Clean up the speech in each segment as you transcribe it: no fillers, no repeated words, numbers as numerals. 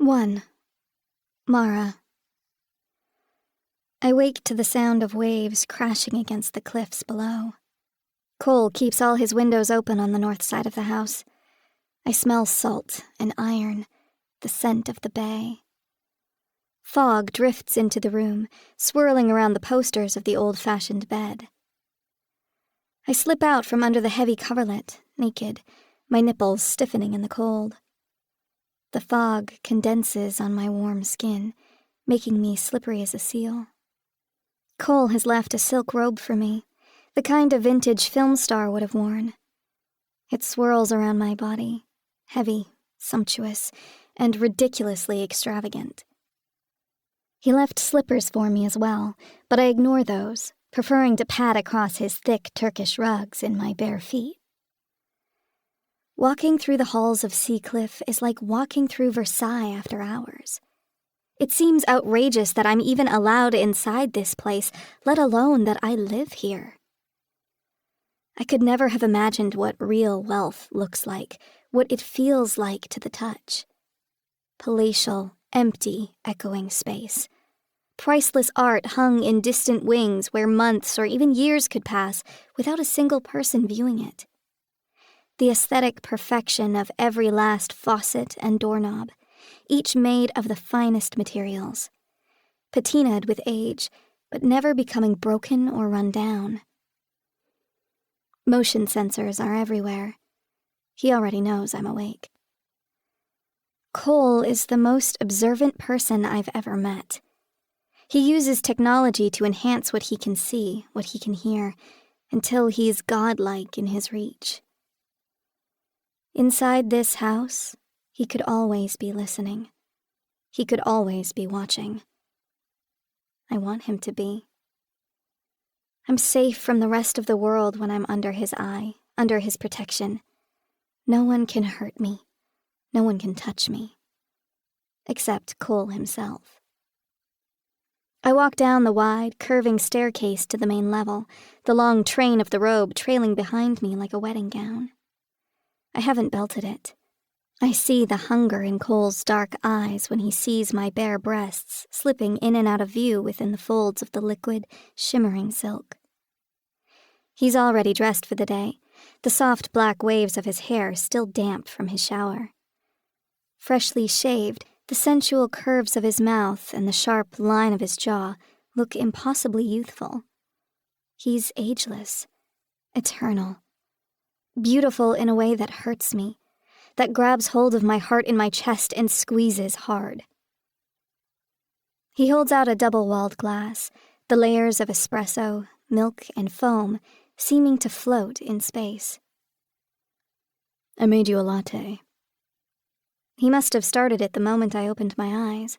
1. Mara. I wake to the sound of waves crashing against the cliffs below. Cole keeps all his windows open on the north side of the house. I smell salt and iron, the scent of the bay. Fog drifts into the room, swirling around the posters of the old-fashioned bed. I slip out from under the heavy coverlet, naked, my nipples stiffening in the cold. The fog condenses on my warm skin, making me slippery as a seal. Cole has left a silk robe for me, the kind a vintage film star would have worn. It swirls around my body, heavy, sumptuous, and ridiculously extravagant. He left slippers for me as well, but I ignore those, preferring to pad across his thick Turkish rugs in my bare feet. Walking through the halls of Seacliff is like walking through Versailles after hours. It seems outrageous that I'm even allowed inside this place, let alone that I live here. I could never have imagined what real wealth looks like, what it feels like to the touch. Palatial, empty, echoing space. Priceless art hung in distant wings where months or even years could pass without a single person viewing it. The aesthetic perfection of every last faucet and doorknob, each made of the finest materials, patinaed with age, but never becoming broken or run down. Motion sensors are everywhere. He already knows I'm awake. Cole is the most observant person I've ever met. He uses technology to enhance what he can see, what he can hear, until he's godlike in his reach. Inside this house, he could always be listening. He could always be watching. I want him to be. I'm safe from the rest of the world when I'm under his eye, under his protection. No one can hurt me. No one can touch me. Except Cole himself. I walk down the wide, curving staircase to the main level, the long train of the robe trailing behind me like a wedding gown. I haven't belted it. I see the hunger in Cole's dark eyes when he sees my bare breasts slipping in and out of view within the folds of the liquid, shimmering silk. He's already dressed for the day, the soft black waves of his hair still damp from his shower. Freshly shaved, the sensual curves of his mouth and the sharp line of his jaw look impossibly youthful. He's ageless, eternal. Beautiful in a way that hurts me, that grabs hold of my heart in my chest and squeezes hard. He holds out a double-walled glass, the layers of espresso, milk, and foam seeming to float in space. I made you a latte. He must have started it the moment I opened my eyes,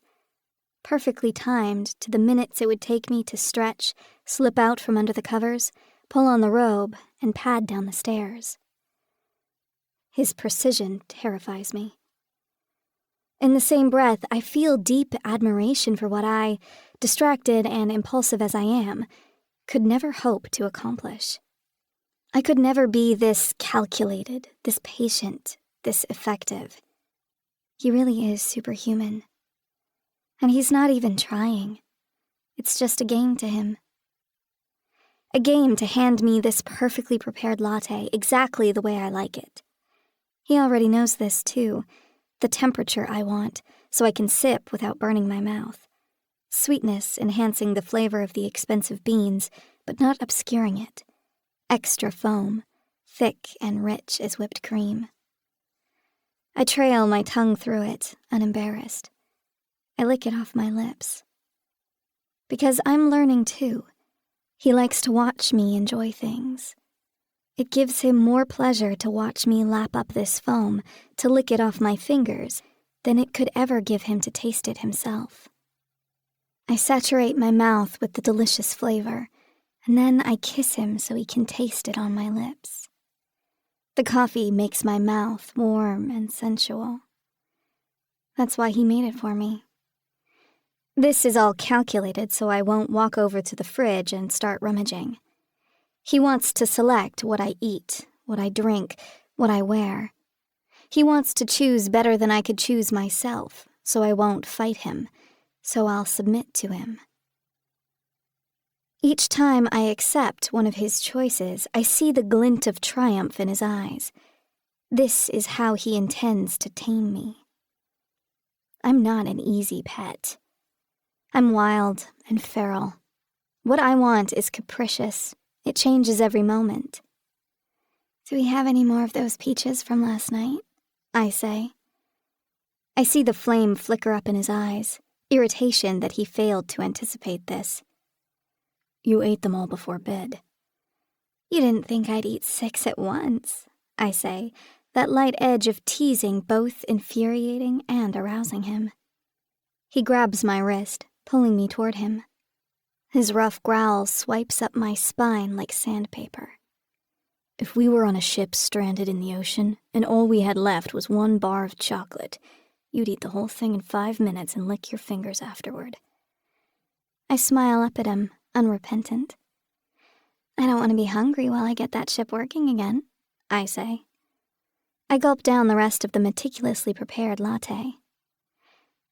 perfectly timed to the minutes it would take me to stretch, slip out from under the covers, pull on the robe, and pad down the stairs. His precision terrifies me. In the same breath, I feel deep admiration for what I, distracted and impulsive as I am, could never hope to accomplish. I could never be this calculated, this patient, this effective. He really is superhuman. And he's not even trying. It's just a game to him. A game to hand me this perfectly prepared latte exactly the way I like it. He already knows this, too, the temperature I want, so I can sip without burning my mouth. Sweetness enhancing the flavor of the expensive beans, but not obscuring it. Extra foam, thick and rich as whipped cream. I trail my tongue through it, unembarrassed. I lick it off my lips. Because I'm learning, too. He likes to watch me enjoy things. It gives him more pleasure to watch me lap up this foam, to lick it off my fingers, than it could ever give him to taste it himself. I saturate my mouth with the delicious flavor, and then I kiss him so he can taste it on my lips. The coffee makes my mouth warm and sensual. That's why he made it for me. This is all calculated so I won't walk over to the fridge and start rummaging. He wants to select what I eat, what I drink, what I wear. He wants to choose better than I could choose myself, so I won't fight him, so I'll submit to him. Each time I accept one of his choices, I see the glint of triumph in his eyes. This is how he intends to tame me. I'm not an easy pet. I'm wild and feral. What I want is capricious. It changes every moment. Do we have any more of those peaches from last night? I say. I see the flame flicker up in his eyes, irritation that he failed to anticipate this. You ate them all before bed. You didn't think I'd eat 6 at once, I say, that light edge of teasing both infuriating and arousing him. He grabs my wrist, pulling me toward him. His rough growl swipes up my spine like sandpaper. If we were on a ship stranded in the ocean, and all we had left was 1 bar of chocolate, you'd eat the whole thing in 5 minutes and lick your fingers afterward. I smile up at him, unrepentant. I don't want to be hungry while I get that ship working again, I say. I gulp down the rest of the meticulously prepared latte.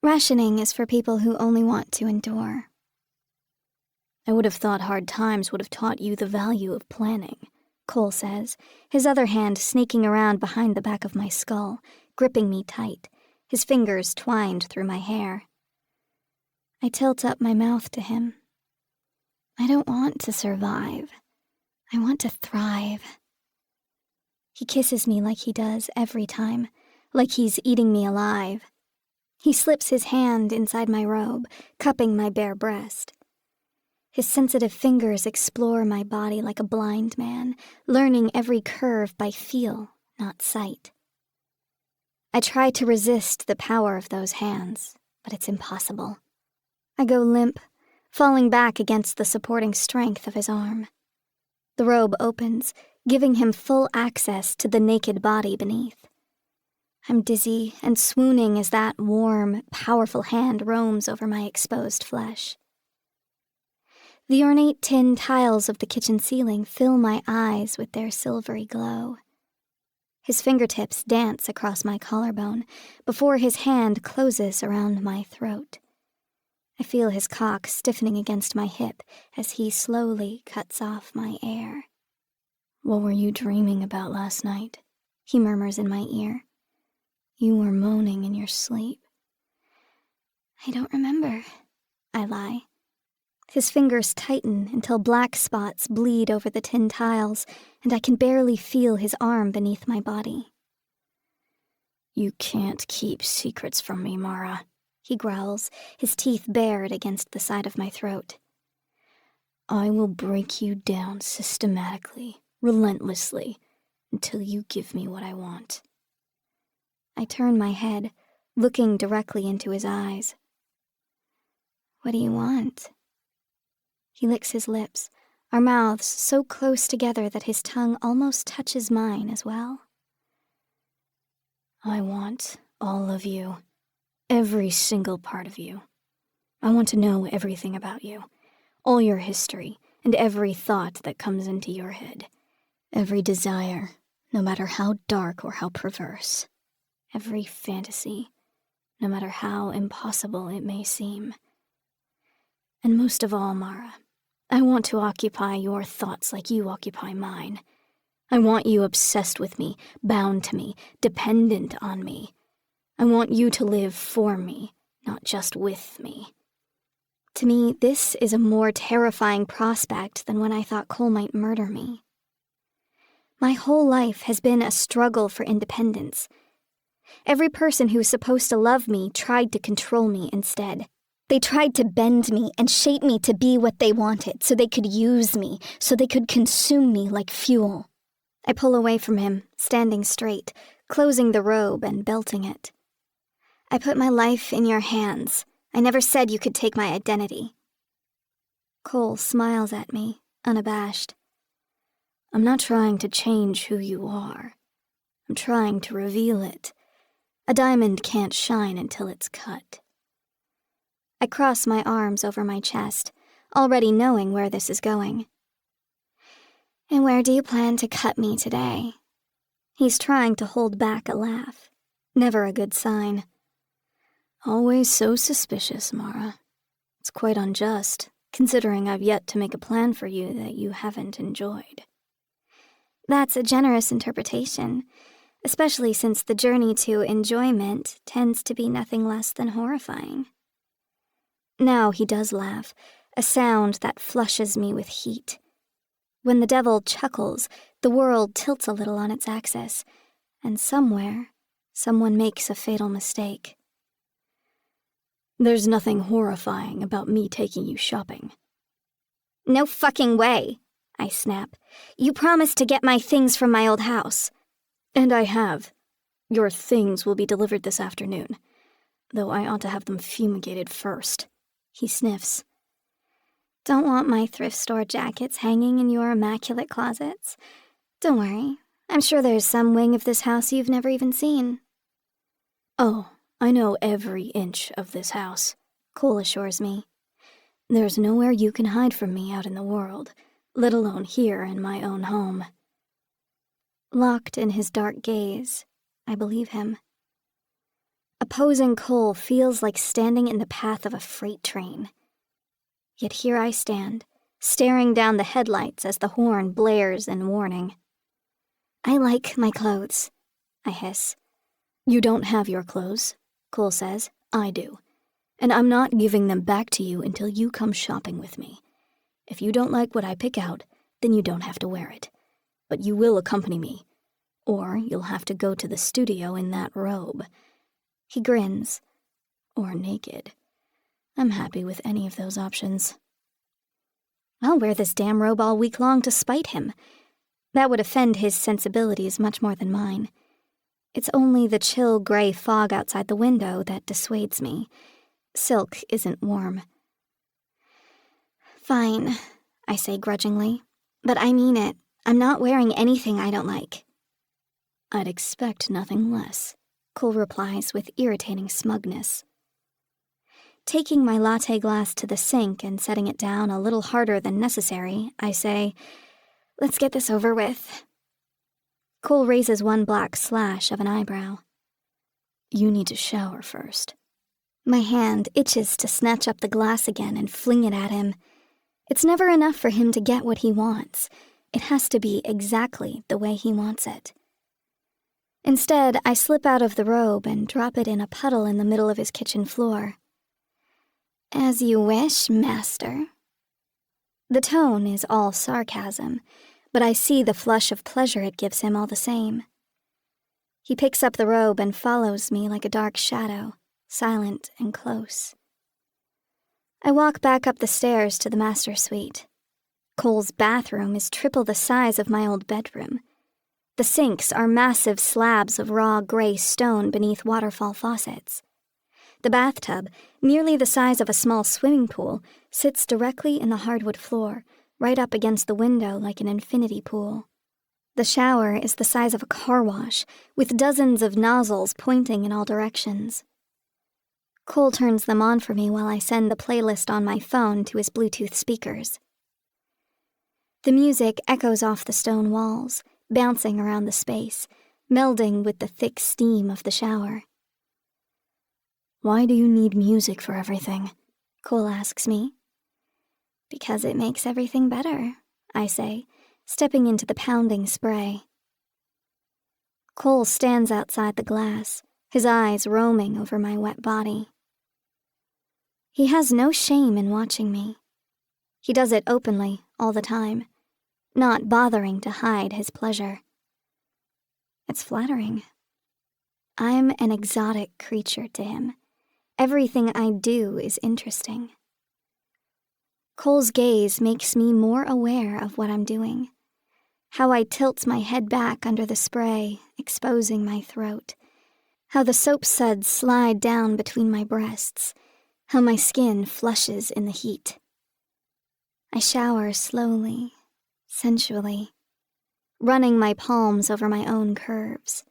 Rationing is for people who only want to endure. I would have thought hard times would have taught you the value of planning, Cole says, his other hand sneaking around behind the back of my skull, gripping me tight, his fingers twined through my hair. I tilt up my mouth to him. I don't want to survive. I want to thrive. He kisses me like he does every time, like he's eating me alive. He slips his hand inside my robe, cupping my bare breast. His sensitive fingers explore my body like a blind man, learning every curve by feel, not sight. I try to resist the power of those hands, but it's impossible. I go limp, falling back against the supporting strength of his arm. The robe opens, giving him full access to the naked body beneath. I'm dizzy and swooning as that warm, powerful hand roams over my exposed flesh. The ornate tin tiles of the kitchen ceiling fill my eyes with their silvery glow. His fingertips dance across my collarbone before his hand closes around my throat. I feel his cock stiffening against my hip as he slowly cuts off my air. What were you dreaming about last night? He murmurs in my ear. You were moaning in your sleep. I don't remember, I lie. His fingers tighten until black spots bleed over the tin tiles, and I can barely feel his arm beneath my body. You can't keep secrets from me, Mara, he growls, his teeth bared against the side of my throat. I will break you down systematically, relentlessly, until you give me what I want. I turn my head, looking directly into his eyes. What do you want? He licks his lips, our mouths so close together that his tongue almost touches mine as well. I want all of you, every single part of you. I want to know everything about you, all your history, and every thought that comes into your head, every desire, no matter how dark or how perverse, every fantasy, no matter how impossible it may seem. And most of all, Mara, I want to occupy your thoughts like you occupy mine. I want you obsessed with me, bound to me, dependent on me. I want you to live for me, not just with me. To me, this is a more terrifying prospect than when I thought Cole might murder me. My whole life has been a struggle for independence. Every person who was supposed to love me tried to control me instead. They tried to bend me and shape me to be what they wanted, so they could use me, so they could consume me like fuel. I pull away from him, standing straight, closing the robe and belting it. I put my life in your hands. I never said you could take my identity. Cole smiles at me, unabashed. I'm not trying to change who you are. I'm trying to reveal it. A diamond can't shine until it's cut. I cross my arms over my chest, already knowing where this is going. And where do you plan to cut me today? He's trying to hold back a laugh. Never a good sign. Always so suspicious, Mara. It's quite unjust, considering I've yet to make a plan for you that you haven't enjoyed. That's a generous interpretation, especially since the journey to enjoyment tends to be nothing less than horrifying. Now he does laugh, a sound that flushes me with heat. When the devil chuckles, the world tilts a little on its axis, and somewhere, someone makes a fatal mistake. There's nothing horrifying about me taking you shopping. No fucking way, I snap. You promised to get my things from my old house. And I have. Your things will be delivered this afternoon, though I ought to have them fumigated first. He sniffs. Don't want my thrift store jackets hanging in your immaculate closets. Don't worry, I'm sure there's some wing of this house you've never even seen. Oh, I know every inch of this house, Cole assures me. There's nowhere you can hide from me out in the world, let alone here in my own home. Locked in his dark gaze, I believe him. Opposing Cole feels like standing in the path of a freight train. Yet here I stand, staring down the headlights as the horn blares in warning. I like my clothes, I hiss. You don't have your clothes, Cole says. I do. And I'm not giving them back to you until you come shopping with me. If you don't like what I pick out, then you don't have to wear it. But you will accompany me. Or you'll have to go to the studio in that robe. He grins. Or naked. I'm happy with any of those options. I'll wear this damn robe all week long to spite him. That would offend his sensibilities much more than mine. It's only the chill gray fog outside the window that dissuades me. Silk isn't warm. Fine, I say grudgingly. But I mean it. I'm not wearing anything I don't like. I'd expect nothing less, Cole replies with irritating smugness. Taking my latte glass to the sink and setting it down a little harder than necessary, I say, let's get this over with. Cole raises one black slash of an eyebrow. You need to shower first. My hand itches to snatch up the glass again and fling it at him. It's never enough for him to get what he wants. It has to be exactly the way he wants it. Instead, I slip out of the robe and drop it in a puddle in the middle of his kitchen floor. As you wish, master. The tone is all sarcasm, but I see the flush of pleasure it gives him all the same. He picks up the robe and follows me like a dark shadow, silent and close. I walk back up the stairs to the master suite. Cole's bathroom is triple the size of my old bedroom. The sinks are massive slabs of raw gray stone beneath waterfall faucets. The bathtub, nearly the size of a small swimming pool, sits directly in the hardwood floor, right up against the window like an infinity pool. The shower is the size of a car wash, with dozens of nozzles pointing in all directions. Cole turns them on for me while I send the playlist on my phone to his Bluetooth speakers. The music echoes off the stone walls, bouncing around the space, melding with the thick steam of the shower. Why do you need music for everything? Cole asks me. Because it makes everything better, I say, stepping into the pounding spray. Cole stands outside the glass, his eyes roaming over my wet body. He has no shame in watching me. He does it openly, all the time, not bothering to hide his pleasure. It's flattering. I'm an exotic creature to him. Everything I do is interesting. Cole's gaze makes me more aware of what I'm doing. How I tilt my head back under the spray, exposing my throat. How the soap suds slide down between my breasts. How my skin flushes in the heat. I shower slowly, sensually, running my palms over my own curves,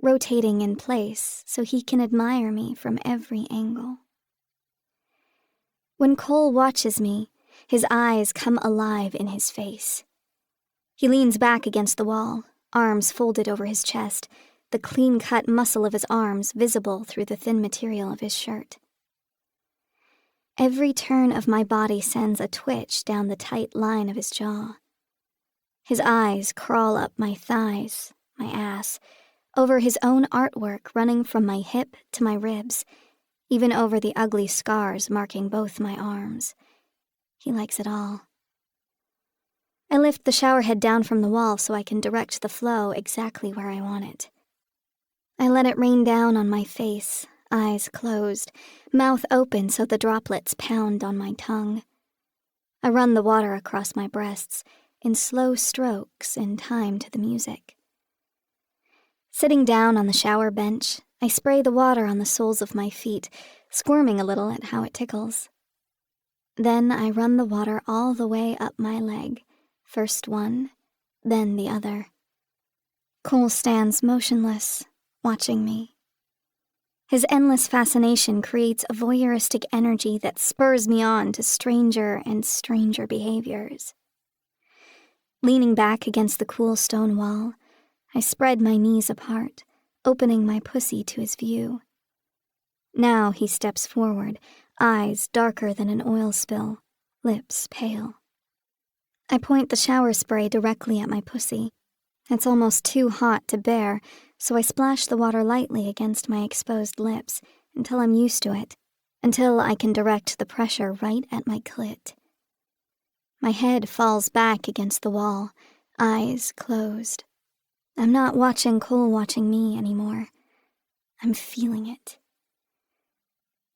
rotating in place so he can admire me from every angle. When Cole watches me, his eyes come alive in his face. He leans back against the wall, arms folded over his chest, the clean-cut muscle of his arms visible through the thin material of his shirt. Every turn of my body sends a twitch down the tight line of his jaw. His eyes crawl up my thighs, my ass, over his own artwork running from my hip to my ribs, even over the ugly scars marking both my arms. He likes it all. I lift the shower head down from the wall so I can direct the flow exactly where I want it. I let it rain down on my face, eyes closed, mouth open so the droplets pound on my tongue. I run the water across my breasts in slow strokes in time to the music. Sitting down on the shower bench, I spray the water on the soles of my feet, squirming a little at how it tickles. Then I run the water all the way up my leg, first one, then the other. Cole stands motionless, watching me. His endless fascination creates a voyeuristic energy that spurs me on to stranger and stranger behaviors. Leaning back against the cool stone wall, I spread my knees apart, opening my pussy to his view. Now he steps forward, eyes darker than an oil spill, lips pale. I point the shower spray directly at my pussy. It's almost too hot to bear, so I splash the water lightly against my exposed lips until I'm used to it, until I can direct the pressure right at my clit. My head falls back against the wall, eyes closed. I'm not watching Cole watching me anymore. I'm feeling it.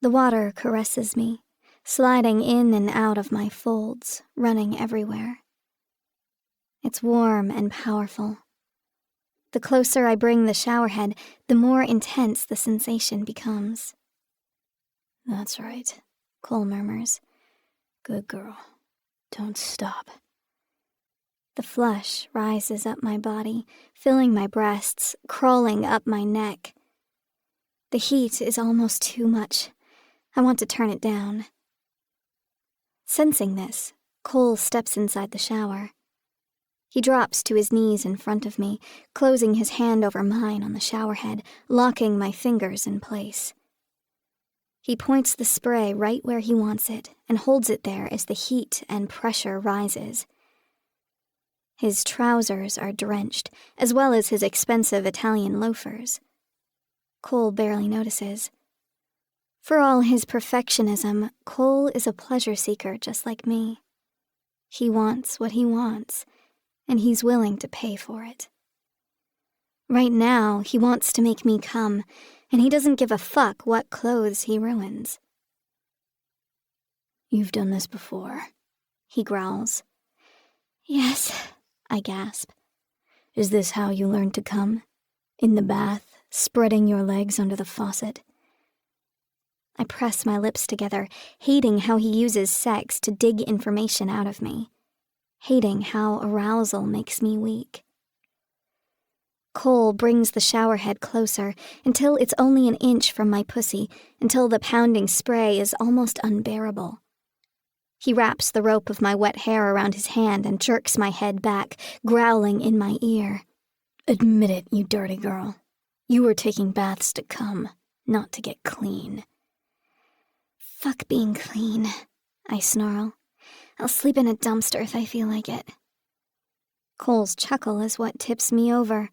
The water caresses me, sliding in and out of my folds, running everywhere. It's warm and powerful. The closer I bring the shower head, the more intense the sensation becomes. "That's right," Cole murmurs. "Good girl. Don't stop." The flush rises up my body, filling my breasts, crawling up my neck. The heat is almost too much. I want to turn it down. Sensing this, Cole steps inside the shower. He drops to his knees in front of me, closing his hand over mine on the shower head, locking my fingers in place. He points the spray right where he wants it and holds it there as the heat and pressure rises. His trousers are drenched, as well as his expensive Italian loafers. Cole barely notices. For all his perfectionism, Cole is a pleasure seeker just like me. He wants what he wants, and he's willing to pay for it. Right now, he wants to make me come, and he doesn't give a fuck what clothes he ruins. "You've done this before," he growls. "Yes," I gasp. "Is this how you learned to come? In the bath, spreading your legs under the faucet?" I press my lips together, hating how he uses sex to dig information out of me. Hating how arousal makes me weak. Cole brings the shower head closer until it's only an inch from my pussy, until the pounding spray is almost unbearable. He wraps the rope of my wet hair around his hand and jerks my head back, growling in my ear. "Admit it, you dirty girl. You were taking baths to come, not to get clean." "Fuck being clean," I snarl. "I'll sleep in a dumpster if I feel like it." Cole's chuckle is what tips me over,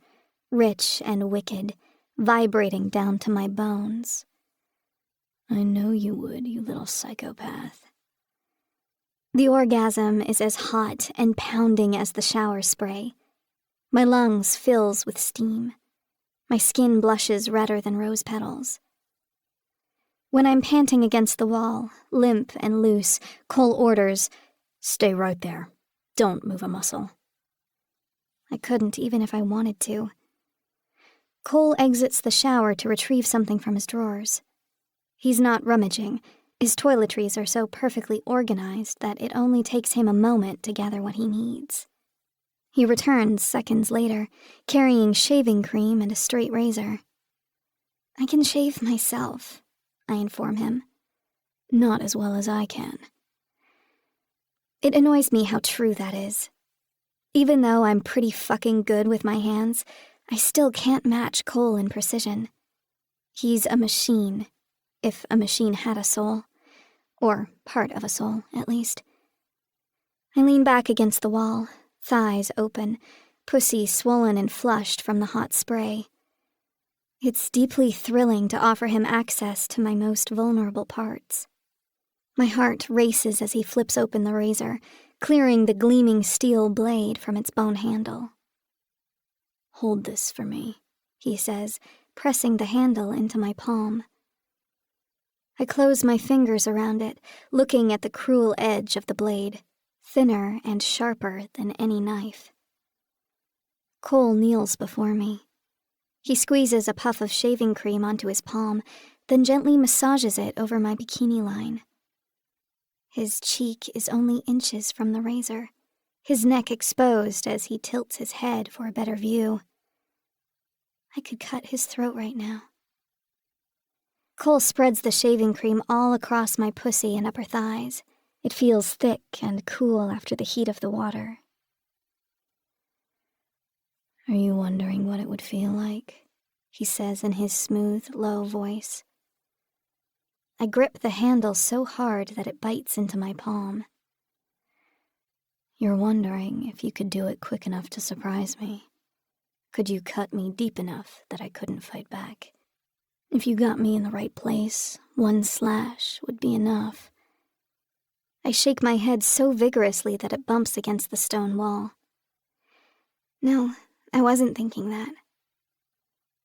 rich and wicked, vibrating down to my bones. "I know you would, you little psychopath." The orgasm is as hot and pounding as the shower spray. My lungs fills with steam. My skin blushes redder than rose petals. When I'm panting against the wall, limp and loose, Cole orders, "Stay right there. Don't move a muscle." I couldn't even if I wanted to. Cole exits the shower to retrieve something from his drawers. He's not rummaging. His toiletries are so perfectly organized that it only takes him a moment to gather what he needs. He returns seconds later, carrying shaving cream and a straight razor. "I can shave myself," I inform him. "Not as well as I can." It annoys me how true that is. Even though I'm pretty fucking good with my hands, I still can't match Cole in precision. He's a machine, if a machine had a soul. Or part of a soul, at least. I lean back against the wall, thighs open, pussy swollen and flushed from the hot spray. It's deeply thrilling to offer him access to my most vulnerable parts. My heart races as he flips open the razor, clearing the gleaming steel blade from its bone handle. "Hold this for me," he says, pressing the handle into my palm. I close my fingers around it, looking at the cruel edge of the blade, thinner and sharper than any knife. Cole kneels before me. He squeezes a puff of shaving cream onto his palm, then gently massages it over my bikini line. His cheek is only inches from the razor, his neck exposed as he tilts his head for a better view. I could cut his throat right now. Cole spreads the shaving cream all across my pussy and upper thighs. It feels thick and cool after the heat of the water. "Are you wondering what it would feel like?" he says in his smooth, low voice. I grip the handle so hard that it bites into my palm. "You're wondering if you could do it quick enough to surprise me. Could you cut me deep enough that I couldn't fight back? If you got me in the right place, one slash would be enough." I shake my head so vigorously that it bumps against the stone wall. "No, I wasn't thinking that."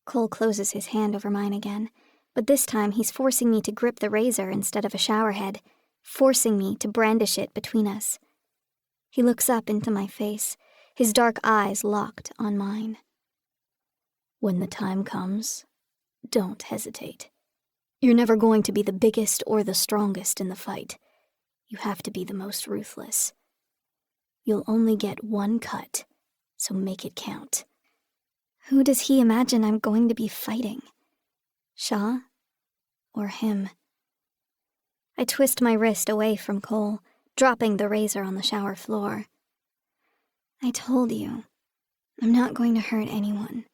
Cole closes his hand over mine again, but this time he's forcing me to grip the razor instead of a shower head, forcing me to brandish it between us. He looks up into my face, his dark eyes locked on mine. "When the time comes, don't hesitate. You're never going to be the biggest or the strongest in the fight. You have to be the most ruthless. You'll only get one cut, so make it count." Who does he imagine I'm going to be fighting? Shaw? Or him? I twist my wrist away from Cole, dropping the razor on the shower floor. "I told you, I'm not going to hurt anyone."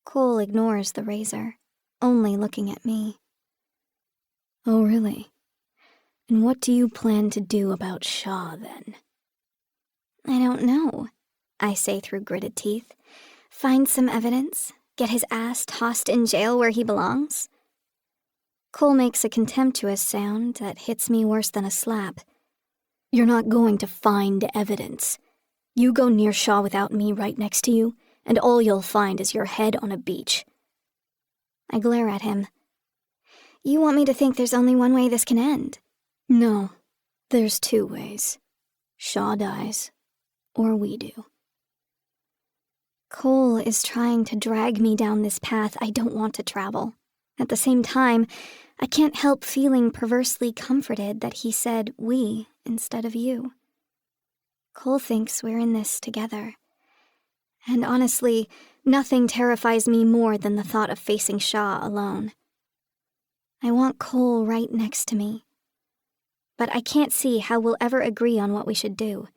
Cole ignores the razor, only looking at me. "Oh, really? And what do you plan to do about Shaw, then?" "I don't know," I say through gritted teeth. "Find some evidence? Get his ass tossed in jail where he belongs?" Cole makes a contemptuous sound that hits me worse than a slap. "You're not going to find evidence. You go near Shaw without me right next to you, and all you'll find is your head on a beach." I glare at him. "You want me to think there's only one way this can end?" "No, there's two ways. Shaw dies, or we do." Cole is trying to drag me down this path I don't want to travel. At the same time, I can't help feeling perversely comforted that he said we instead of you. Cole thinks we're in this together. And honestly, nothing terrifies me more than the thought of facing Shaw alone. I want Cole right next to me. But I can't see how we'll ever agree on what we should do.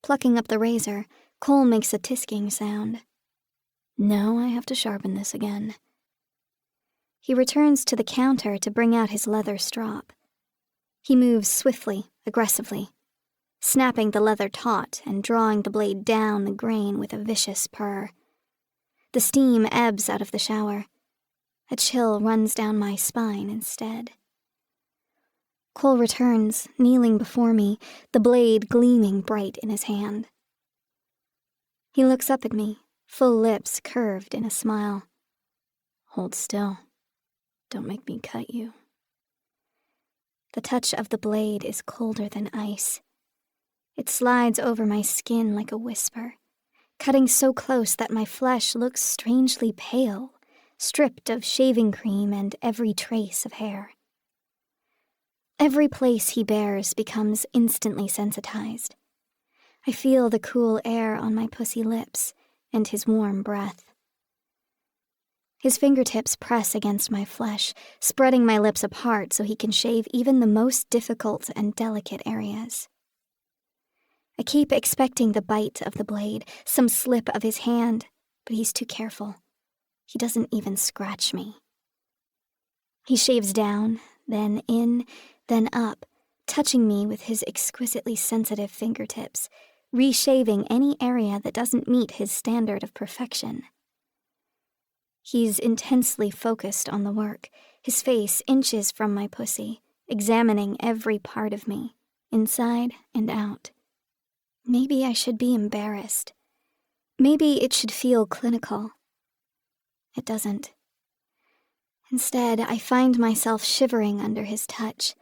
Plucking up the razor, Cole makes a tisking sound. "Now I have to sharpen this again." He returns to the counter to bring out his leather strop. He moves swiftly, aggressively, snapping the leather taut and drawing the blade down the grain with a vicious purr. The steam ebbs out of the shower. A chill runs down my spine instead. Cole returns, kneeling before me, the blade gleaming bright in his hand. He looks up at me, full lips curved in a smile. "Hold still. Don't make me cut you." The touch of the blade is colder than ice. It slides over my skin like a whisper, cutting so close that my flesh looks strangely pale, stripped of shaving cream and every trace of hair. Every place he bears becomes instantly sensitized. I feel the cool air on my pussy lips and his warm breath. His fingertips press against my flesh, spreading my lips apart so he can shave even the most difficult and delicate areas. I keep expecting the bite of the blade, some slip of his hand, but he's too careful. He doesn't even scratch me. He shaves down, then in, then up, touching me with his exquisitely sensitive fingertips, reshaving any area that doesn't meet his standard of perfection. He's intensely focused on the work, his face inches from my pussy, examining every part of me, inside and out. Maybe I should be embarrassed. Maybe it should feel clinical. It doesn't. Instead, I find myself shivering under his touch,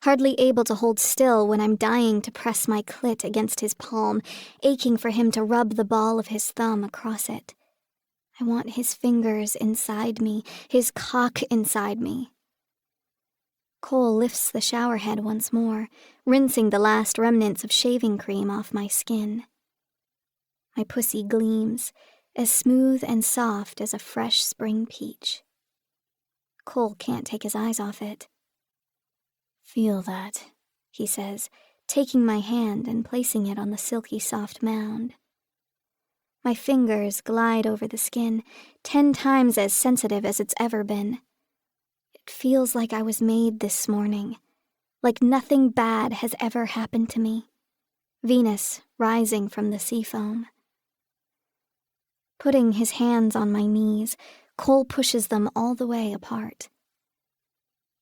hardly able to hold still when I'm dying to press my clit against his palm, aching for him to rub the ball of his thumb across it. I want his fingers inside me, his cock inside me. Cole lifts the shower head once more, rinsing the last remnants of shaving cream off my skin. My pussy gleams, as smooth and soft as a fresh spring peach. Cole can't take his eyes off it. "Feel that," he says, taking my hand and placing it on the silky soft mound. My fingers glide over the skin, 10 times as sensitive as it's ever been. It feels like I was made this morning, like nothing bad has ever happened to me. Venus rising from the sea foam. Putting his hands on my knees, Cole pushes them all the way apart.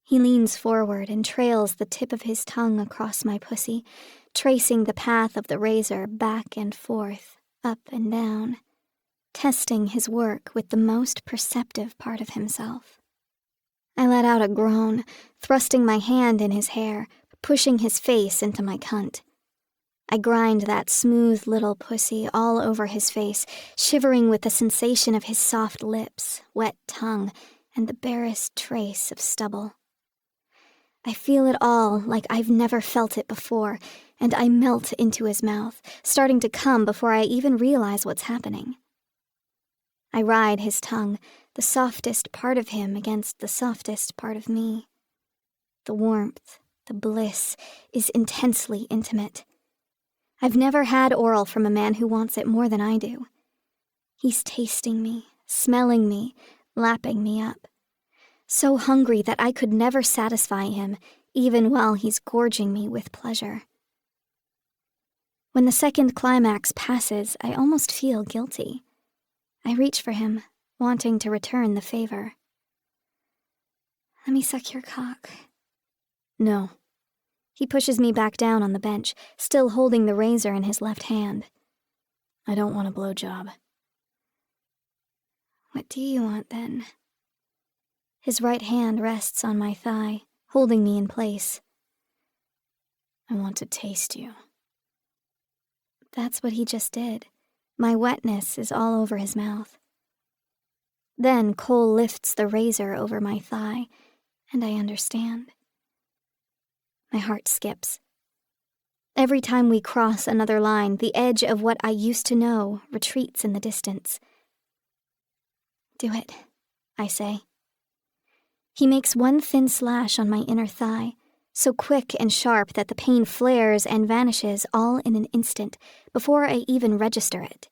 He leans forward and trails the tip of his tongue across my pussy, tracing the path of the razor back and forth, up and down, testing his work with the most perceptive part of himself. I let out a groan, thrusting my hand in his hair, pushing his face into my cunt. I grind that smooth little pussy all over his face, shivering with the sensation of his soft lips, wet tongue, and the barest trace of stubble. I feel it all like I've never felt it before, and I melt into his mouth, starting to come before I even realize what's happening. I ride his tongue, the softest part of him against the softest part of me. The warmth, the bliss, is intensely intimate. I've never had oral from a man who wants it more than I do. He's tasting me, smelling me, lapping me up. So hungry that I could never satisfy him, even while he's gorging me with pleasure. When the second climax passes, I almost feel guilty. I reach for him, wanting to return the favor. "Let me suck your cock." "No." He pushes me back down on the bench, still holding the razor in his left hand. "I don't want a blowjob." "What do you want, then?" His right hand rests on my thigh, holding me in place. "I want to taste you." That's what he just did. My wetness is all over his mouth. Then Cole lifts the razor over my thigh, and I understand. My heart skips. Every time we cross another line, the edge of what I used to know retreats in the distance. "Do it," I say. He makes one thin slash on my inner thigh, so quick and sharp that the pain flares and vanishes all in an instant before I even register it.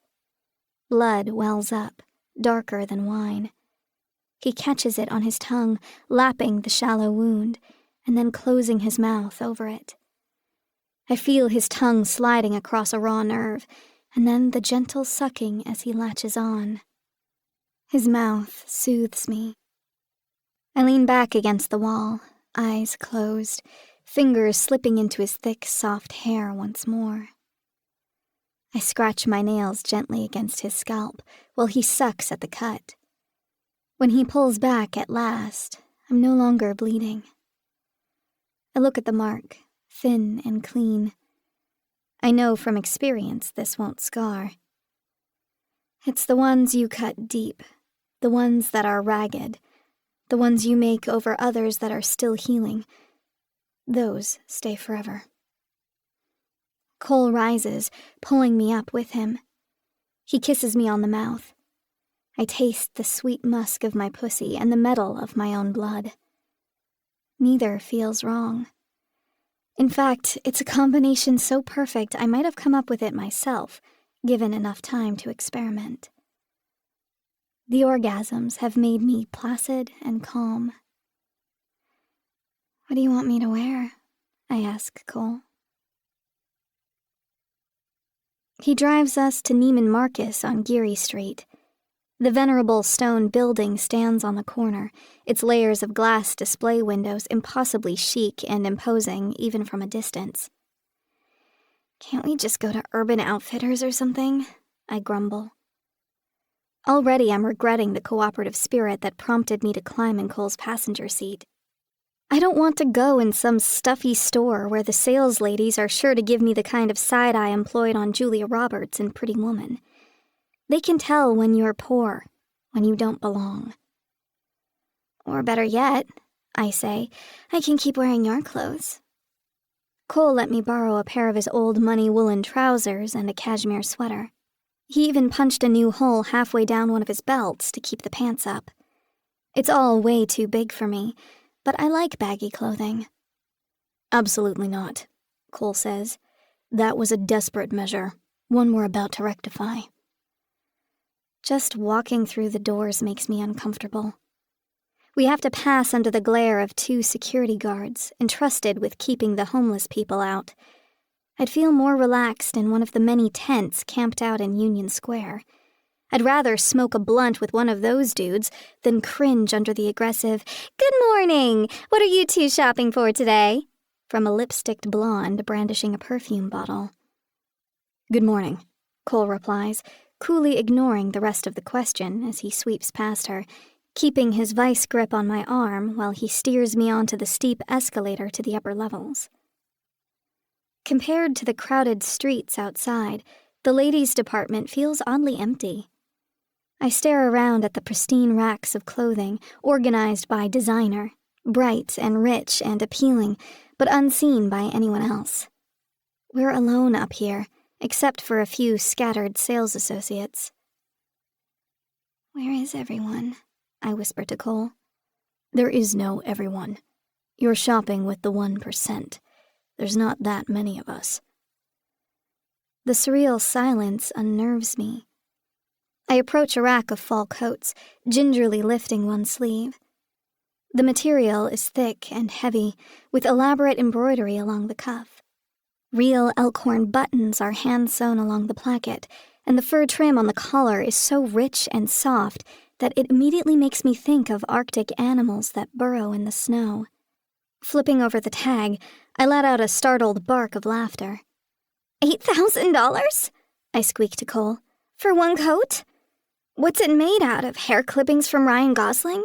Blood wells up, darker than wine. He catches it on his tongue, lapping the shallow wound, and then closing his mouth over it. I feel his tongue sliding across a raw nerve, and then the gentle sucking as he latches on. His mouth soothes me. I lean back against the wall, eyes closed, fingers slipping into his thick, soft hair once more. I scratch my nails gently against his scalp while he sucks at the cut. When he pulls back at last, I'm no longer bleeding. I look at the mark, thin and clean. I know from experience this won't scar. It's the ones you cut deep, the ones that are ragged, the ones you make over others that are still healing. Those stay forever. Cole rises, pulling me up with him. He kisses me on the mouth. I taste the sweet musk of my pussy and the metal of my own blood. Neither feels wrong. In fact, it's a combination so perfect I might have come up with it myself, given enough time to experiment. The orgasms have made me placid and calm. "What do you want me to wear?" I ask Cole. He drives us to Neiman Marcus on Geary Street. The venerable stone building stands on the corner, its layers of glass display windows impossibly chic and imposing even from a distance. "Can't we just go to Urban Outfitters or something?" I grumble. Already I'm regretting the cooperative spirit that prompted me to climb in Cole's passenger seat. I don't want to go in some stuffy store where the sales ladies are sure to give me the kind of side-eye employed on Julia Roberts in Pretty Woman. They can tell when you're poor, when you don't belong. "Or better yet," I say, "I can keep wearing your clothes." Cole let me borrow a pair of his old money woolen trousers and a cashmere sweater. He even punched a new hole halfway down one of his belts to keep the pants up. It's all way too big for me, but I like baggy clothing. "Absolutely not," Cole says. "That was a desperate measure, one we're about to rectify." Just walking through the doors makes me uncomfortable. We have to pass under the glare of 2 security guards entrusted with keeping the homeless people out. I'd feel more relaxed in one of the many tents camped out in Union Square. I'd rather smoke a blunt with one of those dudes than cringe under the aggressive, "Good morning! What are you two shopping for today?" from a lipsticked blonde brandishing a perfume bottle. "Good morning," Cole replies, coolly ignoring the rest of the question as he sweeps past her, keeping his vice grip on my arm while he steers me onto the steep escalator to the upper levels. Compared to the crowded streets outside, the ladies' department feels oddly empty. I stare around at the pristine racks of clothing, organized by designer, bright and rich and appealing, but unseen by anyone else. We're alone up here, except for a few scattered sales associates. "Where is everyone?" I whisper to Cole. "There is no everyone. You're shopping with the 1%. There's not that many of us." The surreal silence unnerves me. I approach a rack of fall coats, gingerly lifting one sleeve. The material is thick and heavy, with elaborate embroidery along the cuff. Real elkhorn buttons are hand-sewn along the placket, and the fur trim on the collar is so rich and soft that it immediately makes me think of Arctic animals that burrow in the snow. Flipping over the tag, I let out a startled bark of laughter. $8,000? I squeak to Cole. For one coat? What's it made out of? Hair clippings from Ryan Gosling?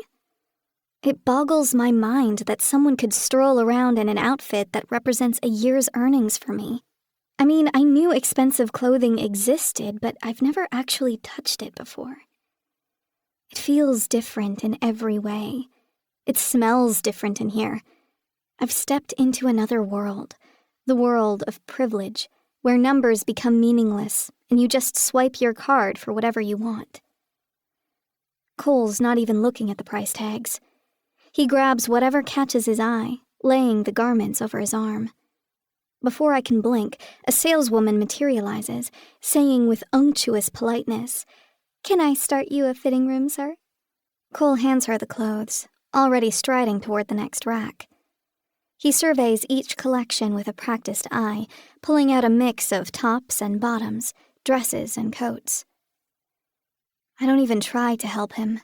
It boggles my mind that someone could stroll around in an outfit that represents a year's earnings for me. I mean, I knew expensive clothing existed, but I've never actually touched it before. It feels different in every way. It smells different in here. I've stepped into another world, the world of privilege, where numbers become meaningless and you just swipe your card for whatever you want. Cole's not even looking at the price tags. He grabs whatever catches his eye, laying the garments over his arm. Before I can blink, a saleswoman materializes, saying with unctuous politeness, "Can I start you a fitting room, sir?" Cole hands her the clothes, already striding toward the next rack. He surveys each collection with a practiced eye, pulling out a mix of tops and bottoms, dresses and coats. I don't even try to help him.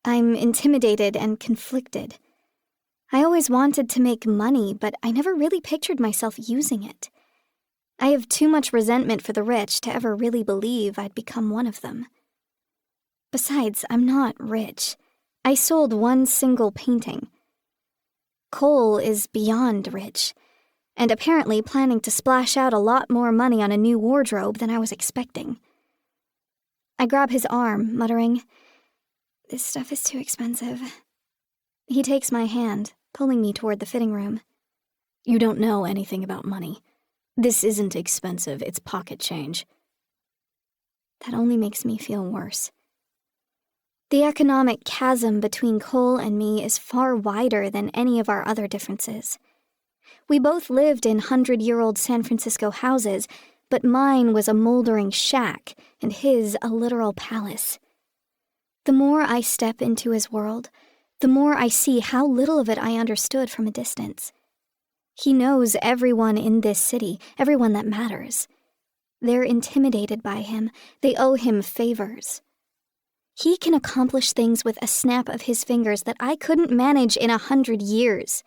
I'm intimidated and conflicted. I always wanted to make money, but I never really pictured myself using it. I have too much resentment for the rich to ever really believe I'd become one of them. Besides, I'm not rich. I sold one single painting. Cole is beyond rich, and apparently planning to splash out a lot more money on a new wardrobe than I was expecting. I grab his arm, muttering, "This stuff is too expensive." He takes my hand, pulling me toward the fitting room. "You don't know anything about money. This isn't expensive, it's pocket change." That only makes me feel worse. The economic chasm between Cole and me is far wider than any of our other differences. We both lived in 100-year-old San Francisco houses, but mine was a moldering shack and his a literal palace. The more I step into his world, the more I see how little of it I understood from a distance. He knows everyone in this city, everyone that matters. They're intimidated by him. They owe him favors. He can accomplish things with a snap of his fingers that I couldn't manage in 100 years.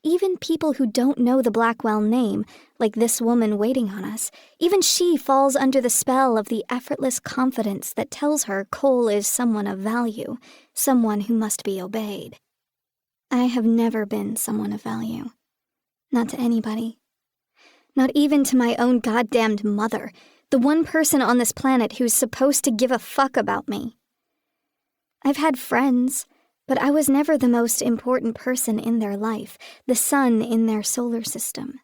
Even people who don't know the Blackwell name, like this woman waiting on us, even she falls under the spell of the effortless confidence that tells her Cole is someone of value, someone who must be obeyed. I have never been someone of value. Not to anybody. Not even to my own goddamned mother, the one person on this planet who's supposed to give a fuck about me. I've had friends, but I was never the most important person in their life, the sun in their solar system.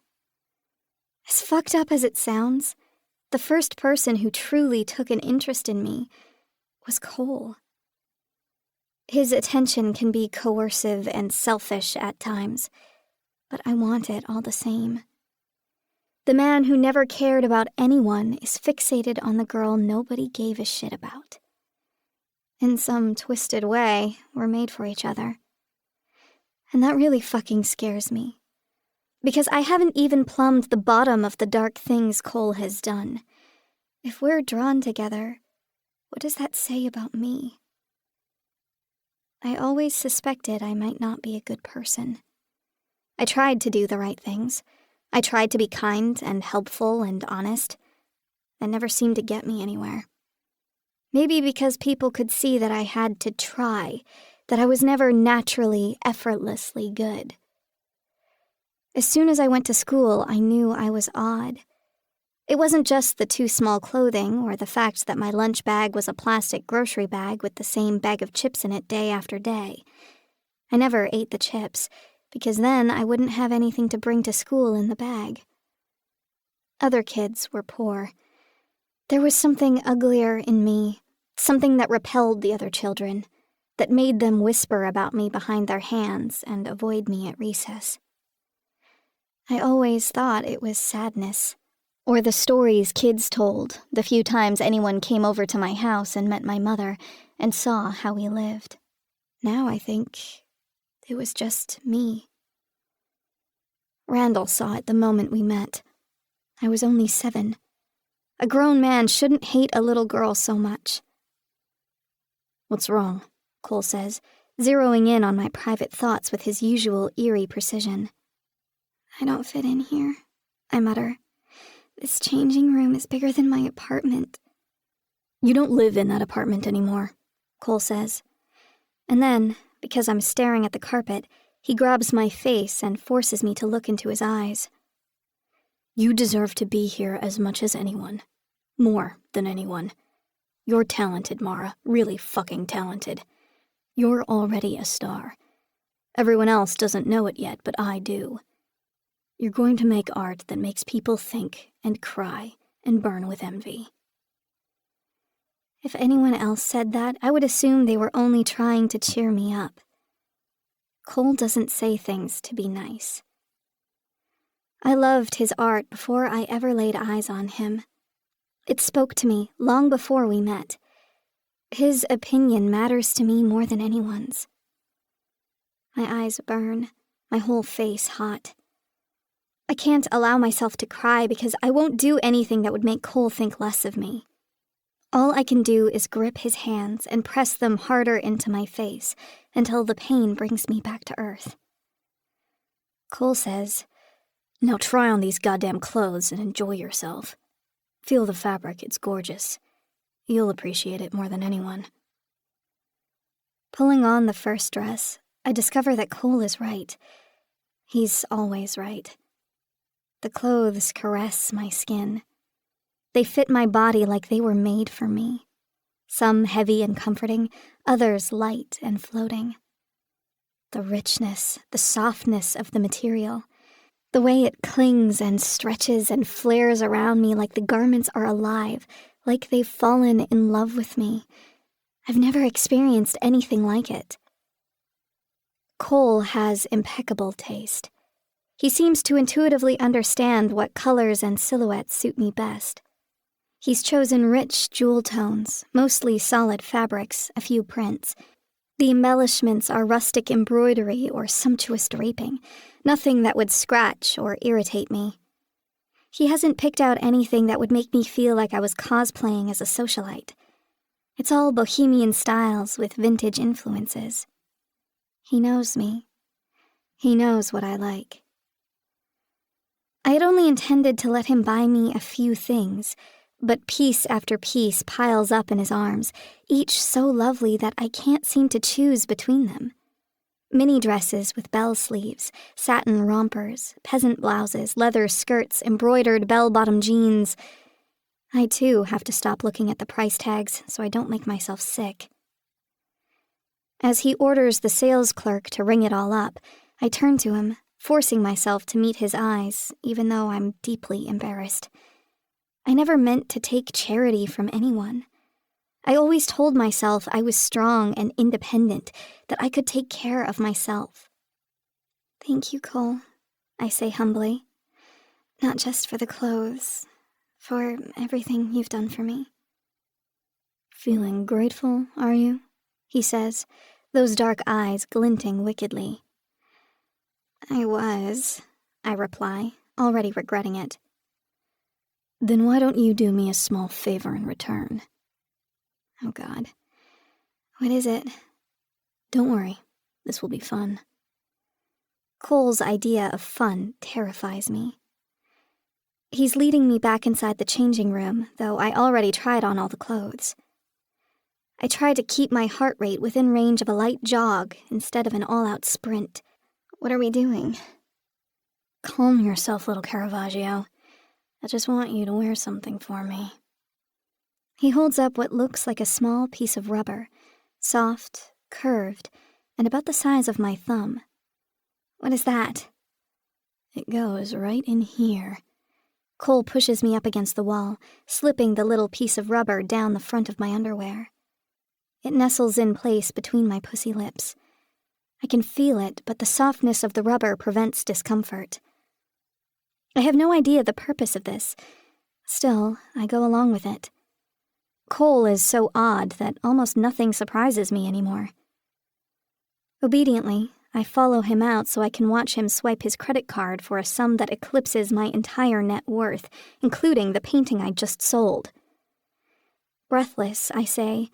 As fucked up as it sounds, the first person who truly took an interest in me was Cole. His attention can be coercive and selfish at times, but I want it all the same. The man who never cared about anyone is fixated on the girl nobody gave a shit about. In some twisted way, we're made for each other. And that really fucking scares me. Because I haven't even plumbed the bottom of the dark things Cole has done. If we're drawn together, what does that say about me? I always suspected I might not be a good person. I tried to do the right things. I tried to be kind and helpful and honest. That never seemed to get me anywhere. Maybe because people could see that I had to try, that I was never naturally, effortlessly good. As soon as I went to school, I knew I was odd. It wasn't just the too small clothing or the fact that my lunch bag was a plastic grocery bag with the same bag of chips in it day after day. I never ate the chips, because then I wouldn't have anything to bring to school in the bag. Other kids were poor. There was something uglier in me, something that repelled the other children, that made them whisper about me behind their hands and avoid me at recess. I always thought it was sadness, or the stories kids told the few times anyone came over to my house and met my mother and saw how we lived. Now I think it was just me. Randall saw it the moment we met. I was only 7. A grown man shouldn't hate a little girl so much. "What's wrong?" Cole says, zeroing in on my private thoughts with his usual eerie precision. "I don't fit in here," I mutter. "This changing room is bigger than my apartment." "You don't live in that apartment anymore," Cole says. And then, because I'm staring at the carpet, he grabs my face and forces me to look into his eyes. "You deserve to be here as much as anyone. More than anyone. You're talented, Mara. Really fucking talented. You're already a star. Everyone else doesn't know it yet, but I do. You're going to make art that makes people think and cry and burn with envy." If anyone else said that, I would assume they were only trying to cheer me up. Cole doesn't say things to be nice. I loved his art before I ever laid eyes on him. It spoke to me long before we met. His opinion matters to me more than anyone's. My eyes burn, my whole face hot. I can't allow myself to cry because I won't do anything that would make Cole think less of me. All I can do is grip his hands and press them harder into my face until the pain brings me back to earth. Cole says, "Now try on these goddamn clothes and enjoy yourself. Feel the fabric, it's gorgeous. You'll appreciate it more than anyone." Pulling on the first dress, I discover that Cole is right. He's always right. The clothes caress my skin. They fit my body like they were made for me. Some heavy and comforting, others light and floating. The richness, the softness of the material, the way it clings and stretches and flares around me like the garments are alive, like they've fallen in love with me. I've never experienced anything like it. Cole has impeccable taste. He seems to intuitively understand what colors and silhouettes suit me best. He's chosen rich jewel tones, mostly solid fabrics, a few prints. The embellishments are rustic embroidery or sumptuous draping, nothing that would scratch or irritate me. He hasn't picked out anything that would make me feel like I was cosplaying as a socialite. It's all bohemian styles with vintage influences. He knows me. He knows what I like. I had only intended to let him buy me a few things, but piece after piece piles up in his arms, each so lovely that I can't seem to choose between them. Mini dresses with bell sleeves, satin rompers, peasant blouses, leather skirts, embroidered bell-bottom jeans. I, too, have to stop looking at the price tags so I don't make myself sick. As he orders the sales clerk to ring it all up, I turn to him, forcing myself to meet his eyes, even though I'm deeply embarrassed. I never meant to take charity from anyone. I always told myself I was strong and independent, that I could take care of myself. "Thank you, Cole," I say humbly. "Not just for the clothes, for everything you've done for me." "Feeling grateful, are you?" he says, those dark eyes glinting wickedly. "I was," I reply, already regretting it. "Then why don't you do me a small favor in return?" Oh, God. What is it? "Don't worry. This will be fun." Cole's idea of fun terrifies me. He's leading me back inside the changing room, though I already tried on all the clothes. I try to keep my heart rate within range of a light jog instead of an all-out sprint. What are we doing? "Calm yourself, little Caravaggio. I just want you to wear something for me." He holds up what looks like a small piece of rubber, soft, curved, and about the size of my thumb. What is that? "It goes right in here." Cole pushes me up against the wall, slipping the little piece of rubber down the front of my underwear. It nestles in place between my pussy lips. I can feel it, but the softness of the rubber prevents discomfort. I have no idea the purpose of this. Still, I go along with it. Cole is so odd that almost nothing surprises me anymore. Obediently, I follow him out so I can watch him swipe his credit card for a sum that eclipses my entire net worth, including the painting I just sold. Breathless, I say,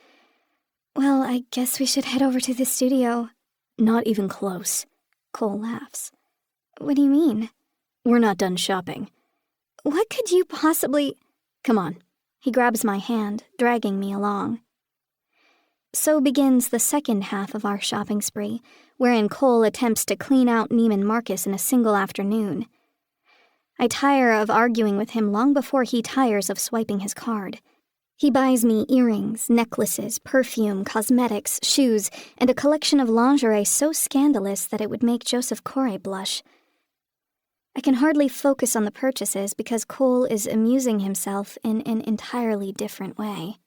"Well, I guess we should head over to the studio." "Not even close." Cole laughs. "What do you mean?" "We're not done shopping." "What could you possibly—" "Come on." He grabs my hand, dragging me along. So begins the second half of our shopping spree, wherein Cole attempts to clean out Neiman Marcus in a single afternoon. I tire of arguing with him long before he tires of swiping his card. He buys me earrings, necklaces, perfume, cosmetics, shoes, and a collection of lingerie so scandalous that it would make Joseph Corey blush. I can hardly focus on the purchases because Cole is amusing himself in an entirely different way.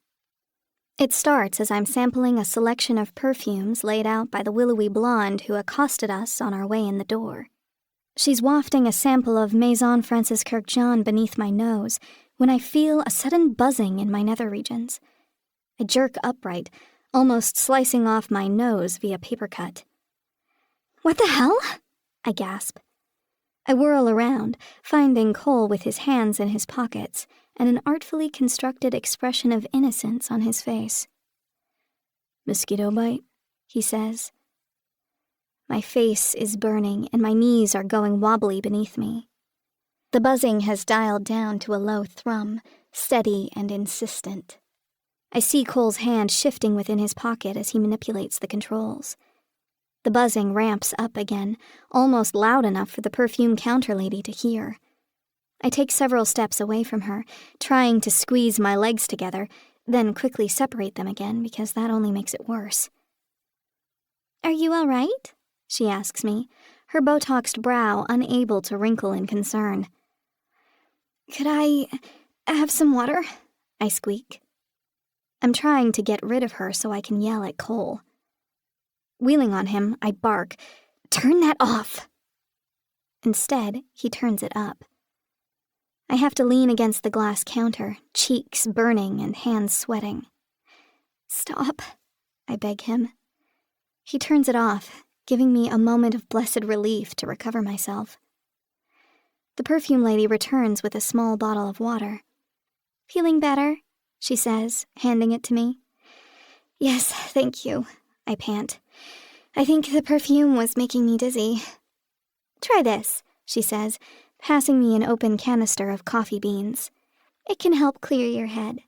It starts as I'm sampling a selection of perfumes laid out by the willowy blonde who accosted us on our way in the door. She's wafting a sample of Maison Francis Kirkjohn beneath my nose when I feel a sudden buzzing in my nether regions. I jerk upright, almost slicing off my nose via paper cut. "What the hell?" I gasp. I whirl around, finding Cole with his hands in his pockets and an artfully constructed expression of innocence on his face. "Mosquito bite?" he says. My face is burning and my knees are going wobbly beneath me. The buzzing has dialed down to a low thrum, steady and insistent. I see Cole's hand shifting within his pocket as he manipulates the controls. The buzzing ramps up again, almost loud enough for the perfume counter lady to hear. I take several steps away from her, trying to squeeze my legs together, then quickly separate them again because that only makes it worse. "Are you all right?" she asks me, her Botoxed brow unable to wrinkle in concern. "Could I have some water?" I squeak. I'm trying to get rid of her so I can yell at Cole. Wheeling on him, I bark, "Turn that off!" Instead, he turns it up. I have to lean against the glass counter, cheeks burning and hands sweating. "Stop," I beg him. He turns it off, giving me a moment of blessed relief to recover myself. The perfume lady returns with a small bottle of water. "Feeling better?" she says, handing it to me. "Yes, thank you," I pant. "I think the perfume was making me dizzy." "Try this," she says, passing me an open canister of coffee beans. "It can help clear your head."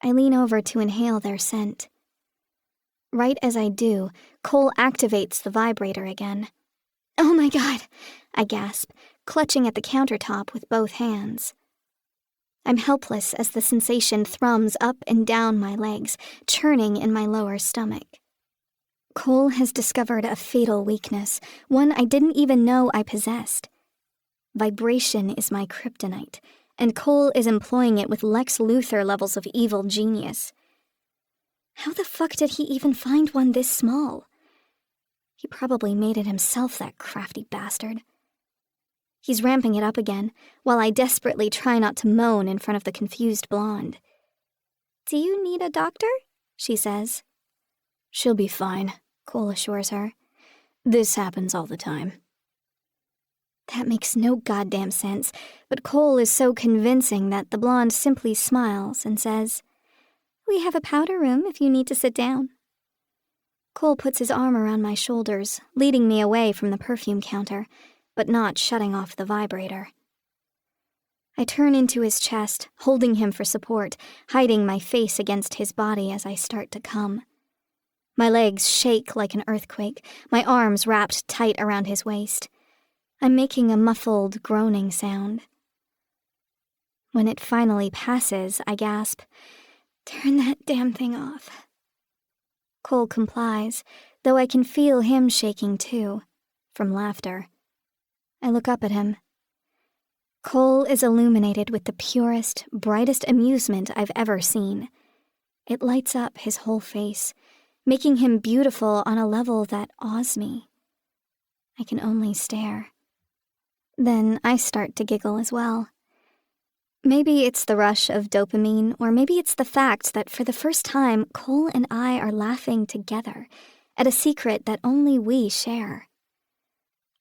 I lean over to inhale their scent. Right as I do, Cole activates the vibrator again. "Oh my God," I gasp, clutching at the countertop with both hands. I'm helpless as the sensation thrums up and down my legs, churning in my lower stomach. Cole has discovered a fatal weakness, one I didn't even know I possessed. Vibration is my kryptonite, and Cole is employing it with Lex Luthor levels of evil genius. How the fuck did he even find one this small? He probably made it himself, that crafty bastard. He's ramping it up again, while I desperately try not to moan in front of the confused blonde. "Do you need a doctor?" she says. "She'll be fine," Cole assures her. "This happens all the time." That makes no goddamn sense, but Cole is so convincing that the blonde simply smiles and says, "We have a powder room if you need to sit down." Cole puts his arm around my shoulders, leading me away from the perfume counter, but not shutting off the vibrator. I turn into his chest, holding him for support, hiding my face against his body as I start to come. My legs shake like an earthquake, my arms wrapped tight around his waist. I'm making a muffled, groaning sound. When it finally passes, I gasp, "Turn that damn thing off." Cole complies, though I can feel him shaking too, from laughter. I look up at him. Cole is illuminated with the purest, brightest amusement I've ever seen. It lights up his whole face, making him beautiful on a level that awes me. I can only stare. Then I start to giggle as well. Maybe it's the rush of dopamine, or maybe it's the fact that for the first time, Cole and I are laughing together at a secret that only we share.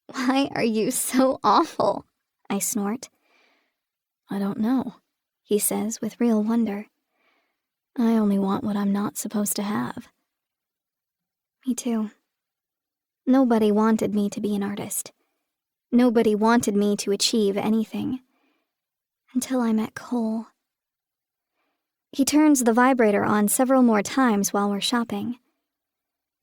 "Why are you so awful?" I snort. "I don't know," he says with real wonder. "I only want what I'm not supposed to have." Me too. Nobody wanted me to be an artist. Nobody wanted me to achieve anything. Until I met Cole. He turns the vibrator on several more times while we're shopping.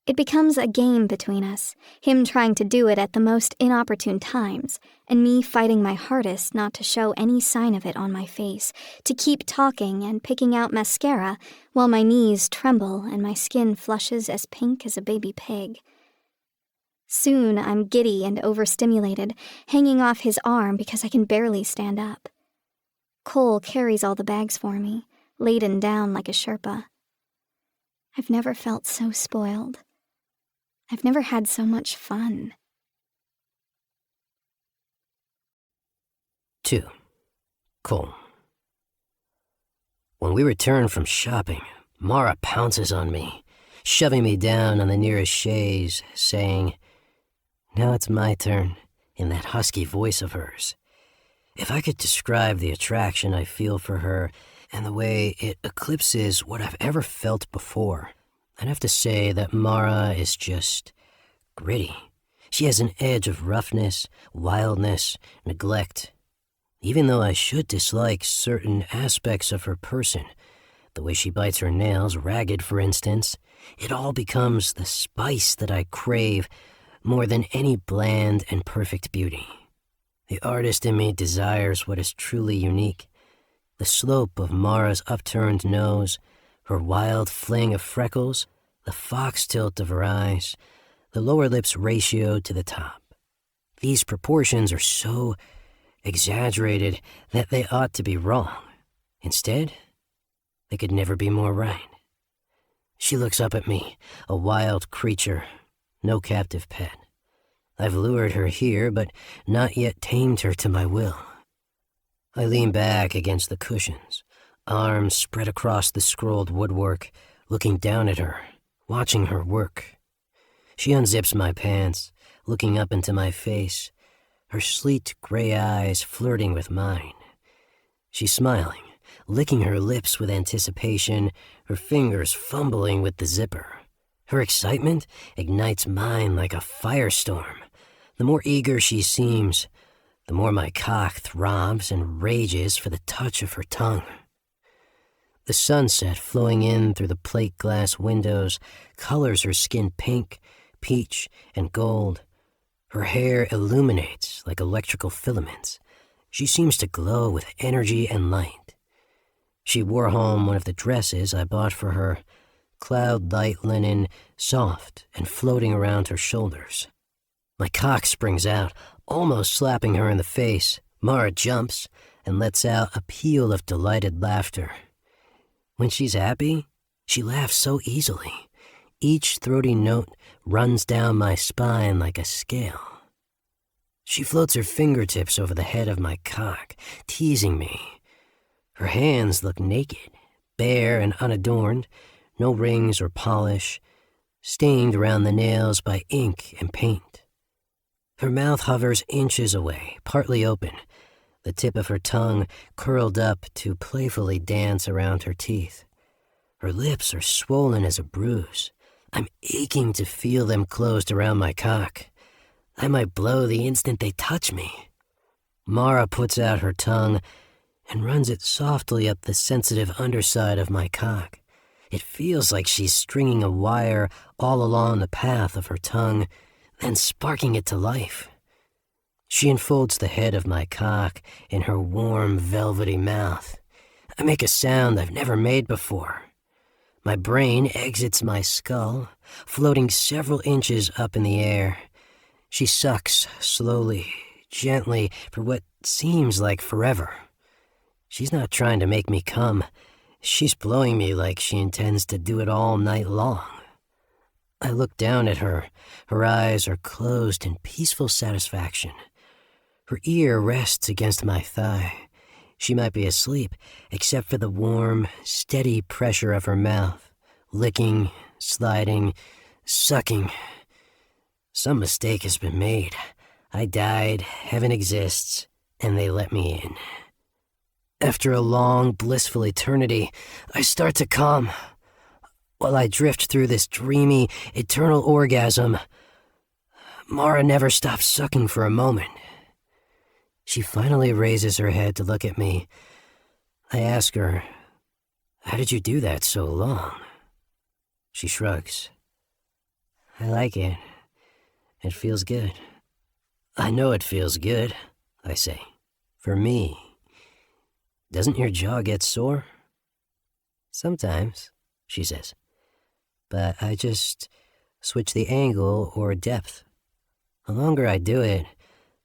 It becomes a game between us, him trying to do it at the most inopportune times, and me fighting my hardest not to show any sign of it on my face, to keep talking and picking out mascara while my knees tremble and my skin flushes as pink as a baby pig. Soon I'm giddy and overstimulated, hanging off his arm because I can barely stand up. Cole carries all the bags for me, laden down like a Sherpa. I've never felt so spoiled. I've never had so much fun. 2. Cole. When we return from shopping, Mara pounces on me, shoving me down on the nearest chaise, saying, "Now it's my turn," in that husky voice of hers. If I could describe the attraction I feel for her and the way it eclipses what I've ever felt before, I'd have to say that Mara is just gritty. She has an edge of roughness, wildness, neglect. Even though I should dislike certain aspects of her person, the way she bites her nails ragged, for instance, it all becomes the spice that I crave more than any bland and perfect beauty. The artist in me desires what is truly unique. The slope of Mara's upturned nose, her wild fling of freckles, the fox tilt of her eyes, the lower lip's ratio to the top. These proportions are so exaggerated that they ought to be wrong. Instead, they could never be more right. She looks up at me, a wild creature, no captive pet. I've lured her here, but not yet tamed her to my will. I lean back against the cushions, arms spread across the scrolled woodwork, looking down at her, watching her work. She unzips my pants, looking up into my face, her sleek gray eyes flirting with mine. She's smiling, licking her lips with anticipation, her fingers fumbling with the zipper. Her excitement ignites mine like a firestorm. The more eager she seems, the more my cock throbs and rages for the touch of her tongue. The sunset flowing in through the plate glass windows colors her skin pink, peach, and gold. Her hair illuminates like electrical filaments. She seems to glow with energy and light. She wore home one of the dresses I bought for her, cloud-light linen, soft and floating around her shoulders. My cock springs out, almost slapping her in the face. Mara jumps and lets out a peal of delighted laughter. When she's happy, she laughs so easily. Each throaty note runs down my spine like a scale. She floats her fingertips over the head of my cock, teasing me. Her hands look naked, bare and unadorned, no rings or polish, stained around the nails by ink and paint. Her mouth hovers inches away, partly open, the tip of her tongue curled up to playfully dance around her teeth. Her lips are swollen as a bruise. I'm aching to feel them closed around my cock. I might blow the instant they touch me. Mara puts out her tongue and runs it softly up the sensitive underside of my cock. It feels like she's stringing a wire all along the path of her tongue, then sparking it to life. She enfolds the head of my cock in her warm, velvety mouth. I make a sound I've never made before. My brain exits my skull, floating several inches up in the air. She sucks slowly, gently, for what seems like forever. She's not trying to make me come. She's blowing me like she intends to do it all night long. I look down at her. Her eyes are closed in peaceful satisfaction. Her ear rests against my thigh. She might be asleep, except for the warm, steady pressure of her mouth, licking, sliding, sucking. Some mistake has been made. I died, heaven exists, and they let me in. After a long, blissful eternity, I start to come. While I drift through this dreamy, eternal orgasm, Mara never stops sucking for a moment. She finally raises her head to look at me. I ask her, "How did you do that so long?" She shrugs. "I like it. It feels good." "I know it feels good," I say. "For me. Doesn't your jaw get sore?" "Sometimes," she says. "But I just switch the angle or depth. The longer I do it,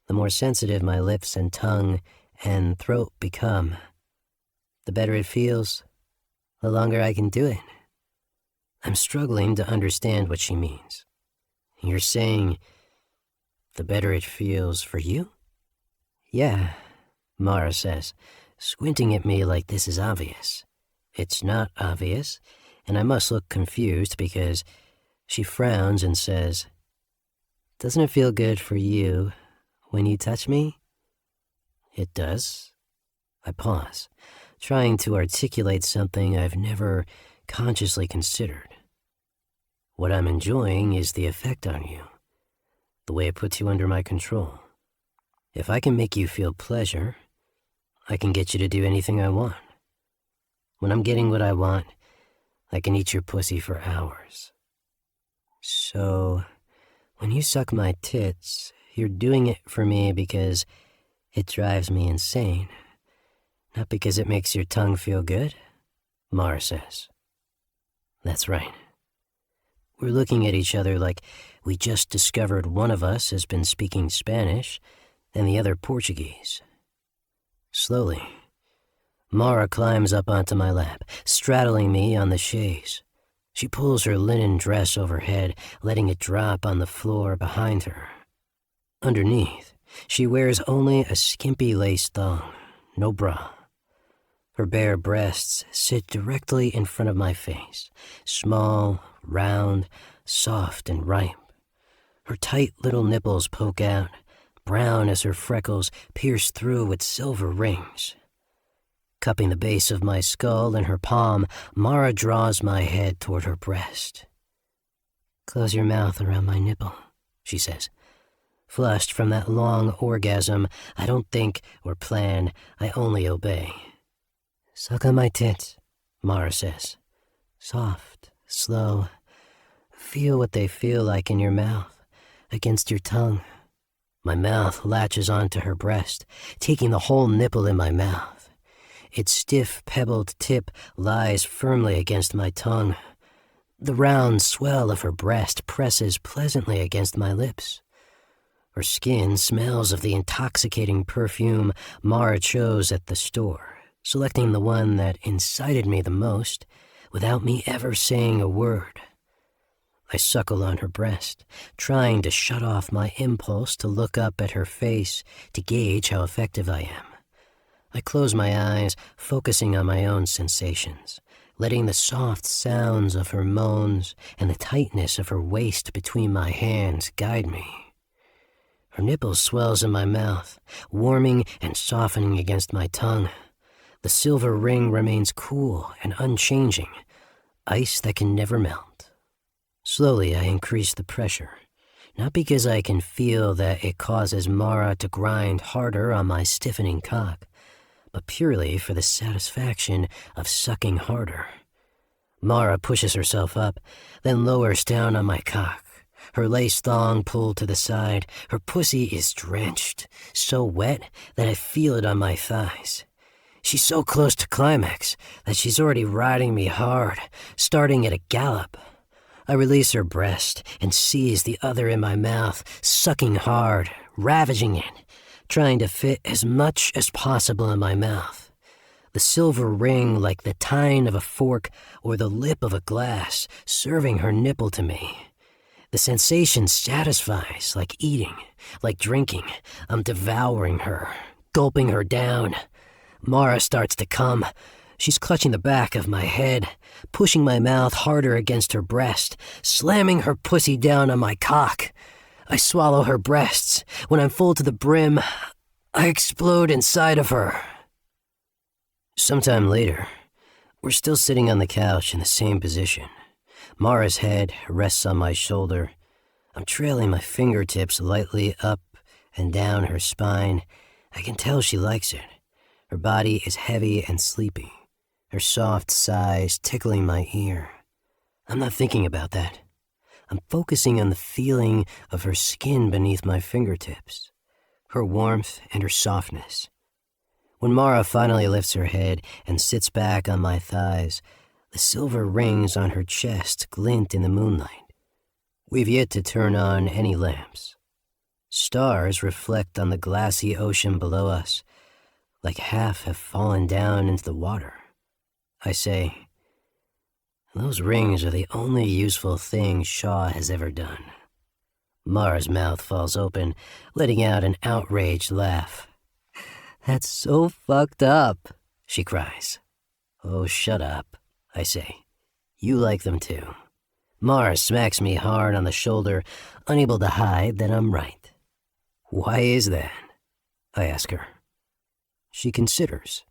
the more sensitive my lips and tongue and throat become. The better it feels, the longer I can do it." I'm struggling to understand what she means. "You're saying the better it feels for you?" "Yeah," Mara says, squinting at me like this is obvious. It's not obvious, and I must look confused because she frowns and says, "Doesn't it feel good for you when you touch me?" "It does." I pause, trying to articulate something I've never consciously considered. What I'm enjoying is the effect on you, the way it puts you under my control. If I can make you feel pleasure, I can get you to do anything I want. When I'm getting what I want, I can eat your pussy for hours. So, when you suck my tits, you're doing it for me because it drives me insane, not because it makes your tongue feel good?" Mara says. That's right. We're looking at each other like we just discovered one of us has been speaking Spanish and the other Portuguese. Slowly, Mara climbs up onto my lap, straddling me on the chaise. She pulls her linen dress overhead, letting it drop on the floor behind her. Underneath, she wears only a skimpy lace thong, no bra. Her bare breasts sit directly in front of my face, small, round, soft, and ripe. Her tight little nipples poke out, brown as her freckles pierce through with silver rings. Cupping the base of my skull in her palm, Mara draws my head toward her breast. "Close your mouth around my nipple," she says. Flushed from that long orgasm, I don't think or plan, I only obey. "Suck on my tits," Mara says. Soft, slow. Feel what they feel like in your mouth, against your tongue. My mouth latches onto her breast, taking the whole nipple in my mouth. Its stiff, pebbled tip lies firmly against my tongue. The round swell of her breast presses pleasantly against my lips. Her skin smells of the intoxicating perfume Mara chose at the store, selecting the one that incited me the most without me ever saying a word. I suckle on her breast, trying to shut off my impulse to look up at her face to gauge how effective I am. I close my eyes, focusing on my own sensations, letting the soft sounds of her moans and the tightness of her waist between my hands guide me. Her nipple swells in my mouth, warming and softening against my tongue. The silver ring remains cool and unchanging, ice that can never melt. Slowly I increase the pressure, not because I can feel that it causes Mara to grind harder on my stiffening cock, but purely for the satisfaction of sucking harder. Mara pushes herself up, then lowers down on my cock. Her lace thong pulled to the side. Her pussy is drenched, so wet that I feel it on my thighs. She's so close to climax that she's already riding me hard, starting at a gallop. I release her breast and seize the other in my mouth, sucking hard, ravaging it, trying to fit as much as possible in my mouth. The silver ring like the tine of a fork or the lip of a glass, serving her nipple to me. The sensation satisfies, like eating, like drinking. I'm devouring her, gulping her down. Mara starts to come. She's clutching the back of my head, pushing my mouth harder against her breast, slamming her pussy down on my cock. I swallow her breasts. When I'm full to the brim, I explode inside of her. Sometime later, we're still sitting on the couch in the same position. Mara's head rests on my shoulder. I'm trailing my fingertips lightly up and down her spine. I can tell she likes it. Her body is heavy and sleepy, her soft sighs tickling my ear. I'm not thinking about that. I'm focusing on the feeling of her skin beneath my fingertips, her warmth and her softness. When Mara finally lifts her head and sits back on my thighs, the silver rings on her chest glint in the moonlight. We've yet to turn on any lamps. Stars reflect on the glassy ocean below us, like half have fallen down into the water. I say, those rings are the only useful thing Shaw has ever done. Mara's mouth falls open, letting out an outraged laugh. "That's so fucked up," she cries. "Oh, shut up," I say. "You like them too." Mara smacks me hard on the shoulder, unable to hide that I'm right. "Why is that?" I ask her. She considers.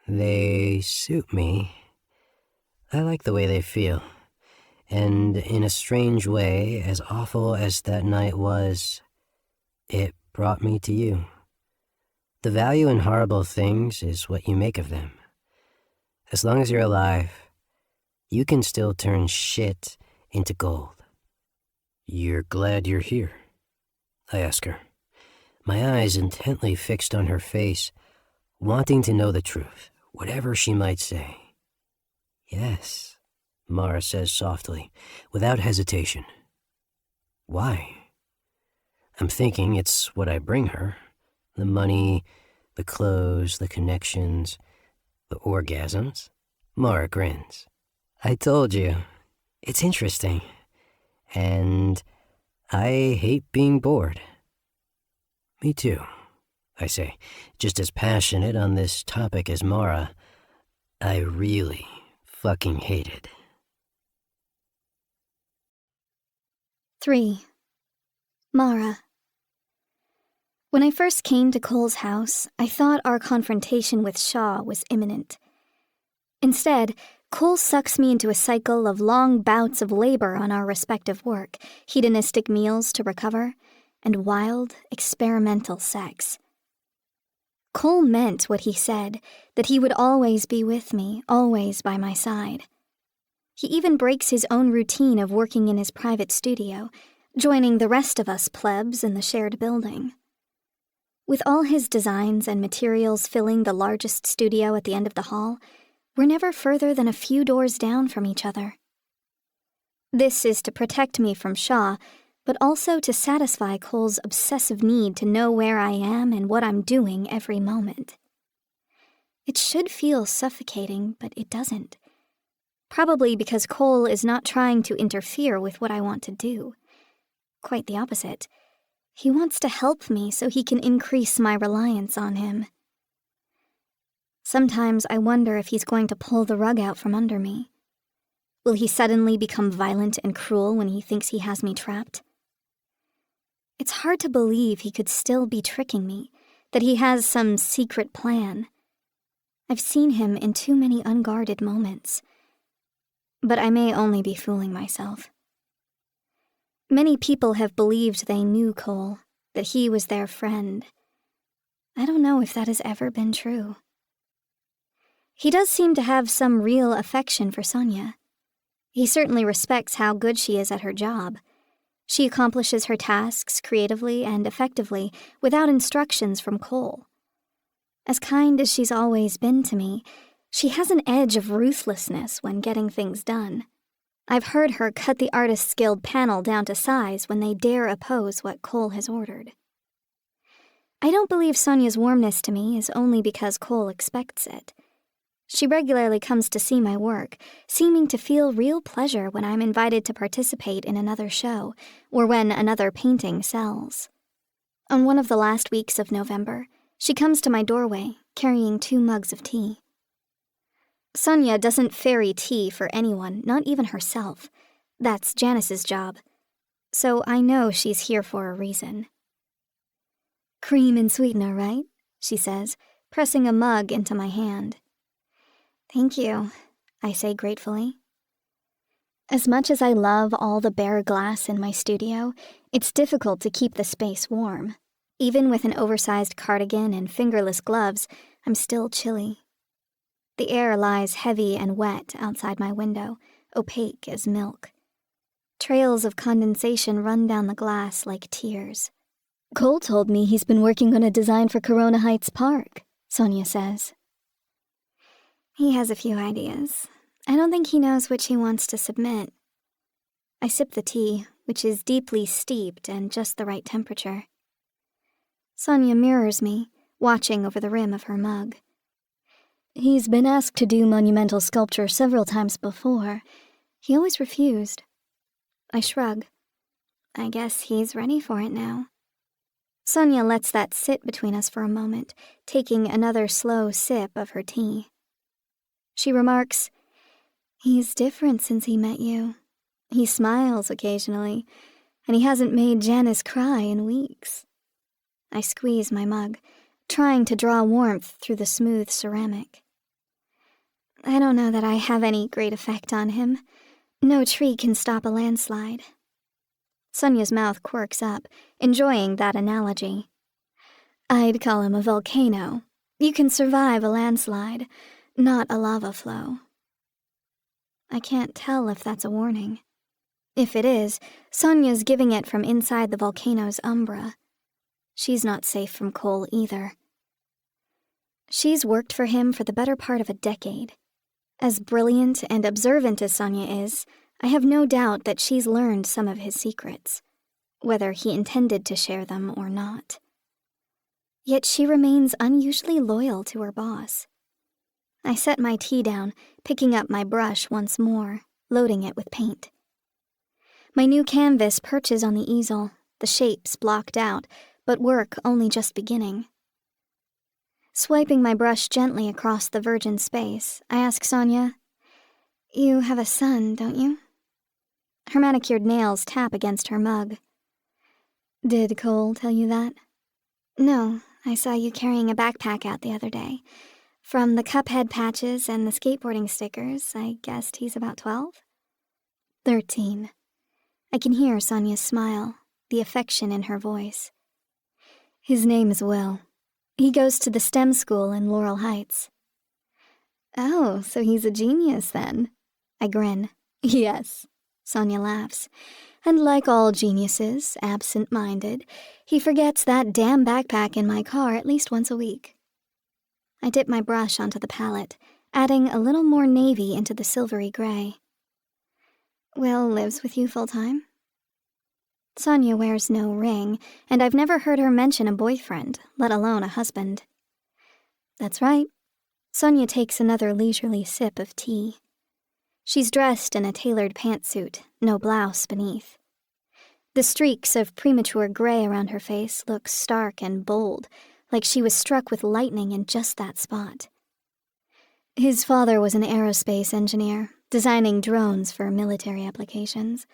"They suit me. I like the way they feel. And in a strange way, as awful as that night was, it brought me to you. The value in horrible things is what you make of them. As long as you're alive, you can still turn shit into gold." "You're glad you're here?" I ask her, my eyes intently fixed on her face, wanting to know the truth, whatever she might say. "Yes," Mara says softly, without hesitation. "Why?" I'm thinking it's what I bring her. The money, the clothes, the connections, the orgasms. Mara grins. "I told you. It's interesting. And I hate being bored. Me too, I say, just as passionate on this topic as Mara. I really fucking hate it. 3. Mara. When I first came to Cole's house, I thought our confrontation with Shaw was imminent. Instead, Cole sucks me into a cycle of long bouts of labor on our respective work, hedonistic meals to recover, and wild, experimental sex. Cole meant what he said, that he would always be with me, always by my side. He even breaks his own routine of working in his private studio, joining the rest of us plebs in the shared building. With all his designs and materials filling the largest studio at the end of the hall, we're never further than a few doors down from each other. This is to protect me from Shaw, but also to satisfy Cole's obsessive need to know where I am and what I'm doing every moment. It should feel suffocating, but it doesn't. Probably because Cole is not trying to interfere with what I want to do. Quite the opposite. He wants to help me so he can increase my reliance on him. Sometimes I wonder if he's going to pull the rug out from under me. Will he suddenly become violent and cruel when he thinks he has me trapped? It's hard to believe he could still be tricking me, that he has some secret plan. I've seen him in too many unguarded moments. But I may only be fooling myself. Many people have believed they knew Cole, that he was their friend. I don't know if that has ever been true. He does seem to have some real affection for Sonia. He certainly respects how good she is at her job. She accomplishes her tasks creatively and effectively without instructions from Cole. As kind as she's always been to me, she has an edge of ruthlessness when getting things done. I've heard her cut the Artists Guild panel down to size when they dare oppose what Cole has ordered. I don't believe Sonia's warmness to me is only because Cole expects it. She regularly comes to see my work, seeming to feel real pleasure when I'm invited to participate in another show, or when another painting sells. On one of the last weeks of November, she comes to my doorway, carrying 2 mugs of tea. Sonia doesn't ferry tea for anyone, not even herself. That's Janice's job. So I know she's here for a reason. "Cream and sweetener, right?" she says, pressing a mug into my hand. "Thank you," I say gratefully. As much as I love all the bare glass in my studio, it's difficult to keep the space warm. Even with an oversized cardigan and fingerless gloves, I'm still chilly. The air lies heavy and wet outside my window, opaque as milk. Trails of condensation run down the glass like tears. "Cole told me he's been working on a design for Corona Heights Park," Sonia says. "He has a few ideas. I don't think he knows which he wants to submit." I sip the tea, which is deeply steeped and just the right temperature. Sonia mirrors me, watching over the rim of her mug. "He's been asked to do monumental sculpture several times before. He always refused." I shrug. I guess he's ready for it now. Sonia lets that sit between us for a moment, taking another slow sip of her tea. She remarks, "He's different since he met you. He smiles occasionally, and he hasn't made Janice cry in weeks." I squeeze my mug, trying to draw warmth through the smooth ceramic. "I don't know that I have any great effect on him. No tree can stop a landslide." Sonia's mouth quirks up, enjoying that analogy. "I'd call him a volcano. You can survive a landslide, not a lava flow." I can't tell if that's a warning. If it is, Sonia's giving it from inside the volcano's umbra. She's not safe from Cole either. She's worked for him for the better part of a decade. As brilliant and observant as Sonia is, I have no doubt that she's learned some of his secrets, whether he intended to share them or not. Yet she remains unusually loyal to her boss. I set my tea down, picking up my brush once more, loading it with paint. My new canvas perches on the easel, the shapes blocked out, but work only just beginning. Swiping my brush gently across the virgin space, I ask Sonia, "You have a son, don't you?" Her manicured nails tap against her mug. "Did Cole tell you that?" "No, I saw you carrying a backpack out the other day. From the Cuphead patches and the skateboarding stickers, I guessed he's about 12? 13. I can hear Sonia's smile, the affection in her voice. "His name is Will. He goes to the STEM school in Laurel Heights." "Oh, so he's a genius then." I grin. "Yes," Sonia laughs. "And like all geniuses, absent-minded, he forgets that damn backpack in my car at least once a week." I dip my brush onto the palette, adding a little more navy into the silvery gray. "Will lives with you full-time?" Sonia wears no ring, and I've never heard her mention a boyfriend, let alone a husband. "That's right." Sonia takes another leisurely sip of tea. She's dressed in a tailored pantsuit, no blouse beneath. The streaks of premature gray around her face look stark and bold, like she was struck with lightning in just that spot. His father was an aerospace engineer, designing drones for military applications.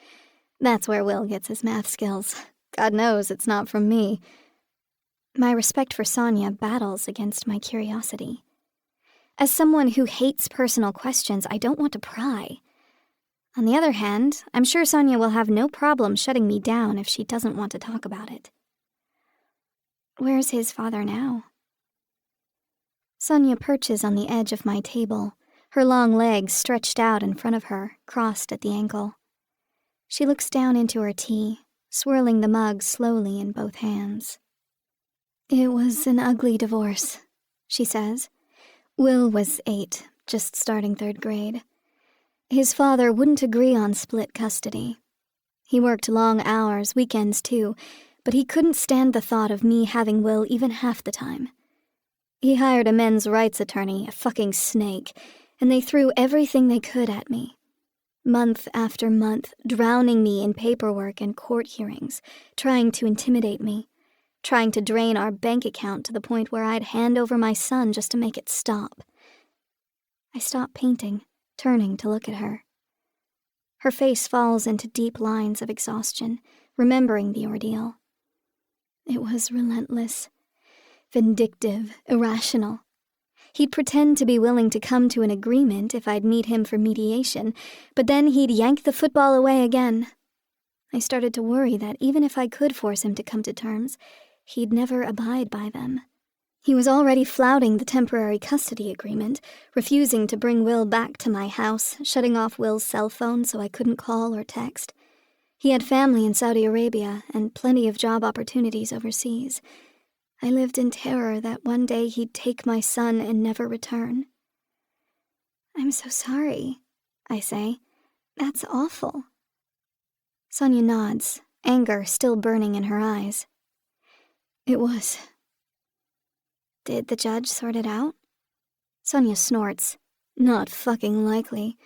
That's where Will gets his math skills. God knows it's not from me. My respect for Sonia battles against my curiosity. As someone who hates personal questions, I don't want to pry. On the other hand, I'm sure Sonia will have no problem shutting me down if she doesn't want to talk about it. "Where's his father now?" Sonia perches on the edge of my table, her long legs stretched out in front of her, crossed at the ankle. She looks down into her tea, swirling the mug slowly in both hands. "It was an ugly divorce," she says. "Will was 8, just starting 3rd grade. His father wouldn't agree on split custody. He worked long hours, weekends too, but he couldn't stand the thought of me having Will even half the time. He hired a men's rights attorney, a fucking snake, and they threw everything they could at me. Month after month, drowning me in paperwork and court hearings, trying to intimidate me, trying to drain our bank account to the point where I'd hand over my son just to make it stop." I stop painting, turning to look at her. Her face falls into deep lines of exhaustion, remembering the ordeal. It was relentless, vindictive, irrational. He'd pretend to be willing to come to an agreement if I'd meet him for mediation, but then he'd yank the football away again. I started to worry that even if I could force him to come to terms, he'd never abide by them. He was already flouting the temporary custody agreement, refusing to bring Will back to my house, shutting off Will's cell phone so I couldn't call or text. He had family in Saudi Arabia and plenty of job opportunities overseas. I lived in terror that one day he'd take my son and never return. "I'm so sorry," I say. "That's awful." Sonia nods, anger still burning in her eyes. "It was." "Did the judge sort it out?" Sonia snorts. "Not fucking likely.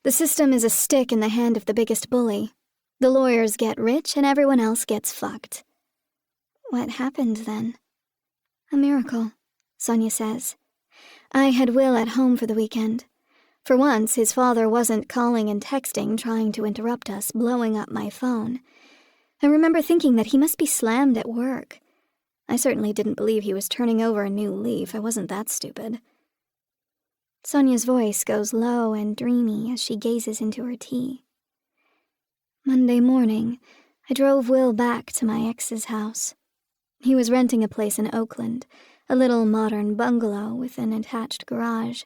The system is a stick in the hand of the biggest bully. The lawyers get rich and everyone else gets fucked." "What happened then?" "A miracle," Sonia says. "I had Will at home for the weekend. For once, his father wasn't calling and texting, trying to interrupt us, blowing up my phone. I remember thinking that he must be slammed at work. I certainly didn't believe he was turning over a new leaf. I wasn't that stupid." Sonia's voice goes low and dreamy as she gazes into her tea. "Monday morning, I drove Will back to my ex's house. He was renting a place in Oakland, a little modern bungalow with an attached garage.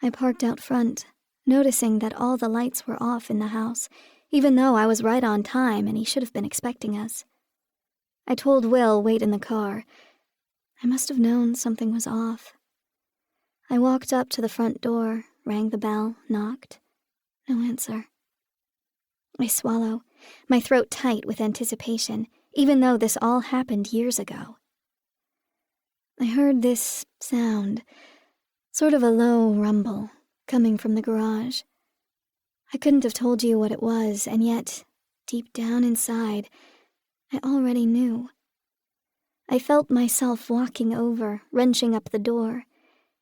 I parked out front, noticing that all the lights were off in the house, even though I was right on time and he should have been expecting us. I told Will wait in the car. I must have known something was off. I walked up to the front door, rang the bell, knocked. No answer. I swallow, my throat tight with anticipation, even though this all happened years ago. I heard this sound, sort of a low rumble, coming from the garage. I couldn't have told you what it was, and yet, deep down inside, I already knew. I felt myself walking over, wrenching up the door,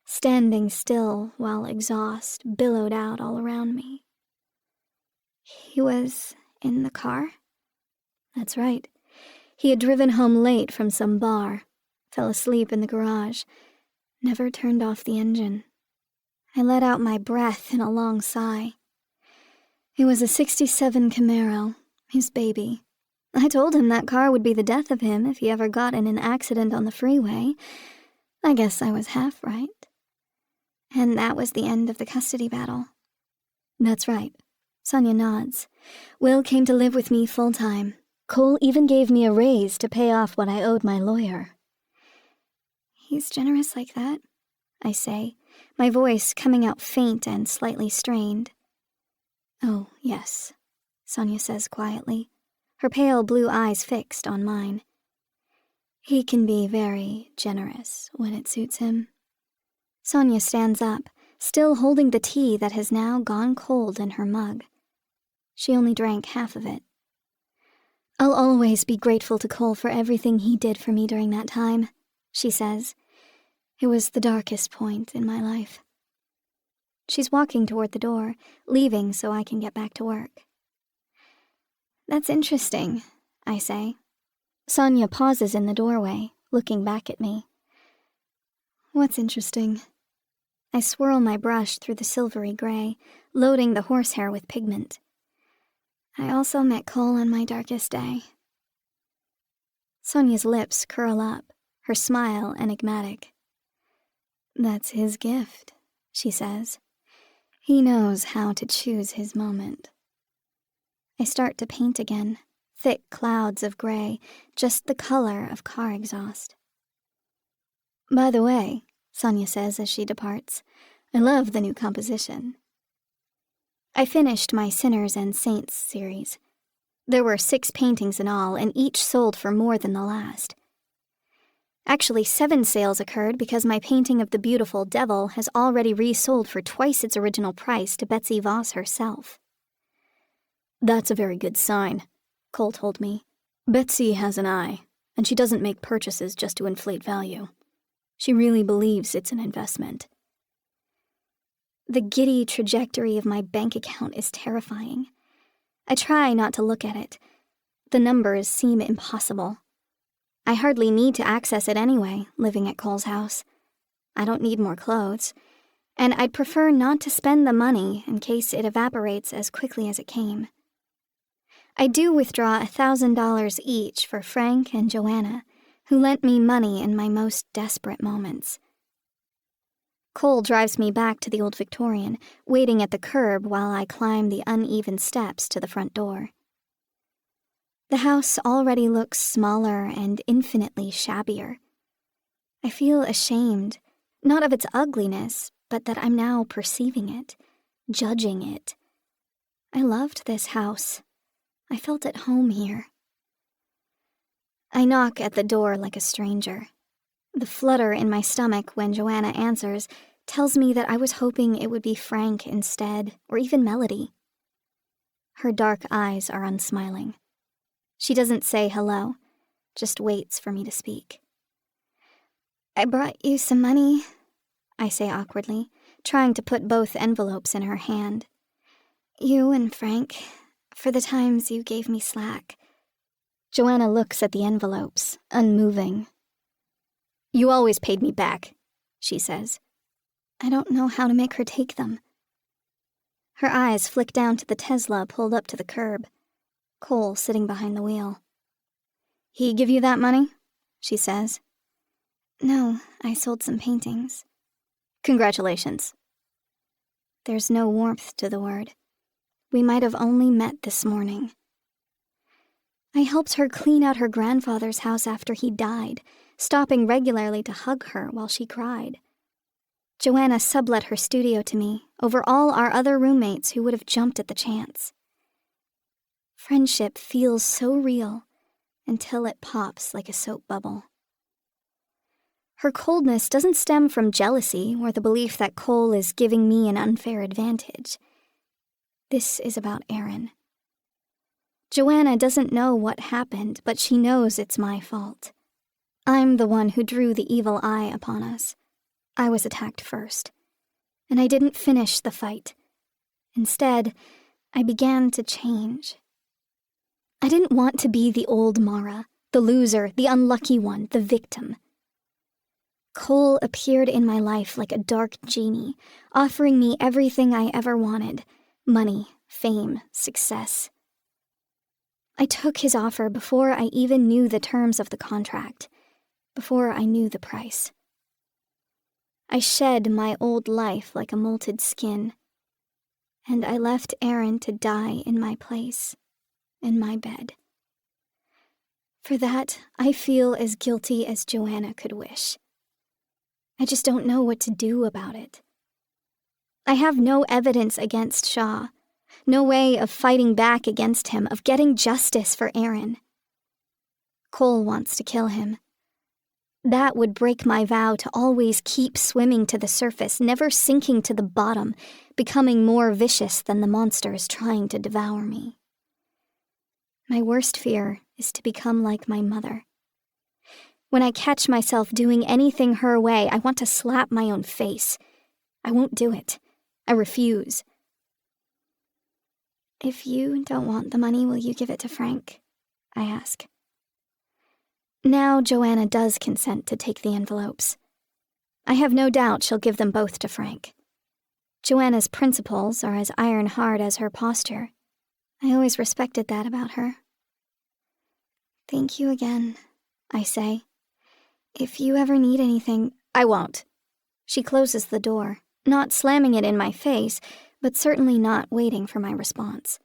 standing still while exhaust billowed out all around me. He was in the car? That's right. He had driven home late from some bar, fell asleep in the garage, never turned off the engine. I let out my breath in a long sigh. It was a '67 Camaro, his baby. I told him that car would be the death of him if he ever got in an accident on the freeway. I guess I was half right. And that was the end of the custody battle. That's right. Sonia nods. Will came to live with me full-time. Cole even gave me a raise to pay off what I owed my lawyer. He's generous like that, I say, my voice coming out faint and slightly strained. Oh, yes, Sonia says quietly, her pale blue eyes fixed on mine. He can be very generous when it suits him. Sonia stands up, still holding the tea that has now gone cold in her mug. She only drank half of it. I'll always be grateful to Cole for everything he did for me during that time, she says. It was the darkest point in my life. She's walking toward the door, leaving so I can get back to work. That's interesting, I say. Sonia pauses in the doorway, looking back at me. What's interesting? I swirl my brush through the silvery gray, loading the horsehair with pigment. I also met Cole on my darkest day. Sonia's lips curl up, her smile enigmatic. That's his gift, she says. He knows how to choose his moment. I start to paint again, thick clouds of gray, just the color of car exhaust. By the way, Sonia says as she departs, I love the new composition. I finished my Sinners and Saints series. There were 6 paintings in all, and each sold for more than the last. Actually, 7 sales occurred because my painting of the beautiful devil has already resold for twice its original price to Betsy Voss herself. That's a very good sign, Cole told me. Betsy has an eye, and she doesn't make purchases just to inflate value. She really believes it's an investment. The giddy trajectory of my bank account is terrifying. I try not to look at it. The numbers seem impossible. I hardly need to access it anyway, living at Cole's house. I don't need more clothes, and I'd prefer not to spend the money in case it evaporates as quickly as it came. I do withdraw $1,000 each for Frank and Joanna, who lent me money in my most desperate moments. Cole drives me back to the old Victorian, waiting at the curb while I climb the uneven steps to the front door. The house already looks smaller and infinitely shabbier. I feel ashamed, not of its ugliness, but that I'm now perceiving it, judging it. I loved this house. I felt at home here. I knock at the door like a stranger. The flutter in my stomach when Joanna answers tells me that I was hoping it would be Frank instead, or even Melody. Her dark eyes are unsmiling. She doesn't say hello, just waits for me to speak. I brought you some money, I say awkwardly, trying to put both envelopes in her hand. You and Frank, for the times you gave me slack. Joanna looks at the envelopes, unmoving. You always paid me back, she says. I don't know how to make her take them. Her eyes flick down to the Tesla pulled up to the curb. Cole sitting behind the wheel. He give you that money? She says. No, I sold some paintings. Congratulations. There's no warmth to the word. We might have only met this morning. I helped her clean out her grandfather's house after he died, stopping regularly to hug her while she cried. Joanna sublet her studio to me over all our other roommates who would have jumped at the chance. Friendship feels so real until it pops like a soap bubble. Her coldness doesn't stem from jealousy or the belief that Cole is giving me an unfair advantage. This is about Aaron. Joanna doesn't know what happened, but she knows it's my fault. I'm the one who drew the evil eye upon us. I was attacked first, and I didn't finish the fight. Instead, I began to change. I didn't want to be the old Mara, the loser, the unlucky one, the victim. Cole appeared in my life like a dark genie, offering me everything I ever wanted: money, fame, success. I took his offer before I even knew the terms of the contract, before I knew the price. I shed my old life like a molted skin, and I left Aaron to die in my place, in my bed. For that, I feel as guilty as Joanna could wish. I just don't know what to do about it. I have no evidence against Shaw, no way of fighting back against him, of getting justice for Aaron. Cole wants to kill him. That would break my vow to always keep swimming to the surface, never sinking to the bottom, becoming more vicious than the monsters trying to devour me. My worst fear is to become like my mother. When I catch myself doing anything her way, I want to slap my own face. I won't do it. I refuse. If you don't want the money, will you give it to Frank? I ask. Now Joanna does consent to take the envelopes. I have no doubt she'll give them both to Frank. Joanna's principles are as iron-hard as her posture. I always respected that about her. Thank you again, I say. If you ever need anything, I won't. She closes the door, not slamming it in my face, but certainly not waiting for my response.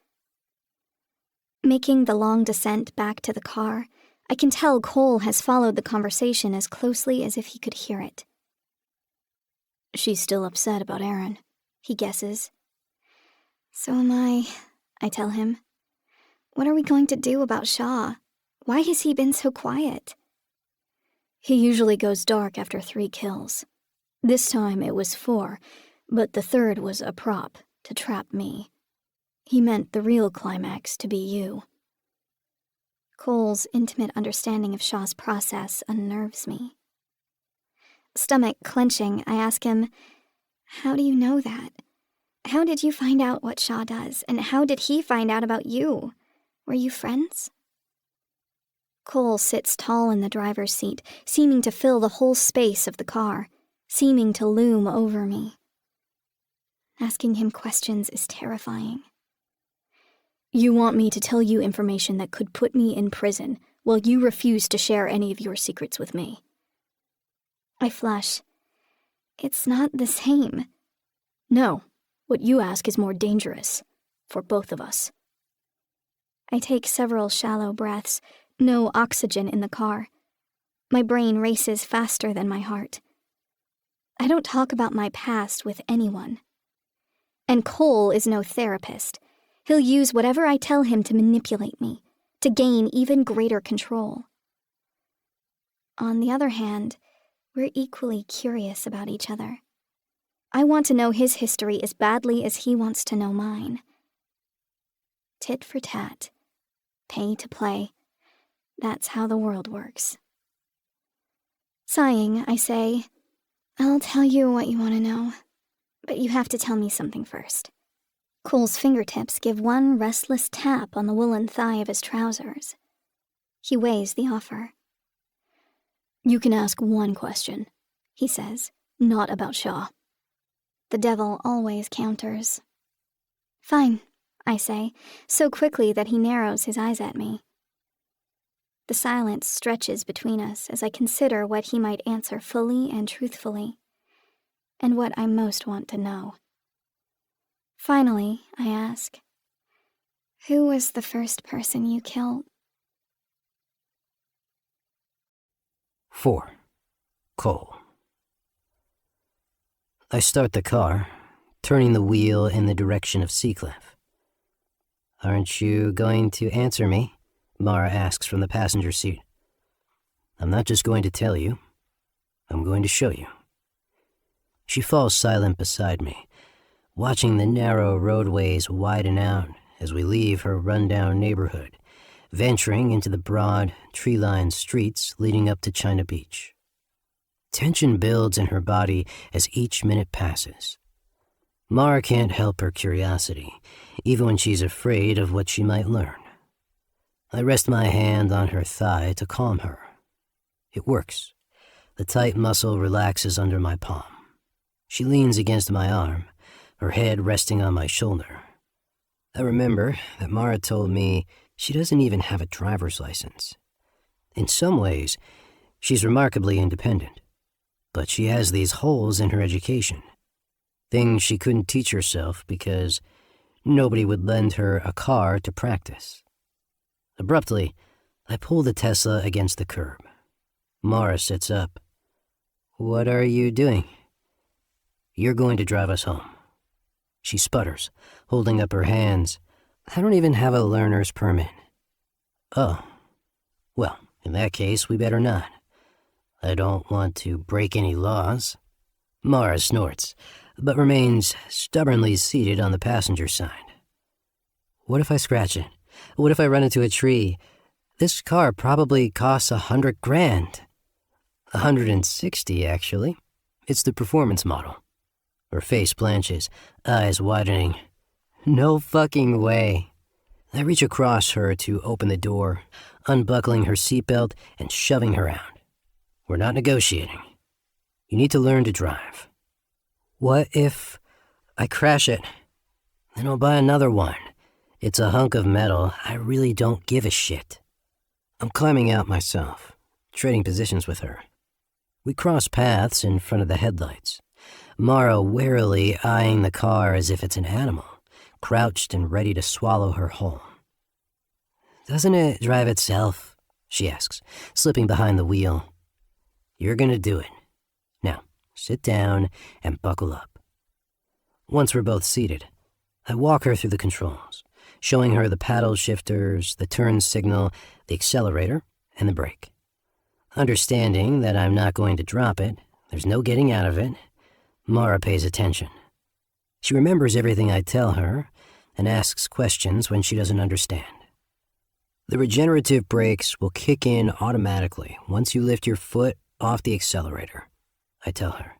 Making the long descent back to the car, I can tell Cole has followed the conversation as closely as if he could hear it. She's still upset about Aaron, he guesses. So am I tell him. What are we going to do about Shaw? Why has he been so quiet? He usually goes dark after 3 kills. This time it was 4, but the third was a prop to trap me. He meant the real climax to be you. Cole's intimate understanding of Shaw's process unnerves me. Stomach clenching, I ask him, how do you know that? How did you find out what Shaw does, and how did he find out about you? Were you friends? Cole sits tall in the driver's seat, seeming to fill the whole space of the car, seeming to loom over me. Asking him questions is terrifying. You want me to tell you information that could put me in prison, while you refuse to share any of your secrets with me. I flush. It's not the same. No, what you ask is more dangerous, for both of us. I take several shallow breaths, no oxygen in the car. My brain races faster than my heart. I don't talk about my past with anyone. And Cole is no therapist. He'll use whatever I tell him to manipulate me, to gain even greater control. On the other hand, we're equally curious about each other. I want to know his history as badly as he wants to know mine. Tit for tat. Pay to play. That's how the world works. Sighing, I say, I'll tell you what you want to know, but you have to tell me something first. Cole's fingertips give one restless tap on the woolen thigh of his trousers. He weighs the offer. You can ask one question, he says, not about Shaw. The devil always counters. Fine, I say, so quickly that he narrows his eyes at me. The silence stretches between us as I consider what he might answer fully and truthfully, and what I most want to know. Finally, I ask, who was the first person you killed? 4. Cole. I start the car, turning the wheel in the direction of Seacliff. Aren't you going to answer me? Mara asks from the passenger seat. I'm not just going to tell you. I'm going to show you. She falls silent beside me, watching the narrow roadways widen out as we leave her rundown neighborhood, venturing into the broad, tree-lined streets leading up to China Beach. Tension builds in her body as each minute passes. Mara can't help her curiosity, even when she's afraid of what she might learn. I rest my hand on her thigh to calm her. It works. The tight muscle relaxes under my palm. She leans against my arm, her head resting on my shoulder. I remember that Mara told me she doesn't even have a driver's license. In some ways, she's remarkably independent, but she has these holes in her education, things she couldn't teach herself because nobody would lend her a car to practice. Abruptly, I pull the Tesla against the curb. Mara sits up. "What are you doing?" "You're going to drive us home." She sputters, holding up her hands. "I don't even have a learner's permit." "Oh, well, in that case, we better not. I don't want to break any laws." Mara snorts, but remains stubbornly seated on the passenger side. "What if I scratch it? What if I run into a tree? This car probably costs $100,000. 160, actually. It's the performance model." Her face blanches, eyes widening. "No fucking way." I reach across her to open the door, unbuckling her seatbelt and shoving her out. "We're not negotiating. You need to learn to drive." "What if I crash it?" "Then I'll buy another one. It's a hunk of metal. I really don't give a shit." I'm climbing out myself, trading positions with her. We cross paths in front of the headlights, Mara warily eyeing the car as if it's an animal, crouched and ready to swallow her whole. "Doesn't it drive itself?" she asks, slipping behind the wheel. "You're gonna do it. Now, sit down and buckle up." Once we're both seated, I walk her through the controls, showing her the paddle shifters, the turn signal, the accelerator, and the brake. Understanding that I'm not going to drop it, there's no getting out of it, Mara pays attention. She remembers everything I tell her and asks questions when she doesn't understand. The regenerative brakes will kick in automatically once you lift your foot off the accelerator, I tell her,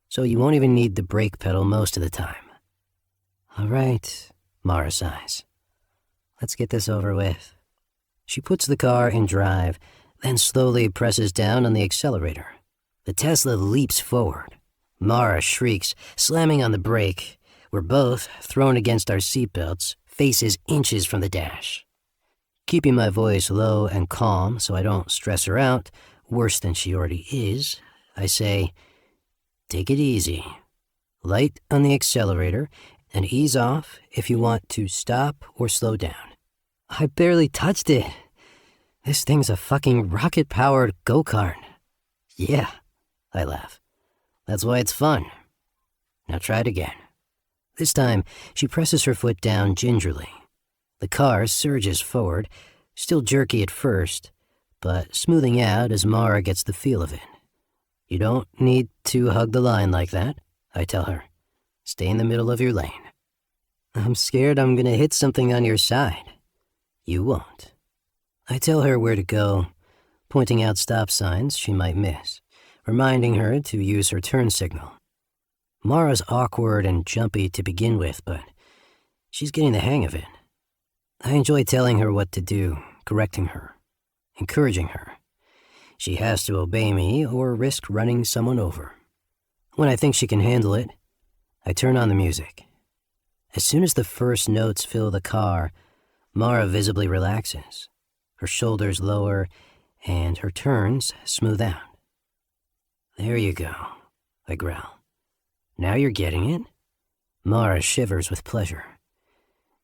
so you won't even need the brake pedal most of the time. "All right," Mara sighs. "Let's get this over with." She puts the car in drive, then slowly presses down on the accelerator. The Tesla leaps forward. Mara shrieks, slamming on the brake. We're both thrown against our seatbelts, faces inches from the dash. Keeping my voice low and calm so I don't stress her out, worse than she already is, I say, "Take it easy. Light on the accelerator and ease off if you want to stop or slow down." "I barely touched it. This thing's a fucking rocket-powered go-kart." "Yeah," I laugh. "That's why it's fun. Now try it again." This time, she presses her foot down gingerly. The car surges forward, still jerky at first, but smoothing out as Mara gets the feel of it. "You don't need to hug the line like that," I tell her. "Stay in the middle of your lane." "I'm scared I'm gonna hit something on your side." "You won't." I tell her where to go, pointing out stop signs she might miss, reminding her to use her turn signal. Mara's awkward and jumpy to begin with, but she's getting the hang of it. I enjoy telling her what to do, correcting her, encouraging her. She has to obey me or risk running someone over. When I think she can handle it, I turn on the music. As soon as the first notes fill the car, Mara visibly relaxes. Her shoulders lower and her turns smooth out. "There you go," I growl. "Now you're getting it?" Mara shivers with pleasure.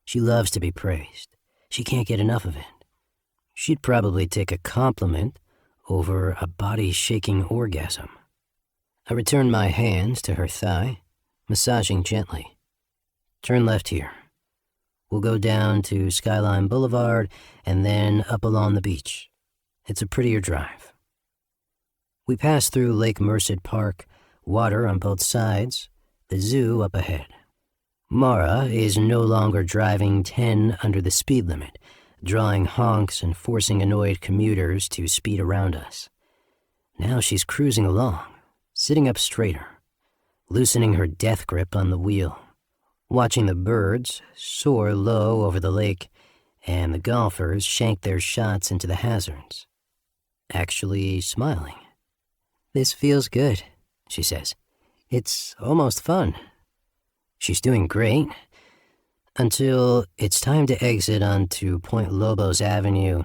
She loves to be praised. She can't get enough of it. She'd probably take a compliment over a body-shaking orgasm. I return my hands to her thigh, massaging gently. "Turn left here. We'll go down to Skyline Boulevard and then up along the beach. It's a prettier drive." We pass through Lake Merced Park, water on both sides, the zoo up ahead. Mara is no longer driving 10 under the speed limit, drawing honks and forcing annoyed commuters to speed around us. Now she's cruising along, sitting up straighter, loosening her death grip on the wheel, watching the birds soar low over the lake and the golfers shank their shots into the hazards. Actually smiling. "This feels good," she says. "It's almost fun." She's doing great. Until it's time to exit onto Point Lobos Avenue,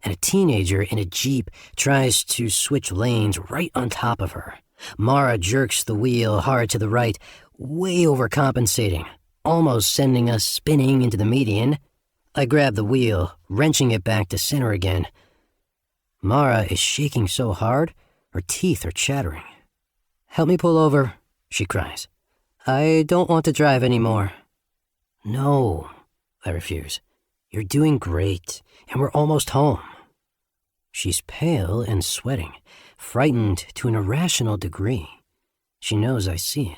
and a teenager in a Jeep tries to switch lanes right on top of her. Mara jerks the wheel hard to the right, way overcompensating, almost sending us spinning into the median. I grab the wheel, wrenching it back to center again. Mara is shaking so hard, her teeth are chattering. "Help me pull over," she cries. "I don't want to drive anymore." "No," I refuse. "You're doing great, and we're almost home." She's pale and sweating, frightened to an irrational degree. She knows I see it.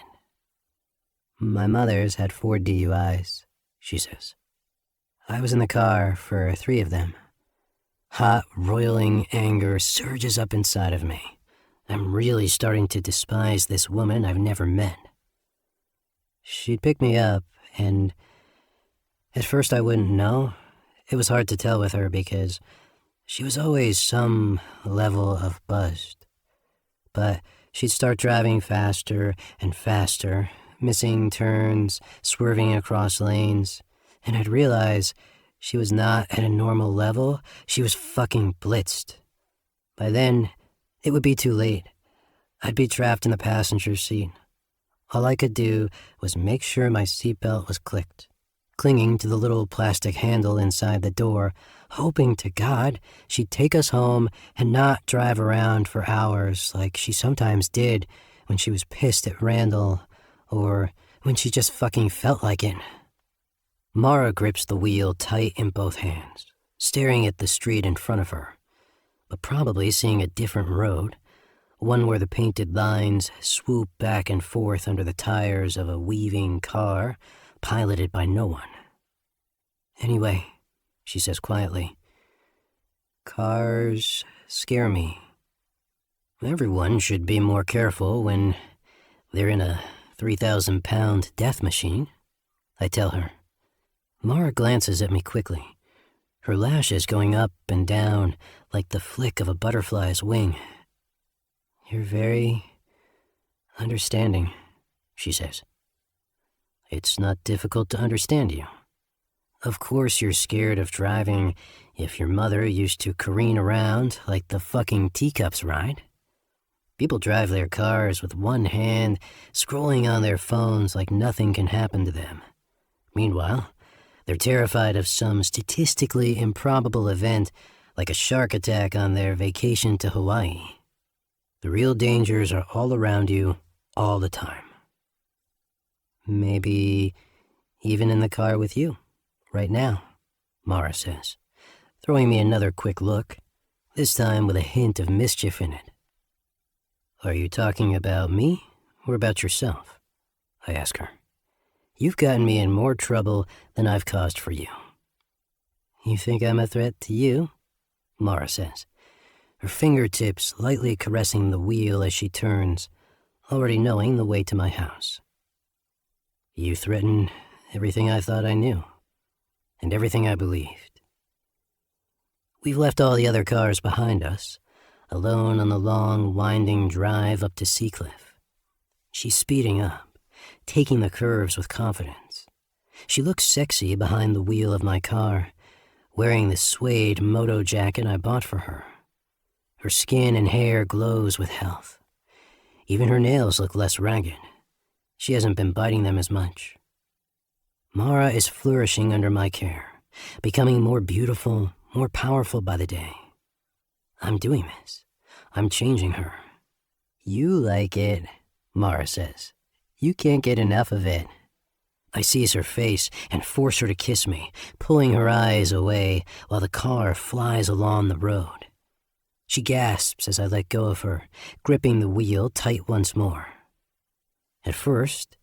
"My mother's had 4 DUIs, she says. I was in the car for 3 of them. Hot, roiling anger surges up inside of me. I'm really starting to despise this woman I've never met. She'd pick me up, and at first I wouldn't know. It was hard to tell with her because she was always some level of buzzed. But she'd start driving faster and faster, missing turns, swerving across lanes, and I'd realize she was not at a normal level. She was fucking blitzed. By then, it would be too late. I'd be trapped in the passenger seat. All I could do was make sure my seatbelt was clicked, clinging to the little plastic handle inside the door, hoping to God she'd take us home and not drive around for hours like she sometimes did when she was pissed at Randall or when she just fucking felt like it. Mara grips the wheel tight in both hands, staring at the street in front of her, but probably seeing a different road, one where the painted lines swoop back and forth under the tires of a weaving car piloted by no one. "Anyway," she says quietly, "cars scare me. Everyone should be more careful when they're in a 3,000-pound death machine," I tell her. Mara glances at me quickly, her lashes going up and down like the flick of a butterfly's wing. "You're very understanding," she says. "It's not difficult to understand you. Of course you're scared of driving if your mother used to careen around like the fucking teacups ride. People drive their cars with one hand, scrolling on their phones like nothing can happen to them. Meanwhile, they're terrified of some statistically improbable event like a shark attack on their vacation to Hawaii. The real dangers are all around you, all the time. Maybe even in the car with you, right now," Mara says, throwing me another quick look, this time with a hint of mischief in it. "Are you talking about me or about yourself?" I ask her. "You've gotten me in more trouble than I've caused for you." "You think I'm a threat to you?" Mara says, her fingertips lightly caressing the wheel as she turns, already knowing the way to my house. "You threaten everything I thought I knew, and everything I believed." We've left all the other cars behind us, alone on the long, winding drive up to Seacliff. She's speeding up, taking the curves with confidence. She looks sexy behind the wheel of my car, wearing the suede moto jacket I bought for her. Her skin and hair glows with health. Even her nails look less ragged. She hasn't been biting them as much. Mara is flourishing under my care, becoming more beautiful, more powerful by the day. I'm doing this. I'm changing her. "You like it," Mara says. "You can't get enough of it." I seize her face and force her to kiss me, pulling her eyes away while the car flies along the road. She gasps as I let go of her, gripping the wheel tight once more. At first,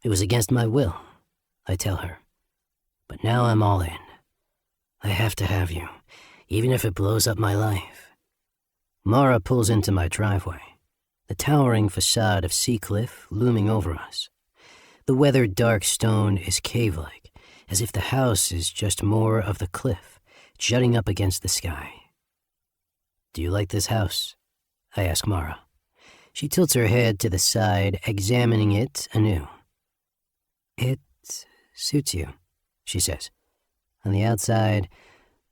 it was against my will, I tell her. But now I'm all in. I have to have you, even if it blows up my life. Mara pulls into my driveway, the towering facade of Sea Cliff looming over us. The weathered dark stone is cave-like, as if the house is just more of the cliff, jutting up against the sky. Do you like this house? I ask Mara. She tilts her head to the side, examining it anew. It suits you, she says. On the outside,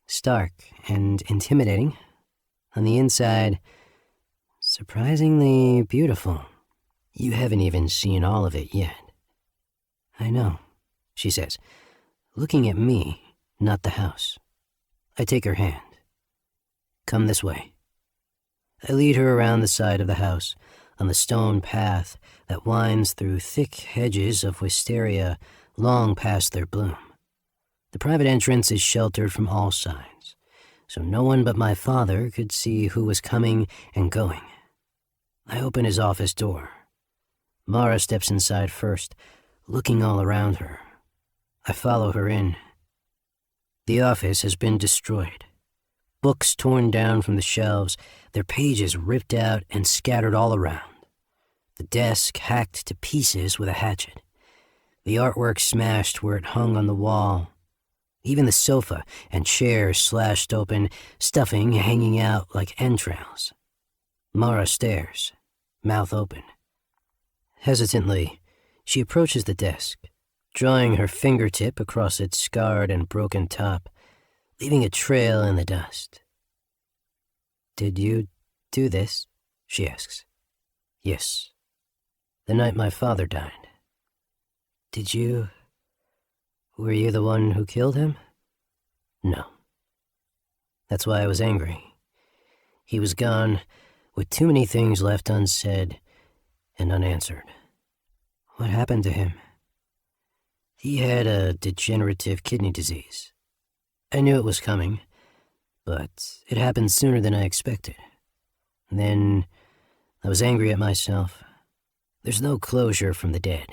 stark and intimidating. On the inside, surprisingly beautiful. You haven't even seen all of it yet. I know, she says, looking at me, not the house. I take her hand. Come this way. I lead her around the side of the house, on the stone path that winds through thick hedges of wisteria long past their bloom. The private entrance is sheltered from all sides, so no one but my father could see who was coming and going. I open his office door. Mara steps inside first, looking all around her. I follow her in. The office has been destroyed. Books torn down from the shelves, their pages ripped out and scattered all around. The desk hacked to pieces with a hatchet. The artwork smashed where it hung on the wall. Even the sofa and chairs slashed open, stuffing hanging out like entrails. Mara stares, mouth open. Hesitantly, she approaches the desk, drawing her fingertip across its scarred and broken top, leaving a trail in the dust. Did you do this? She asks. Yes. The night my father died. Were you the one who killed him? No. That's why I was angry. He was gone, with too many things left unsaid and unanswered. What happened to him? He had a degenerative kidney disease. I knew it was coming, but it happened sooner than I expected. And then I was angry at myself. There's no closure from the dead.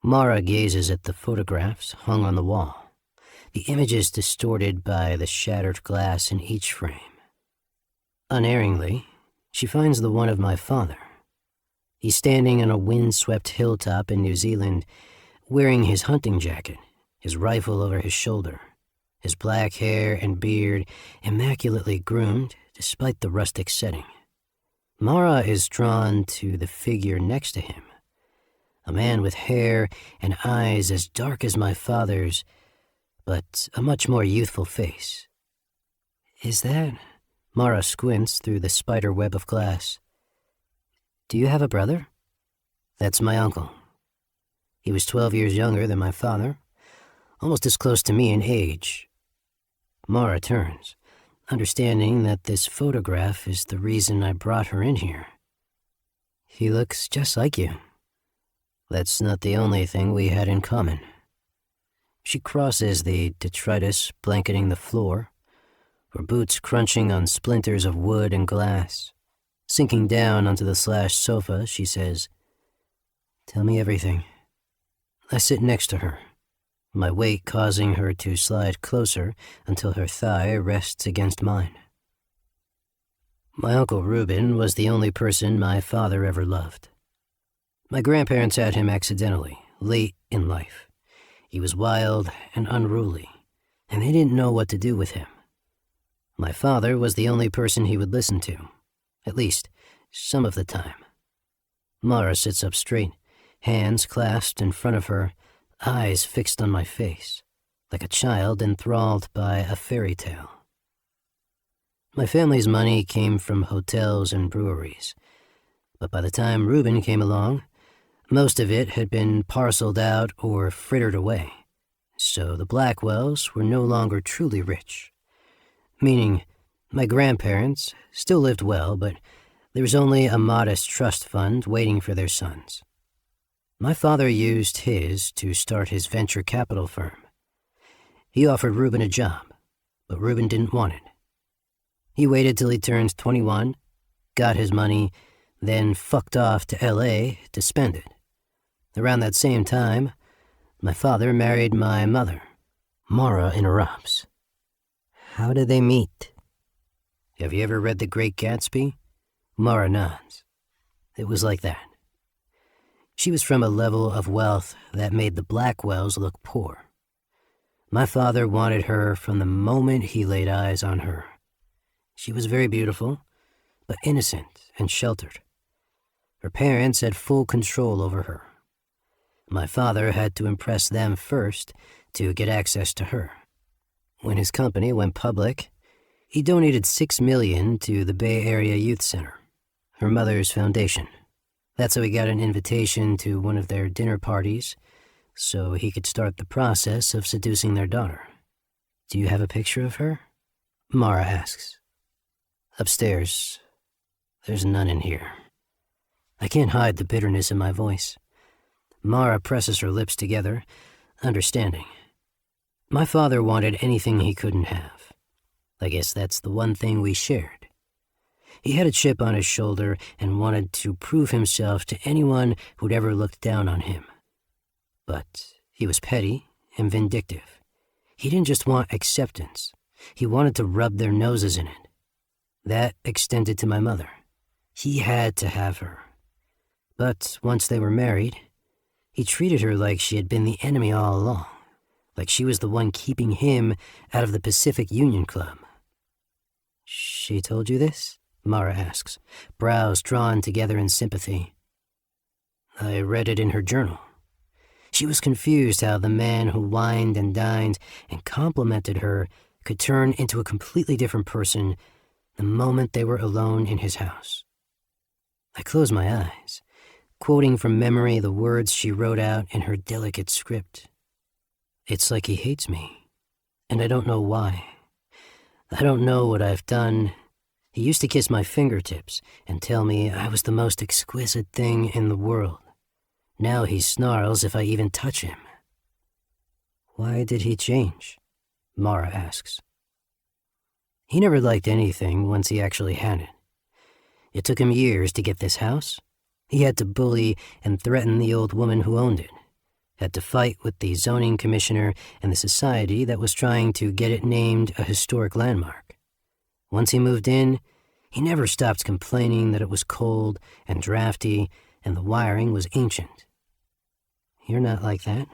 Mara gazes at the photographs hung on the wall, the images distorted by the shattered glass in each frame. Unerringly, she finds the one of my father. He's standing on a wind-swept hilltop in New Zealand, wearing his hunting jacket, his rifle over his shoulder, his black hair and beard immaculately groomed despite the rustic setting. Mara is drawn to the figure next to him, a man with hair and eyes as dark as my father's, but a much more youthful face. Is that? Mara squints through the spider web of glass. Do you have a brother? That's my uncle. He was 12 years younger than my father, almost as close to me in age. Mara turns, understanding that this photograph is the reason I brought her in here. He looks just like you. That's not the only thing we had in common. She crosses the detritus blanketing the floor, her boots crunching on splinters of wood and glass. Sinking down onto the slashed sofa, she says, Tell me everything. I sit next to her, my weight causing her to slide closer until her thigh rests against mine. My Uncle Reuben was the only person my father ever loved. My grandparents had him accidentally, late in life. He was wild and unruly, and they didn't know what to do with him. My father was the only person he would listen to, at least some of the time. Mara sits up straight, hands clasped in front of her, eyes fixed on my face, like a child enthralled by a fairy tale. My family's money came from hotels and breweries, but by the time Reuben came along, most of it had been parceled out or frittered away, so the Blackwells were no longer truly rich. Meaning, my grandparents still lived well, but there was only a modest trust fund waiting for their sons. My father used his to start his venture capital firm. He offered Reuben a job, but Reuben didn't want it. He waited till he turned 21, got his money, then fucked off to L.A. to spend it. Around that same time, my father married my mother. Mara interrupts. How did they meet? Have you ever read The Great Gatsby? Mara nods. It was like that. She was from a level of wealth that made the Blackwells look poor. My father wanted her from the moment he laid eyes on her. She was very beautiful, but innocent and sheltered. Her parents had full control over her. My father had to impress them first to get access to her. When his company went public, he donated $6 million to the Bay Area Youth Center, her mother's foundation. That's how he got an invitation to one of their dinner parties, so he could start the process of seducing their daughter. Do you have a picture of her? Mara asks. Upstairs. There's none in here. I can't hide the bitterness in my voice. Mara presses her lips together, understanding. My father wanted anything he couldn't have. I guess that's the one thing we shared. He had a chip on his shoulder and wanted to prove himself to anyone who'd ever looked down on him. But he was petty and vindictive. He didn't just want acceptance. He wanted to rub their noses in it. That extended to my mother. He had to have her. But once they were married, he treated her like she had been the enemy all along, like she was the one keeping him out of the Pacific Union Club. She told you this? Mara asks, brows drawn together in sympathy. I read it in her journal. She was confused how the man who wined and dined and complimented her could turn into a completely different person the moment they were alone in his house. I closed my eyes, quoting from memory the words she wrote out in her delicate script. It's like he hates me, and I don't know why. I don't know what I've done. He used to kiss my fingertips and tell me I was the most exquisite thing in the world. Now he snarls if I even touch him. Why did he change? Mara asks. He never liked anything once he actually had it. It took him years to get this house. He had to bully and threaten the old woman who owned it, had to fight with the zoning commissioner and the society that was trying to get it named a historic landmark. Once he moved in, he never stopped complaining that it was cold and drafty and the wiring was ancient. You're not like that,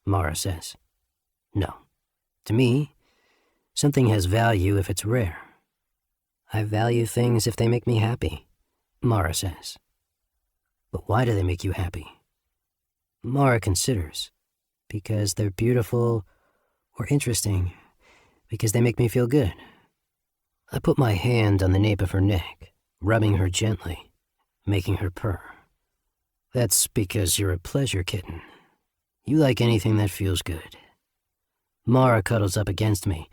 Mara says. No. To me, something has value if it's rare. I value things if they make me happy, Mara says. But why do they make you happy? Mara considers. Because they're beautiful or interesting. Because they make me feel good. I put my hand on the nape of her neck, rubbing her gently, making her purr. That's because you're a pleasure kitten. You like anything that feels good. Mara cuddles up against me,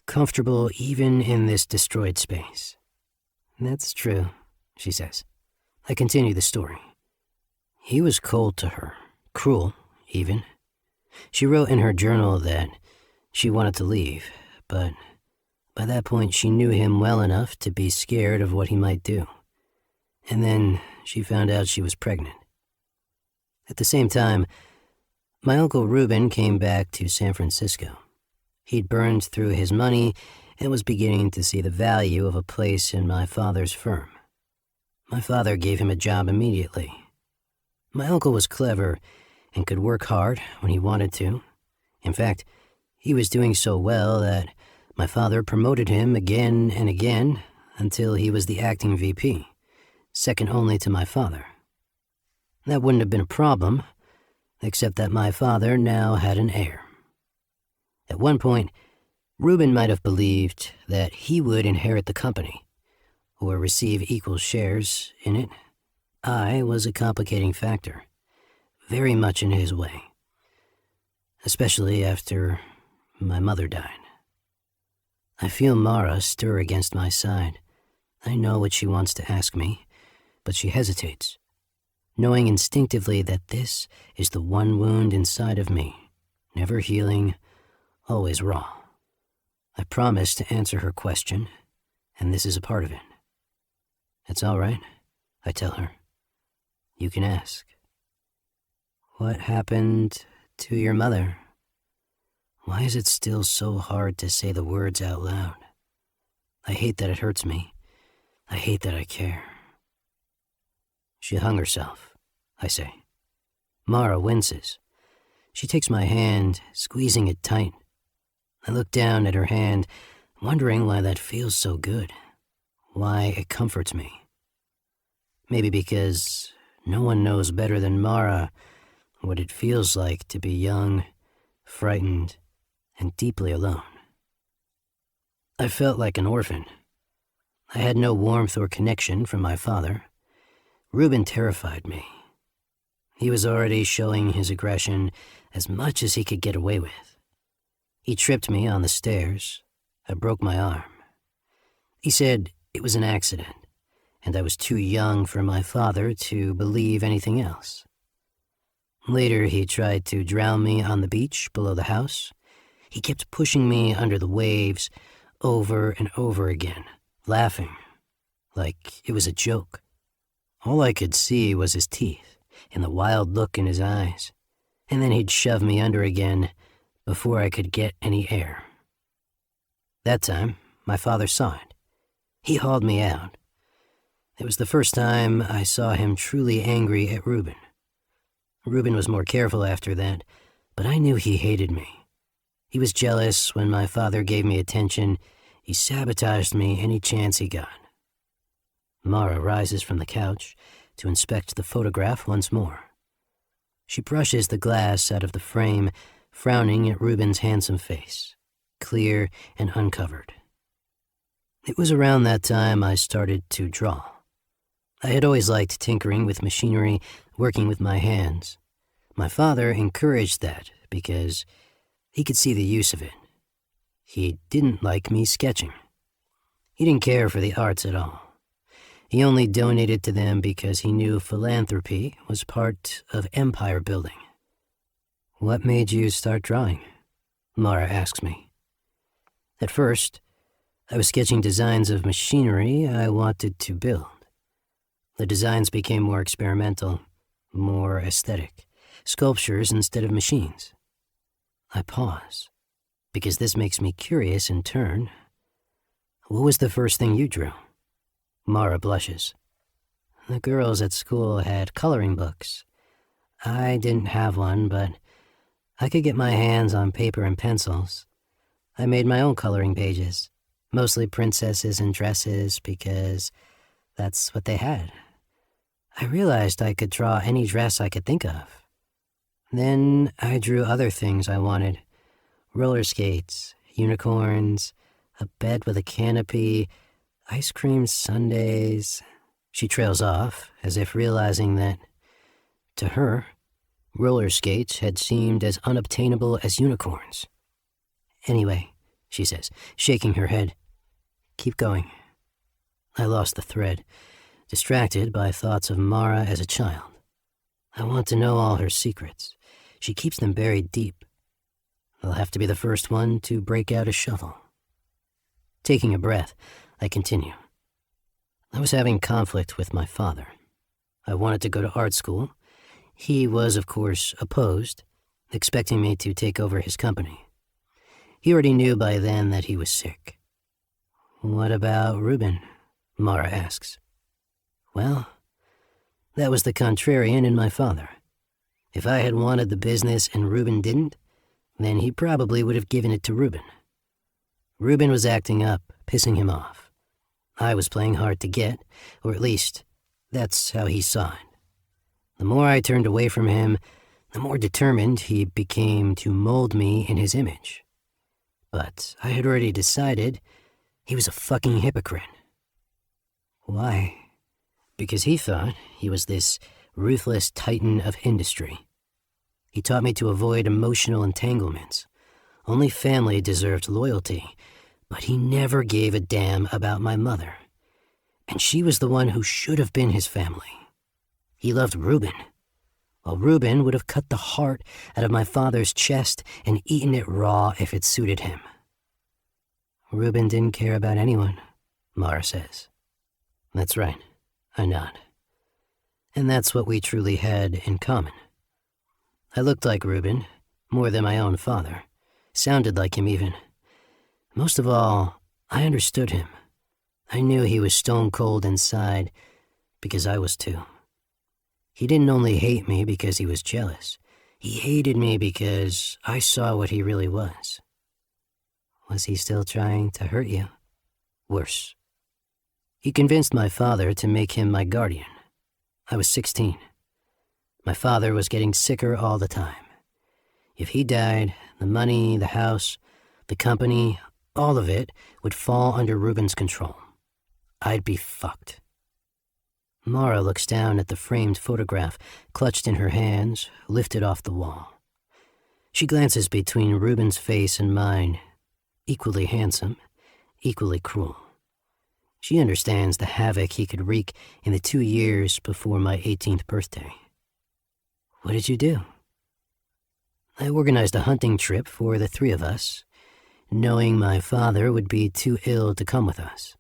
comfortable even in this destroyed space. That's true, she says. I continue the story. He was cold to her, cruel, even. She wrote in her journal that she wanted to leave, but by that point she knew him well enough to be scared of what he might do. And then she found out she was pregnant. At the same time, my Uncle Reuben came back to San Francisco. He'd burned through his money and was beginning to see the value of a place in my father's firm. My father gave him a job immediately. My uncle was clever and could work hard when he wanted to. In fact, he was doing so well that my father promoted him again and again until he was the acting VP, second only to my father. That wouldn't have been a problem, except that my father now had an heir. At one point, Reuben might have believed that he would inherit the company, or receive equal shares in it. I was a complicating factor, very much in his way, especially after my mother died. I feel Mara stir against my side. I know what she wants to ask me, but she hesitates, knowing instinctively that this is the one wound inside of me, never healing, always raw. I promise to answer her question, and this is a part of it. It's all right, I tell her. You can ask. What happened to your mother? Why is it still so hard to say the words out loud? I hate that it hurts me. I hate that I care. She hung herself, I say. Mara winces. She takes my hand, squeezing it tight. I look down at her hand, wondering why that feels so good, why it comforts me. Maybe because no one knows better than Mara what it feels like to be young, frightened, and deeply alone. I felt like an orphan. I had no warmth or connection from my father. Reuben terrified me. He was already showing his aggression as much as he could get away with. He tripped me on the stairs. I broke my arm. He said it was an accident, and I was too young for my father to believe anything else. Later, he tried to drown me on the beach below the house. He kept pushing me under the waves over and over again, laughing, like it was a joke. All I could see was his teeth and the wild look in his eyes, and then he'd shove me under again before I could get any air. That time, my father saw it. He hauled me out. It was the first time I saw him truly angry at Reuben. Reuben was more careful after that, but I knew he hated me. He was jealous when my father gave me attention. He sabotaged me any chance he got. Mara rises from the couch to inspect the photograph once more. She brushes the glass out of the frame, frowning at Reuben's handsome face, clear and uncovered. It was around that time I started to draw. I had always liked tinkering with machinery, working with my hands. My father encouraged that because he could see the use of it. He didn't like me sketching. He didn't care for the arts at all. He only donated to them because he knew philanthropy was part of empire building. What made you start drawing? Mara asks me. At first, I was sketching designs of machinery I wanted to build. The designs became more experimental, more aesthetic, sculptures instead of machines. I pause, because this makes me curious in turn. What was the first thing you drew? Mara blushes. The girls at school had coloring books. I didn't have one, but I could get my hands on paper and pencils. I made my own coloring pages, mostly princesses and dresses because that's what they had. I realized I could draw any dress I could think of. Then I drew other things I wanted. Roller skates, unicorns, a bed with a canopy, ice cream sundaes. She trails off, as if realizing that, to her, roller skates had seemed as unobtainable as unicorns. Anyway, she says, shaking her head, keep going. I lost the thread, distracted by thoughts of Mara as a child. I want to know all her secrets. She keeps them buried deep. I'll have to be the first one to break out a shovel. Taking a breath, I continue. I was having conflict with my father. I wanted to go to art school. He was, of course, opposed, expecting me to take over his company. He already knew by then that he was sick. What about Reuben? Mara asks. Well, that was the contrarian in my father. If I had wanted the business and Reuben didn't, then he probably would have given it to Reuben. Reuben was acting up, pissing him off. I was playing hard to get, or at least, that's how he saw it. The more I turned away from him, the more determined he became to mold me in his image. But I had already decided he was a fucking hypocrite. Why? Because he thought he was this ruthless titan of industry. He taught me to avoid emotional entanglements. Only family deserved loyalty, but he never gave a damn about my mother. And she was the one who should have been his family. He loved Reuben. Well, Reuben would have cut the heart out of my father's chest and eaten it raw if it suited him. Reuben didn't care about anyone, Mara says. That's right, I nod. And that's what we truly had in common. I looked like Reuben, more than my own father, sounded like him even. Most of all, I understood him. I knew he was stone cold inside because I was too. He didn't only hate me because he was jealous. He hated me because I saw what he really was. Was he still trying to hurt you? Worse. He convinced my father to make him my guardian. I was 16. My father was getting sicker all the time. If he died, the money, the house, the company, all of it would fall under Ruben's control. I'd be fucked. Mara looks down at the framed photograph clutched in her hands, lifted off the wall. She glances between Ruben's face and mine, equally handsome, equally cruel. She understands the havoc he could wreak in the 2 years before my 18th birthday. What did you do? I organized a hunting trip for the 3 of us, knowing my father would be too ill to come with us.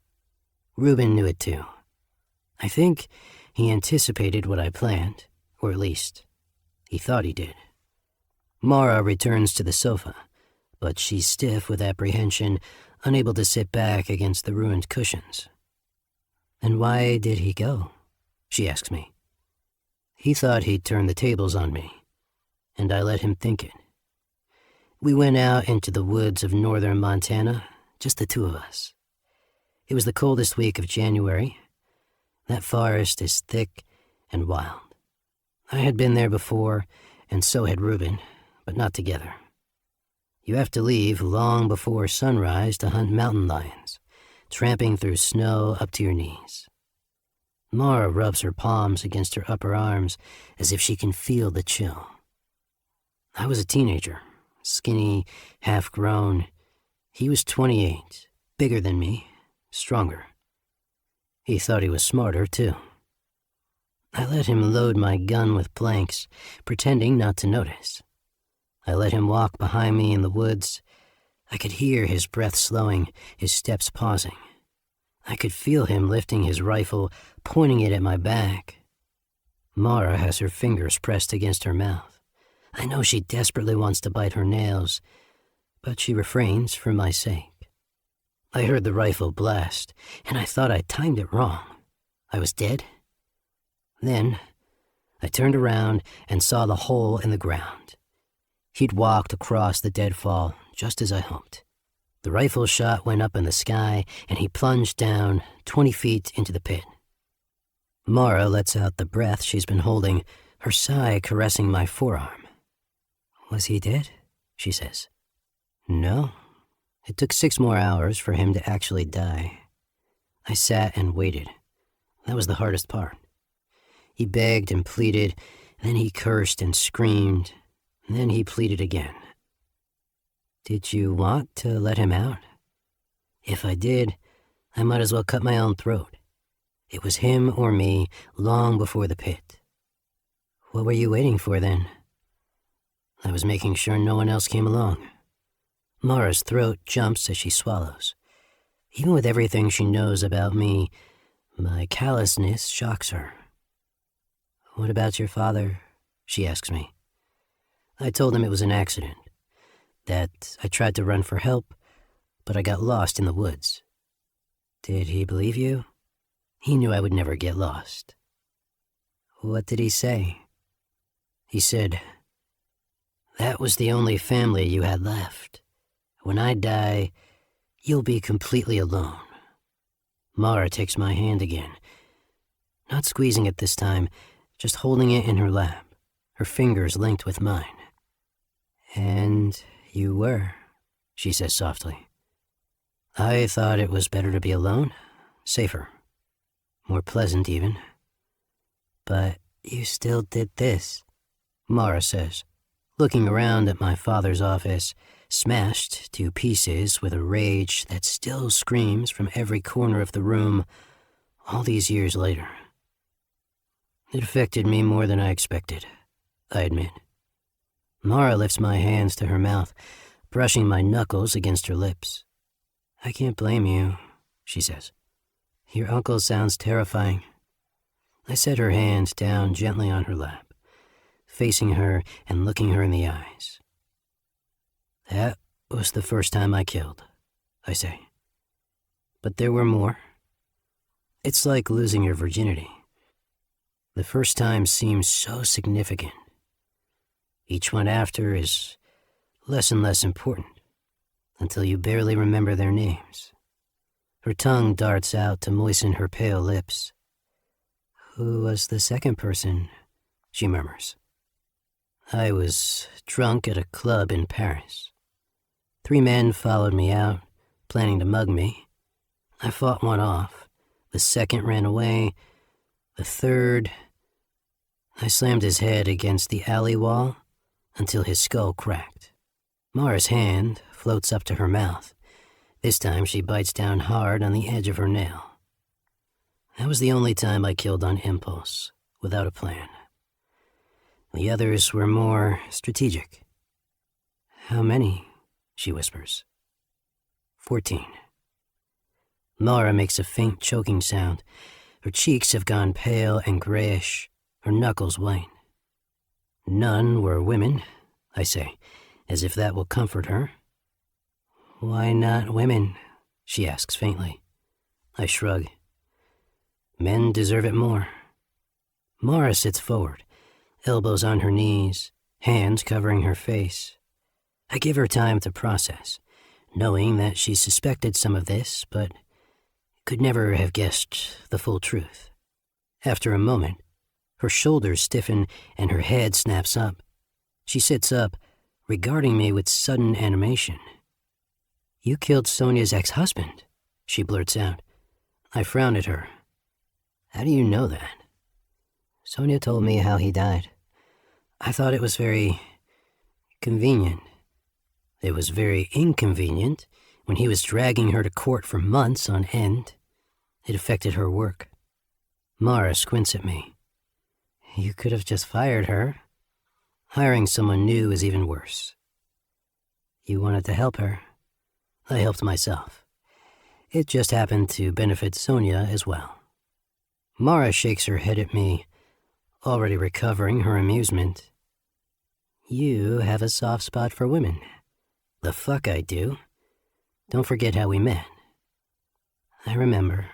Ruben knew it too. I think he anticipated what I planned, or at least, he thought he did. Mara returns to the sofa, but she's stiff with apprehension, unable to sit back against the ruined cushions. And why did he go? She asks me. He thought he'd turn the tables on me, and I let him think it. We went out into the woods of northern Montana, just the 2 of us. It was the coldest week of January. That forest is thick and wild. I had been there before, and so had Ruben, but not together. You have to leave long before sunrise to hunt mountain lions, tramping through snow up to your knees. Mara rubs her palms against her upper arms as if she can feel the chill. I was a teenager, skinny, half-grown. He was 28, bigger than me, stronger. He thought he was smarter, too. I let him load my gun with blanks, pretending not to notice. I let him walk behind me in the woods. I could hear his breath slowing, his steps pausing. I could feel him lifting his rifle, pointing it at my back. Mara has her fingers pressed against her mouth. I know she desperately wants to bite her nails, but she refrains for my sake. I heard the rifle blast, and I thought I timed it wrong. I was dead. Then, I turned around and saw the hole in the ground. He'd walked across the deadfall, just as I hoped. The rifle shot went up in the sky, and he plunged down 20 feet into the pit. Mara lets out the breath she's been holding, her sigh caressing my forearm. Was he dead? She says. No. It took 6 more hours for him to actually die. I sat and waited. That was the hardest part. He begged and pleaded, and then he cursed and screamed, and then he pleaded again. Did you want to let him out? If I did, I might as well cut my own throat. It was him or me long before the pit. What were you waiting for then? I was making sure no one else came along. Mara's throat jumps as she swallows. Even with everything she knows about me, my callousness shocks her. What about your father? She asks me. I told him it was an accident, that I tried to run for help, but I got lost in the woods. Did he believe you? He knew I would never get lost. What did he say? He said, that was the only family you had left. When I die, you'll be completely alone. Mara takes my hand again, not squeezing it this time, just holding it in her lap, her fingers linked with mine. And you were, she says softly. I thought it was better to be alone, safer, more pleasant even. But you still did this, Mara says, looking around at my father's office, smashed to pieces with a rage that still screams from every corner of the room all these years later. It affected me more than I expected, I admit. Mara lifts my hands to her mouth, brushing my knuckles against her lips. I can't blame you, she says. Your uncle sounds terrifying. I set her hand down gently on her lap, facing her and looking her in the eyes. That was the first time I killed, I say. But there were more. It's like losing your virginity. The first time seems so significant. Each one after is less and less important, until you barely remember their names. Her tongue darts out to moisten her pale lips. "Who was the second person?" she murmurs. "I was drunk at a club in Paris. 3 men followed me out, planning to mug me. I fought one off. The second ran away. The third... I slammed his head against the alley wall until his skull cracked. Mara's hand floats up to her mouth. This time she bites down hard on the edge of her nail. That was the only time I killed on impulse, without a plan. The others were more strategic. "How many?" she whispers. 14. Mara makes a faint choking sound. Her cheeks have gone pale and grayish, her knuckles white. "None were women," I say, as if that will comfort her. "Why not women?" she asks faintly. I shrug. "Men deserve it more." Mara sits forward, elbows on her knees, hands covering her face. I give her time to process, knowing that she suspected some of this, but could never have guessed the full truth. After a moment, her shoulders stiffen and her head snaps up. She sits up, regarding me with sudden animation. "You killed Sonia's ex-husband," she blurts out. I frown at her. "How do you know that?" "Sonia told me how he died. I thought it was very convenient." "It was very inconvenient when he was dragging her to court for months on end. It affected her work." Mara squints at me. "You could have just fired her. Hiring someone new is even worse." "You wanted to help her." I helped myself. It just happened to benefit Sonia as well. Mara shakes her head at me, already recovering her amusement. "You have a soft spot for women." "The fuck I do. Don't forget how we met." "I remember."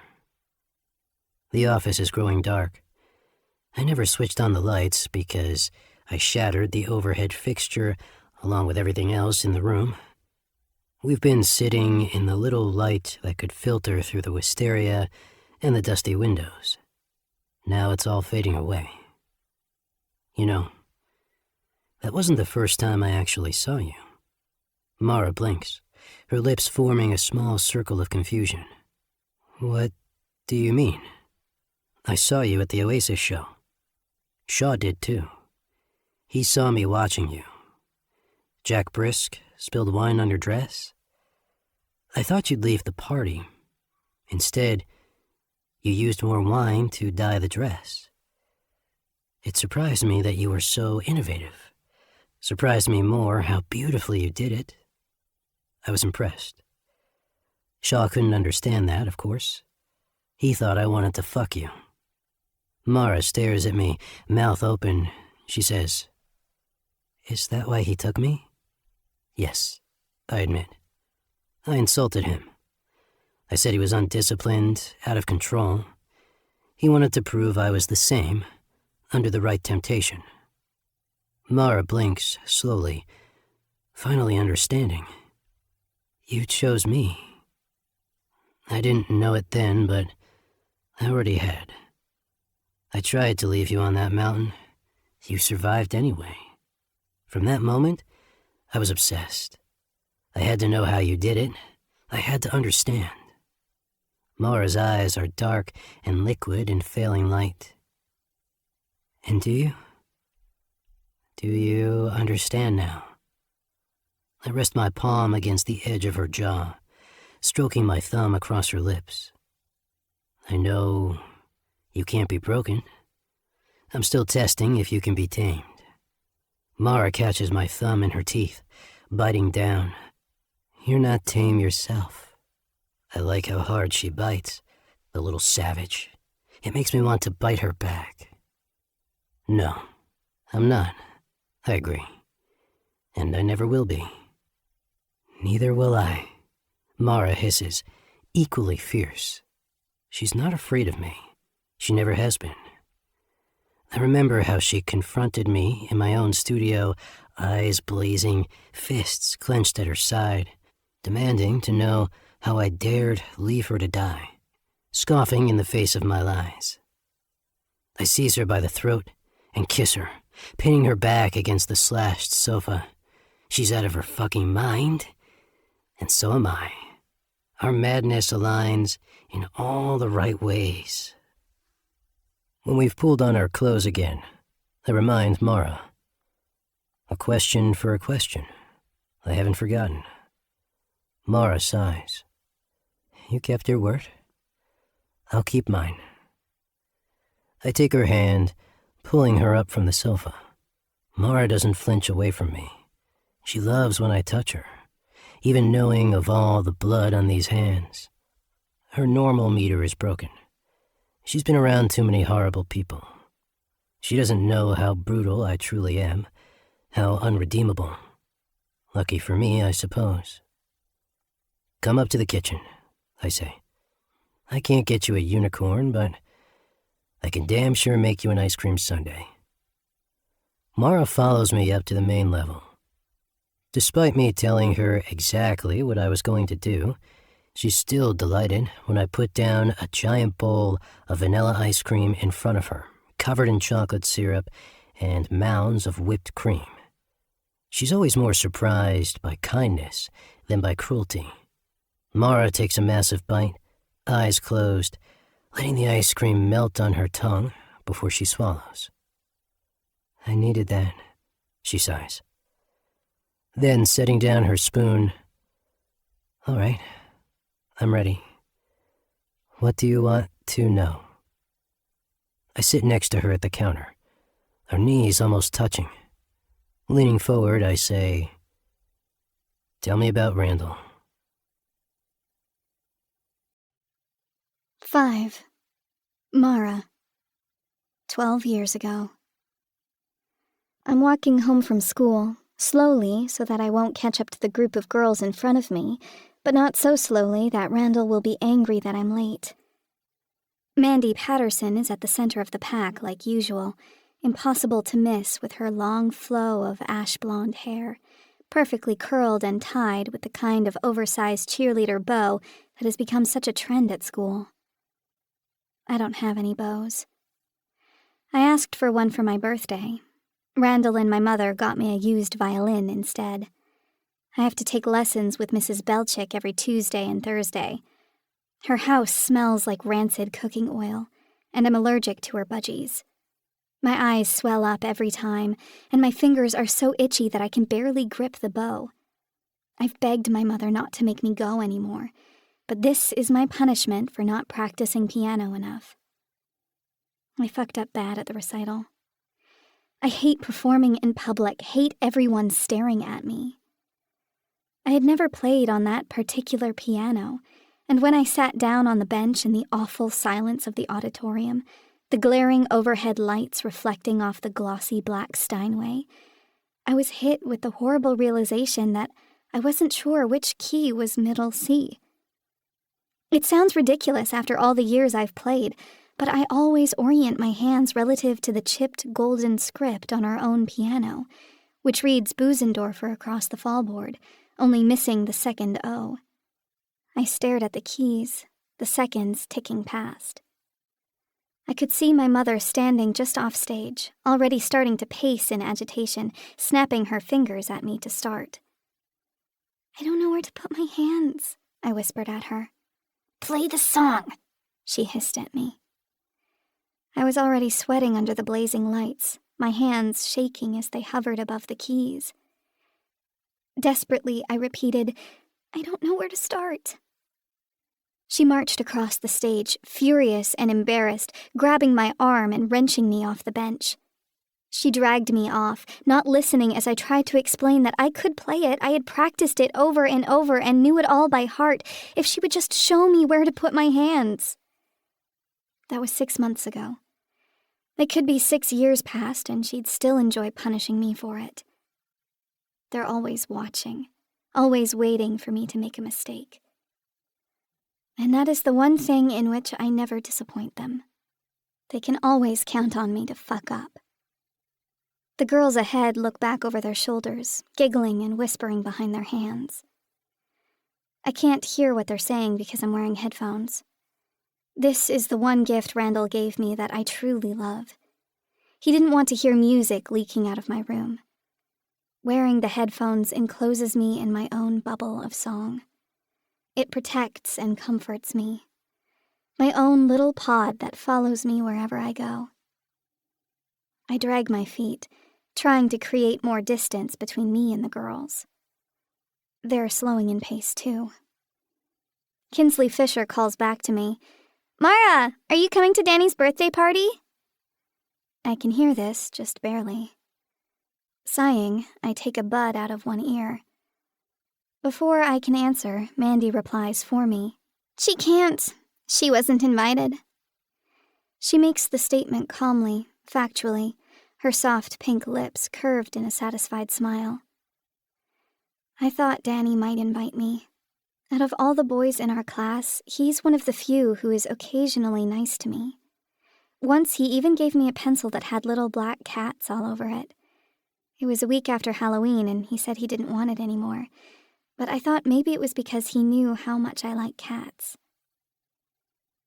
The office is growing dark. I never switched on the lights because I shattered the overhead fixture along with everything else in the room. We've been sitting in the little light that could filter through the wisteria and the dusty windows. Now it's all fading away. You know, that wasn't the first time I actually saw you. Mara blinks, her lips forming a small circle of confusion. "What do you mean?" "I saw you at the Oasis show. Shaw did too. He saw me watching you. Jack Brisk spilled wine on your dress. I thought you'd leave the party. Instead, you used more wine to dye the dress. It surprised me that you were so innovative. Surprised me more how beautifully you did it. I was impressed. Shaw couldn't understand that, of course. He thought I wanted to fuck you." Mara stares at me, mouth open. She says, "Is that why he took me?" "Yes," I admit. I insulted him. I said he was undisciplined, out of control. He wanted to prove I was the same, under the right temptation. Mara blinks slowly, finally understanding. "You chose me." I didn't know it then, but I already had. I tried to leave you on that mountain. You survived anyway. From that moment, I was obsessed. I had to know how you did it. I had to understand. Mara's eyes are dark and liquid in failing light. "And do you? Do you understand now?" I rest my palm against the edge of her jaw, stroking my thumb across her lips. "I know you can't be broken. I'm still testing if you can be tamed." Mara catches my thumb in her teeth, biting down. "You're not tame yourself." I like how hard she bites, the little savage. It makes me want to bite her back. "No, I'm not," I agree. "And I never will be." Neither will I, Mara hisses, equally fierce. She's not afraid of me. She never has been. I remember how she confronted me in my own studio, eyes blazing, fists clenched at her side, demanding to know how I dared leave her to die, scoffing in the face of my lies. I seize her by the throat and kiss her, pinning her back against the slashed sofa. She's out of her fucking mind, and so am I. Our madness aligns in all the right ways. When we've pulled on our clothes again, I remind Mara. A question for a question. I haven't forgotten. Mara sighs. You kept your word. I'll keep mine. I take her hand, pulling her up from the sofa. Mara doesn't flinch away from me. She loves when I touch her, even knowing of all the blood on these hands. Her normal meter is broken. She's been around too many horrible people. She doesn't know how brutal I truly am, how unredeemable. Lucky for me, I suppose. Come up to the kitchen, I say. I can't get you a unicorn, but I can damn sure make you an ice cream sundae. Mara follows me up to the main level. Despite me telling her exactly what I was going to do, she's still delighted when I put down a giant bowl of vanilla ice cream in front of her, covered in chocolate syrup and mounds of whipped cream. She's always more surprised by kindness than by cruelty. Mara takes a massive bite, eyes closed, letting the ice cream melt on her tongue before she swallows. I needed that, she sighs. Then, setting down her spoon, all right, I'm ready. What do you want to know? I sit next to her at the counter, our knees almost touching. Leaning forward, I say, tell me about Randall. 5. Mara. 12 years ago. I'm walking home from school, slowly so that I won't catch up to the group of girls in front of me, but not so slowly that Randall will be angry that I'm late. Mandy Patterson is at the center of the pack like usual, impossible to miss with her long flow of ash-blonde hair, perfectly curled and tied with the kind of oversized cheerleader bow that has become such a trend at school. I don't have any bows. I asked for one for my birthday. Randall and my mother got me a used violin instead. I have to take lessons with Mrs. Belchick every Tuesday and Thursday. Her house smells like rancid cooking oil, and I'm allergic to her budgies. My eyes swell up every time, and my fingers are so itchy that I can barely grip the bow. I've begged my mother not to make me go anymore, but this is my punishment for not practicing piano enough. I fucked up bad at the recital. I hate performing in public, hate everyone staring at me. I had never played on that particular piano, and when I sat down on the bench in the awful silence of the auditorium, the glaring overhead lights reflecting off the glossy black Steinway, I was hit with the horrible realization that I wasn't sure which key was middle C. It sounds ridiculous after all the years I've played, but I always orient my hands relative to the chipped golden script on our own piano, which reads Busendorfer across the fallboard, only missing the second O. I stared at the keys, the seconds ticking past. I could see my mother standing just off stage, already starting to pace in agitation, snapping her fingers at me to start. I don't know where to put my hands, I whispered at her. Play the song, she hissed at me. I was already sweating under the blazing lights, my hands shaking as they hovered above the keys. Desperately, I repeated, I don't know where to start. She marched across the stage, furious and embarrassed, grabbing my arm and wrenching me off the bench. She dragged me off, not listening as I tried to explain that I could play it. I had practiced it over and over and knew it all by heart, if she would just show me where to put my hands. That was 6 months ago. It could be 6 years past, and she'd still enjoy punishing me for it. They're always watching. always waiting for me to make a mistake. And that is the one thing in which I never disappoint them. They can always count on me to fuck up. The girls ahead look back over their shoulders, giggling and whispering behind their hands. I can't hear what they're saying because I'm wearing headphones. This is the one gift Randall gave me that I truly love. He didn't want to hear music leaking out of my room. Wearing the headphones encloses me in my own bubble of song. It protects and comforts me. My own little pod that follows me wherever I go. I drag my feet, trying to create more distance between me and the girls. They're slowing in pace, too. Kinsley Fisher calls back to me, "Mara, are you coming to Danny's birthday party?" I can hear this, just barely. Sighing, I take a bud out of one ear. Before I can answer, Mandy replies for me, "She can't. She wasn't invited." She makes the statement calmly, factually, her soft pink lips curved in a satisfied smile. I thought Danny might invite me. Out of all the boys in our class, he's one of the few who is occasionally nice to me. Once he even gave me a pencil that had little black cats all over it. It was a week after Halloween, and he said he didn't want it anymore. But I thought maybe it was because he knew how much I like cats.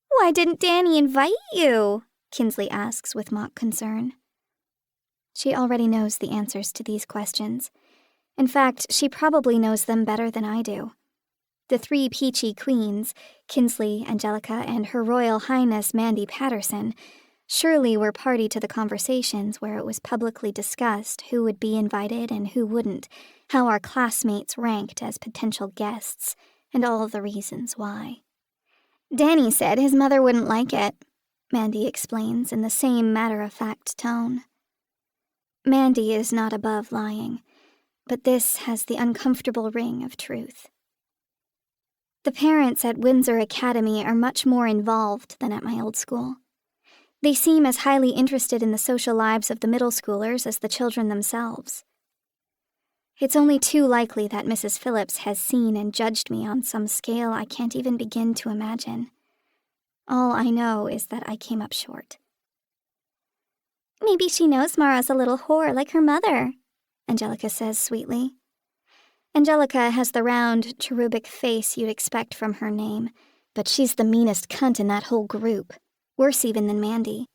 "Why didn't Danny invite you?" Kinsley asks with mock concern. She already knows the answers to these questions. In fact, she probably knows them better than I do. The three peachy queens, Kinsley, Angelica, and Her Royal Highness Mandy Patterson, surely were party to the conversations where it was publicly discussed who would be invited and who wouldn't, how our classmates ranked as potential guests, and all the reasons why. "Danny said his mother wouldn't like it," Mandy explains in the same matter-of-fact tone. Mandy is not above lying, but this has the uncomfortable ring of truth. The parents at Windsor Academy are much more involved than at my old school. They seem as highly interested in the social lives of the middle schoolers as the children themselves. It's only too likely that Mrs. Phillips has seen and judged me on some scale I can't even begin to imagine. All I know is that I came up short. "Maybe she knows Mara's a little whore like her mother," Angelica says sweetly. Angelica has the round, cherubic face you'd expect from her name, but she's the meanest cunt in that whole group. Worse even than Mandy.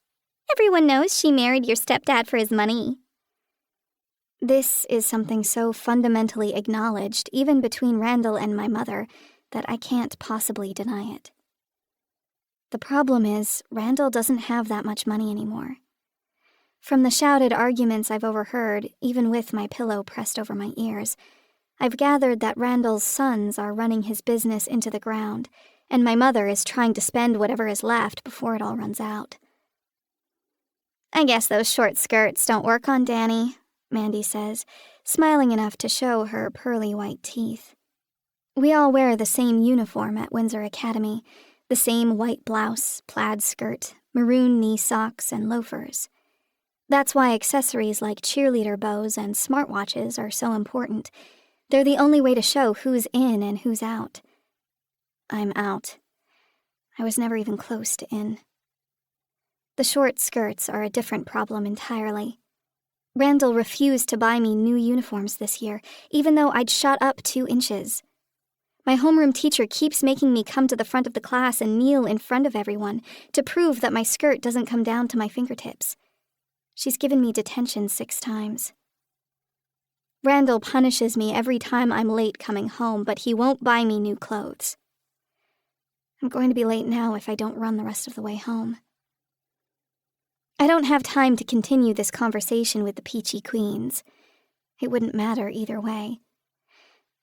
"Everyone knows she married your stepdad for his money." This is something so fundamentally acknowledged, even between Randall and my mother, that I can't possibly deny it. The problem is, Randall doesn't have that much money anymore. From the shouted arguments I've overheard, even with my pillow pressed over my ears, I've gathered that Randall's sons are running his business into the ground, and my mother is trying to spend whatever is left before it all runs out. "I guess those short skirts don't work on Danny," Mandy says, smiling enough to show her pearly white teeth. We all wear the same uniform at Windsor Academy, the same white blouse, plaid skirt, maroon knee socks, and loafers. That's why accessories like cheerleader bows and smartwatches are so important. They're the only way to show who's in and who's out. I'm out. I was never even close to in. The short skirts are a different problem entirely. Randall refused to buy me new uniforms this year, even though I'd shot up 2 inches. My homeroom teacher keeps making me come to the front of the class and kneel in front of everyone to prove that my skirt doesn't come down to my fingertips. She's given me detention 6 times. Randall punishes me every time I'm late coming home, but he won't buy me new clothes. I'm going to be late now if I don't run the rest of the way home. I don't have time to continue this conversation with the peachy queens. It wouldn't matter either way.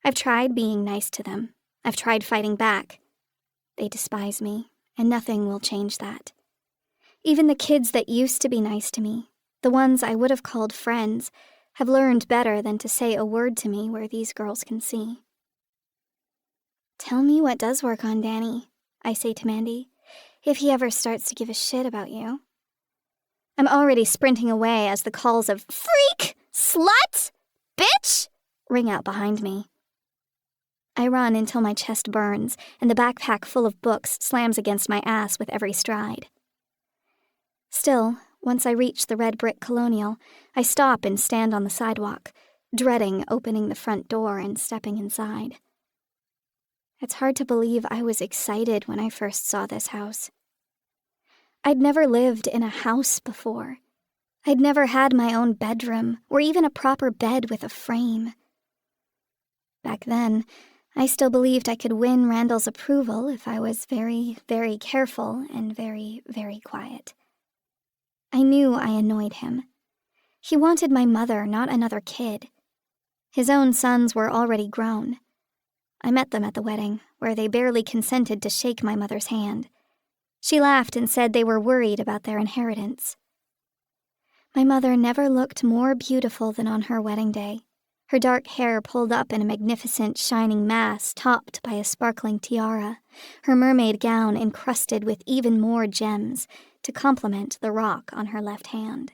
I've tried being nice to them. I've tried fighting back. They despise me, and nothing will change that. Even the kids that used to be nice to me, the ones I would have called friends, have learned better than to say a word to me where these girls can see. "Tell me what does work on Danny," I say to Mandy, "if he ever starts to give a shit about you." I'm already sprinting away as the calls of "freak," "slut," "bitch" ring out behind me. I run until my chest burns and the backpack full of books slams against my ass with every stride. Still, once I reach the red brick colonial, I stop and stand on the sidewalk, dreading opening the front door and stepping inside. It's hard to believe I was excited when I first saw this house. I'd never lived in a house before. I'd never had my own bedroom or even a proper bed with a frame. Back then, I still believed I could win Randall's approval if I was very, very careful and very, very quiet. I knew I annoyed him. He wanted my mother, not another kid. His own sons were already grown. I met them at the wedding, where they barely consented to shake my mother's hand. She laughed and said they were worried about their inheritance. My mother never looked more beautiful than on her wedding day, her dark hair pulled up in a magnificent shining mass topped by a sparkling tiara, her mermaid gown encrusted with even more gems to complement the rock on her left hand.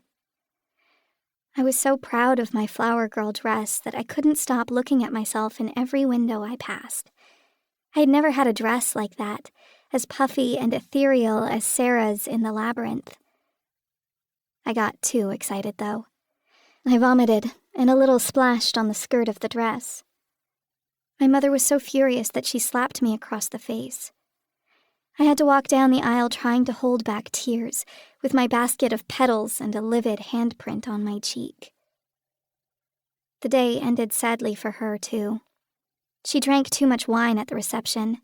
I was so proud of my flower girl dress that I couldn't stop looking at myself in every window I passed. I had never had a dress like that, as puffy and ethereal as Sarah's in the labyrinth. I got too excited, though. I vomited, and a little splashed on the skirt of the dress. My mother was so furious that she slapped me across the face. I had to walk down the aisle trying to hold back tears, with my basket of petals and a livid handprint on my cheek. The day ended sadly for her, too. She drank too much wine at the reception.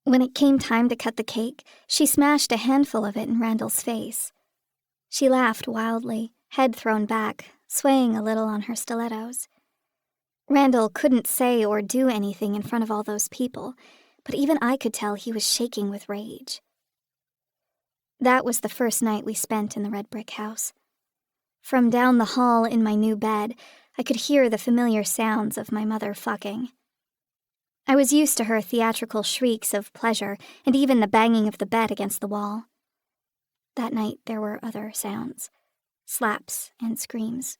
When it came time to cut the cake, she smashed a handful of it in Randall's face. She laughed wildly, head thrown back, swaying a little on her stilettos. Randall couldn't say or do anything in front of all those people, but even I could tell he was shaking with rage. That was the first night we spent in the red brick house. From down the hall in my new bed, I could hear the familiar sounds of my mother fucking. I was used to her theatrical shrieks of pleasure and even the banging of the bed against the wall. That night there were other sounds, slaps and screams.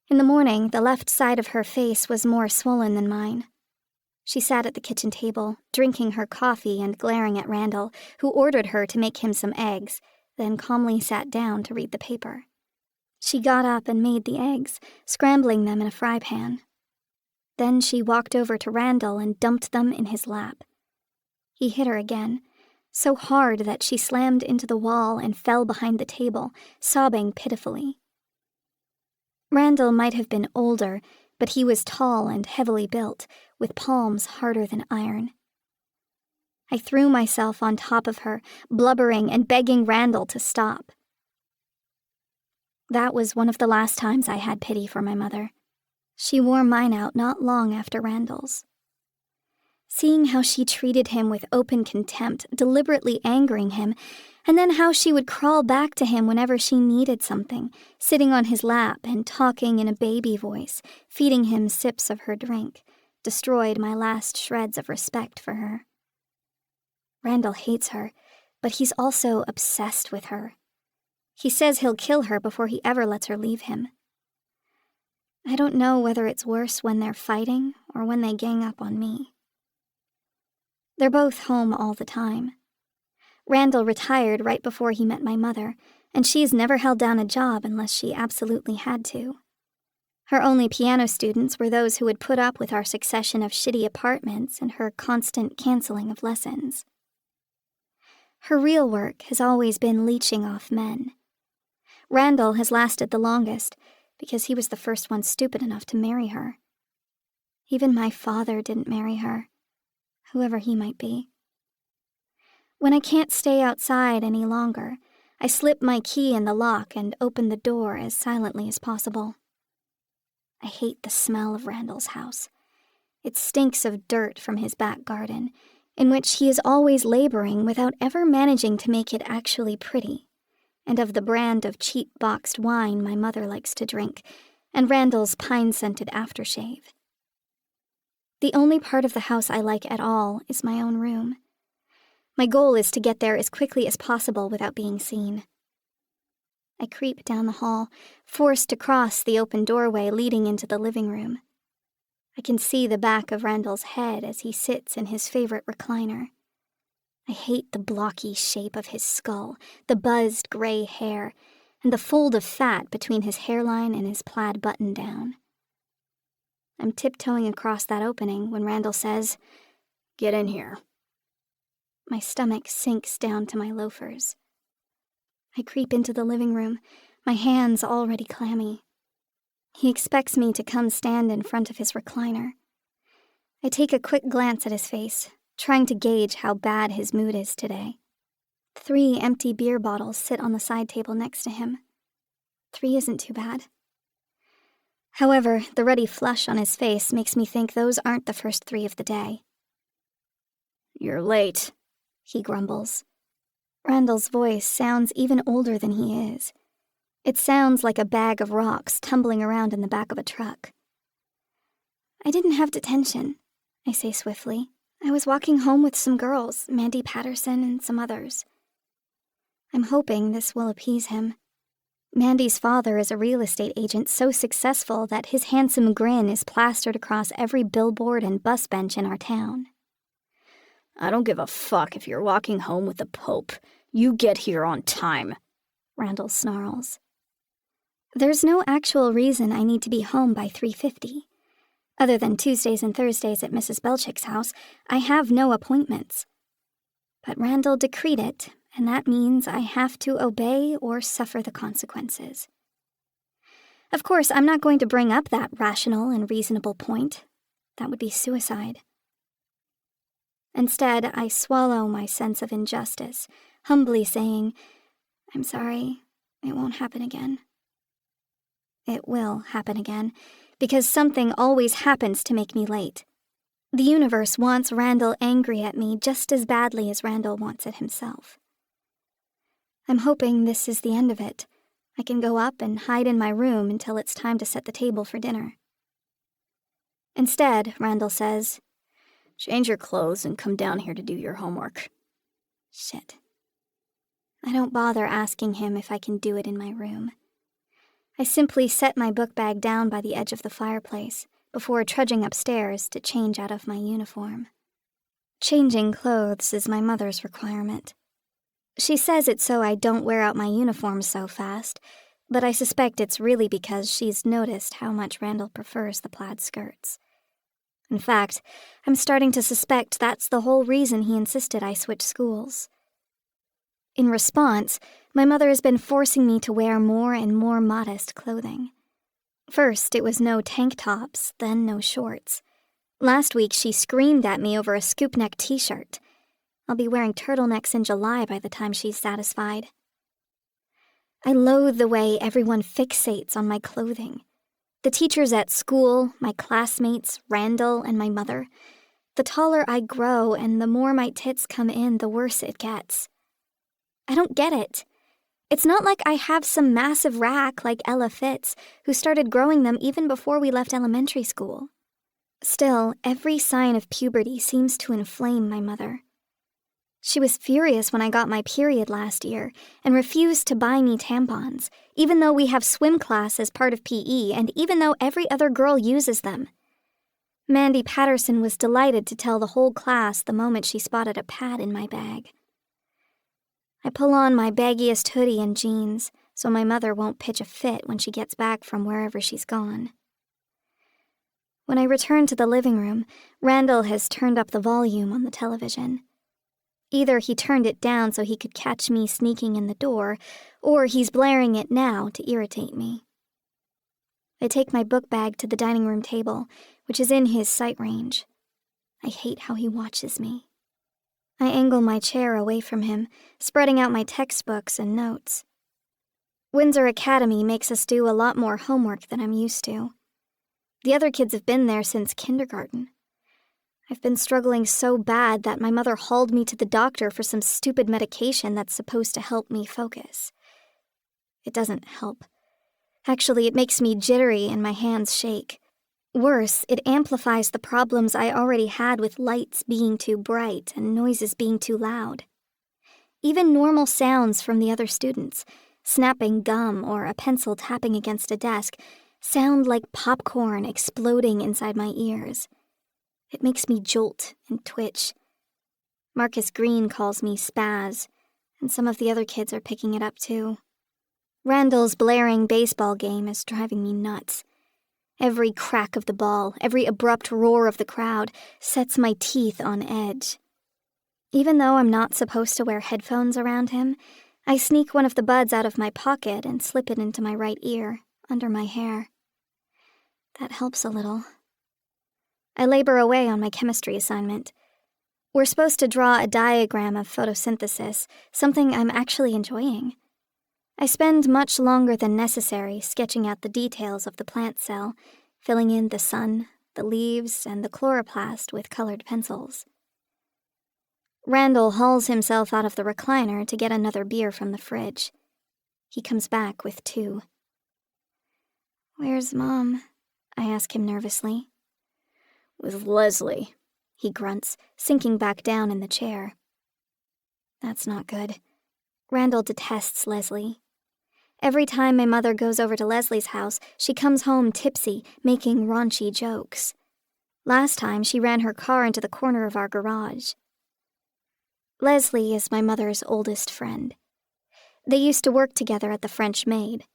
In the morning, the left side of her face was more swollen than mine. She sat at the kitchen table, drinking her coffee and glaring at Randall, who ordered her to make him some eggs, then calmly sat down to read the paper. She got up and made the eggs, scrambling them in a fry pan. Then she walked over to Randall and dumped them in his lap. He hit her again, so hard that she slammed into the wall and fell behind the table, sobbing pitifully. Randall might have been older, but he was tall and heavily built, with palms harder than iron. I threw myself on top of her, blubbering and begging Randall to stop. That was one of the last times I had pity for my mother. She wore mine out not long after Randall's. Seeing how she treated him with open contempt, deliberately angering him, and then how she would crawl back to him whenever she needed something, sitting on his lap and talking in a baby voice, feeding him sips of her drink, destroyed my last shreds of respect for her. Randall hates her, but he's also obsessed with her. He says he'll kill her before he ever lets her leave him. I don't know whether it's worse when they're fighting or when they gang up on me. They're both home all the time. Randall retired right before he met my mother, and she's never held down a job unless she absolutely had to. Her only piano students were those who would put up with our succession of shitty apartments and her constant canceling of lessons. Her real work has always been leeching off men. Randall has lasted the longest because he was the first one stupid enough to marry her. Even my father didn't marry her, whoever he might be. When I can't stay outside any longer, I slip my key in the lock and open the door as silently as possible. I hate the smell of Randall's house. It stinks of dirt from his back garden, in which he is always laboring without ever managing to make it actually pretty, and of the brand of cheap boxed wine my mother likes to drink, and Randall's pine-scented aftershave. The only part of the house I like at all is my own room. My goal is to get there as quickly as possible without being seen. I creep down the hall, forced to cross the open doorway leading into the living room. I can see the back of Randall's head as he sits in his favorite recliner. I hate the blocky shape of his skull, the buzzed gray hair, and the fold of fat between his hairline and his plaid button-down. I'm tiptoeing across that opening when Randall says, "Get in here." My stomach sinks down to my loafers. I creep into the living room, my hands already clammy. He expects me to come stand in front of his recliner. I take a quick glance at his face, trying to gauge how bad his mood is today. 3 empty beer bottles sit on the side table next to him. 3 isn't too bad. However, the ruddy flush on his face makes me think those aren't the first 3 of the day. "You're late," he grumbles. Randall's voice sounds even older than he is. It sounds like a bag of rocks tumbling around in the back of a truck. "I didn't have detention," I say swiftly. "I was walking home with some girls, Mandy Patterson and some others." I'm hoping this will appease him. Mandy's father is a real estate agent so successful that his handsome grin is plastered across every billboard and bus bench in our town. "I don't give a fuck if you're walking home with the Pope. You get here on time," Randall snarls. There's no actual reason I need to be home by 3:50. Other than Tuesdays and Thursdays at Mrs. Belchick's house, I have no appointments. But Randall decreed it, and that means I have to obey or suffer the consequences. Of course, I'm not going to bring up that rational and reasonable point. That would be suicide. Instead, I swallow my sense of injustice, humbly saying, "I'm sorry, it won't happen again." It will happen again, because something always happens to make me late. The universe wants Randall angry at me just as badly as Randall wants it himself. I'm hoping this is the end of it. I can go up and hide in my room until it's time to set the table for dinner. Instead, Randall says, "Change your clothes and come down here to do your homework." Shit. I don't bother asking him if I can do it in my room. I simply set my book bag down by the edge of the fireplace before trudging upstairs to change out of my uniform. Changing clothes is my mother's requirement. She says it's so I don't wear out my uniform so fast, but I suspect it's really because she's noticed how much Randall prefers the plaid skirts. In fact, I'm starting to suspect that's the whole reason he insisted I switch schools. In response, my mother has been forcing me to wear more and more modest clothing. First, it was no tank tops, then no shorts. Last week, she screamed at me over a scoop-neck t-shirt. I'll be wearing turtlenecks in July by the time she's satisfied. I loathe the way everyone fixates on my clothing. The teachers at school, my classmates, Randall, and my mother. The taller I grow and the more my tits come in, the worse it gets. I don't get it. It's not like I have some massive rack like Ella Fitz, who started growing them even before we left elementary school. Still, every sign of puberty seems to inflame my mother. She was furious when I got my period last year and refused to buy me tampons, even though we have swim class as part of PE and even though every other girl uses them. Mandy Patterson was delighted to tell the whole class the moment she spotted a pad in my bag. I pull on my baggiest hoodie and jeans so my mother won't pitch a fit when she gets back from wherever she's gone. When I return to the living room, Randall has turned up the volume on the television. Either he turned it down so he could catch me sneaking in the door, or he's blaring it now to irritate me. I take my book bag to the dining room table, which is in his sight range. I hate how he watches me. I angle my chair away from him, spreading out my textbooks and notes. Windsor Academy makes us do a lot more homework than I'm used to. The other kids have been there since kindergarten. I've been struggling so bad that my mother hauled me to the doctor for some stupid medication that's supposed to help me focus. It doesn't help. Actually, it makes me jittery and my hands shake. Worse, it amplifies the problems I already had with lights being too bright and noises being too loud. Even normal sounds from the other students, snapping gum or a pencil tapping against a desk, sound like popcorn exploding inside my ears. It makes me jolt and twitch. Marcus Green calls me Spaz, and some of the other kids are picking it up too. Randall's blaring baseball game is driving me nuts. Every crack of the ball, every abrupt roar of the crowd sets my teeth on edge. Even though I'm not supposed to wear headphones around him, I sneak one of the buds out of my pocket and slip it into my right ear, under my hair. That helps a little. I labor away on my chemistry assignment. We're supposed to draw a diagram of photosynthesis, something I'm actually enjoying. I spend much longer than necessary sketching out the details of the plant cell, filling in the sun, the leaves, and the chloroplast with colored pencils. Randall hauls himself out of the recliner to get another beer from the fridge. He comes back with 2. "Where's Mom?" I ask him nervously. "With Leslie," he grunts, sinking back down in the chair. That's not good. Randall detests Leslie. Every time my mother goes over to Leslie's house, she comes home tipsy, making raunchy jokes. Last time, she ran her car into the corner of our garage. Leslie is my mother's oldest friend. They used to work together at the French Maid.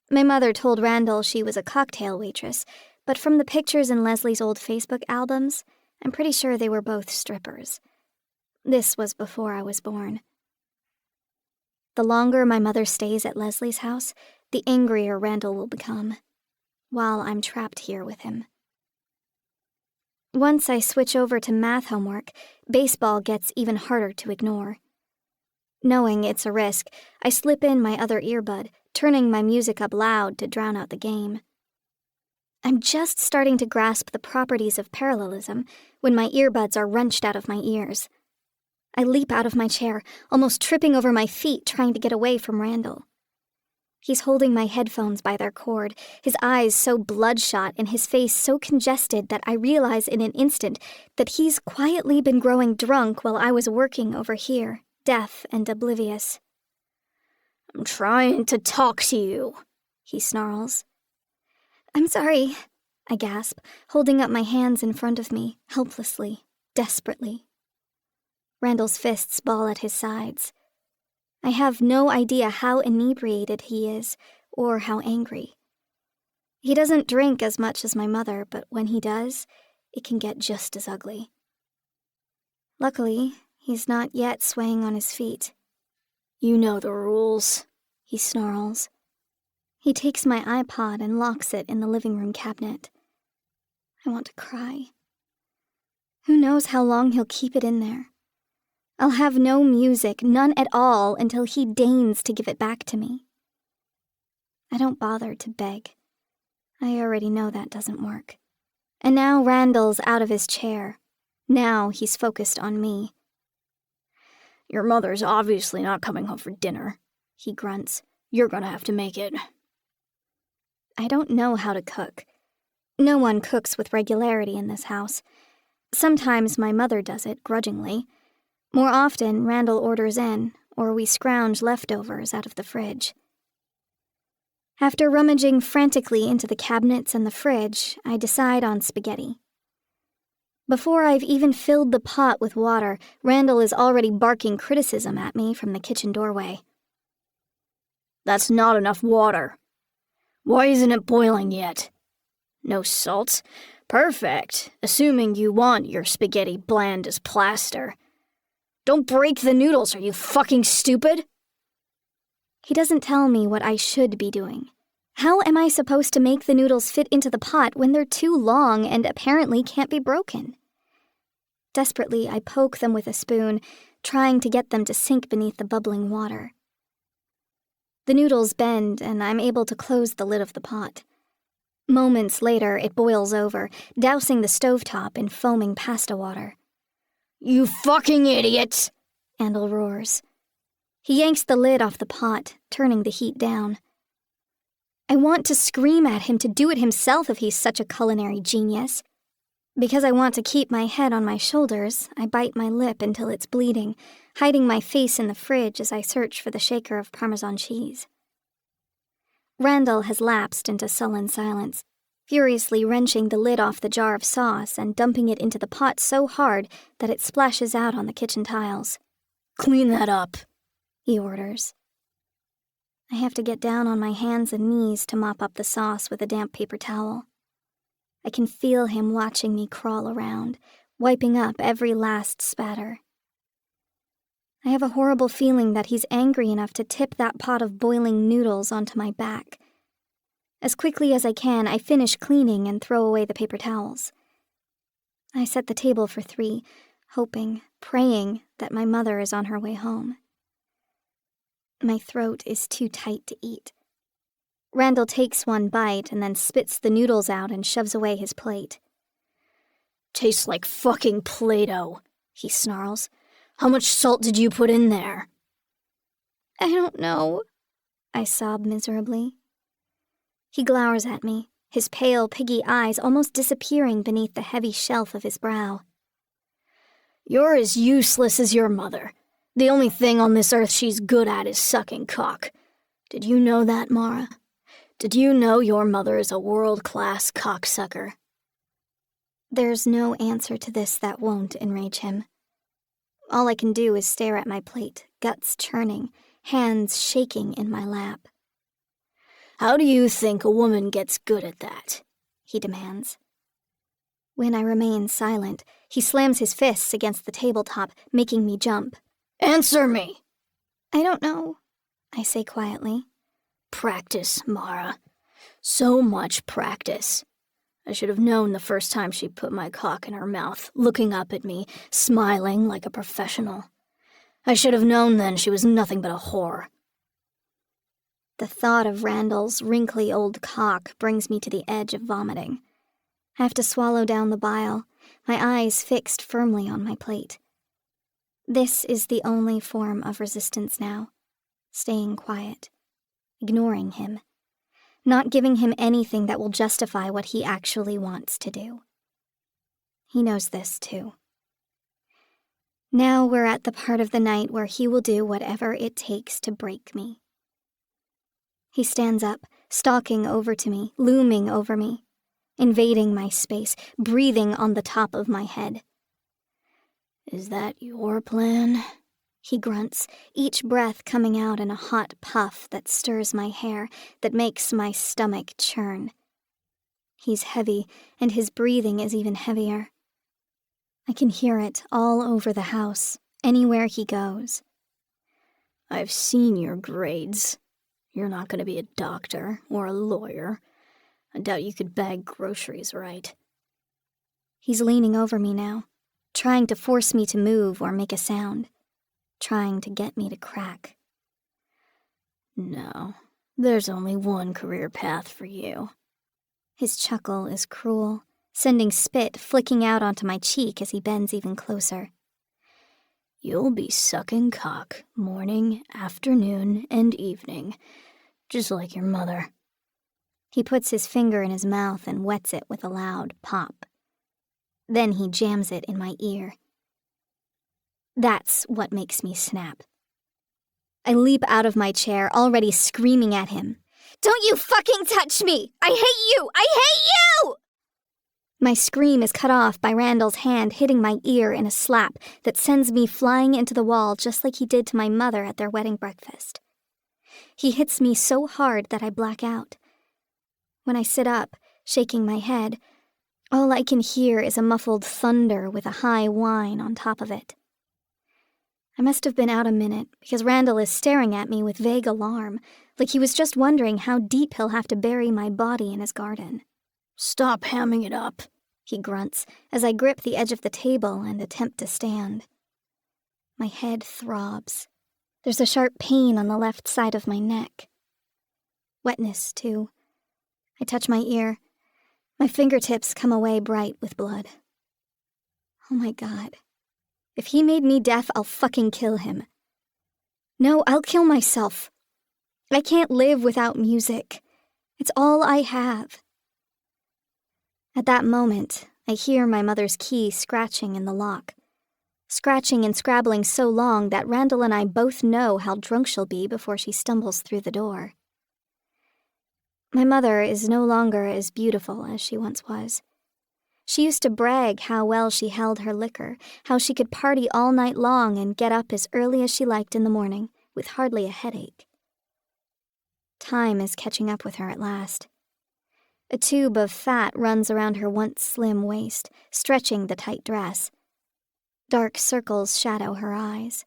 My mother told Randall she was a cocktail waitress, but from the pictures in Leslie's old Facebook albums, I'm pretty sure they were both strippers. This was before I was born. The longer my mother stays at Leslie's house, the angrier Randall will become, while I'm trapped here with him. Once I switch over to math homework, baseball gets even harder to ignore. Knowing it's a risk, I slip in my other earbud, turning my music up loud to drown out the game. I'm just starting to grasp the properties of parallelism when my earbuds are wrenched out of my ears. I leap out of my chair, almost tripping over my feet trying to get away from Randall. He's holding my headphones by their cord, his eyes so bloodshot and his face so congested that I realize in an instant that he's quietly been growing drunk while I was working over here, deaf and oblivious. "I'm trying to talk to you," he snarls. "I'm sorry," I gasp, holding up my hands in front of me, helplessly, desperately. Randall's fists ball at his sides. I have no idea how inebriated he is, or how angry. He doesn't drink as much as my mother, but when he does, it can get just as ugly. Luckily, he's not yet swaying on his feet. "You know the rules," he snarls. He takes my iPod and locks it in the living room cabinet. I want to cry. Who knows how long he'll keep it in there? I'll have no music, none at all, until he deigns to give it back to me. I don't bother to beg. I already know that doesn't work. And now Randall's out of his chair. Now he's focused on me. "Your mother's obviously not coming home for dinner," he grunts. "You're gonna have to make it." I don't know how to cook. No one cooks with regularity in this house. Sometimes my mother does it, grudgingly. More often, Randall orders in, or we scrounge leftovers out of the fridge. After rummaging frantically into the cabinets and the fridge, I decide on spaghetti. Before I've even filled the pot with water, Randall is already barking criticism at me from the kitchen doorway. "That's not enough water. Why isn't it boiling yet? No salt? Perfect, assuming you want your spaghetti bland as plaster. Don't break the noodles, are you fucking stupid?" He doesn't tell me what I should be doing. How am I supposed to make the noodles fit into the pot when they're too long and apparently can't be broken? Desperately, I poke them with a spoon, trying to get them to sink beneath the bubbling water. The noodles bend, and I'm able to close the lid of the pot. Moments later, it boils over, dousing the stovetop in foaming pasta water. "You fucking idiot!" Randall roars. He yanks the lid off the pot, turning the heat down. I want to scream at him to do it himself if he's such a culinary genius. Because I want to keep my head on my shoulders, I bite my lip until it's bleeding, hiding my face in the fridge as I search for the shaker of Parmesan cheese. Randall has lapsed into sullen silence, furiously wrenching the lid off the jar of sauce and dumping it into the pot so hard that it splashes out on the kitchen tiles. "Clean that up," he orders. I have to get down on my hands and knees to mop up the sauce with a damp paper towel. I can feel him watching me crawl around, wiping up every last spatter. I have a horrible feeling that he's angry enough to tip that pot of boiling noodles onto my back. As quickly as I can, I finish cleaning and throw away the paper towels. I set the table for 3, hoping, praying that my mother is on her way home. My throat is too tight to eat. Randall takes one bite and then spits the noodles out and shoves away his plate. "Tastes like fucking Play-Doh," he snarls. "How much salt did you put in there?" "I don't know," I sob miserably. He glowers at me, his pale, piggy eyes almost disappearing beneath the heavy shelf of his brow. "You're as useless as your mother. The only thing on this earth she's good at is sucking cock. Did you know that, Mara? Did you know your mother is a world-class cocksucker?" There's no answer to this that won't enrage him. All I can do is stare at my plate, guts churning, hands shaking in my lap. "How do you think a woman gets good at that?" he demands. When I remain silent, he slams his fists against the tabletop, making me jump. "Answer me!" "I don't know," I say quietly. "Practice, Mara. So much practice. I should have known the first time she put my cock in her mouth, looking up at me, smiling like a professional. I should have known then she was nothing but a whore." The thought of Randall's wrinkly old cock brings me to the edge of vomiting. I have to swallow down the bile, my eyes fixed firmly on my plate. This is the only form of resistance now. Staying quiet. Ignoring him. Not giving him anything that will justify what he actually wants to do. He knows this, too. Now we're at the part of the night where he will do whatever it takes to break me. He stands up, stalking over to me, looming over me, invading my space, breathing on the top of my head. "Is that your plan?" he grunts, each breath coming out in a hot puff that stirs my hair, that makes my stomach churn. He's heavy, and his breathing is even heavier. I can hear it all over the house, anywhere he goes. "I've seen your grades. You're not going to be a doctor or a lawyer. I doubt you could bag groceries right." He's leaning over me now, trying to force me to move or make a sound. Trying to get me to crack. "No, there's only one career path for you." His chuckle is cruel, sending spit flicking out onto my cheek as he bends even closer. "You'll be sucking cock morning, afternoon, and evening, just like your mother." He puts his finger in his mouth and wets it with a loud pop. Then he jams it in my ear. That's what makes me snap. I leap out of my chair, already screaming at him. "Don't you fucking touch me! I hate you! I hate you!" My scream is cut off by Randall's hand hitting my ear in a slap that sends me flying into the wall just like he did to my mother at their wedding breakfast. He hits me so hard that I black out. When I sit up, shaking my head, all I can hear is a muffled thunder with a high whine on top of it. I must have been out a minute because Randall is staring at me with vague alarm, like he was just wondering how deep he'll have to bury my body in his garden. "Stop hamming it up," he grunts as I grip the edge of the table and attempt to stand. My head throbs. There's a sharp pain on the left side of my neck. Wetness, too. I touch my ear. My fingertips come away bright with blood. Oh my God. If he made me deaf, I'll fucking kill him. No, I'll kill myself. I can't live without music. It's all I have. At that moment, I hear my mother's key scratching in the lock. Scratching and scrabbling so long that Randall and I both know how drunk she'll be before she stumbles through the door. My mother is no longer as beautiful as she once was. She used to brag how well she held her liquor, how she could party all night long and get up as early as she liked in the morning, with hardly a headache. Time is catching up with her at last. A tube of fat runs around her once slim waist, stretching the tight dress. Dark circles shadow her eyes.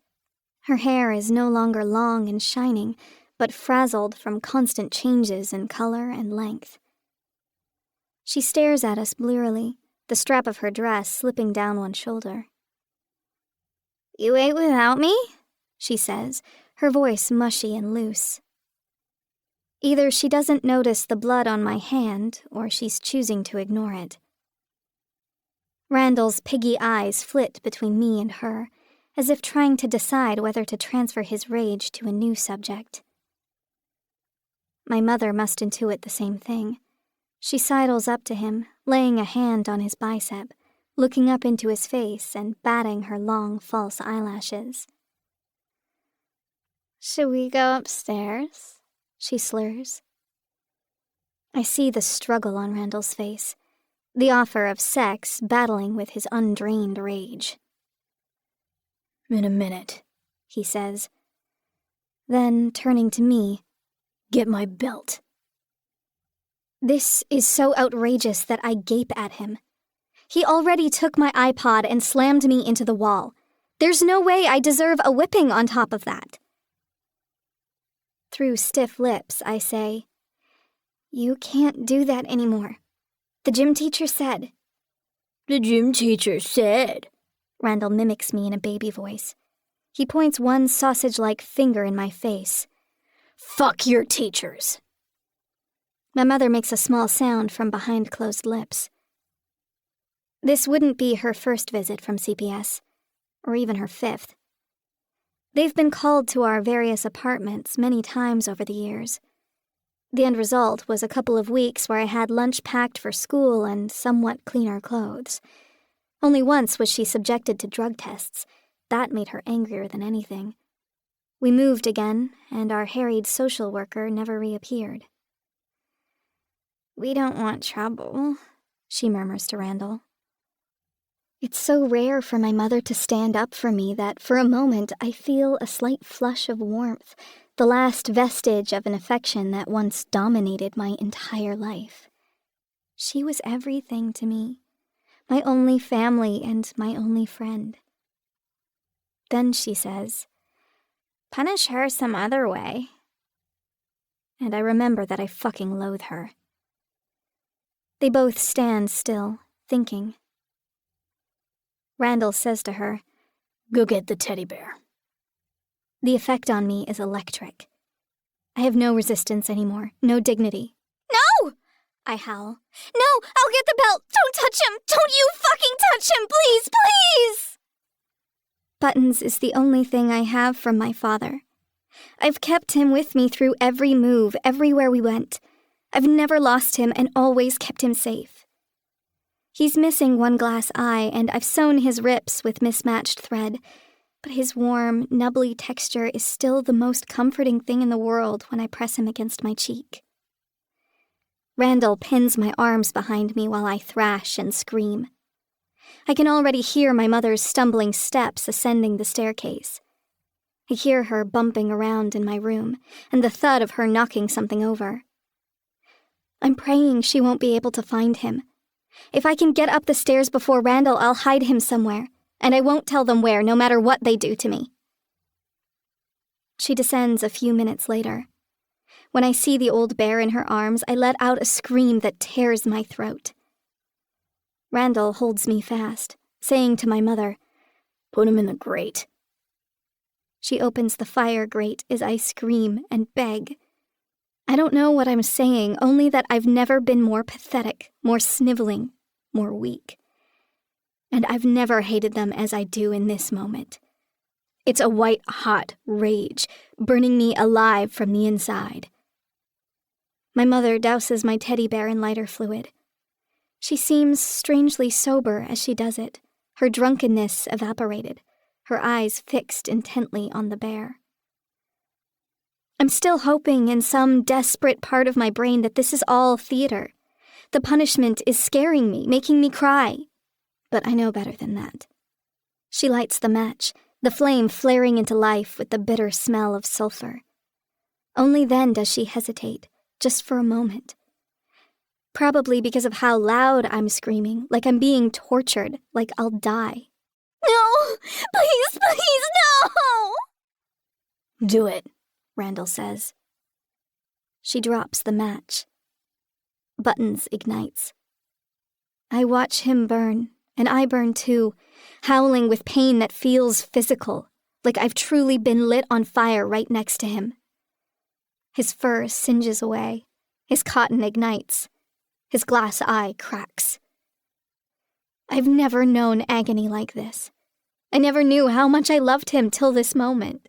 Her hair is no longer long and shining, but frazzled from constant changes in color and length. She stares at us blearily, the strap of her dress slipping down one shoulder. "You ate without me?" she says, her voice mushy and loose. Either she doesn't notice the blood on my hand, or she's choosing to ignore it. Randall's piggy eyes flit between me and her, as if trying to decide whether to transfer his rage to a new subject. My mother must intuit the same thing. She sidles up to him, laying a hand on his bicep, looking up into his face and batting her long, false eyelashes. "Should we go upstairs?" she slurs. I see the struggle on Randall's face, the offer of sex battling with his undrained rage. "In a minute," he says. Then, turning to me, "Get my belt." This is so outrageous that I gape at him. He already took my iPod and slammed me into the wall. There's no way I deserve a whipping on top of that. Through stiff lips, I say, "You can't do that anymore. The gym teacher said." "The gym teacher said," Randall mimics me in a baby voice. He points one sausage-like finger in my face. "Fuck your teachers." My mother makes a small sound from behind closed lips. This wouldn't be her first visit from CPS, or even her fifth. They've been called to our various apartments many times over the years. The end result was a couple of weeks where I had lunch packed for school and somewhat cleaner clothes. Only once was she subjected to drug tests. That made her angrier than anything. We moved again, and our harried social worker never reappeared. "We don't want trouble," she murmurs to Randall. It's so rare for my mother to stand up for me that for a moment I feel a slight flush of warmth, the last vestige of an affection that once dominated my entire life. She was everything to me, my only family and my only friend. Then she says, "Punish her some other way." And I remember that I fucking loathe her. They both stand still, thinking. Randall says to her, "Go get the teddy bear." The effect on me is electric. I have no resistance anymore, no dignity. "No!" I howl. "No, I'll get the belt! Don't touch him! Don't you fucking touch him! Please, please!" Buttons is the only thing I have from my father. I've kept him with me through every move, everywhere we went. I've never lost him and always kept him safe. He's missing one glass eye, and I've sewn his rips with mismatched thread, but his warm, nubbly texture is still the most comforting thing in the world when I press him against my cheek. Randall pins my arms behind me while I thrash and scream. I can already hear my mother's stumbling steps ascending the staircase. I hear her bumping around in my room, and the thud of her knocking something over. I'm praying she won't be able to find him. If I can get up the stairs before Randall, I'll hide him somewhere, and I won't tell them where, no matter what they do to me. She descends a few minutes later. When I see the old bear in her arms, I let out a scream that tears my throat. Randall holds me fast, saying to my mother, "Put him in the grate." She opens the fire grate as I scream and beg. I don't know what I'm saying, only that I've never been more pathetic, more sniveling, more weak. And I've never hated them as I do in this moment. It's a white-hot rage, burning me alive from the inside. My mother douses my teddy bear in lighter fluid. She seems strangely sober as she does it, her drunkenness evaporated, her eyes fixed intently on the bear. I'm still hoping in some desperate part of my brain that this is all theater. The punishment is scaring me, making me cry. But I know better than that. She lights the match, the flame flaring into life with the bitter smell of sulfur. Only then does she hesitate, just for a moment. Probably because of how loud I'm screaming, like I'm being tortured, like I'll die. No! Please, please, no! Do it, Randall says. She drops the match. Buttons ignites. I watch him burn, and I burn too, howling with pain that feels physical, like I've truly been lit on fire right next to him. His fur singes away. His cotton ignites. His glass eye cracks. I've never known agony like this. I never knew how much I loved him till this moment.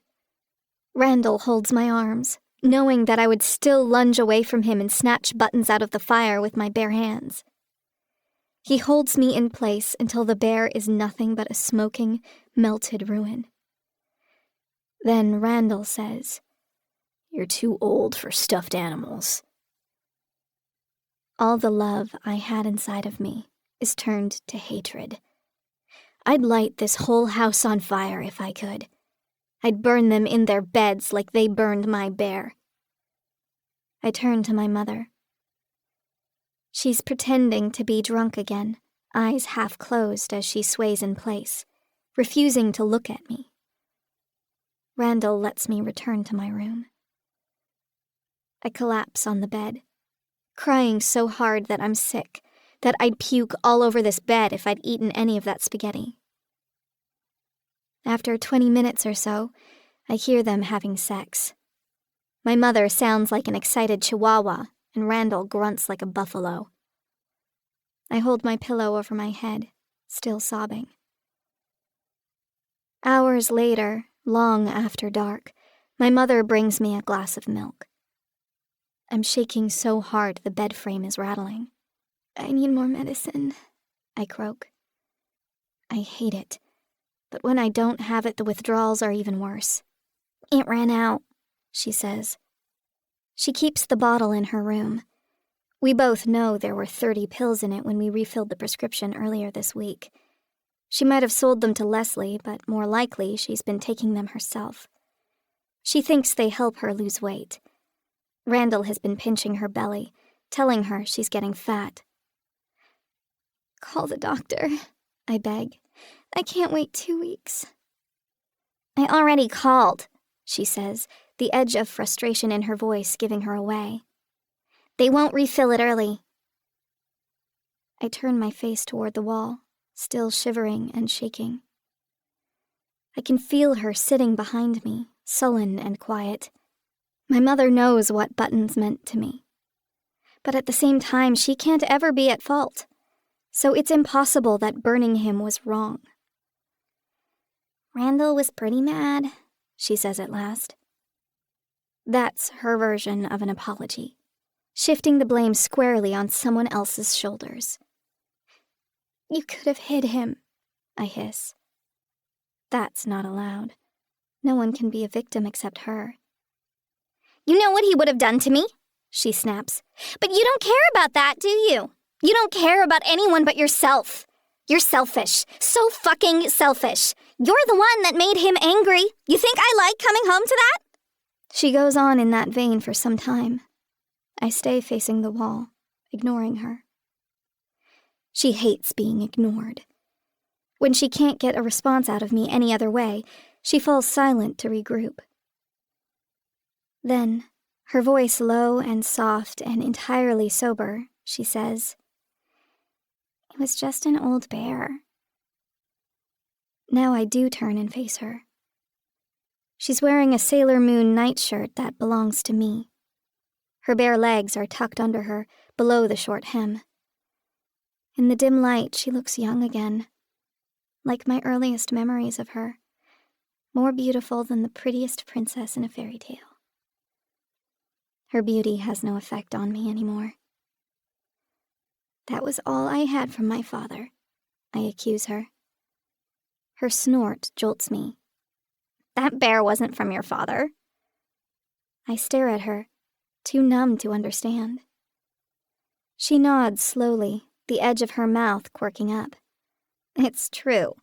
Randall holds my arms, knowing that I would still lunge away from him and snatch buttons out of the fire with my bare hands. He holds me in place until the bear is nothing but a smoking, melted ruin. Then Randall says, "You're too old for stuffed animals." All the love I had inside of me is turned to hatred. I'd light this whole house on fire if I could. I'd burn them in their beds like they burned my bear. I turn to my mother. She's pretending to be drunk again, eyes half closed as she sways in place, refusing to look at me. Randall lets me return to my room. I collapse on the bed, crying so hard that I'm sick, that I'd puke all over this bed if I'd eaten any of that spaghetti. After 20 minutes or so, I hear them having sex. My mother sounds like an excited chihuahua, and Randall grunts like a buffalo. I hold my pillow over my head, still sobbing. Hours later, long after dark, my mother brings me a glass of milk. I'm shaking so hard the bed frame is rattling. "I need more medicine," I croak. I hate it, but when I don't have it, the withdrawals are even worse. "It ran out," she says. She keeps the bottle in her room. We both know there were 30 pills in it when we refilled the prescription earlier this week. She might have sold them to Leslie, but more likely she's been taking them herself. She thinks they help her lose weight. Randall has been pinching her belly, telling her she's getting fat. "Call the doctor," I beg. "I can't wait 2 weeks." "I already called," she says, the edge of frustration in her voice giving her away. "They won't refill it early." I turn my face toward the wall, still shivering and shaking. I can feel her sitting behind me, sullen and quiet. My mother knows what buttons meant to me. But at the same time, she can't ever be at fault. So it's impossible that burning him was wrong. "Randall was pretty mad," she says at last. That's her version of an apology, shifting the blame squarely on someone else's shoulders. "You could have hid him," I hiss. That's not allowed. No one can be a victim except her. "You know what he would have done to me," she snaps. "But you don't care about that, do you? You don't care about anyone but yourself. You're selfish. So fucking selfish. You're the one that made him angry. You think I like coming home to that?" She goes on in that vein for some time. I stay facing the wall, ignoring her. She hates being ignored. When she can't get a response out of me any other way, she falls silent to regroup. Then, her voice low and soft and entirely sober, she says, "It was just an old bear." Now I do turn and face her. She's wearing a Sailor Moon nightshirt that belongs to me. Her bare legs are tucked under her, below the short hem. In the dim light, she looks young again, like my earliest memories of her, more beautiful than the prettiest princess in a fairy tale. Her beauty has no effect on me anymore. "That was all I had from my father," I accuse her. Her snort jolts me. "That bear wasn't from your father." I stare at her, too numb to understand. She nods slowly, the edge of her mouth quirking up. It's true.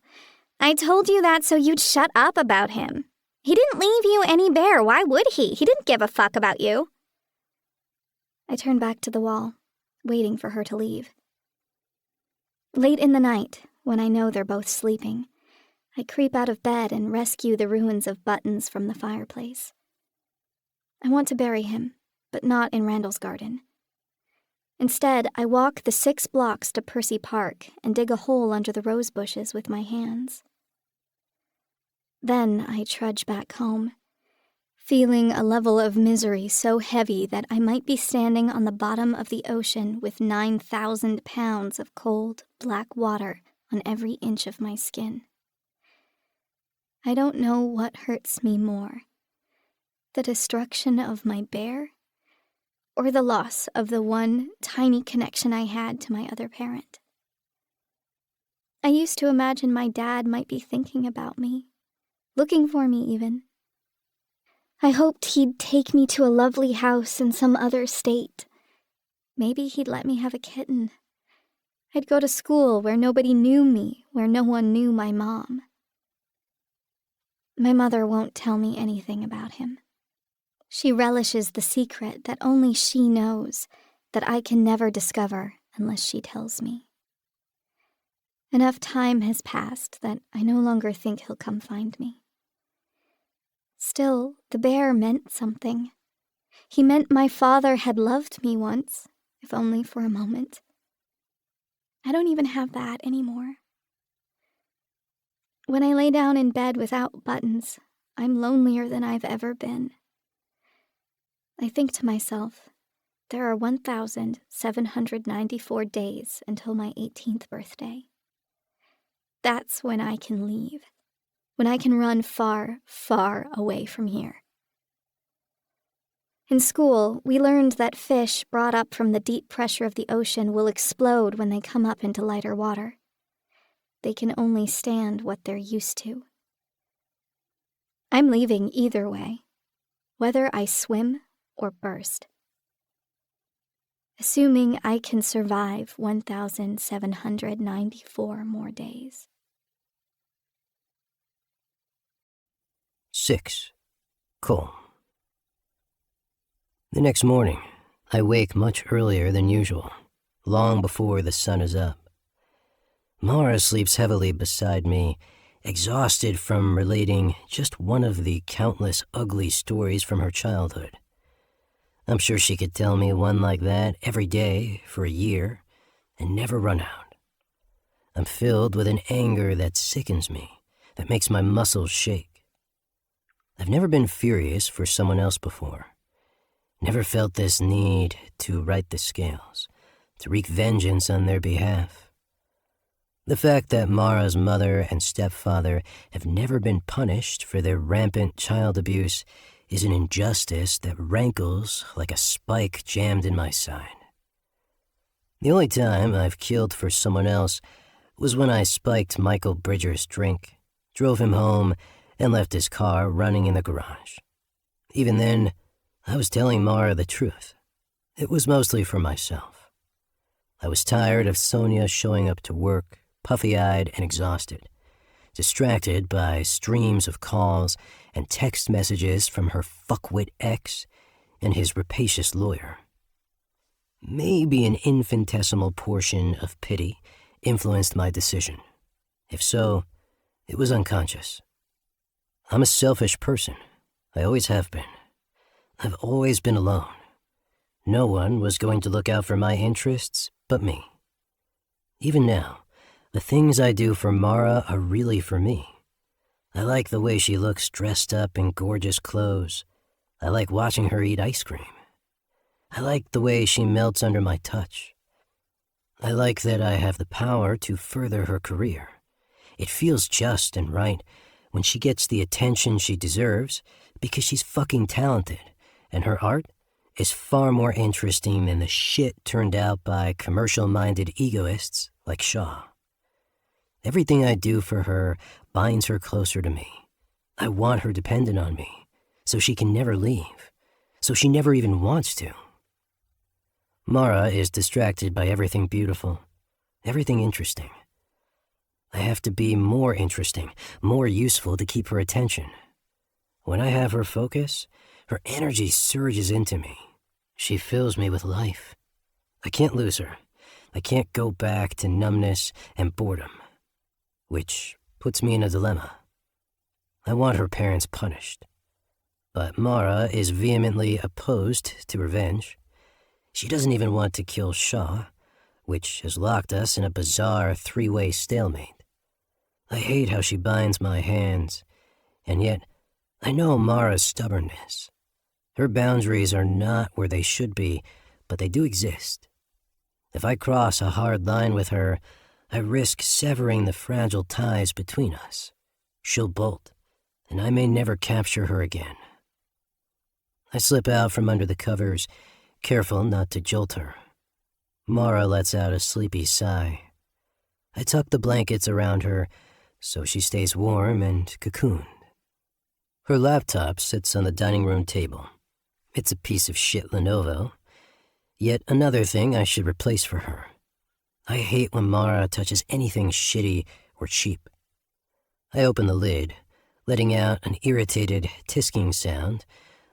I told you that so you'd shut up about him. He didn't leave you any bear. Why would he? He didn't give a fuck about you. I turn back to the wall, waiting for her to leave. Late in the night, when I know they're both sleeping, I creep out of bed and rescue the ruins of buttons from the fireplace. I want to bury him, but not in Randall's garden. Instead, I walk the 6 blocks to Percy Park and dig a hole under the rose bushes with my hands. Then I trudge back home, feeling a level of misery so heavy that I might be standing on the bottom of the ocean with 9,000 pounds of cold, black water on every inch of my skin. I don't know what hurts me more, the destruction of my bear, or the loss of the one tiny connection I had to my other parent. I used to imagine my dad might be thinking about me, looking for me even. I hoped he'd take me to a lovely house in some other state. Maybe he'd let me have a kitten. I'd go to school where nobody knew me, where no one knew my mom. My mother won't tell me anything about him. She relishes the secret that only she knows, that I can never discover unless she tells me. Enough time has passed that I no longer think he'll come find me. Still, the bear meant something. He meant my father had loved me once, if only for a moment. I don't even have that anymore. When I lay down in bed without buttons, I'm lonelier than I've ever been. I think to myself, there are 1,794 days until my 18th birthday. That's when I can leave, when I can run far, far away from here. In school, we learned that fish brought up from the deep pressure of the ocean will explode when they come up into lighter water. They can only stand what they're used to. I'm leaving either way, whether I swim or burst. Assuming I can survive 1,794 more days. 6. Colm. The next morning, I wake much earlier than usual, long before the sun is up. Mara sleeps heavily beside me, exhausted from relating just one of the countless ugly stories from her childhood. I'm sure she could tell me one like that every day for a year and never run out. I'm filled with an anger that sickens me, that makes my muscles shake. I've never been furious for someone else before. Never felt this need to right the scales, to wreak vengeance on their behalf. The fact that Mara's mother and stepfather have never been punished for their rampant child abuse is an injustice that rankles like a spike jammed in my side. The only time I've killed for someone else was when I spiked Michael Bridger's drink, drove him home, and left his car running in the garage. Even then, I was telling Mara the truth. It was mostly for myself. I was tired of Sonia showing up to work, puffy-eyed and exhausted, distracted by streams of calls and text messages from her fuckwit ex and his rapacious lawyer. Maybe an infinitesimal portion of pity influenced my decision. If so, it was unconscious. I'm a selfish person. I always have been. I've always been alone. No one was going to look out for my interests but me. Even now, the things I do for Mara are really for me. I like the way she looks dressed up in gorgeous clothes. I like watching her eat ice cream. I like the way she melts under my touch. I like that I have the power to further her career. It feels just and right when she gets the attention she deserves because she's fucking talented, and her art is far more interesting than the shit turned out by commercial-minded egoists like Shaw. Everything I do for her binds her closer to me. I want her dependent on me, so she can never leave, so she never even wants to. Mara is distracted by everything beautiful, everything interesting. I have to be more interesting, more useful to keep her attention. When I have her focus, her energy surges into me. She fills me with life. I can't lose her. I can't go back to numbness and boredom, which puts me in a dilemma. I want her parents punished, but Mara is vehemently opposed to revenge. She doesn't even want to kill Shaw, which has locked us in a bizarre three-way stalemate. I hate how she binds my hands, and yet I know Mara's stubbornness. Her boundaries are not where they should be, but they do exist. If I cross a hard line with her, I risk severing the fragile ties between us. She'll bolt, and I may never capture her again. I slip out from under the covers, careful not to jolt her. Mara lets out a sleepy sigh. I tuck the blankets around her so she stays warm and cocooned. Her laptop sits on the dining room table. It's a piece of shit Lenovo. Yet another thing I should replace for her. I hate when Mara touches anything shitty or cheap. I open the lid, letting out an irritated tisking sound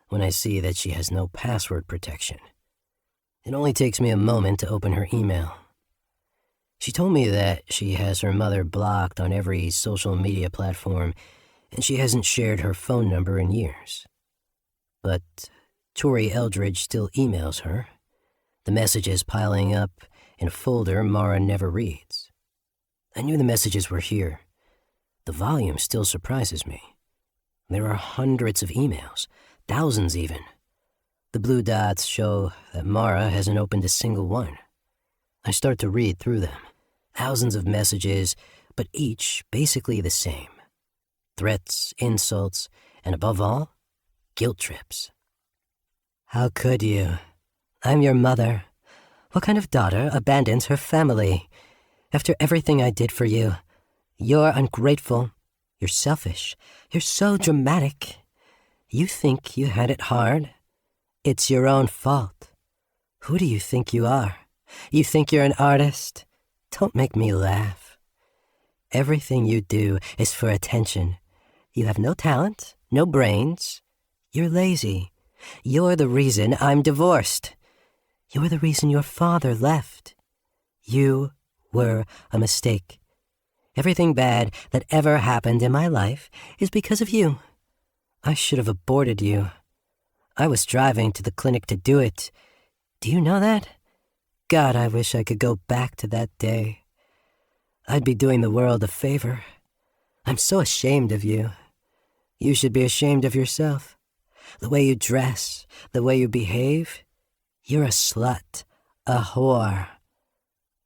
when I see that she has no password protection. It only takes me a moment to open her email. She told me that she has her mother blocked on every social media platform, and she hasn't shared her phone number in years. But Tori Eldridge still emails her, the messages piling up in a folder Mara never reads. I knew the messages were here. The volume still surprises me. There are hundreds of emails, thousands even. The blue dots show that Mara hasn't opened a single one. I start to read through them. Thousands of messages, but each basically the same. Threats, insults, and above all, guilt trips. How could you? I'm your mother. What kind of daughter abandons her family? After everything I did for you, you're ungrateful. You're selfish. You're so dramatic. You think you had it hard? It's your own fault. Who do you think you are? You think you're an artist? Don't make me laugh. Everything you do is for attention. You have no talent, no brains. You're lazy. You're the reason I'm divorced. You're the reason your father left. You were a mistake. Everything bad that ever happened in my life is because of you. I should have aborted you. I was driving to the clinic to do it. Do you know that? God, I wish I could go back to that day. I'd be doing the world a favor. I'm so ashamed of you. You should be ashamed of yourself. The way you dress, the way you behave. You're a slut, a whore.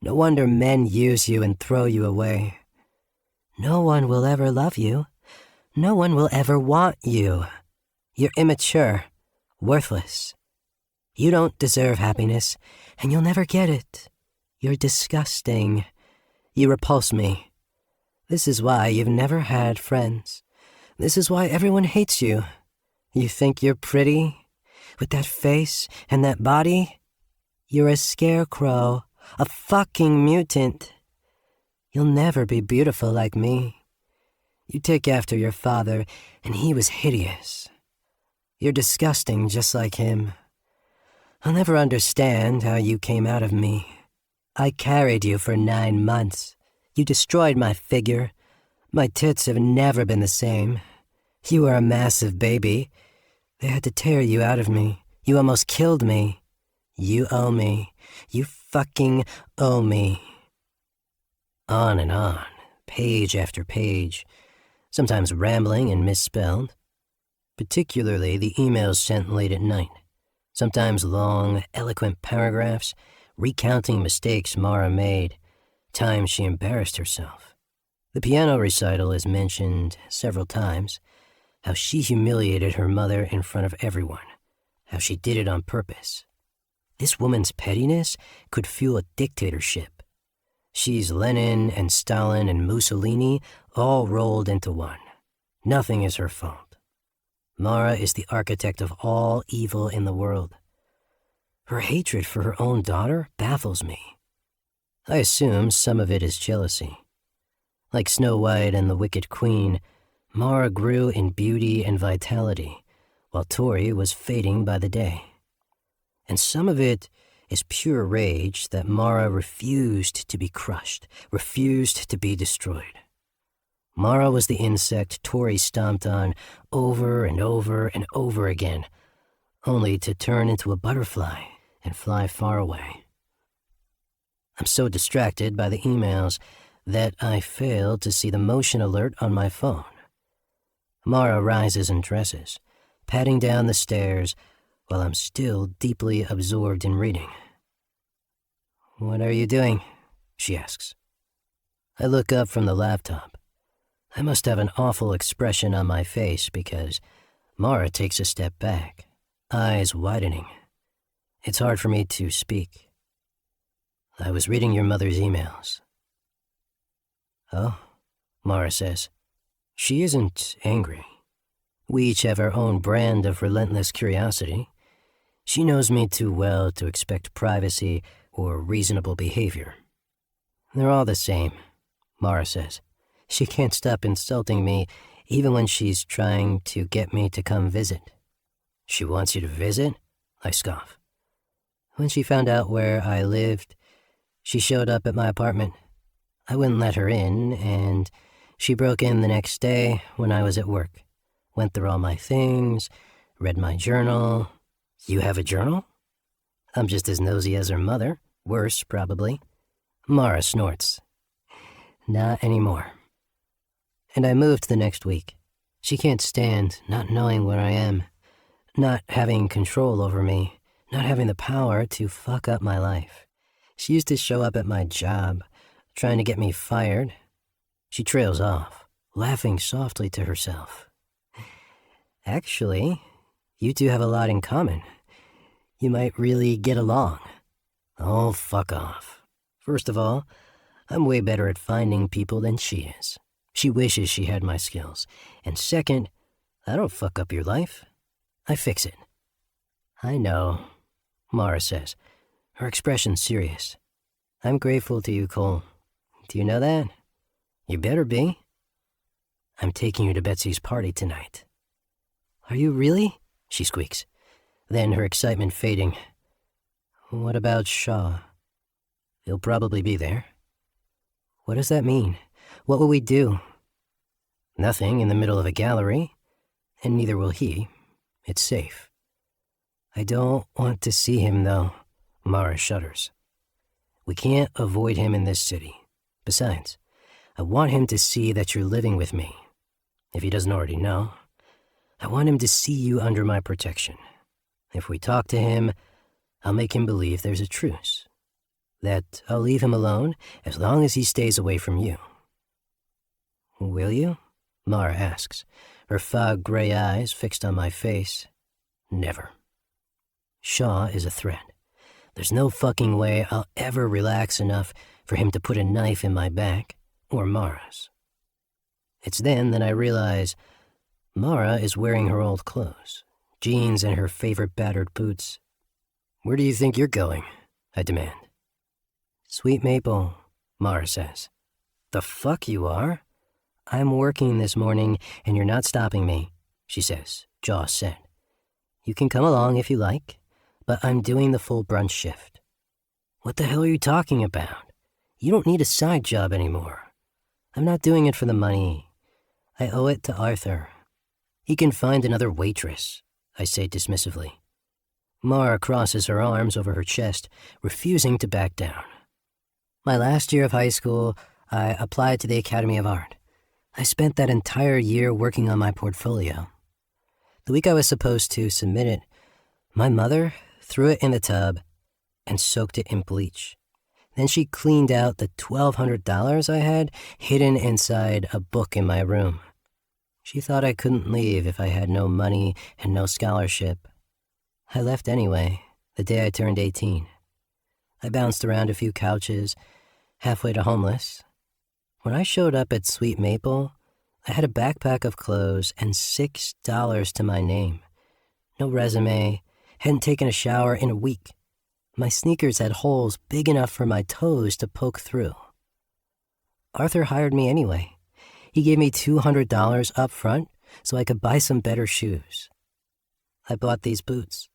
No wonder men use you and throw you away. No one will ever love you. No one will ever want you. You're immature, worthless. You don't deserve happiness, and you'll never get it. You're disgusting. You repulse me. This is why you've never had friends. This is why everyone hates you. You think you're pretty? With that face and that body? You're a scarecrow, a fucking mutant. You'll never be beautiful like me. You take after your father, and he was hideous. You're disgusting just like him. I'll never understand how you came out of me. I carried you for 9 months. You destroyed my figure. My tits have never been the same. You were a massive baby. They had to tear you out of me. You almost killed me. You owe me. You fucking owe me. On and on, page after page, sometimes rambling and misspelled. Particularly the emails sent late at night. Sometimes long, eloquent paragraphs recounting mistakes Mara made, times she embarrassed herself. The piano recital is mentioned several times, how she humiliated her mother in front of everyone, how she did it on purpose. This woman's pettiness could fuel a dictatorship. She's Lenin and Stalin and Mussolini all rolled into one. Nothing is her fault. Mara is the architect of all evil in the world. Her hatred for her own daughter baffles me. I assume some of it is jealousy. Like Snow White and the Wicked Queen, Mara grew in beauty and vitality, while Tori was fading by the day. And some of it is pure rage that Mara refused to be crushed, refused to be destroyed. Mara was the insect Tori stomped on over and over and over again, only to turn into a butterfly and fly far away. I'm so distracted by the emails that I fail to see the motion alert on my phone. Mara rises and dresses, padding down the stairs while I'm still deeply absorbed in reading. "What are you doing?" she asks. I look up from the laptop. I must have an awful expression on my face because Mara takes a step back, eyes widening. It's hard for me to speak. "I was reading your mother's emails." "Oh," Mara says. She isn't angry. We each have our own brand of relentless curiosity. She knows me too well to expect privacy or reasonable behavior. "They're all the same," Mara says. She can't stop insulting me even when she's trying to get me to come visit. "She wants you to visit?" I scoff. "When she found out where I lived, she showed up at my apartment. I wouldn't let her in, and she broke in the next day when I was at work. Went through all my things, read my journal." "You have a journal?" I'm just as nosy as her mother. Worse, probably. Mara snorts. "Not anymore." And I moved the next week. She can't stand not knowing where I am, not having control over me, not having the power to fuck up my life. She used to show up at my job, trying to get me fired. She trails off, laughing softly to herself. "Actually, you two have a lot in common. You might really get along." "Oh, fuck off. First of all, I'm way better at finding people than she is. She wishes she had my skills. And second, I don't fuck up your life. I fix it." "I know," Mara says, her expression serious. "I'm grateful to you, Cole. Do you know that? You better be. I'm taking you to Betsy's party tonight." "Are you really?" she squeaks. Then her excitement fading. "What about Shaw?" "He'll probably be there." "What does that mean? What will we do?" "Nothing in the middle of a gallery, and neither will he. It's safe." "I don't want to see him, though," Mara shudders. "We can't avoid him in this city. Besides, I want him to see that you're living with me. If he doesn't already know, I want him to see you under my protection. If we talk to him, I'll make him believe there's a truce. That I'll leave him alone as long as he stays away from you." "Will you?" Mara asks, her fog-gray eyes fixed on my face. "Never. Shaw is a threat. There's no fucking way I'll ever relax enough for him to put a knife in my back, or Mara's." It's then that I realize Mara is wearing her old clothes, jeans and her favorite battered boots. "Where do you think you're going?" I demand. "Sweet Maple," Mara says. "The fuck you are? I'm working this morning and you're not stopping me," she says, jaw set. "You can come along if you like, but I'm doing the full brunch shift." "What the hell are you talking about? You don't need a side job anymore." "I'm not doing it for the money. I owe it to Arthur. He can find another waitress," I say dismissively. Mara crosses her arms over her chest, refusing to back down. "My last year of high school, I applied to the Academy of Art. I spent that entire year working on my portfolio. The week I was supposed to submit it, my mother threw it in the tub and soaked it in bleach. Then she cleaned out the $1,200 I had hidden inside a book in my room. She thought I couldn't leave if I had no money and no scholarship. I left anyway, the day I turned 18. I bounced around a few couches, halfway to homeless. When I showed up at Sweet Maple, I had a backpack of clothes and $6 to my name. No resume, hadn't taken a shower in a week. My sneakers had holes big enough for my toes to poke through. Arthur hired me anyway. He gave me $200 up front so I could buy some better shoes. I bought these boots.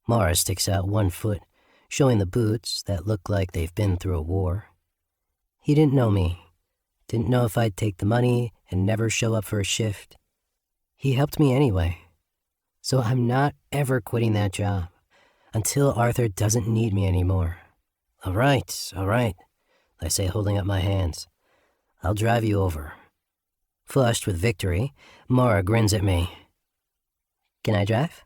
Mara sticks out one foot, showing the boots that look like they've been through a war. He didn't know me, didn't know if I'd take the money and never show up for a shift. He helped me anyway, so I'm not ever quitting that job until Arthur doesn't need me anymore. All right, I say, holding up my hands. I'll drive you over. Flushed with victory, Mara grins at me. Can I drive?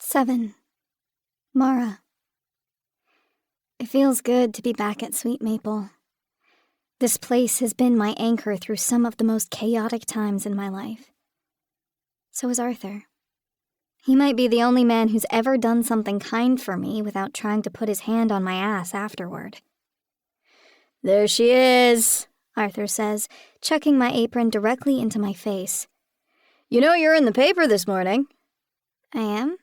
7. Mara. It feels good to be back at Sweet Maple. This place has been my anchor through some of the most chaotic times in my life. So is Arthur. He might be the only man who's ever done something kind for me without trying to put his hand on my ass afterward. "There she is," Arthur says, chucking my apron directly into my face. "You know you're in the paper this morning." "I am?"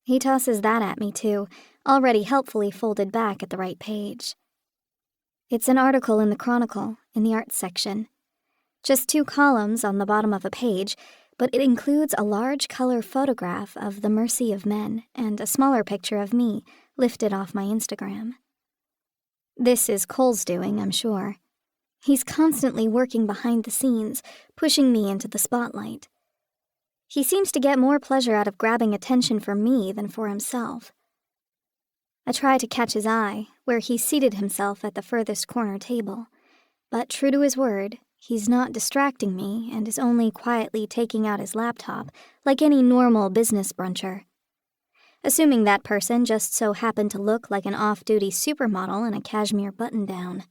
He tosses that at me too, already helpfully folded back at the right page. It's an article in the Chronicle, in the arts section. Just 2 columns on the bottom of a page, but it includes a large color photograph of the mercy of men and a smaller picture of me lifted off my Instagram. This is Cole's doing, I'm sure. He's constantly working behind the scenes, pushing me into the spotlight. He seems to get more pleasure out of grabbing attention for me than for himself. I try to catch his eye, where he seated himself at the furthest corner table, but true to his word, he's not distracting me and is only quietly taking out his laptop like any normal business bruncher. Assuming that person just so happened to look like an off-duty supermodel in a cashmere button-down.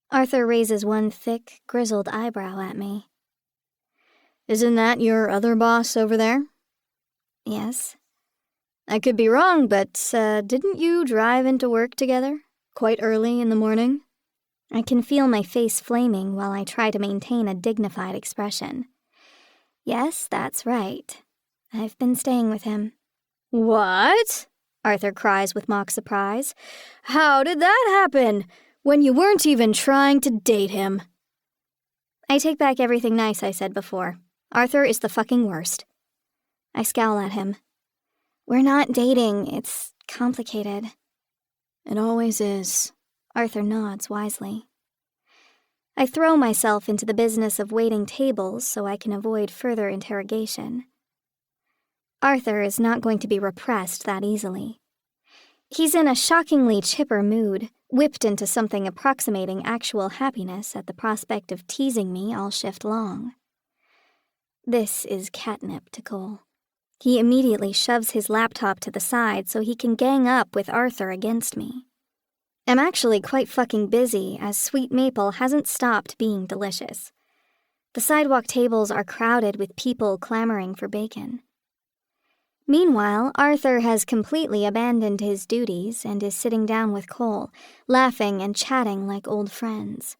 Arthur raises one thick, grizzled eyebrow at me. "Isn't that your other boss over there?" "Yes." "I could be wrong, but didn't you drive into work together? Quite early in the morning?" I can feel my face flaming while I try to maintain a dignified expression. "Yes, that's right. I've been staying with him." "What?" Arthur cries with mock surprise. "How did that happen, when you weren't even trying to date him?" I take back everything nice I said before. Arthur is the fucking worst. I scowl at him. "We're not dating. It's complicated." "It always is." Arthur nods wisely. I throw myself into the business of waiting tables so I can avoid further interrogation. Arthur is not going to be repressed that easily. He's in a shockingly chipper mood, whipped into something approximating actual happiness at the prospect of teasing me all shift long. This is catnip to Cole. He immediately shoves his laptop to the side so he can gang up with Arthur against me. I'm actually quite fucking busy, as Sweet Maple hasn't stopped being delicious. The sidewalk tables are crowded with people clamoring for bacon. Meanwhile, Arthur has completely abandoned his duties and is sitting down with Cole, laughing and chatting like old friends.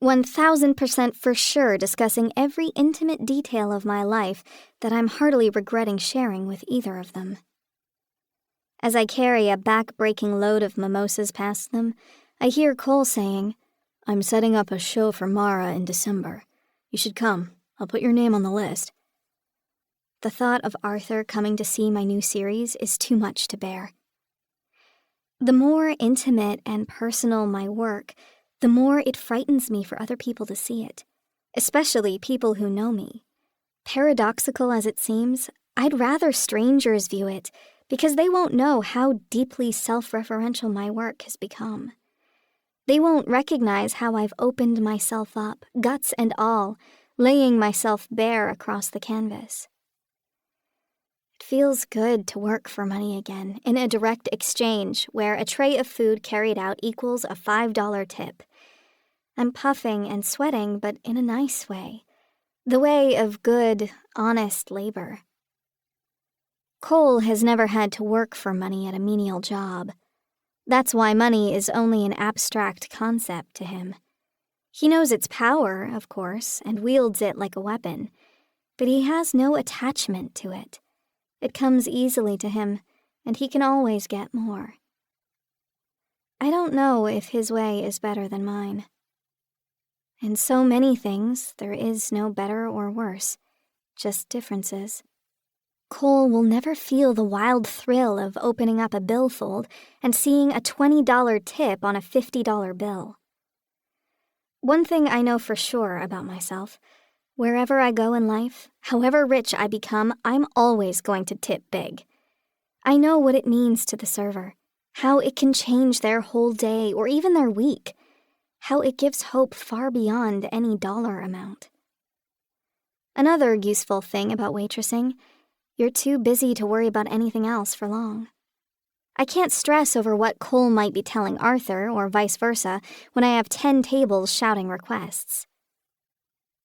1000% for sure discussing every intimate detail of my life that I'm heartily regretting sharing with either of them. As I carry a back-breaking load of mimosas past them, I hear Cole saying, "I'm setting up a show for Mara in December. You should come. I'll put your name on the list." The thought of Arthur coming to see my new series is too much to bear. The more intimate and personal my work, the more it frightens me for other people to see it, especially people who know me. Paradoxical as it seems, I'd rather strangers view it because they won't know how deeply self-referential my work has become. They won't recognize how I've opened myself up, guts and all, laying myself bare across the canvas. It feels good to work for money again, in a direct exchange where a tray of food carried out equals a $5 tip. I'm puffing and sweating, but in a nice way. The way of good, honest labor. Cole has never had to work for money at a menial job. That's why money is only an abstract concept to him. He knows its power, of course, and wields it like a weapon, but he has no attachment to it. It comes easily to him, and he can always get more. I don't know if his way is better than mine. In so many things, there is no better or worse, just differences. Cole will never feel the wild thrill of opening up a billfold and seeing a $20 tip on a $50 bill. One thing I know for sure about myself, wherever I go in life, however rich I become, I'm always going to tip big. I know what it means to the server, how it can change their whole day or even their week, how it gives hope far beyond any dollar amount. Another useful thing about waitressing, you're too busy to worry about anything else for long. I can't stress over what Cole might be telling Arthur or vice versa when I have 10 tables shouting requests.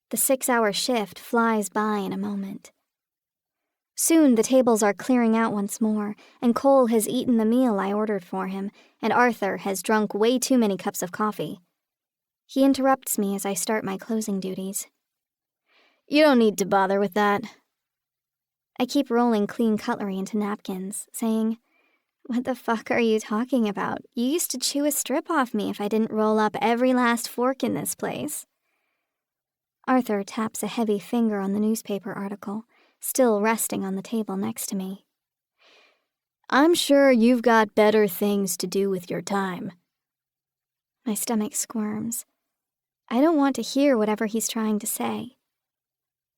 The 6-hour shift flies by in a moment. Soon the tables are clearing out once more, and Cole has eaten the meal I ordered for him, and Arthur has drunk way too many cups of coffee. He interrupts me as I start my closing duties. "You don't need to bother with that." I keep rolling clean cutlery into napkins, saying, "What the fuck are you talking about? You used to chew a strip off me if I didn't roll up every last fork in this place." Arthur taps a heavy finger on the newspaper article, still resting on the table next to me. "I'm sure you've got better things to do with your time." My stomach squirms. I don't want to hear whatever he's trying to say.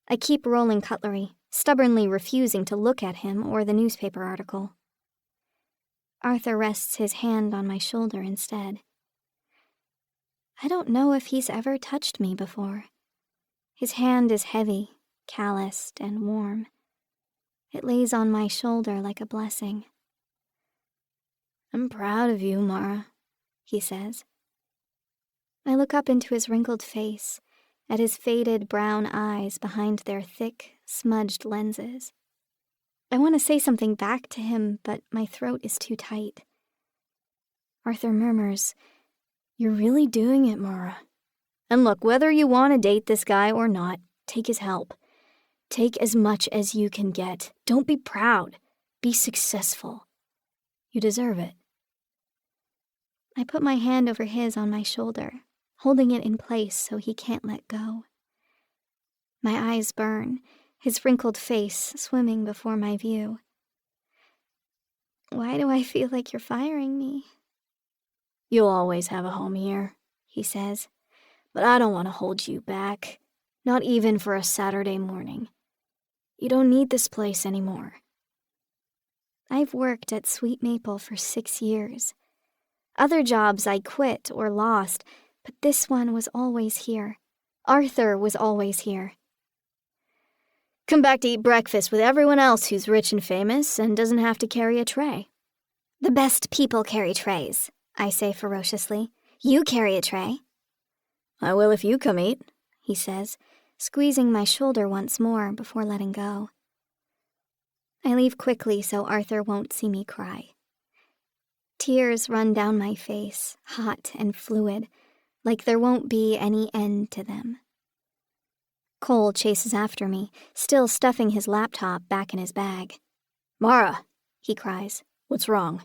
I keep rolling cutlery, stubbornly refusing to look at him or the newspaper article. Arthur rests his hand on my shoulder instead. I don't know if he's ever touched me before. His hand is heavy, calloused, and warm. It lays on my shoulder like a blessing. "I'm proud of you, Mara," he says. I look up into his wrinkled face, at his faded brown eyes behind their thick, smudged lenses. I want to say something back to him, but my throat is too tight. Arthur murmurs, "You're really doing it, Mara. And look, whether you want to date this guy or not, take his help. Take as much as you can get. Don't be proud. Be successful. You deserve it." I put my hand over his on my shoulder, holding it in place so he can't let go. My eyes burn, his wrinkled face swimming before my view. "Why do I feel like you're firing me?" "You'll always have a home here," he says. "But I don't want to hold you back, not even for a Saturday morning. You don't need this place anymore." I've worked at Sweet Maple for 6 years. Other jobs I quit or lost, but this one was always here. Arthur was always here. "Come back to eat breakfast with everyone else who's rich and famous and doesn't have to carry a tray." "The best people carry trays," I say ferociously. "You carry a tray." "I will if you come eat," he says, squeezing my shoulder once more before letting go. I leave quickly so Arthur won't see me cry. Tears run down my face, hot and fluid, like there won't be any end to them. Cole chases after me, still stuffing his laptop back in his bag. "Mara," he cries, "what's wrong?"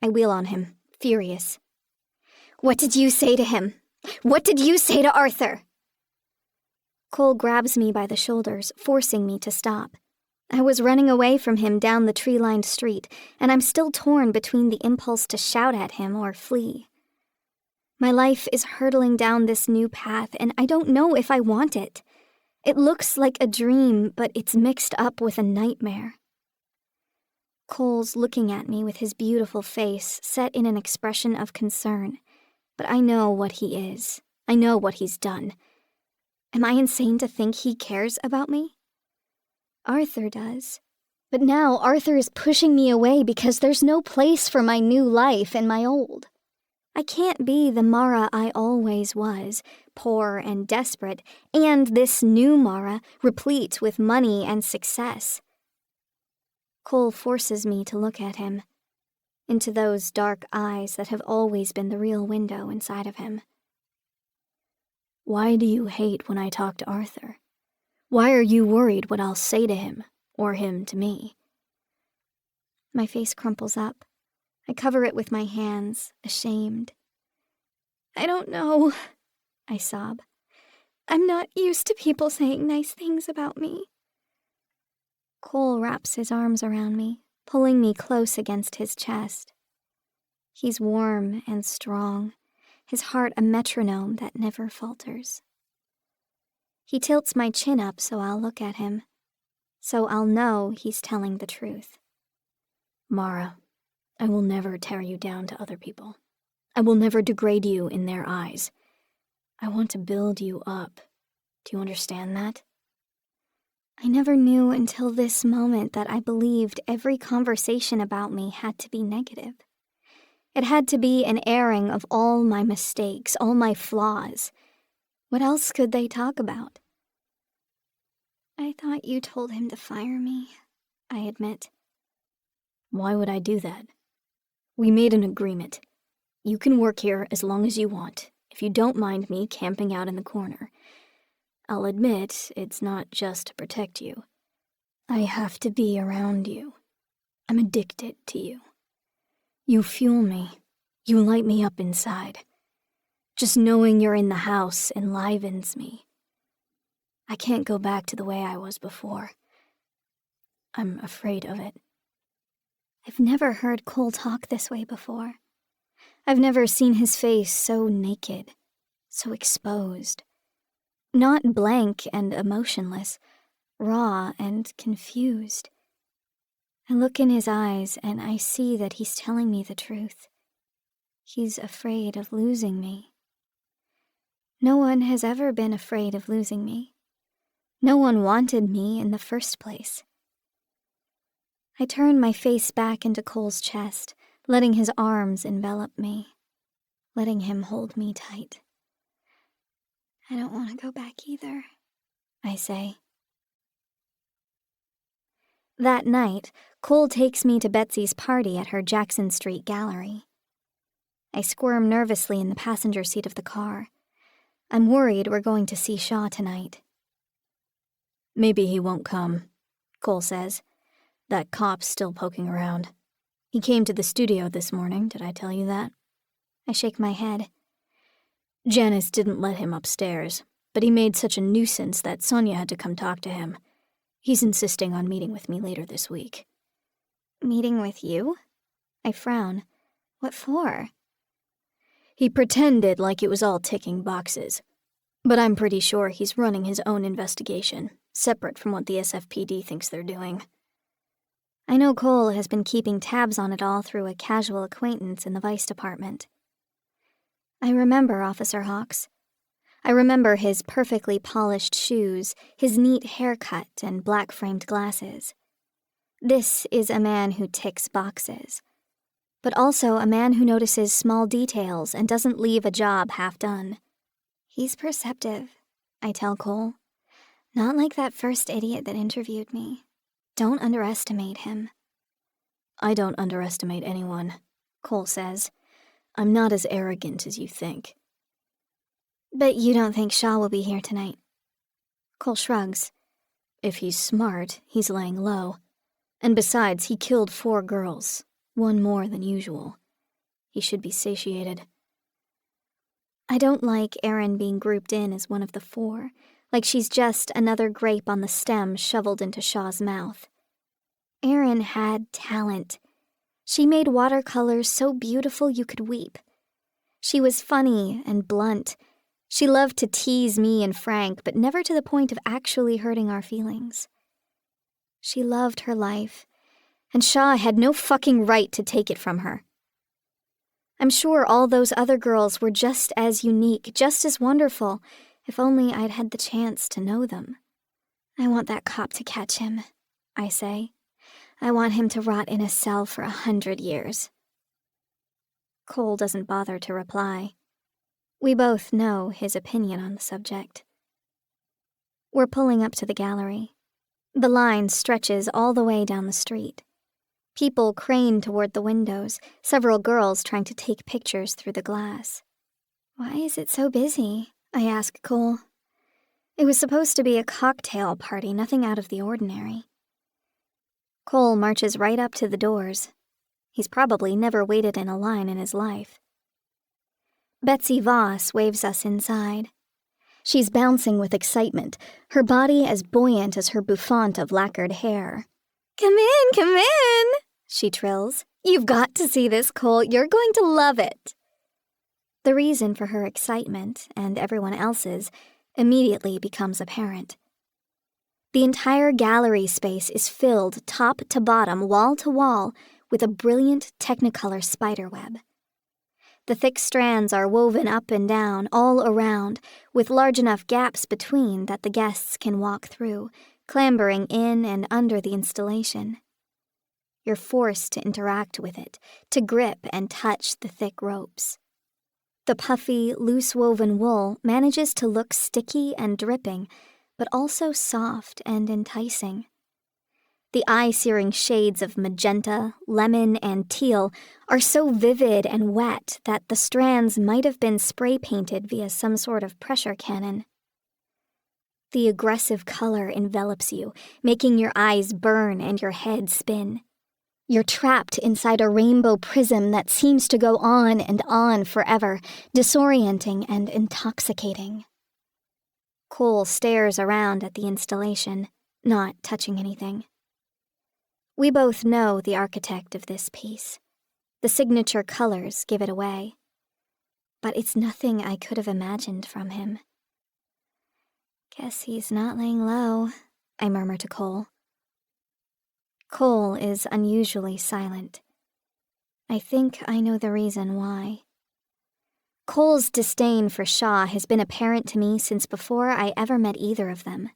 I wheel on him, furious. "What did you say to him? What did you say to Arthur?" Cole grabs me by the shoulders, forcing me to stop. I was running away from him down the tree-lined street, and I'm still torn between the impulse to shout at him or flee. My life is hurtling down this new path, and I don't know if I want it. It looks like a dream, but it's mixed up with a nightmare. Cole's looking at me with his beautiful face set in an expression of concern, but I know what he is. I know what he's done. Am I insane to think he cares about me? Arthur does. But now Arthur is pushing me away because there's no place for my new life in my old. I can't be the Mara I always was, poor and desperate, and this new Mara, replete with money and success. Cole forces me to look at him, into those dark eyes that have always been the real window inside of him. Why do you hate when I talk to Arthur? Why are you worried what I'll say to him, or him to me? My face crumples up. I cover it with my hands, ashamed. I don't know, I sob. I'm not used to people saying nice things about me. Cole wraps his arms around me, pulling me close against his chest. He's warm and strong, his heart a metronome that never falters. He tilts my chin up so I'll look at him, so I'll know he's telling the truth. Mara, I will never tear you down to other people. I will never degrade you in their eyes. I want to build you up. Do you understand that? I never knew until this moment that I believed every conversation about me had to be negative. It had to be an airing of all my mistakes, all my flaws. What else could they talk about? I thought you told him to fire me, I admit. Why would I do that? We made an agreement. You can work here as long as you want, if you don't mind me camping out in the corner. I'll admit it's not just to protect you. I have to be around you. I'm addicted to you. You fuel me. You light me up inside. Just knowing you're in the house enlivens me. I can't go back to the way I was before. I'm afraid of it. I've never heard Cole talk this way before. I've never seen his face so naked, so exposed. Not blank and emotionless, raw and confused. I look in his eyes and I see that he's telling me the truth. He's afraid of losing me. No one has ever been afraid of losing me. No one wanted me in the first place. I turn my face back into Cole's chest, letting his arms envelop me, letting him hold me tight. I don't want to go back either, I say. That night, Cole takes me to Betsy's party at her Jackson Street gallery. I squirm nervously in the passenger seat of the car. I'm worried we're going to see Shaw tonight. Maybe he won't come, Cole says. That cop's still poking around. He came to the studio this morning, did I tell you that? I shake my head. Janice didn't let him upstairs, but he made such a nuisance that Sonia had to come talk to him. He's insisting on meeting with me later this week. Meeting with you? I frown. What for? He pretended like it was all ticking boxes. But I'm pretty sure he's running his own investigation, separate from what the SFPD thinks they're doing. I know Cole has been keeping tabs on it all through a casual acquaintance in the Vice Department. I remember Officer Hawks. I remember his perfectly polished shoes, his neat haircut, and black-framed glasses. This is a man who ticks boxes, but also a man who notices small details and doesn't leave a job half done. He's perceptive, I tell Cole. Not like that first idiot that interviewed me. Don't underestimate him. I don't underestimate anyone, Cole says. I'm not as arrogant as you think. But you don't think Shaw will be here tonight? Cole shrugs. If he's smart, he's laying low. And besides, he killed 4 girls, one more than usual. He should be satiated. I don't like Erin being grouped in as one of the 4, like she's just another grape on the stem shoveled into Shaw's mouth. Erin had talent. She made watercolors so beautiful you could weep. She was funny and blunt. She loved to tease me and Frank, but never to the point of actually hurting our feelings. She loved her life, and Shaw had no fucking right to take it from her. I'm sure all those other girls were just as unique, just as wonderful, if only I'd had the chance to know them. I want that cop to catch him, I say. I want him to rot in a cell for 100 years. Cole doesn't bother to reply. We both know his opinion on the subject. We're pulling up to the gallery. The line stretches all the way down the street. People crane toward the windows, several girls trying to take pictures through the glass. Why is it so busy? I ask Cole. It was supposed to be a cocktail party, nothing out of the ordinary. Cole marches right up to the doors. He's probably never waited in a line in his life. Betsy Voss waves us inside. She's bouncing with excitement, her body as buoyant as her bouffant of lacquered hair. Come in, she trills. You've got to see this, Cole. You're going to love it. The reason for her excitement, and everyone else's, immediately becomes apparent. The entire gallery space is filled top to bottom, wall to wall, with a brilliant Technicolor spiderweb. The thick strands are woven up and down, all around, with large enough gaps between that the guests can walk through, clambering in and under the installation. You're forced to interact with it, to grip and touch the thick ropes. The puffy, loose-woven wool manages to look sticky and dripping, but also soft and enticing. The eye-searing shades of magenta, lemon, and teal are so vivid and wet that the strands might have been spray-painted via some sort of pressure cannon. The aggressive color envelops you, making your eyes burn and your head spin. You're trapped inside a rainbow prism that seems to go on and on forever, disorienting and intoxicating. Cole stares around at the installation, not touching anything. We both know the architect of this piece. The signature colors give it away. But it's nothing I could have imagined from him. Guess he's not laying low, I murmur to Cole. Cole is unusually silent. I think I know the reason why. Cole's disdain for Shaw has been apparent to me since before I ever met either of them.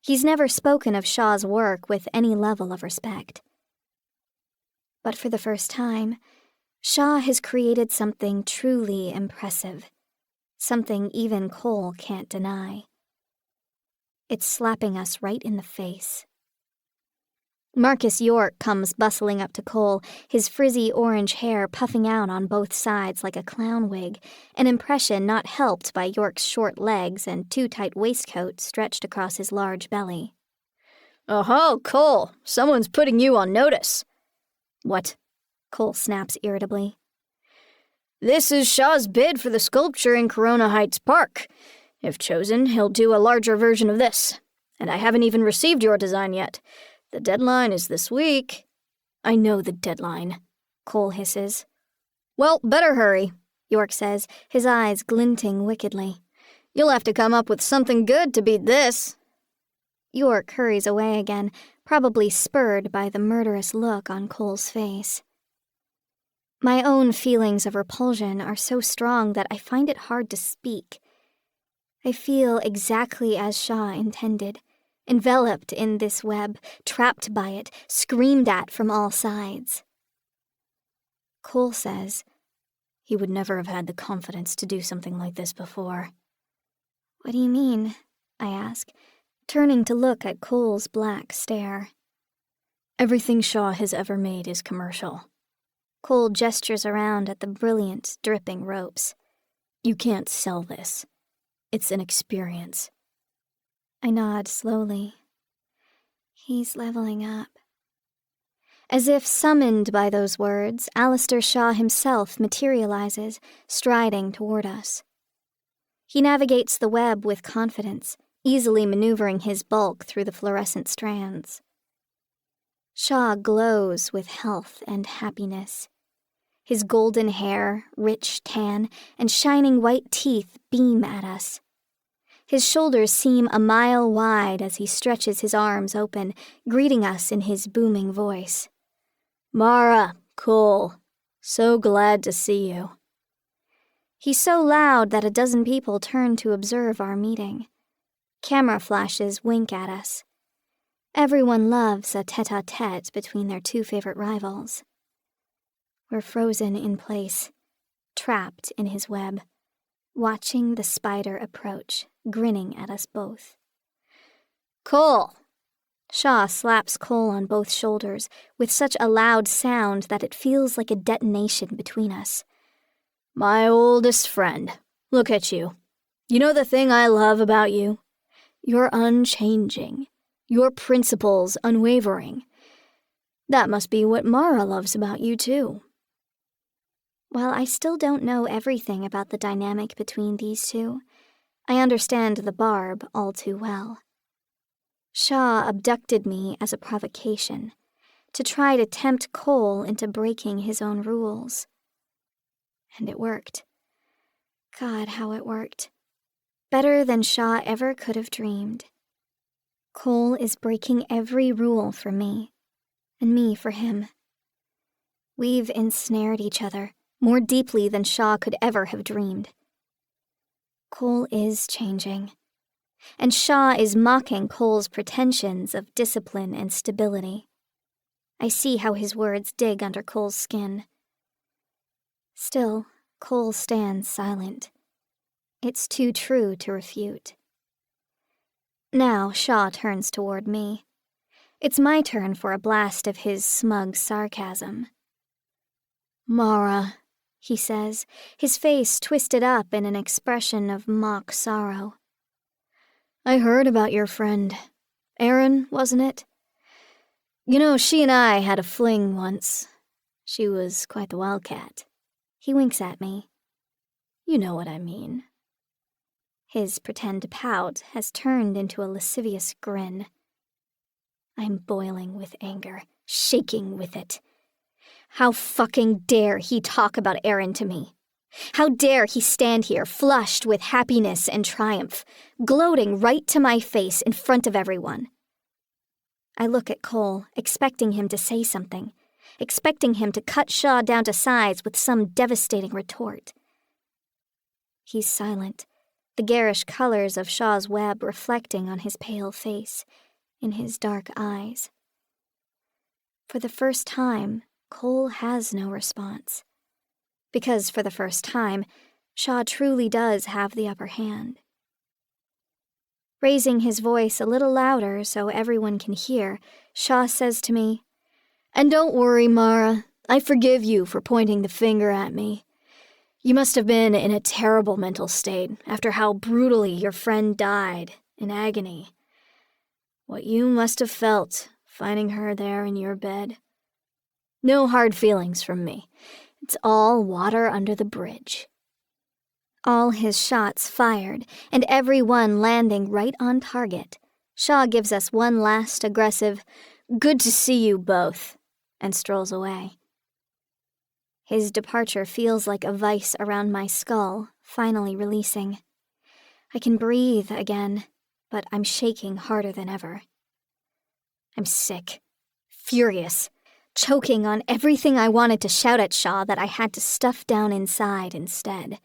He's never spoken of Shaw's work with any level of respect. But for the first time, Shaw has created something truly impressive, something even Cole can't deny. It's slapping us right in the face. Marcus York comes bustling up to Cole, his frizzy orange hair puffing out on both sides like a clown wig, an impression not helped by York's short legs and too tight waistcoat stretched across his large belly. Oh, Cole, someone's putting you on notice. What? Cole snaps irritably. This is Shaw's bid for the sculpture in Corona Heights Park. If chosen, he'll do a larger version of this. And I haven't even received your design yet. The deadline is this week. I know the deadline, Cole hisses. Well, better hurry, York says, his eyes glinting wickedly. You'll have to come up with something good to beat this. York hurries away again, probably spurred by the murderous look on Cole's face. My own feelings of repulsion are so strong that I find it hard to speak. I feel exactly as Shaw intended. Enveloped in this web, trapped by it, screamed at from all sides. Cole says he would never have had the confidence to do something like this before. What do you mean? I ask, turning to look at Cole's black stare. Everything Shaw has ever made is commercial. Cole gestures around at the brilliant, dripping ropes. You can't sell this. It's an experience. I nod slowly. He's leveling up. As if summoned by those words, Alistair Shaw himself materializes, striding toward us. He navigates the web with confidence, easily maneuvering his bulk through the fluorescent strands. Shaw glows with health and happiness. His golden hair, rich tan, and shining white teeth beam at us. His shoulders seem a mile wide as he stretches his arms open, greeting us in his booming voice. Mara, Cole, so glad to see you. He's so loud that a dozen people turn to observe our meeting. Camera flashes wink at us. Everyone loves a tete-a-tete between their two favorite rivals. We're frozen in place, trapped in his web, watching the spider approach, grinning at us both. Cole! Shaw slaps Cole on both shoulders with such a loud sound that it feels like a detonation between us. My oldest friend. Look at you. You know the thing I love about you? You're unchanging. Your principles unwavering. That must be what Mara loves about you, too. While I still don't know everything about the dynamic between these two, I understand the barb all too well. Shaw abducted me as a provocation, to try to tempt Cole into breaking his own rules. And it worked. God, how it worked. Better than Shaw ever could have dreamed. Cole is breaking every rule for me, and me for him. We've ensnared each other more deeply than Shaw could ever have dreamed. Cole is changing, and Shaw is mocking Cole's pretensions of discipline and stability. I see how his words dig under Cole's skin. Still, Cole stands silent. It's too true to refute. Now Shaw turns toward me. It's my turn for a blast of his smug sarcasm. Mara, he says, his face twisted up in an expression of mock sorrow. I heard about your friend. Erin, wasn't it? You know, she and I had a fling once. She was quite the wildcat. He winks at me. You know what I mean. His pretend pout has turned into a lascivious grin. I'm boiling with anger, shaking with it. How fucking dare he talk about Erin to me? How dare he stand here flushed with happiness and triumph, gloating right to my face in front of everyone? I look at Cole, expecting him to say something, expecting him to cut Shaw down to size with some devastating retort. He's silent, the garish colors of Shaw's web reflecting on his pale face, in his dark eyes. For the first time, Cole has no response. Because for the first time, Shaw truly does have the upper hand. Raising his voice a little louder so everyone can hear, Shaw says to me, "And don't worry, Mara. I forgive you for pointing the finger at me. You must have been in a terrible mental state after how brutally your friend died in agony. What you must have felt finding her there in your bed. No hard feelings from me. It's all water under the bridge." All his shots fired, and every one landing right on target, Shaw gives us one last aggressive, "Good to see you both," and strolls away. His departure feels like a vice around my skull, finally releasing. I can breathe again, but I'm shaking harder than ever. I'm sick, furious, choking on everything I wanted to shout at Shaw that I had to stuff down inside instead.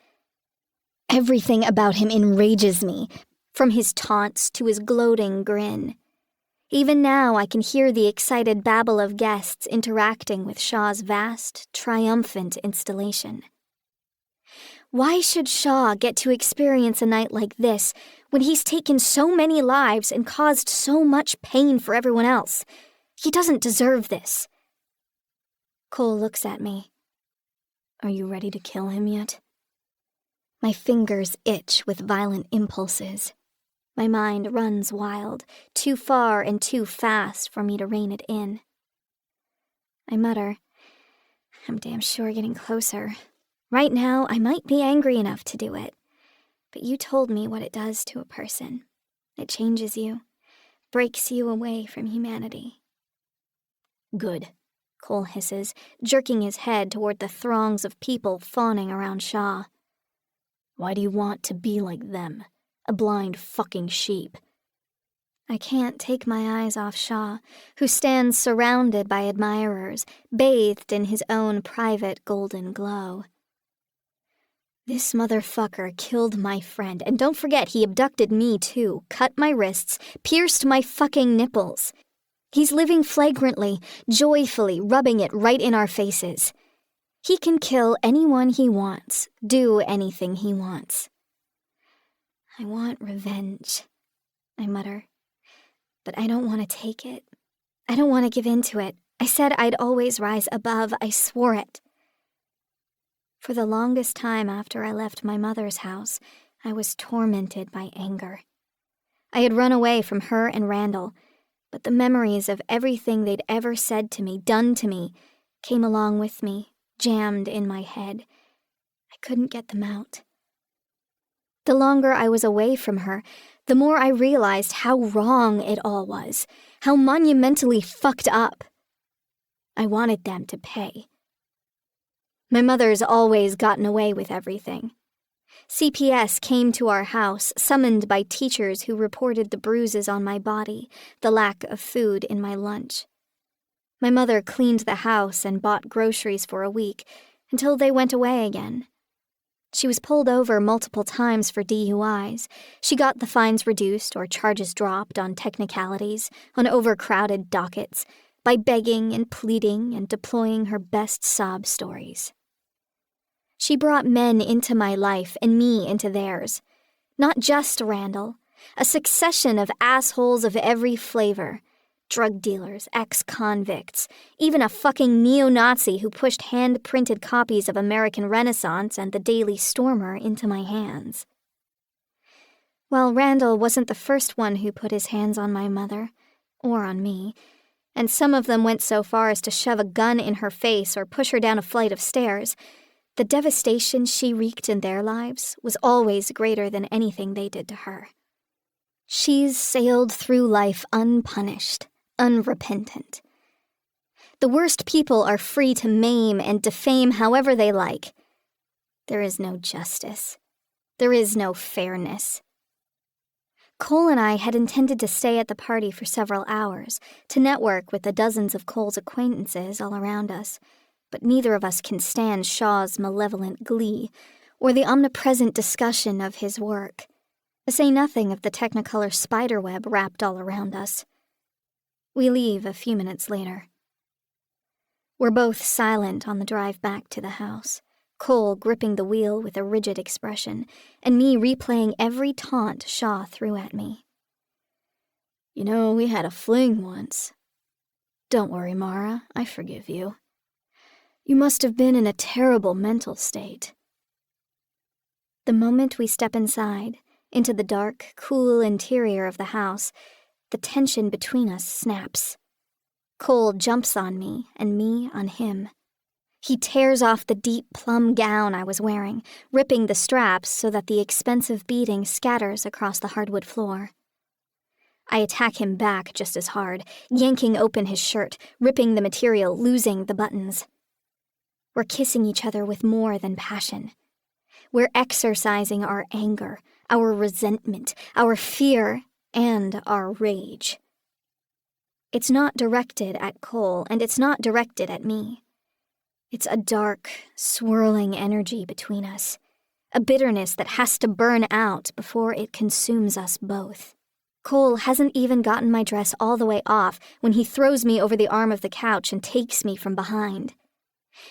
Everything about him enrages me, from his taunts to his gloating grin. Even now I can hear the excited babble of guests interacting with Shaw's vast, triumphant installation. Why should Shaw get to experience a night like this when he's taken so many lives and caused so much pain for everyone else? He doesn't deserve this. Cole looks at me. "Are you ready to kill him yet?" My fingers itch with violent impulses. My mind runs wild, too far and too fast for me to rein it in. I mutter, "I'm damn sure getting closer. Right now, I might be angry enough to do it. But you told me what it does to a person. It changes you, breaks you away from humanity." "Good," Cole hisses, jerking his head toward the throngs of people fawning around Shaw. "Why do you want to be like them? A blind fucking sheep." I can't take my eyes off Shaw, who stands surrounded by admirers, bathed in his own private golden glow. This motherfucker killed my friend, and don't forget he abducted me too, cut my wrists, pierced my fucking nipples. He's living flagrantly, joyfully, rubbing it right in our faces. He can kill anyone he wants, do anything he wants. I want revenge, I mutter. But I don't want to take it. I don't want to give in to it. I said I'd always rise above. I swore it. For the longest time after I left my mother's house, I was tormented by anger. I had run away from her and Randall, but the memories of everything they'd ever said to me, done to me, came along with me, jammed in my head. I couldn't get them out. The longer I was away from her, the more I realized how wrong it all was, how monumentally fucked up. I wanted them to pay. My mother's always gotten away with everything. CPS came to our house, summoned by teachers who reported the bruises on my body, the lack of food in my lunch. My mother cleaned the house and bought groceries for a week, until they went away again. She was pulled over multiple times for DUIs. She got the fines reduced or charges dropped on technicalities, on overcrowded dockets, by begging and pleading and deploying her best sob stories. She brought men into my life and me into theirs. Not just Randall, a succession of assholes of every flavor. Drug dealers, ex-convicts, even a fucking neo-Nazi who pushed hand-printed copies of American Renaissance and the Daily Stormer into my hands. Well, Randall wasn't the first one who put his hands on my mother, or on me, and some of them went so far as to shove a gun in her face or push her down a flight of stairs. The devastation she wreaked in their lives was always greater than anything they did to her. She's sailed through life unpunished, unrepentant. The worst people are free to maim and defame however they like. There is no justice. There is no fairness. Cole and I had intended to stay at the party for several hours, to network with the dozens of Cole's acquaintances all around us, but neither of us can stand Shaw's malevolent glee, or the omnipresent discussion of his work, to say nothing of the Technicolor spiderweb wrapped all around us. We leave a few minutes later. We're both silent on the drive back to the house, Cole gripping the wheel with a rigid expression, and me replaying every taunt Shaw threw at me. You know, we had a fling once. Don't worry, Mara, I forgive you. You must have been in a terrible mental state. The moment we step inside, into the dark, cool interior of the house, the tension between us snaps. Cole jumps on me, and me on him. He tears off the deep plum gown I was wearing, ripping the straps so that the expensive beading scatters across the hardwood floor. I attack him back just as hard, yanking open his shirt, ripping the material, losing the buttons. We're kissing each other with more than passion. We're exercising our anger, our resentment, our fear, and our rage. It's not directed at Cole, and it's not directed at me. It's a dark, swirling energy between us, a bitterness that has to burn out before it consumes us both. Cole hasn't even gotten my dress all the way off when he throws me over the arm of the couch and takes me from behind.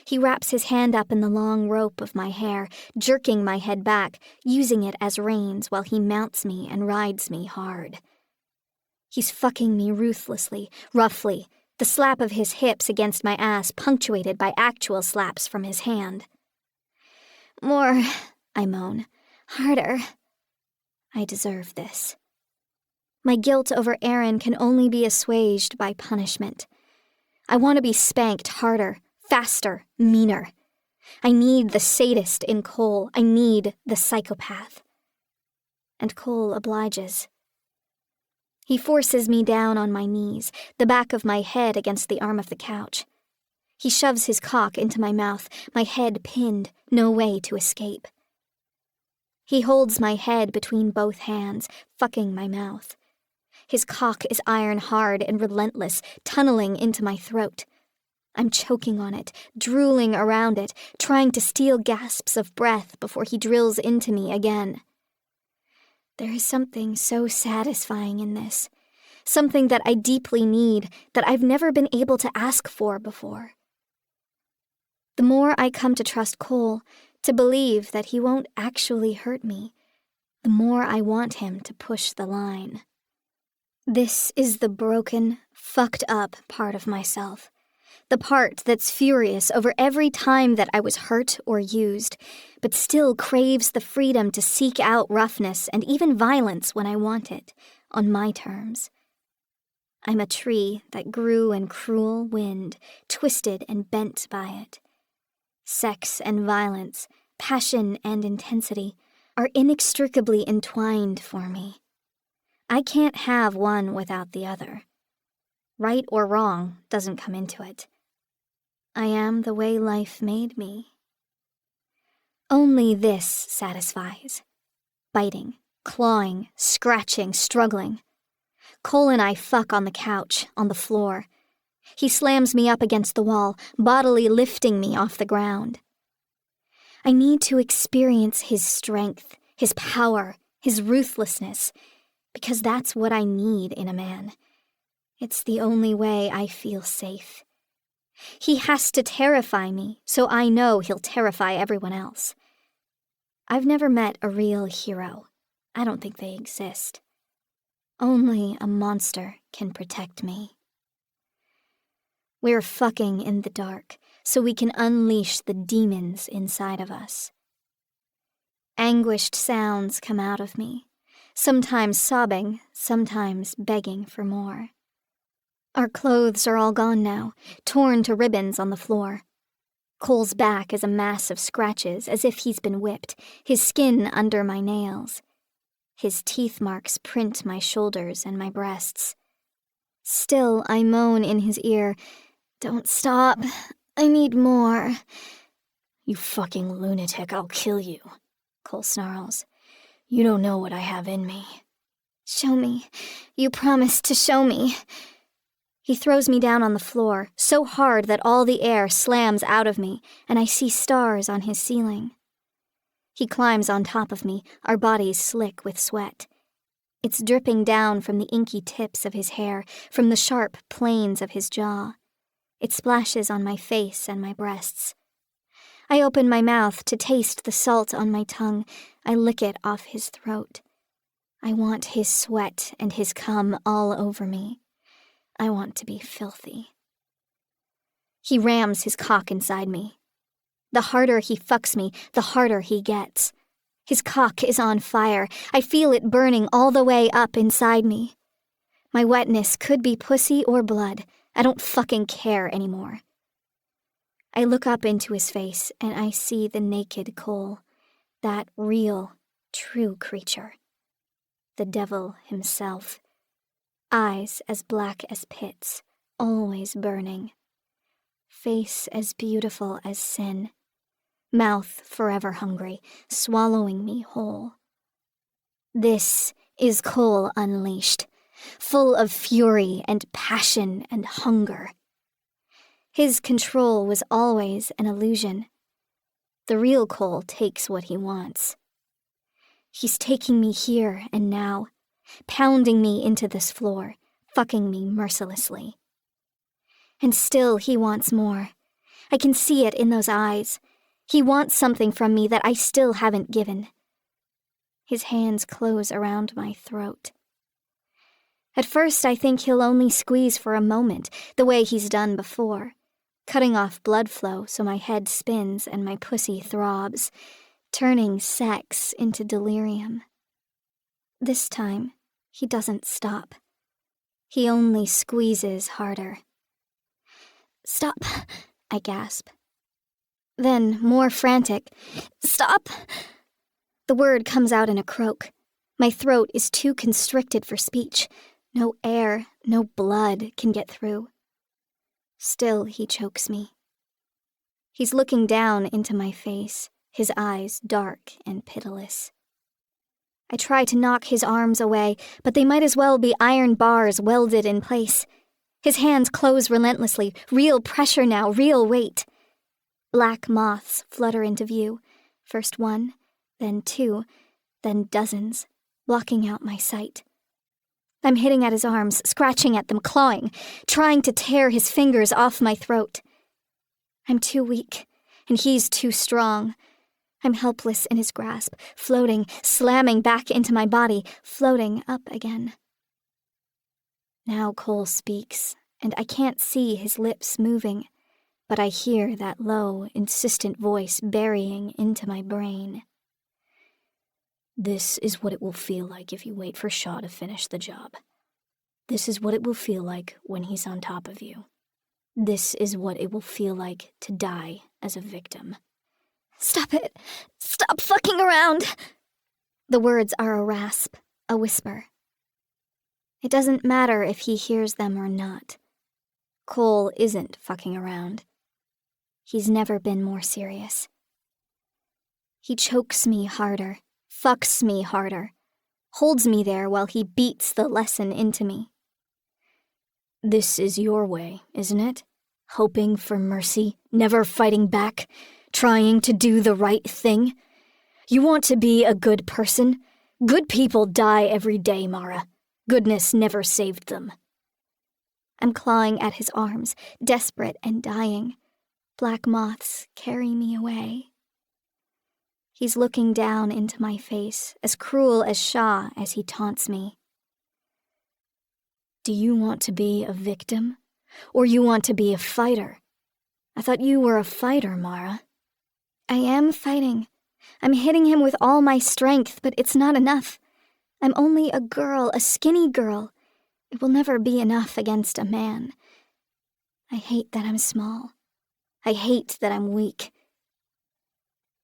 He wraps his hand up in the long rope of my hair, jerking my head back, using it as reins while he mounts me and rides me hard. He's fucking me ruthlessly, roughly, the slap of his hips against my ass punctuated by actual slaps from his hand. More, I moan. Harder. I deserve this. My guilt over Aaron can only be assuaged by punishment. I want to be spanked harder, faster, meaner. I need the sadist in Cole. I need the psychopath. And Cole obliges. He forces me down on my knees, the back of my head against the arm of the couch. He shoves his cock into my mouth, my head pinned, no way to escape. He holds my head between both hands, fucking my mouth. His cock is iron hard and relentless, tunneling into my throat. I'm choking on it, drooling around it, trying to steal gasps of breath before he drills into me again. There is something so satisfying in this, something that I deeply need, that I've never been able to ask for before. The more I come to trust Cole, to believe that he won't actually hurt me, the more I want him to push the line. This is the broken, fucked up part of myself, The part that's furious over every time that I was hurt or used, but still craves the freedom to seek out roughness and even violence when I want it, on my terms. I'm a tree that grew in cruel wind, twisted and bent by it. Sex and violence, passion and intensity are inextricably entwined for me. I can't have one without the other. Right or wrong doesn't come into it. I am the way life made me. Only this satisfies. Biting, clawing, scratching, struggling. Cole and I fuck on the couch, on the floor. He slams me up against the wall, bodily lifting me off the ground. I need to experience his strength, his power, his ruthlessness, because that's what I need in a man. It's the only way I feel safe. He has to terrify me, so I know he'll terrify everyone else. I've never met a real hero. I don't think they exist. Only a monster can protect me. We're fucking in the dark, so we can unleash the demons inside of us. Anguished sounds come out of me, sometimes sobbing, sometimes begging for more. Our clothes are all gone now, torn to ribbons on the floor. Cole's back is a mass of scratches, as if he's been whipped, his skin under my nails. His teeth marks print my shoulders and my breasts. Still, I moan in his ear, "Don't stop. I need more." "You fucking lunatic, I'll kill you," Cole snarls. "You don't know what I have in me." "Show me. You promised to show me." He throws me down on the floor, so hard that all the air slams out of me, and I see stars on his ceiling. He climbs on top of me, our bodies slick with sweat. It's dripping down from the inky tips of his hair, from the sharp planes of his jaw. It splashes on my face and my breasts. I open my mouth to taste the salt on my tongue. I lick it off his throat. I want his sweat and his cum all over me. I want to be filthy. He rams his cock inside me. The harder he fucks me, the harder he gets. His cock is on fire. I feel it burning all the way up inside me. My wetness could be pussy or blood. I don't fucking care anymore. I look up into his face and I see the naked Cole, that real, true creature. The devil himself. Eyes as black as pits, always burning. Face as beautiful as sin. Mouth forever hungry, swallowing me whole. This is Cole unleashed, full of fury and passion and hunger. His control was always an illusion. The real Cole takes what he wants. He's taking me here and now, pounding me into this floor, fucking me mercilessly. And still he wants more. I can see it in those eyes. He wants something from me that I still haven't given. His hands close around my throat. At first I think he'll only squeeze for a moment, the way he's done before, cutting off blood flow so my head spins and my pussy throbs, turning sex into delirium. This time, he doesn't stop. He only squeezes harder. "Stop," I gasp. Then, more frantic, "Stop!" The word comes out in a croak. My throat is too constricted for speech. No air, no blood can get through. Still, he chokes me. He's looking down into my face, his eyes dark and pitiless. I try to knock his arms away, but they might as well be iron bars welded in place. His hands close relentlessly, real pressure now, real weight. Black moths flutter into view, first one, then two, then dozens, blocking out my sight. I'm hitting at his arms, scratching at them, clawing, trying to tear his fingers off my throat. I'm too weak, and he's too strong. I'm helpless in his grasp, floating, slamming back into my body, floating up again. Now Cole speaks, and I can't see his lips moving. but I hear that low, insistent voice burying into my brain. This is what it will feel like if you wait for Shaw to finish the job. This is what it will feel like when he's on top of you. This is what it will feel like to die as a victim. Stop it! Stop fucking around! The words are a rasp, a whisper. It doesn't matter if he hears them or not. Cole isn't fucking around. He's never been more serious. He chokes me harder, fucks me harder, holds me there while he beats the lesson into me. This is your way, isn't it? Hoping for mercy, never fighting back, trying to do the right thing. You want to be a good person? Good people die every day, Mara. Goodness never saved them. I'm clawing at his arms, desperate and dying. Black moths carry me away. He's looking down into my face, as cruel as Shaw as he taunts me. Do you want to be a victim? Or you want to be a fighter? I thought you were a fighter, Mara. I am fighting. I'm hitting him with all my strength, but it's not enough. I'm only a girl, a skinny girl. It will never be enough against a man. I hate that I'm small. I hate that I'm weak.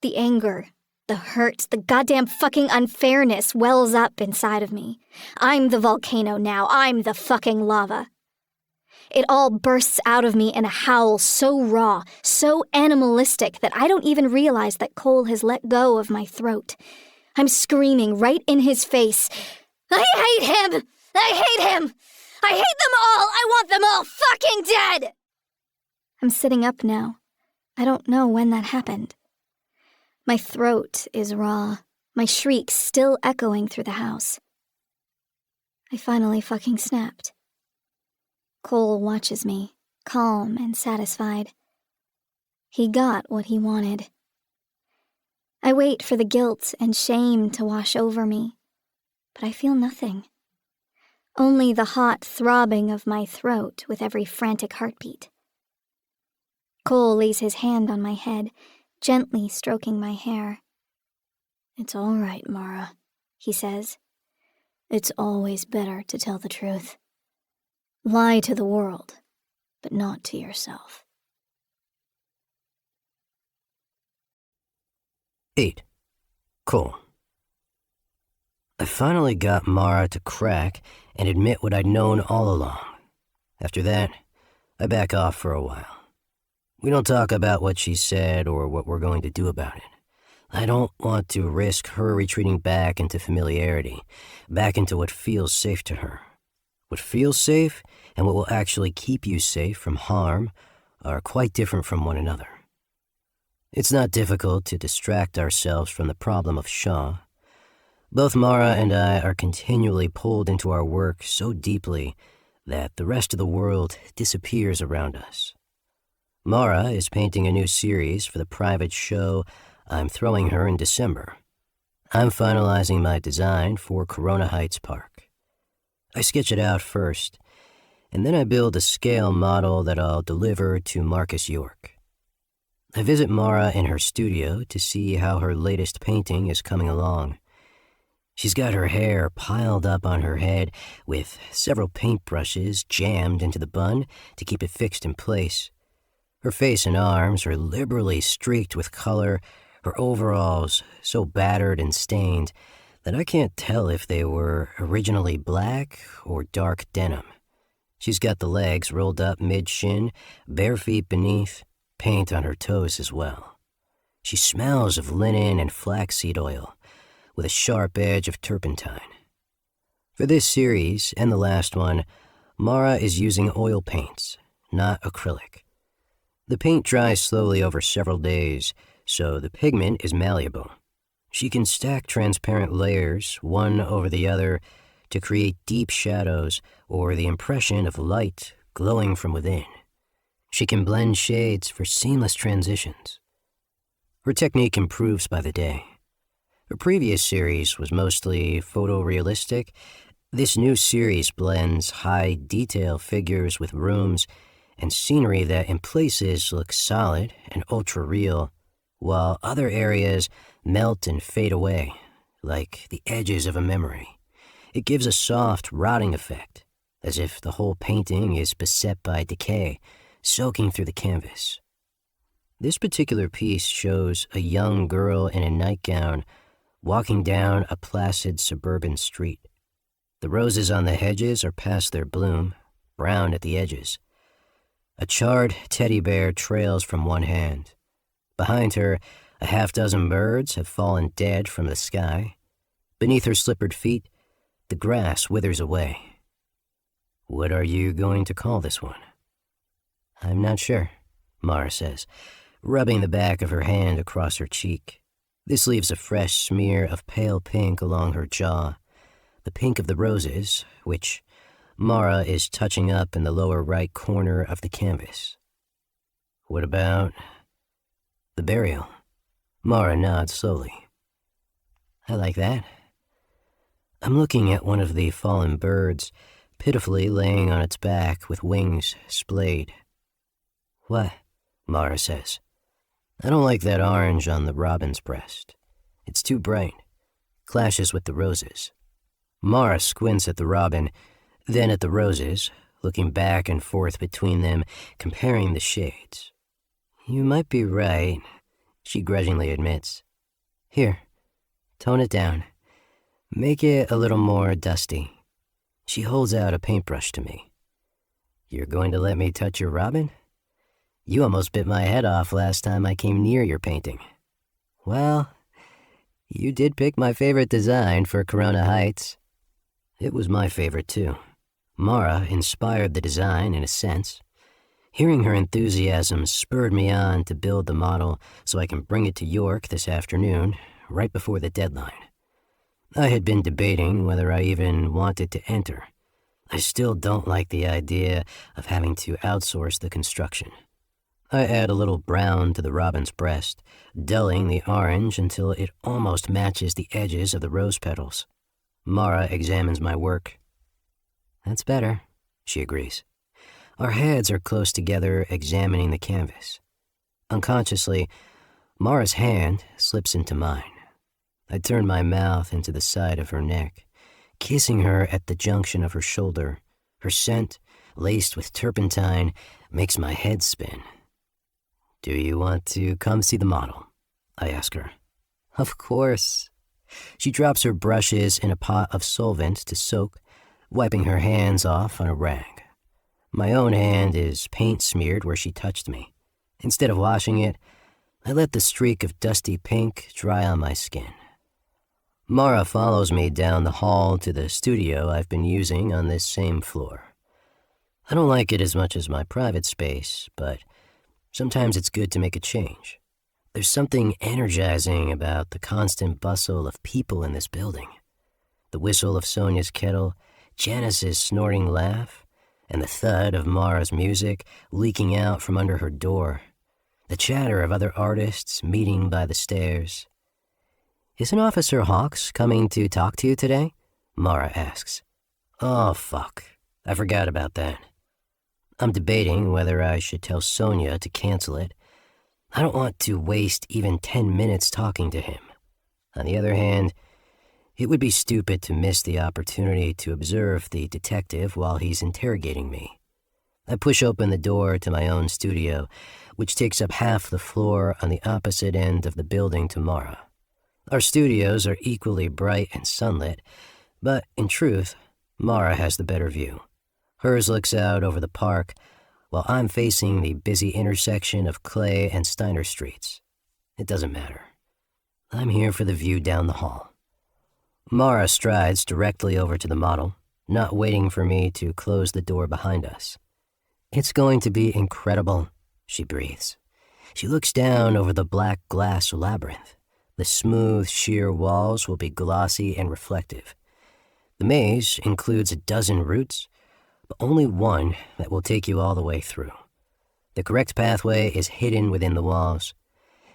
The anger, the hurt, the goddamn fucking unfairness wells up inside of me. I'm the volcano now. I'm the fucking lava. It all bursts out of me in a howl so raw, so animalistic that I don't even realize that Cole has let go of my throat. I'm screaming right in his face. I hate him! I hate him! I hate them all! I want them all fucking dead! I'm sitting up now. I don't know when that happened. My throat is raw, my shrieks still echoing through the house. I finally fucking snapped. Cole watches me, calm and satisfied. He got what he wanted. I wait for the guilt and shame to wash over me, but I feel nothing. Only the hot throbbing of my throat with every frantic heartbeat. Cole lays his hand on my head, gently stroking my hair. It's all right, Mara, he says. It's always better to tell the truth. Lie to the world, but not to yourself. 8. Cole. I finally got Mara to crack and admit what I'd known all along. After that, I back off for a while. We don't talk about what she said or what we're going to do about it. I don't want to risk her retreating back into familiarity, back into what feels safe to her. What feels safe and what will actually keep you safe from harm are quite different from one another. It's not difficult to distract ourselves from the problem of Shaw. Both Mara and I are continually pulled into our work so deeply that the rest of the world disappears around us. Mara is painting a new series for the private show I'm throwing her in December. I'm finalizing my design for Corona Heights Park. I sketch it out first, and then I build a scale model that I'll deliver to Marcus York. I visit Mara in her studio to see how her latest painting is coming along. She's got her hair piled up on her head with several paintbrushes jammed into the bun to keep it fixed in place. Her face and arms are liberally streaked with color, her overalls so battered and stained that I can't tell if they were originally black or dark denim. She's got the legs rolled up mid-shin, bare feet beneath, paint on her toes as well. She smells of linen and flaxseed oil, with a sharp edge of turpentine. For this series, and the last one, Mara is using oil paints, not acrylic. The paint dries slowly over several days, so the pigment is malleable. She can stack transparent layers, one over the other, to create deep shadows or the impression of light glowing from within. She can blend shades for seamless transitions. Her technique improves by the day. Her previous series was mostly photorealistic. This new series blends high detail figures with rooms and scenery that in places looks solid and ultra-real, while other areas melt and fade away, like the edges of a memory. It gives a soft, rotting effect, as if the whole painting is beset by decay, soaking through the canvas. This particular piece shows a young girl in a nightgown walking down a placid suburban street. The roses on the hedges are past their bloom, brown at the edges. A charred teddy bear trails from one hand. Behind her, a half-dozen birds have fallen dead from the sky. Beneath her slippered feet, the grass withers away. What are you going to call this one? I'm not sure, Mara says, rubbing the back of her hand across her cheek. This leaves a fresh smear of pale pink along her jaw, the pink of the roses, which Mara is touching up in the lower right corner of the canvas. What about the burial? Mara nods slowly. I like that. I'm looking at one of the fallen birds, pitifully laying on its back with wings splayed. What? Mara says. I don't like that orange on the robin's breast. It's too bright. Clashes with the roses. Mara squints at the robin, then at the roses, looking back and forth between them, comparing the shades. You might be right, she grudgingly admits. Here, tone it down. Make it a little more dusty. She holds out a paintbrush to me. You're going to let me touch your robin? You almost bit my head off last time I came near your painting. Well, you did pick my favorite design for Corona Heights. It was my favorite too. Mara inspired the design in a sense. Hearing her enthusiasm spurred me on to build the model so I can bring it to York this afternoon, right before the deadline. I had been debating whether I even wanted to enter. I still don't like the idea of having to outsource the construction. I add a little brown to the robin's breast, dulling the orange until it almost matches the edges of the rose petals. Mara examines my work. That's better, she agrees. Our heads are close together, examining the canvas. Unconsciously, Mara's hand slips into mine. I turn my mouth into the side of her neck, kissing her at the junction of her shoulder. Her scent, laced with turpentine, makes my head spin. Do you want to come see the model? I ask her. Of course. She drops her brushes in a pot of solvent to soak, wiping her hands off on a rag. My own hand is paint-smeared where she touched me. Instead of washing it, I let the streak of dusty pink dry on my skin. Mara follows me down the hall to the studio I've been using on this same floor. I don't like it as much as my private space, but sometimes it's good to make a change. There's something energizing about the constant bustle of people in this building. The whistle of Sonia's kettle, Janice's snorting laugh, and the thud of Mara's music leaking out from under her door. The chatter of other artists meeting by the stairs. Isn't Officer Hawks coming to talk to you today? Mara asks. Oh, fuck. I forgot about that. I'm debating whether I should tell Sonia to cancel it. I don't want to waste even 10 minutes talking to him. On the other hand, it would be stupid to miss the opportunity to observe the detective while he's interrogating me. I push open the door to my own studio, which takes up half the floor on the opposite end of the building to Mara. Our studios are equally bright and sunlit, but in truth, Mara has the better view. Hers looks out over the park, while I'm facing the busy intersection of Clay and Steiner Streets. It doesn't matter. I'm here for the view down the hall. Mara strides directly over to the model, not waiting for me to close the door behind us. It's going to be incredible, she breathes. She looks down over the black glass labyrinth. The smooth, sheer walls will be glossy and reflective. The maze includes a dozen routes, but only one that will take you all the way through. The correct pathway is hidden within the walls.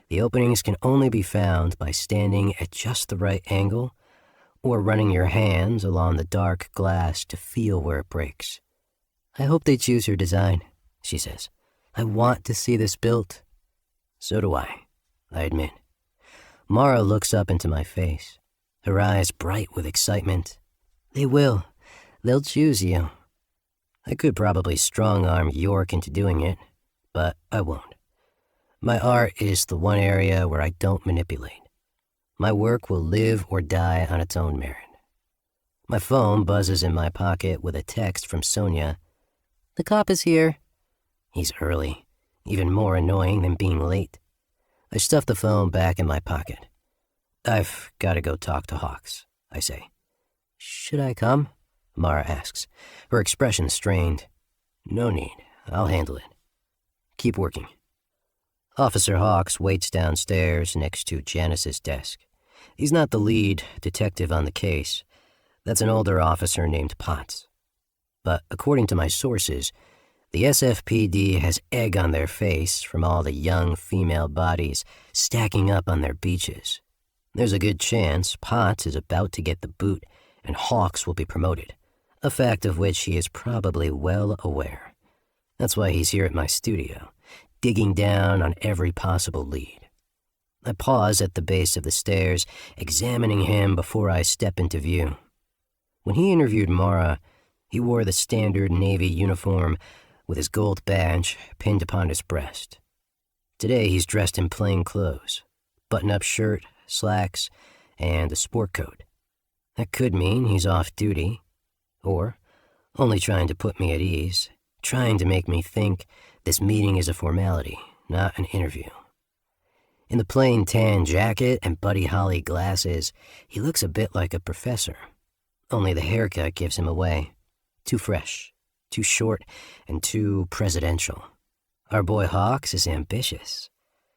The openings can only be found by standing at just the right angle or running your hands along the dark glass to feel where it breaks. I hope they choose your design, she says. I want to see this built. So do I admit. Mara looks up into my face, her eyes bright with excitement. They will. They'll choose you. I could probably strong-arm York into doing it, but I won't. My art is the one area where I don't manipulate. My work will live or die on its own merit. My phone buzzes in my pocket with a text from Sonia. The cop is here. He's early, even more annoying than being late. I stuff the phone back in my pocket. I've got to go talk to Hawks, I say. Should I come? Mara asks, her expression strained. No need. I'll handle it. Keep working. Officer Hawks waits downstairs next to Janice's desk. He's not the lead detective on the case. That's an older officer named Potts. But according to my sources, the SFPD has egg on their face from all the young female bodies stacking up on their beaches. There's a good chance Potts is about to get the boot and Hawks will be promoted, a fact of which he is probably well aware. That's why he's here at my studio, digging down on every possible lead. I pause at the base of the stairs, examining him before I step into view. When he interviewed Mara, he wore the standard Navy uniform with his gold badge pinned upon his breast. Today he's dressed in plain clothes, button-up shirt, slacks, and a sport coat. That could mean he's off duty, or only trying to put me at ease, trying to make me think this meeting is a formality, not an interview. In the plain tan jacket and Buddy Holly glasses, he looks a bit like a professor. Only the haircut gives him away. Too fresh, too short, and too presidential. Our boy Hawks is ambitious.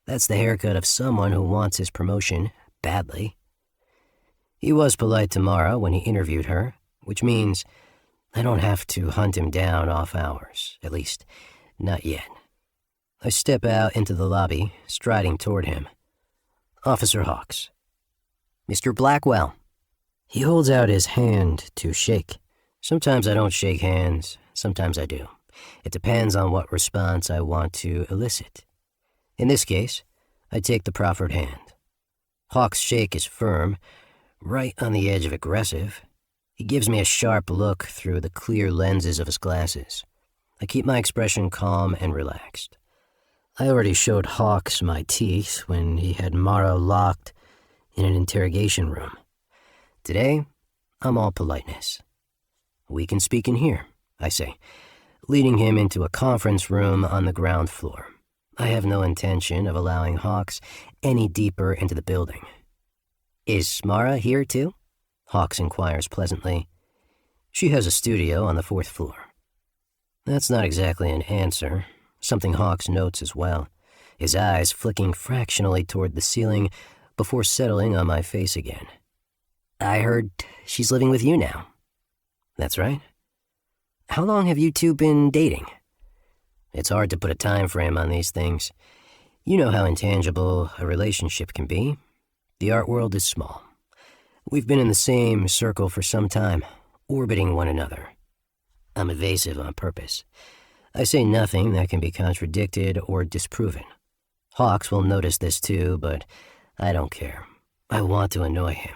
That's the haircut of someone who wants his promotion badly. He was polite to Mara when he interviewed her, which means I don't have to hunt him down off hours, at least not yet. I step out into the lobby, striding toward him. Officer Hawks. Mr. Blackwell. He holds out his hand to shake. Sometimes I don't shake hands, sometimes I do. It depends on what response I want to elicit. In this case, I take the proffered hand. Hawks' shake is firm, right on the edge of aggressive. He gives me a sharp look through the clear lenses of his glasses. I keep my expression calm and relaxed. I already showed Hawks my teeth when he had Mara locked in an interrogation room. Today, I'm all politeness. We can speak in here, I say, leading him into a conference room on the ground floor. I have no intention of allowing Hawks any deeper into the building. Is Mara here too? Hawks inquires pleasantly. She has a studio on the 4th floor. That's not exactly an answer, something Hawks notes as well, his eyes flicking fractionally toward the ceiling before settling on my face again. I heard she's living with you now. That's right. How long have you two been dating? It's hard to put a time frame on these things. You know how intangible a relationship can be. The art world is small. We've been in the same circle for some time, orbiting one another. I'm evasive on purpose. I say nothing that can be contradicted or disproven. Hawks will notice this too, but I don't care. I want to annoy him.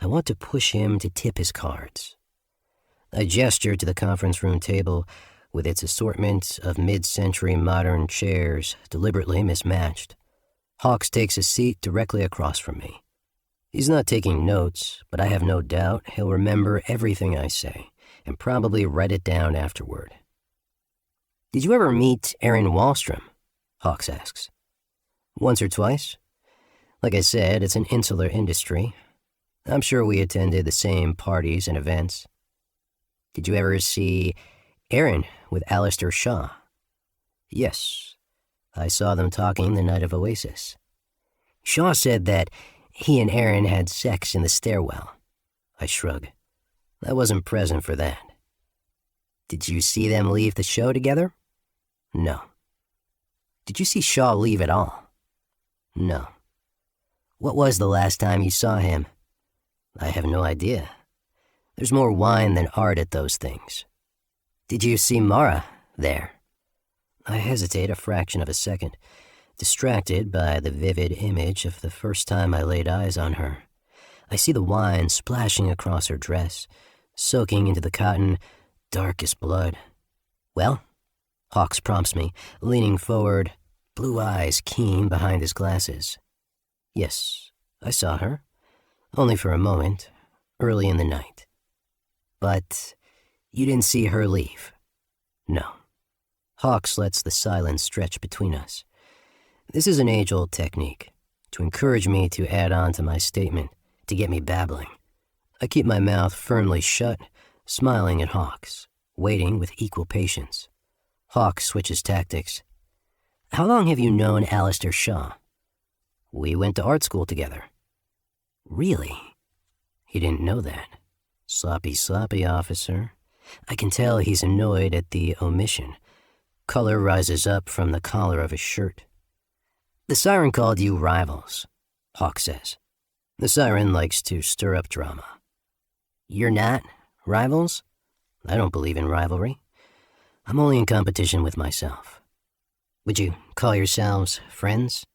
I want to push him to tip his cards. I gesture to the conference room table with its assortment of mid-century modern chairs deliberately mismatched. Hawks takes a seat directly across from me. He's not taking notes, but I have no doubt he'll remember everything I say and probably write it down afterward. Did you ever meet Aaron Wallstrom? Hawks asks. Once or twice. Like I said, it's an insular industry. I'm sure we attended the same parties and events. Did you ever see Aaron with Alistair Shaw? Yes. I saw them talking the night of Oasis. Shaw said that he and Aaron had sex in the stairwell. I shrug. I wasn't present for that. Did you see them leave the show together? No. Did you see Shaw leave at all? No. What was the last time you saw him? I have no idea. There's more wine than art at those things. Did you see Mara there? I hesitate a fraction of a second, distracted by the vivid image of the first time I laid eyes on her. I see the wine splashing across her dress, soaking into the cotton, dark as blood. "Well?" Hawks prompts me, leaning forward, blue eyes keen behind his glasses. "Yes, I saw her. Only for a moment, early in the night." "But you didn't see her leave?" "No." Hawks lets the silence stretch between us. This is an age-old technique, to encourage me to add on to my statement, to get me babbling. I keep my mouth firmly shut, smiling at Hawks, waiting with equal patience. Hawks switches tactics. "How long have you known Alistair Shaw?" "We went to art school together." "Really?" He didn't know that. Sloppy, officer. I can tell he's annoyed at the omission. Color rises up from the collar of his shirt. "The siren called you rivals," Hawk says. The siren likes to stir up drama. "You're not rivals?" "I don't believe in rivalry. I'm only in competition with myself." "Would you call yourselves friends?"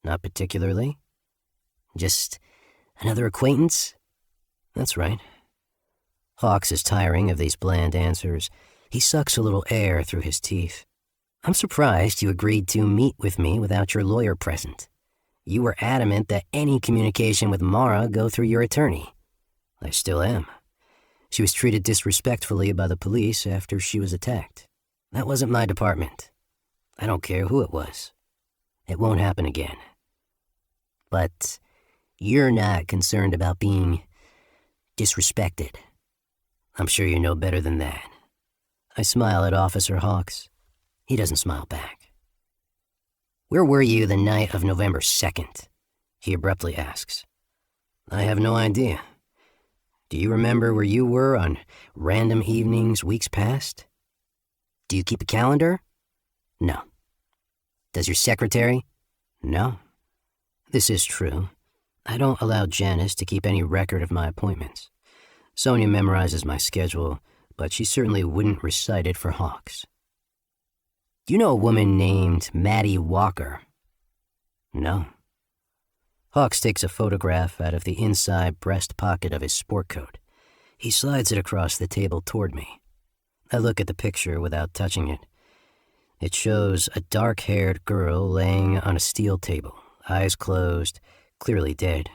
"Not particularly." "Just another acquaintance?" "That's right." Hawks is tiring of these bland answers. He sucks a little air through his teeth. "I'm surprised you agreed to meet with me without your lawyer present. You were adamant that any communication with Mara go through your attorney." "I still am. She was treated disrespectfully by the police after she was attacked. That wasn't my department. I don't care who it was. It won't happen again." "But you're not concerned about being disrespected?" "I'm sure you know better than that." I smile at Officer Hawks. He doesn't smile back. "Where were you the night of November 2nd? He abruptly asks. "I have no idea. Do you remember where you were on random evenings weeks past?" "Do you keep a calendar?" "No." "Does your secretary?" "No." This is true. I don't allow Janice to keep any record of my appointments. Sonia memorizes my schedule, but she certainly wouldn't recite it for Hawks. "Do you know a woman named Maddie Walker?" "No." Hawks takes a photograph out of the inside breast pocket of his sport coat. He slides it across the table toward me. I look at the picture without touching it. It shows a dark-haired girl laying on a steel table, eyes closed, clearly dead.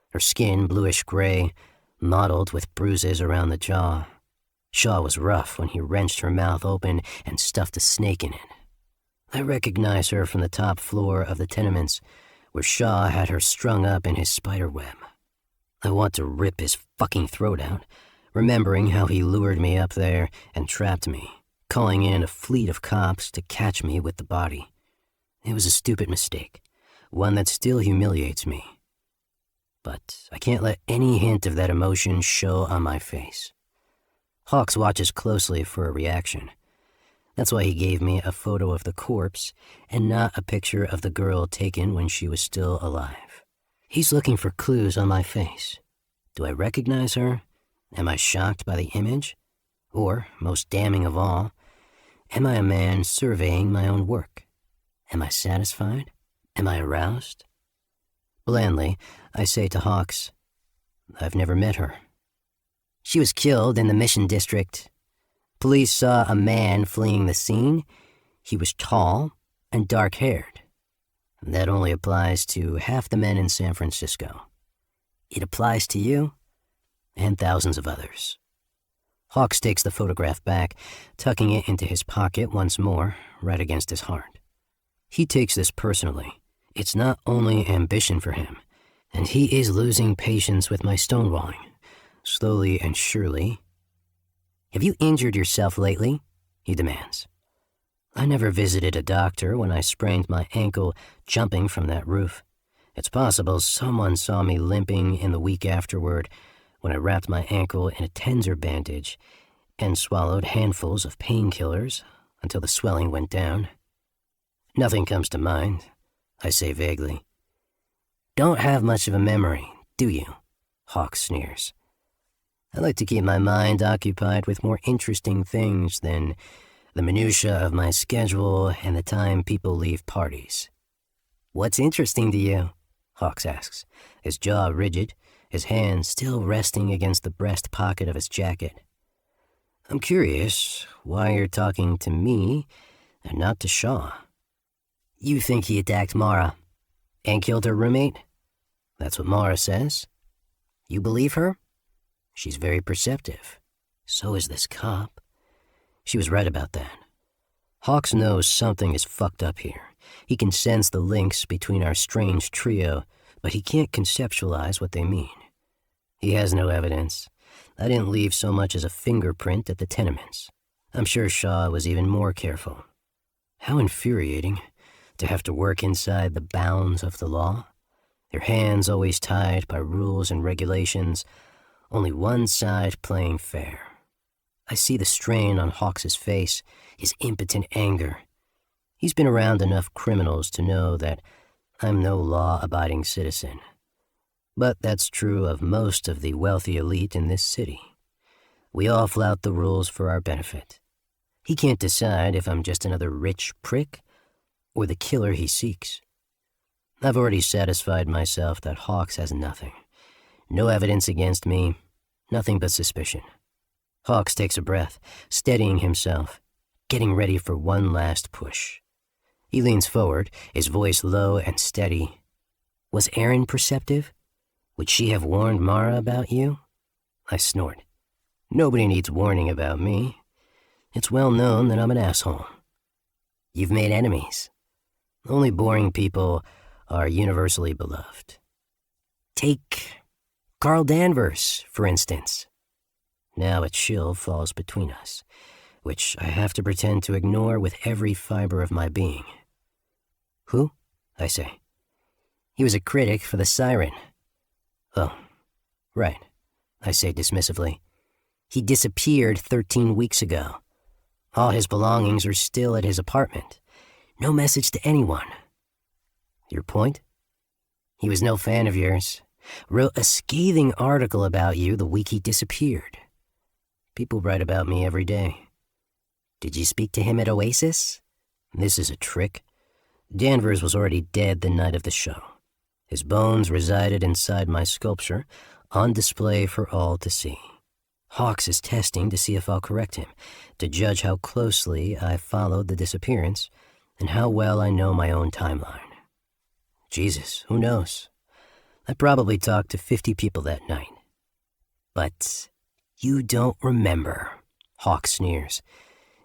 Her skin bluish-gray, mottled with bruises around the jaw. Shaw was rough when he wrenched her mouth open and stuffed a snake in it. I recognize her from the top floor of the tenements, where Shaw had her strung up in his spider web. I want to rip his fucking throat out, remembering how he lured me up there and trapped me, calling in a fleet of cops to catch me with the body. It was a stupid mistake, one that still humiliates me. But I can't let any hint of that emotion show on my face. Hawks watches closely for a reaction. That's why he gave me a photo of the corpse and not a picture of the girl taken when she was still alive. He's looking for clues on my face. Do I recognize her? Am I shocked by the image? Or, most damning of all, am I a man surveying my own work? Am I satisfied? Am I aroused? Blandly, I say to Hawks, "I've never met her." "She was killed in the Mission District. Police saw a man fleeing the scene. He was tall and dark-haired. That only applies to half the men in San Francisco. It applies to you and thousands of others." Hawks takes the photograph back, tucking it into his pocket once more, right against his heart. He takes this personally. It's not only ambition for him, and he is losing patience with my stonewalling. Slowly and surely. "Have you injured yourself lately?" he demands. I never visited a doctor when I sprained my ankle jumping from that roof. It's possible someone saw me limping in the week afterward when I wrapped my ankle in a tensor bandage and swallowed handfuls of painkillers until the swelling went down. "Nothing comes to mind," I say vaguely. "Don't have much of a memory, do you?" Hawk sneers. I like to keep my mind occupied with more interesting things than The minutia of my schedule and the time people leave parties. "What's interesting to you?" Hawks asks, his jaw rigid, his hand still resting against the breast pocket of his jacket. "I'm curious why you're talking to me and not to Shaw." "You think he attacked Mara and killed her roommate?" "That's what Mara says." "You believe her?" "She's very perceptive. So is this cop." She was right about that. Hawks knows something is fucked up here. He can sense the links between our strange trio, but he can't conceptualize what they mean. He has no evidence. I didn't leave so much as a fingerprint at the tenements. I'm sure Shaw was even more careful. How infuriating to have to work inside the bounds of the law. Your hands always tied by rules and regulations, only one side playing fair. I see the strain on Hawks's face, his impotent anger. He's been around enough criminals to know that I'm no law-abiding citizen. But that's true of most of the wealthy elite in this city. We all flout the rules for our benefit. He can't decide if I'm just another rich prick or the killer he seeks. I've already satisfied myself that Hawks has nothing. No evidence against me, nothing but suspicion. Hawks takes a breath, steadying himself, getting ready for one last push. He leans forward, his voice low and steady. "Was Erin perceptive? Would she have warned Mara about you?" I snort. "Nobody needs warning about me. It's well known that I'm an asshole." "You've made enemies. Only boring people are universally beloved. Take Carl Danvers, for instance." Now a chill falls between us, which I have to pretend to ignore with every fiber of my being. "Who?" I say. "He was a critic for the Siren." "Oh, right," I say dismissively. "He disappeared 13 weeks ago. All his belongings are still at his apartment. No message to anyone." "Your point?" "He was no fan of yours. Wrote a scathing article about you the week he disappeared. People write about me every day." "Did you speak to him at Oasis?" This is a trick. Danvers was already dead the night of the show. His bones resided inside my sculpture, on display for all to see. Hawks is testing to see if I'll correct him, to judge how closely I followed the disappearance and how well I know my own timeline. Jesus, who knows? I probably talked to 50 people that night. "But you don't remember," Hawk sneers,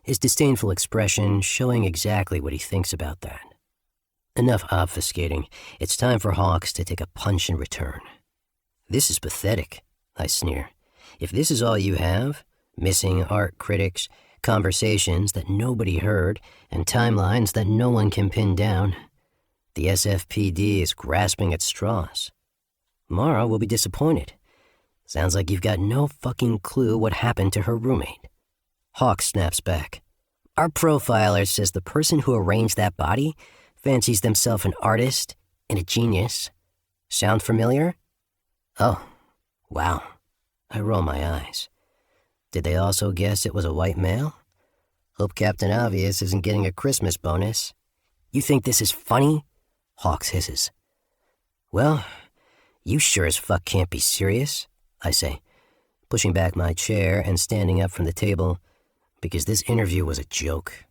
his disdainful expression showing exactly what he thinks about that. Enough obfuscating. It's time for Hawks to take a punch in return. "This is pathetic," I sneer. "If this is all you have, missing art critics, conversations that nobody heard, and timelines that no one can pin down, the SFPD is grasping at straws. Mara will be disappointed. Sounds like you've got no fucking clue what happened to her roommate." Hawk snaps back. "Our profiler says the person who arranged that body fancies themselves an artist and a genius. Sound familiar?" "Oh, wow." I roll my eyes. "Did they also guess it was a white male? Hope Captain Obvious isn't getting a Christmas bonus." "You think this is funny?" Hawks hisses. "Well, you sure as fuck can't be serious," I say, pushing back my chair and standing up from the table, because this interview was a joke.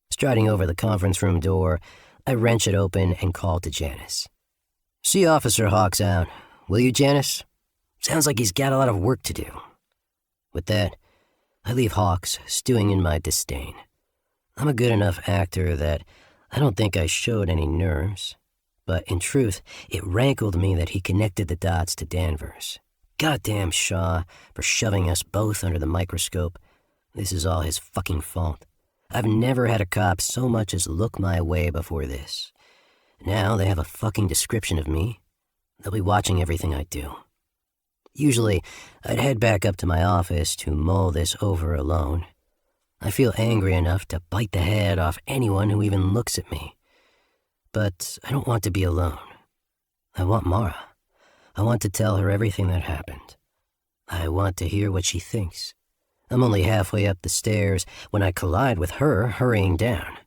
Striding over the conference room door, I wrench it open and call to Janice. "See Officer Hawks out, will you, Janice? Sounds like he's got a lot of work to do." With that, I leave Hawks stewing in my disdain. I'm a good enough actor that I don't think I showed any nerves, but in truth, it rankled me that he connected the dots to Danvers. Goddamn Shaw for shoving us both under the microscope. This is all his fucking fault. I've never had a cop so much as look my way before this. Now they have a fucking description of me. They'll be watching everything I do. Usually, I'd head back up to my office to mull this over alone. I feel angry enough to bite the head off anyone who even looks at me. But I don't want to be alone. I want Mara. I want to tell her everything that happened. I want to hear what she thinks. I'm only halfway up the stairs when I collide with her hurrying down.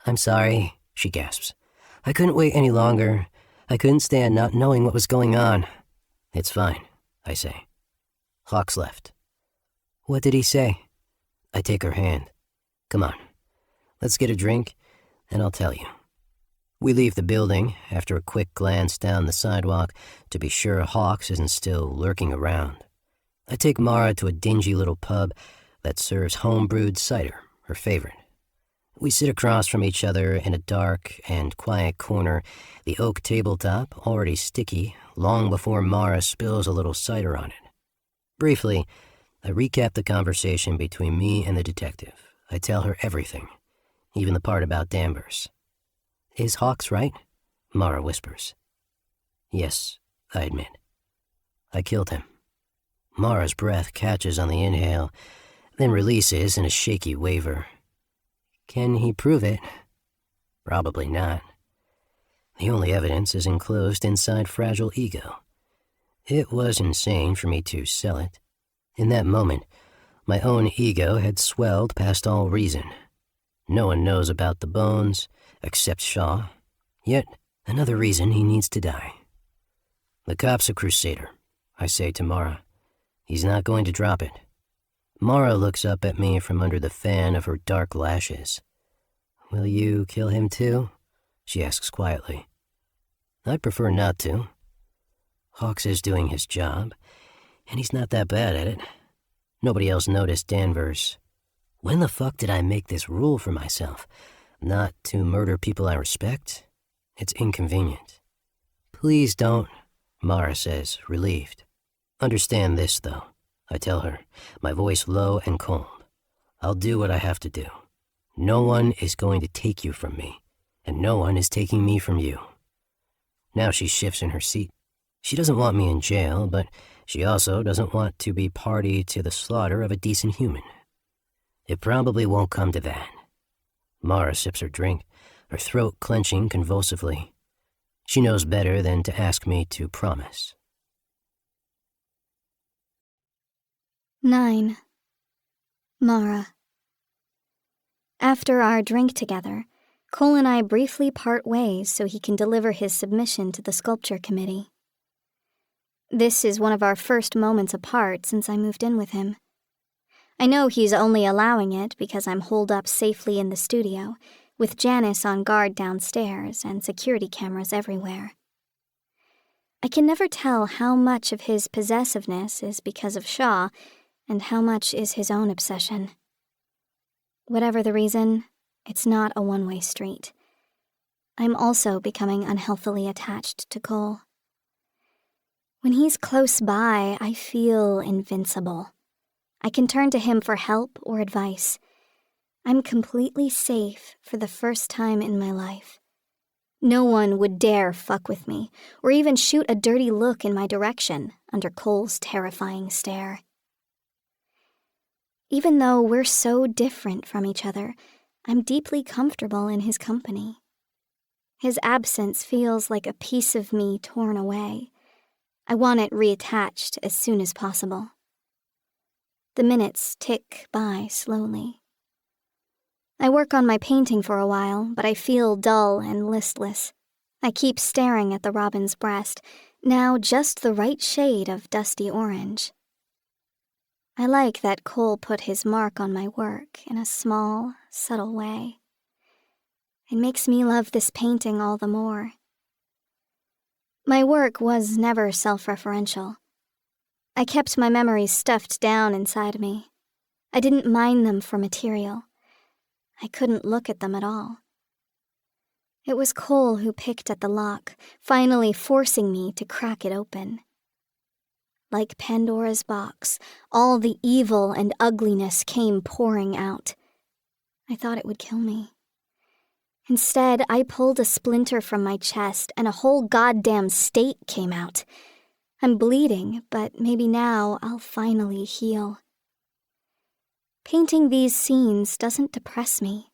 "I'm sorry," she gasps. "I couldn't wait any longer. I couldn't stand not knowing what was going on." "It's fine," I say. Hawks left. "What did he say?" I take her hand. "Come on, let's get a drink, and I'll tell you." We leave the building after a quick glance down the sidewalk to be sure Hawks isn't still lurking around. I take Mara to a dingy little pub that serves home-brewed cider, her favorite. We sit across from each other in a dark and quiet corner, the oak tabletop already sticky long before Mara spills a little cider on it. Briefly, I recap the conversation between me and the detective. I tell her everything, even the part about Danvers. "Is Hawks right?" Mara whispers. "Yes," I admit. "I killed him." Mara's breath catches on the inhale, then releases in a shaky waver. "Can he prove it?" "Probably not. The only evidence is enclosed inside Fragile Ego. It was insane for me to sell it. In that moment, my own ego had swelled past all reason. No one knows about the bones, except Shaw. Yet another reason he needs to die. "The cop's a crusader," I say to Mara. "He's not going to drop it." Mara looks up at me from under the fan of her dark lashes. "Will you kill him too?" she asks quietly. "I'd prefer not to. Hawks is doing his job, and he's not that bad at it. Nobody else noticed Danvers. When the fuck did I make this rule for myself? Not to murder people I respect? It's inconvenient." "Please don't," Mara says, relieved. "Understand this, though," I tell her, my voice low and cold. "I'll do what I have to do. No one is going to take you from me, and no one is taking me from you." Now she shifts in her seat. She doesn't want me in jail, but she also doesn't want to be party to the slaughter of a decent human. "It probably won't come to that." Mara sips her drink, her throat clenching convulsively. She knows better than to ask me to promise. 9. Mara. After our drink together, Cole and I briefly part ways so he can deliver his submission to the sculpture committee. This is one of our first moments apart since I moved in with him. I know he's only allowing it because I'm holed up safely in the studio, with Janice on guard downstairs and security cameras everywhere. I can never tell how much of his possessiveness is because of Shaw and how much is his own obsession. Whatever the reason, it's not a one-way street. I'm also becoming unhealthily attached to Cole. When he's close by, I feel invincible. I can turn to him for help or advice. I'm completely safe for the first time in my life. No one would dare fuck with me, or even shoot a dirty look in my direction under Cole's terrifying stare. Even though we're so different from each other, I'm deeply comfortable in his company. His absence feels like a piece of me torn away. I want it reattached as soon as possible. The minutes tick by slowly. I work on my painting for a while, but I feel dull and listless. I keep staring at the robin's breast, now just the right shade of dusty orange. I like that Cole put his mark on my work in a small, subtle way. It makes me love this painting all the more. My work was never self-referential. I kept my memories stuffed down inside me. I didn't mine them for material. I couldn't look at them at all. It was Cole who picked at the lock, finally forcing me to crack it open. Like Pandora's box, all the evil and ugliness came pouring out. I thought it would kill me. Instead, I pulled a splinter from my chest and a whole goddamn state came out. I'm bleeding, but maybe now I'll finally heal. Painting these scenes doesn't depress me.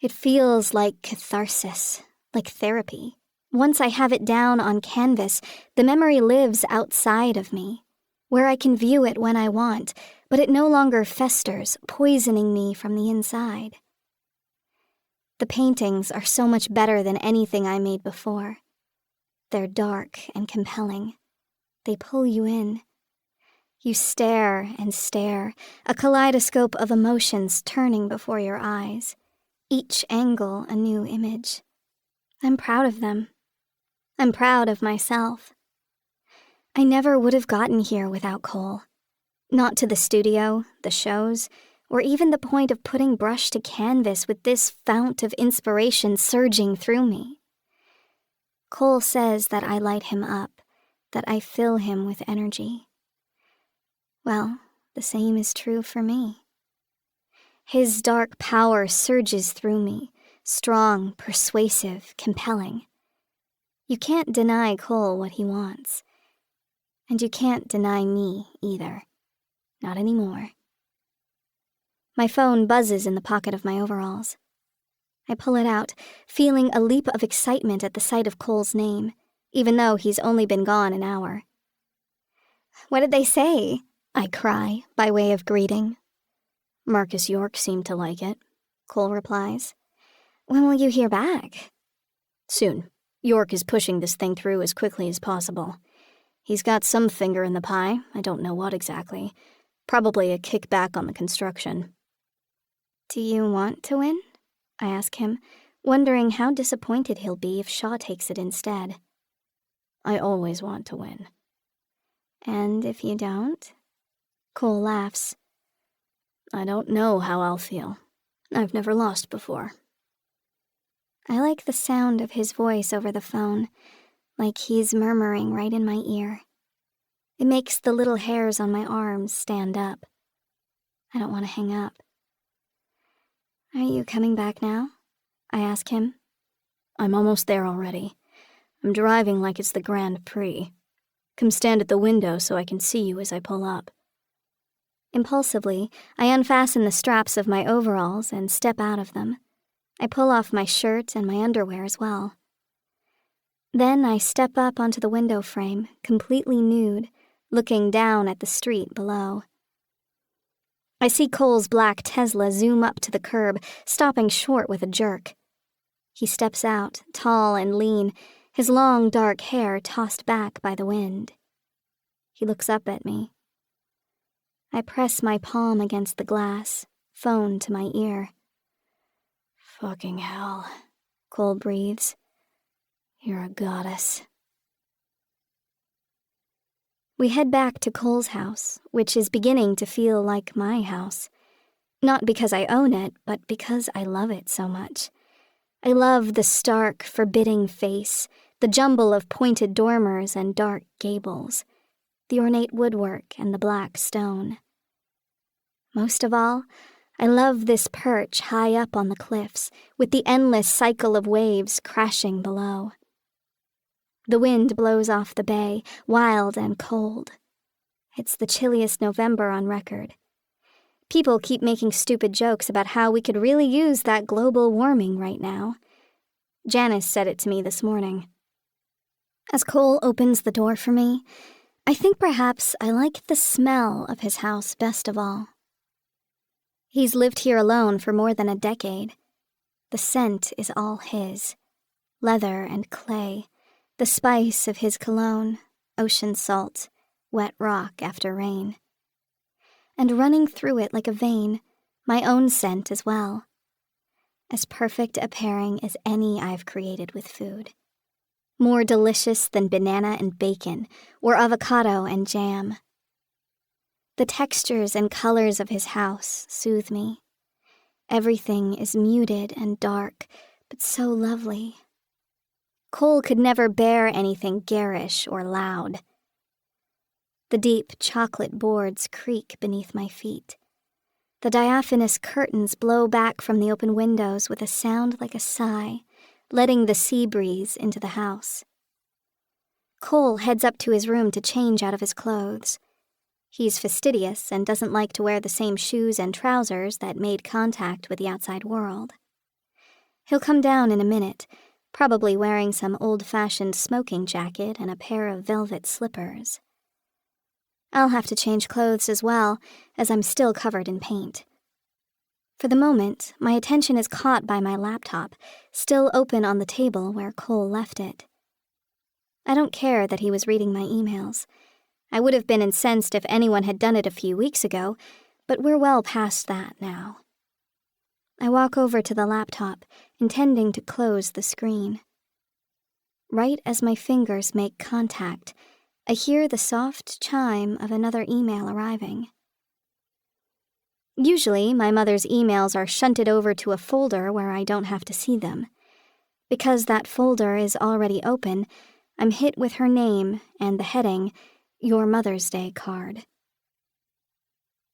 It feels like catharsis, like therapy. Once I have it down on canvas, the memory lives outside of me. where I can view it when I want, but it no longer festers, poisoning me from the inside. The paintings are so much better than anything I made before. They're dark and compelling. They pull you in. You stare and stare, a kaleidoscope of emotions turning before your eyes, each angle a new image. I'm proud of them. I'm proud of myself. I never would have gotten here without Cole. Not to the studio, the shows, or even the point of putting brush to canvas with this fount of inspiration surging through me. Cole says that I light him up, that I fill him with energy. Well, the same is true for me. His dark power surges through me, strong, persuasive, compelling. You can't deny Cole what he wants. And you can't deny me either. Not anymore. My phone buzzes in the pocket of my overalls. I pull it out, feeling a leap of excitement at the sight of Cole's name, even though he's only been gone an hour. "What did they say?" I cry, by way of greeting. "Marcus York seemed to like it," Cole replies. "When will you hear back?" "Soon. York is pushing this thing through as quickly as possible. He's got some finger in the pie, I don't know what exactly. Probably a kickback on the construction." "Do you want to win?" I ask him, wondering how disappointed he'll be if Shaw takes it instead. "I always want to win." "And if you don't?" Cole laughs. "I don't know how I'll feel. I've never lost before." I like the sound of his voice over the phone, like he's murmuring right in my ear. It makes the little hairs on my arms stand up. I don't want to hang up. "Are you coming back now?" I ask him. "I'm almost there already. I'm driving like it's the Grand Prix. Come stand at the window so I can see you as I pull up." Impulsively, I unfasten the straps of my overalls and step out of them. I pull off my shirt and my underwear as well. Then I step up onto the window frame, completely nude, looking down at the street below. I see Cole's black Tesla zoom up to the curb, stopping short with a jerk. He steps out, tall and lean, his long dark hair tossed back by the wind. He looks up at me. I press my palm against the glass, phone to my ear. "Fucking hell," Cole breathes. "You're a goddess." We head back to Cole's house, which is beginning to feel like my house. Not because I own it, but because I love it so much. I love the stark, forbidding face, the jumble of pointed dormers and dark gables, the ornate woodwork and the black stone. Most of all, I love this perch high up on the cliffs, with the endless cycle of waves crashing below. The wind blows off the bay, wild and cold. It's the chilliest November on record. People keep making stupid jokes about how we could really use that global warming right now. Janice said it to me this morning. As Cole opens the door for me, I think perhaps I like the smell of his house best of all. He's lived here alone for more than a decade. The scent is all his. Leather and clay, the spice of his cologne, ocean salt, wet rock after rain. And running through it like a vein, my own scent as well. As perfect a pairing as any I've created with food. More delicious than banana and bacon, or avocado and jam. The textures and colors of his house soothe me. Everything is muted and dark, but so lovely. Cole could never bear anything garish or loud. The deep chocolate boards creak beneath my feet. The diaphanous curtains blow back from the open windows with a sound like a sigh, letting the sea breeze into the house. Cole heads up to his room to change out of his clothes. He's fastidious and doesn't like to wear the same shoes and trousers that made contact with the outside world. He'll come down in a minute, probably wearing some old-fashioned smoking jacket and a pair of velvet slippers. I'll have to change clothes as well, as I'm still covered in paint. For the moment, my attention is caught by my laptop, still open on the table where Cole left it. I don't care that he was reading my emails. I would have been incensed if anyone had done it a few weeks ago, but we're well past that now. I walk over to the laptop, intending to close the screen. Right as my fingers make contact, I hear the soft chime of another email arriving. Usually, my mother's emails are shunted over to a folder where I don't have to see them. Because that folder is already open, I'm hit with her name and the heading, Your Mother's Day card.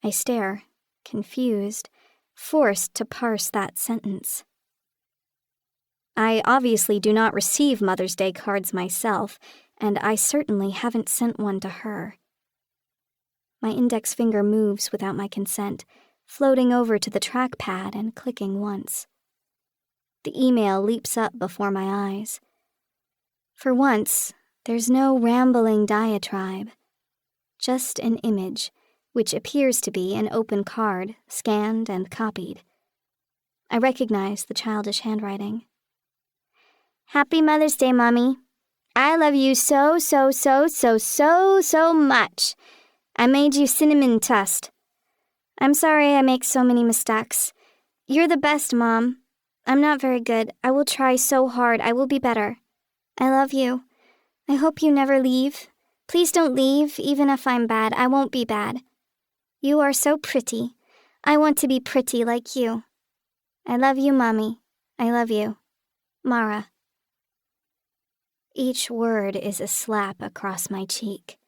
I stare, confused, forced to parse that sentence. I obviously do not receive Mother's Day cards myself, and I certainly haven't sent one to her. My index finger moves without my consent, floating over to the trackpad and clicking once. The email leaps up before my eyes. For once, there's no rambling diatribe, just an image, which appears to be an open card, scanned and copied. I recognize the childish handwriting. Happy Mother's Day, Mommy. I love you so much. I made you cinnamon toast. I'm sorry I make so many mistakes. You're the best, Mom. I'm not very good. I will try so hard. I will be better. I love you. I hope you never leave. Please don't leave, even if I'm bad. I won't be bad. You are so pretty. I want to be pretty like you. I love you, Mommy. I love you. Mara. Each word is a slap across my cheek.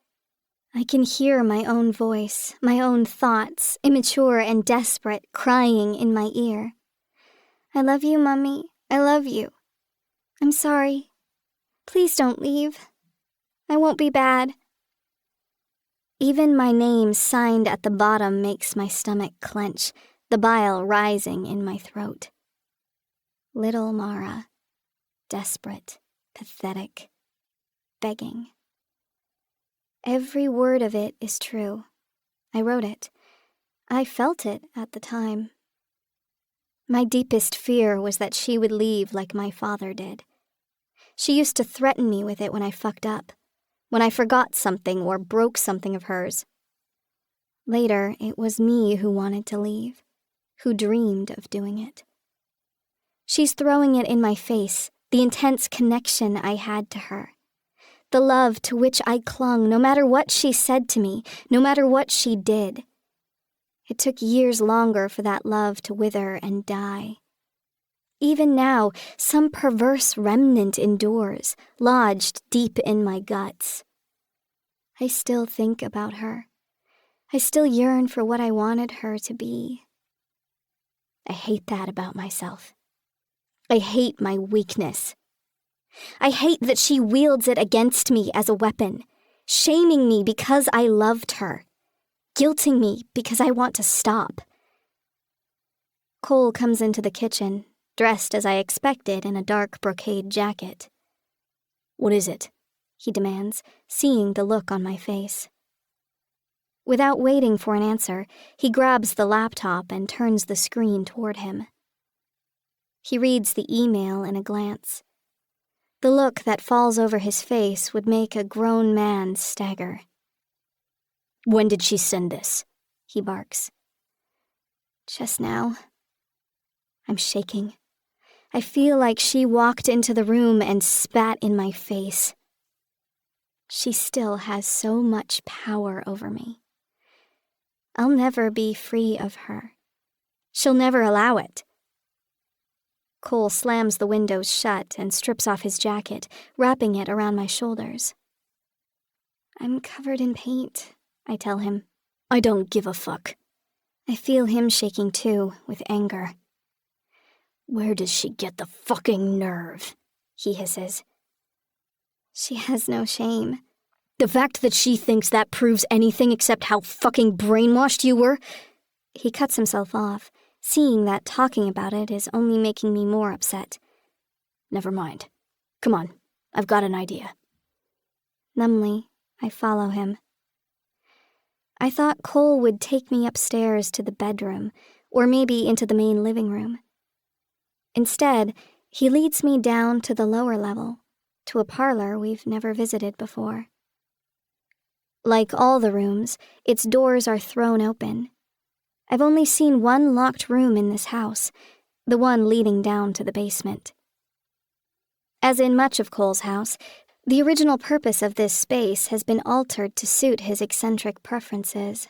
I can hear my own voice, my own thoughts, immature and desperate, crying in my ear. I love you, Mommy. I love you. I'm sorry. Please don't leave. I won't be bad. Even my name signed at the bottom makes my stomach clench, the bile rising in my throat. Little Mara. Desperate. Pathetic, begging. Every word of it is true. I wrote it. I felt it at the time. My deepest fear was that she would leave like my father did. She used to threaten me with it when I fucked up, when I forgot something or broke something of hers. Later, it was me who wanted to leave, who dreamed of doing it. She's throwing it in my face, the intense connection I had to her. The love to which I clung no matter what she said to me, no matter what she did. It took years longer for that love to wither and die. Even now, some perverse remnant endures, lodged deep in my guts. I still think about her. I still yearn for what I wanted her to be. I hate that about myself. I hate my weakness. I hate that she wields it against me as a weapon, shaming me because I loved her, guilting me because I want to stop. Cole comes into the kitchen, dressed as I expected in a dark brocade jacket. "What is it?" he demands, seeing the look on my face. Without waiting for an answer, he grabs the laptop and turns the screen toward him. He reads the email in a glance. The look that falls over his face would make a grown man stagger. "When did she send this?" he barks. "Just now." I'm shaking. I feel like she walked into the room and spat in my face. She still has so much power over me. I'll never be free of her. She'll never allow it. Cole slams the windows shut and strips off his jacket, wrapping it around my shoulders. "I'm covered in paint," I tell him. "I don't give a fuck." I feel him shaking too, with anger. "Where does she get the fucking nerve?" he hisses. "She has no shame." "The fact that she thinks that proves anything except how fucking brainwashed you were?" He cuts himself off, seeing that talking about it is only making me more upset. "Never mind. Come on, I've got an idea." Numbly, I follow him. I thought Cole would take me upstairs to the bedroom, or maybe into the main living room. Instead, he leads me down to the lower level, to a parlor we've never visited before. Like all the rooms, its doors are thrown open. I've only seen one locked room in this house, the one leading down to the basement. As in much of Cole's house, the original purpose of this space has been altered to suit his eccentric preferences.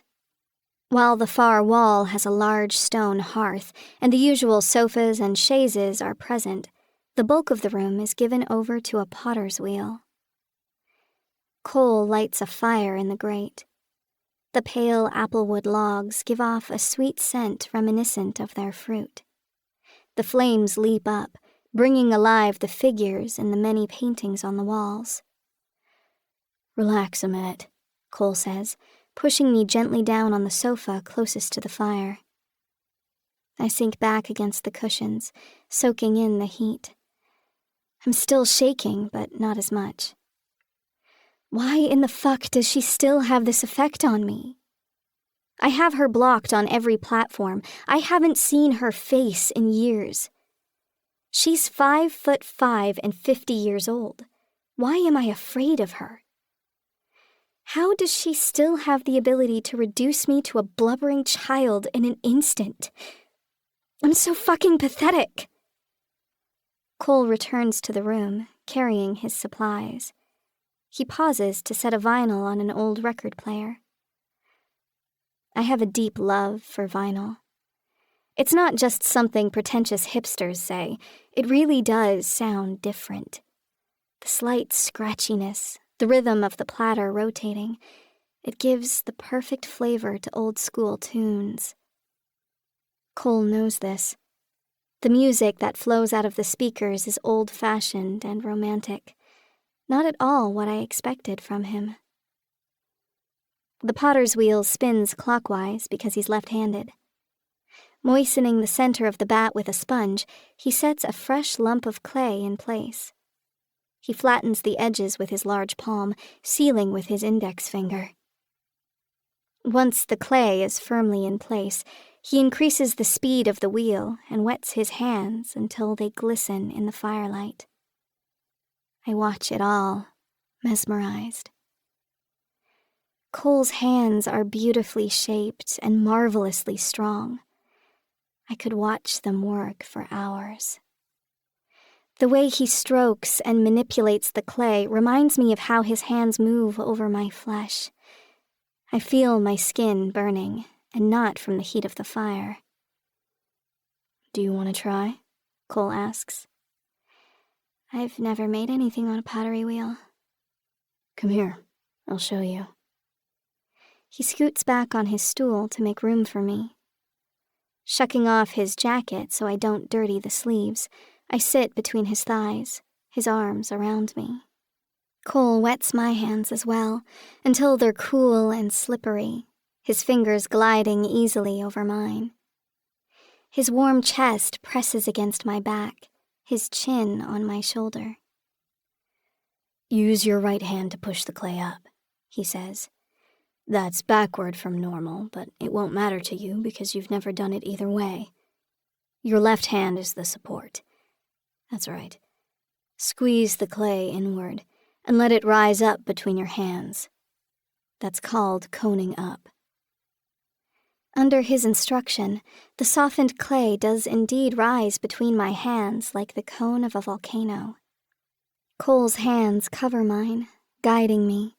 While the far wall has a large stone hearth and the usual sofas and chaises are present, the bulk of the room is given over to a potter's wheel. Cole lights a fire in the grate. The pale applewood logs give off a sweet scent reminiscent of their fruit. The flames leap up, bringing alive the figures in the many paintings on the walls. "Relax a minute," Cole says, pushing me gently down on the sofa closest to the fire. I sink back against the cushions, soaking in the heat. I'm still shaking, but not as much. Why in the fuck does she still have this effect on me? I have her blocked on every platform. I haven't seen her face in years. She's 5'5" and 50 years old. Why am I afraid of her? How does she still have the ability to reduce me to a blubbering child in an instant? I'm so fucking pathetic. Cole returns to the room, carrying his supplies. He pauses to set a vinyl on an old record player. I have a deep love for vinyl. It's not just something pretentious hipsters say. It really does sound different. The slight scratchiness, the rhythm of the platter rotating, it gives the perfect flavor to old-school tunes. Cole knows this. The music that flows out of the speakers is old-fashioned and romantic. Not at all what I expected from him. The potter's wheel spins clockwise because he's left-handed. Moistening the center of the bat with a sponge, he sets a fresh lump of clay in place. He flattens the edges with his large palm, sealing with his index finger. Once the clay is firmly in place, he increases the speed of the wheel and wets his hands until they glisten in the firelight. I watch it all, mesmerized. Cole's hands are beautifully shaped and marvelously strong. I could watch them work for hours. The way he strokes and manipulates the clay reminds me of how his hands move over my flesh. I feel my skin burning, and not from the heat of the fire. "Do you want to try?" Cole asks. I've never made anything on a pottery wheel. "Come here, I'll show you." He scoots back on his stool to make room for me. Shucking off his jacket so I don't dirty the sleeves, I sit between his thighs, his arms around me. Cole wets my hands as well, until they're cool and slippery, his fingers gliding easily over mine. His warm chest presses against my back, his chin on my shoulder. "Use your right hand to push the clay up," he says. "That's backward from normal, but it won't matter to you because you've never done it either way. Your left hand is the support. That's right. Squeeze the clay inward and let it rise up between your hands. That's called coning up." Under his instruction, the softened clay does indeed rise between my hands like the cone of a volcano. Cole's hands cover mine, guiding me,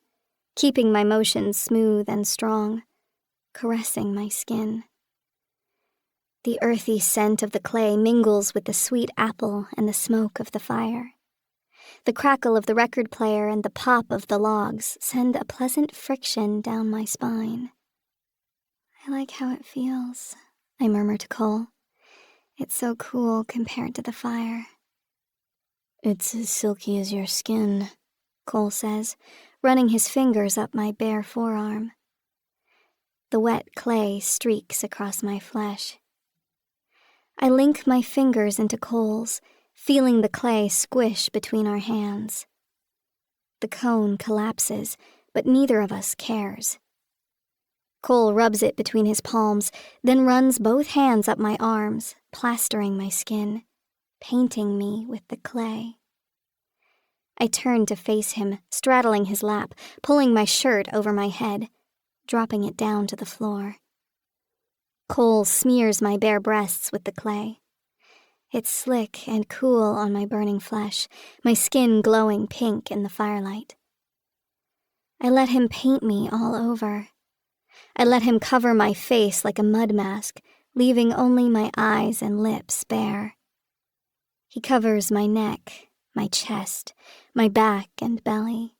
keeping my motions smooth and strong, caressing my skin. The earthy scent of the clay mingles with the sweet apple and the smoke of the fire. The crackle of the record player and the pop of the logs send a pleasant friction down my spine. I like how it feels, I murmur to Cole. It's so cool compared to the fire. "It's as silky as your skin," Cole says, running his fingers up my bare forearm. The wet clay streaks across my flesh. I link my fingers into Cole's, feeling the clay squish between our hands. The cone collapses, but neither of us cares. Cole rubs it between his palms, then runs both hands up my arms, plastering my skin, painting me with the clay. I turn to face him, straddling his lap, pulling my shirt over my head, dropping it down to the floor. Cole smears my bare breasts with the clay. It's slick and cool on my burning flesh, my skin glowing pink in the firelight. I let him paint me all over. I let him cover my face like a mud mask, leaving only my eyes and lips bare. He covers my neck, my chest, my back and belly.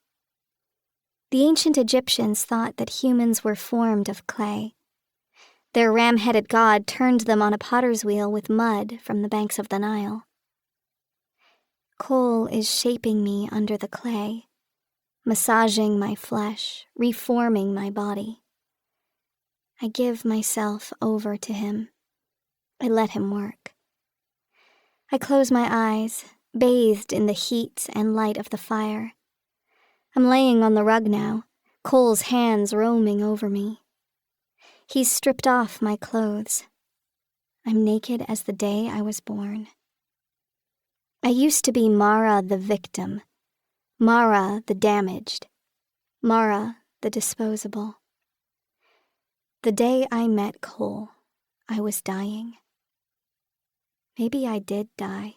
The ancient Egyptians thought that humans were formed of clay. Their ram-headed god turned them on a potter's wheel with mud from the banks of the Nile. Cole is shaping me under the clay, massaging my flesh, reforming my body. I give myself over to him. I let him work. I close my eyes, bathed in the heat and light of the fire. I'm laying on the rug now, Cole's hands roaming over me. He's stripped off my clothes. I'm naked as the day I was born. I used to be Mara the victim, Mara the damaged, Mara the disposable. The day I met Cole, I was dying. Maybe I did die.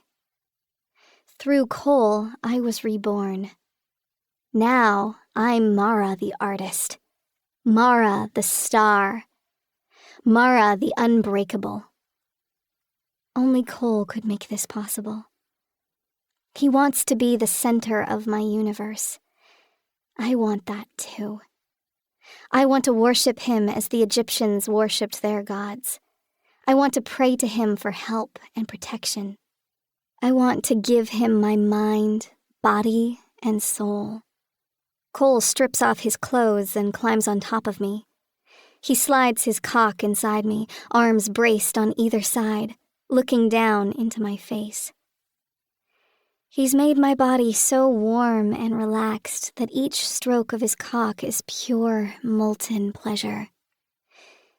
Through Cole, I was reborn. Now I'm Mara the artist, Mara the star, Mara the unbreakable. Only Cole could make this possible. He wants to be the center of my universe. I want that too. I want to worship him as the Egyptians worshipped their gods. I want to pray to him for help and protection. I want to give him my mind, body, and soul. Cole strips off his clothes and climbs on top of me. He slides his cock inside me, arms braced on either side, looking down into my face. He's made my body so warm and relaxed that each stroke of his cock is pure, molten pleasure.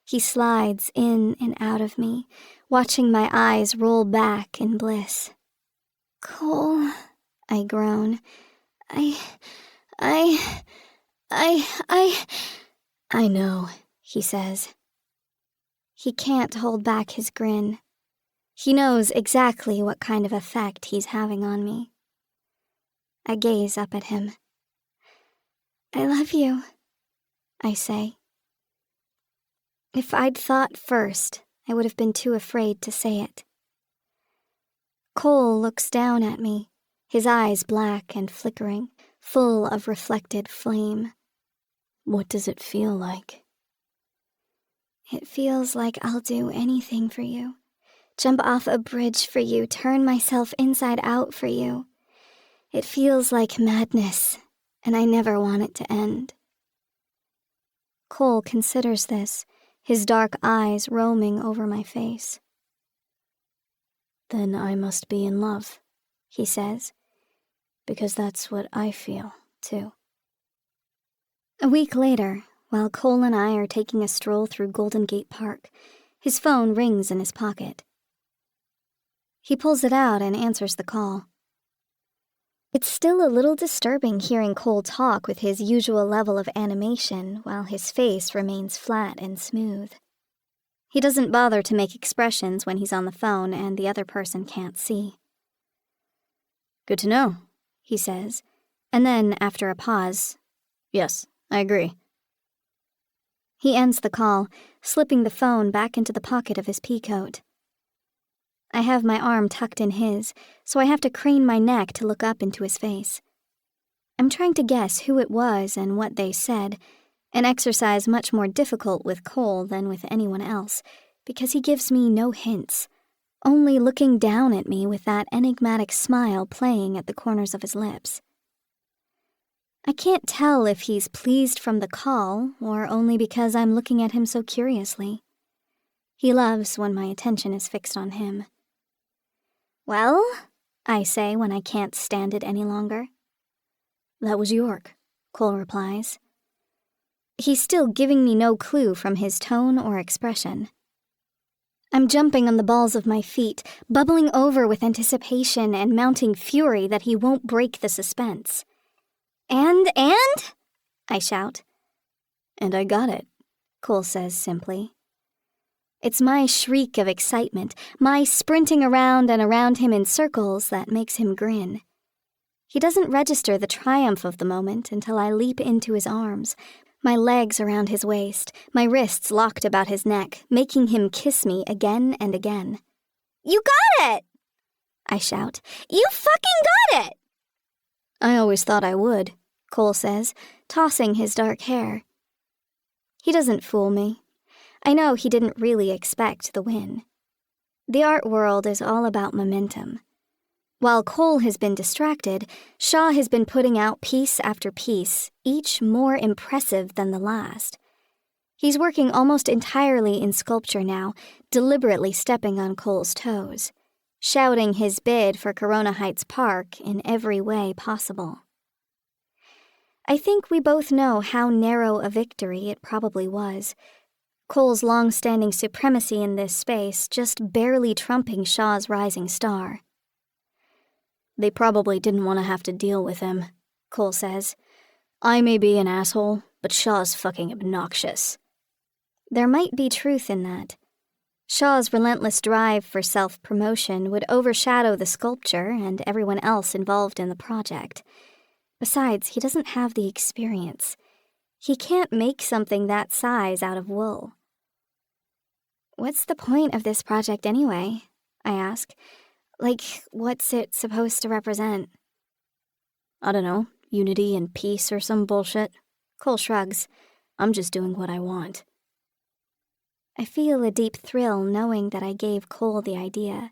He slides in and out of me, watching my eyes roll back in bliss. Cole, I groan. I know, he says. He can't hold back his grin. He knows exactly what kind of effect he's having on me. I gaze up at him. I love you, I say. If I'd thought first, I would have been too afraid to say it. Cole looks down at me, his eyes black and flickering, full of reflected flame. What does it feel like? It feels like I'll do anything for you. Jump off a bridge for you, turn myself inside out for you. It feels like madness, and I never want it to end. Cole considers this, his dark eyes roaming over my face. Then I must be in love, he says, because that's what I feel, too. A week later, while Cole and I are taking a stroll through Golden Gate Park, his phone rings in his pocket. He pulls it out and answers the call. It's still a little disturbing hearing Cole talk with his usual level of animation while his face remains flat and smooth. He doesn't bother to make expressions when he's on the phone and the other person can't see. Good to know, he says, and then, after a pause, yes, I agree. He ends the call, slipping the phone back into the pocket of his peacoat. I have my arm tucked in his, so I have to crane my neck to look up into his face. I'm trying to guess who it was and what they said, an exercise much more difficult with Cole than with anyone else, because he gives me no hints, only looking down at me with that enigmatic smile playing at the corners of his lips. I can't tell if he's pleased from the call or only because I'm looking at him so curiously. He loves when my attention is fixed on him. Well, I say when I can't stand it any longer. That was York, Cole replies. He's still giving me no clue from his tone or expression. I'm jumping on the balls of my feet, bubbling over with anticipation and mounting fury that he won't break the suspense. And? I shout. And I got it, Cole says simply. It's my shriek of excitement, my sprinting around and around him in circles that makes him grin. He doesn't register the triumph of the moment until I leap into his arms, my legs around his waist, my wrists locked about his neck, making him kiss me again and again. You got it! I shout. You fucking got it! I always thought I would, Cole says, tossing his dark hair. He doesn't fool me. I know he didn't really expect the win. The art world is all about momentum. While Cole has been distracted, Shaw has been putting out piece after piece, each more impressive than the last. He's working almost entirely in sculpture now, deliberately stepping on Cole's toes, shouting his bid for Corona Heights Park in every way possible. I think we both know how narrow a victory it probably was. Cole's long-standing supremacy in this space just barely trumping Shaw's rising star. They probably didn't want to have to deal with him, Cole says. I may be an asshole, but Shaw's fucking obnoxious. There might be truth in that. Shaw's relentless drive for self-promotion would overshadow the sculpture and everyone else involved in the project. Besides, he doesn't have the experience. He can't make something that size out of wool. What's the point of this project anyway? I ask. Like, what's it supposed to represent? I don't know, unity and peace or some bullshit. Cole shrugs. I'm just doing what I want. I feel a deep thrill knowing that I gave Cole the idea.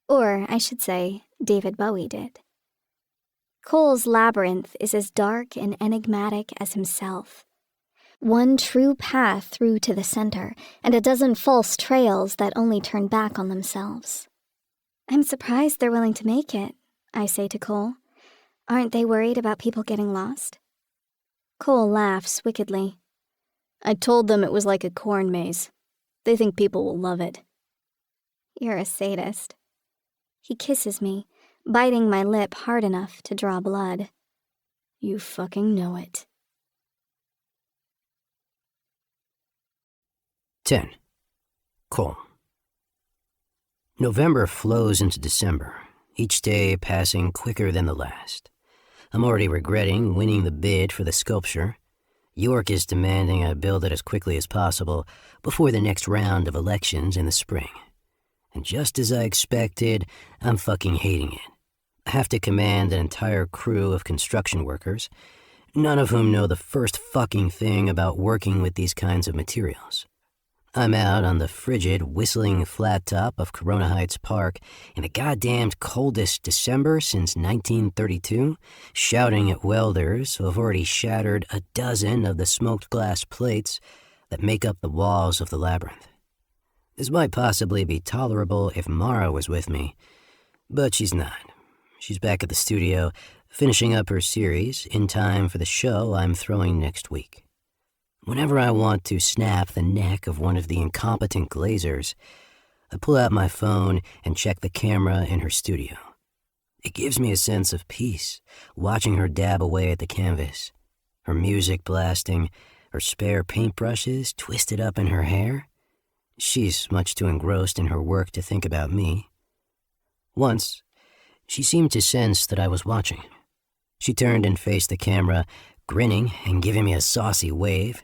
Or, I should say, David Bowie did. Cole's labyrinth is as dark and enigmatic as himself. One true path through to the center, and a dozen false trails that only turn back on themselves. I'm surprised they're willing to make it, I say to Cole. Aren't they worried about people getting lost? Cole laughs wickedly. I told them it was like a corn maze. They think people will love it. You're a sadist. He kisses me, biting my lip hard enough to draw blood. You fucking know it. 10. Cole. November flows into December, each day passing quicker than the last. I'm already regretting winning the bid for the sculpture. York is demanding I build it as quickly as possible before the next round of elections in the spring. And just as I expected, I'm fucking hating it. I have to command an entire crew of construction workers, none of whom know the first fucking thing about working with these kinds of materials. I'm out on the frigid, whistling flat top of Corona Heights Park in the goddamned coldest December since 1932, shouting at welders who have already shattered a dozen of the smoked glass plates that make up the walls of the labyrinth. This might possibly be tolerable if Mara was with me, but she's not. She's back at the studio, finishing up her series in time for the show I'm throwing next week. Whenever I want to snap the neck of one of the incompetent glazers, I pull out my phone and check the camera in her studio. It gives me a sense of peace, watching her dab away at the canvas, her music blasting, her spare paintbrushes twisted up in her hair. She's much too engrossed in her work to think about me. Once, she seemed to sense that I was watching. She turned and faced the camera, grinning and giving me a saucy wave.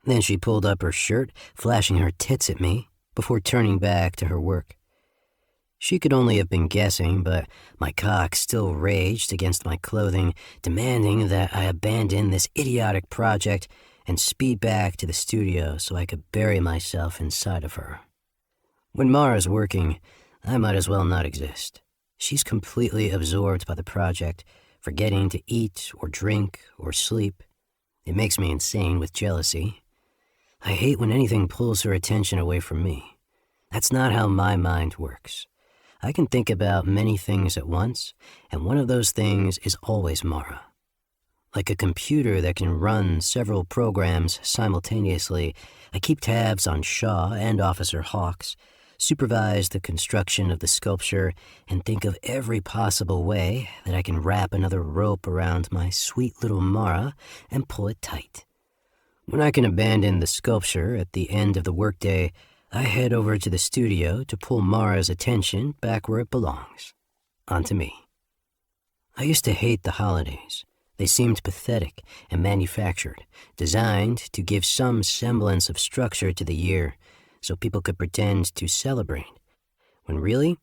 Then she pulled up her shirt, flashing her tits at me, before turning back to her work. She could only have been guessing, but my cock still raged against my clothing, demanding that I abandon this idiotic project and speed back to the studio so I could bury myself inside of her. When Mara's working, I might as well not exist. She's completely absorbed by the project, forgetting to eat or drink or sleep. It makes me insane with jealousy. I hate when anything pulls her attention away from me. That's not how my mind works. I can think about many things at once, and one of those things is always Mara. Like a computer that can run several programs simultaneously, I keep tabs on Shaw and Officer Hawks, supervise the construction of the sculpture, and think of every possible way that I can wrap another rope around my sweet little Mara and pull it tight. When I can abandon the sculpture at the end of the workday, I head over to the studio to pull Mara's attention back where it belongs, onto me. I used to hate the holidays. They seemed pathetic and manufactured, designed to give some semblance of structure to the year so people could pretend to celebrate, when really,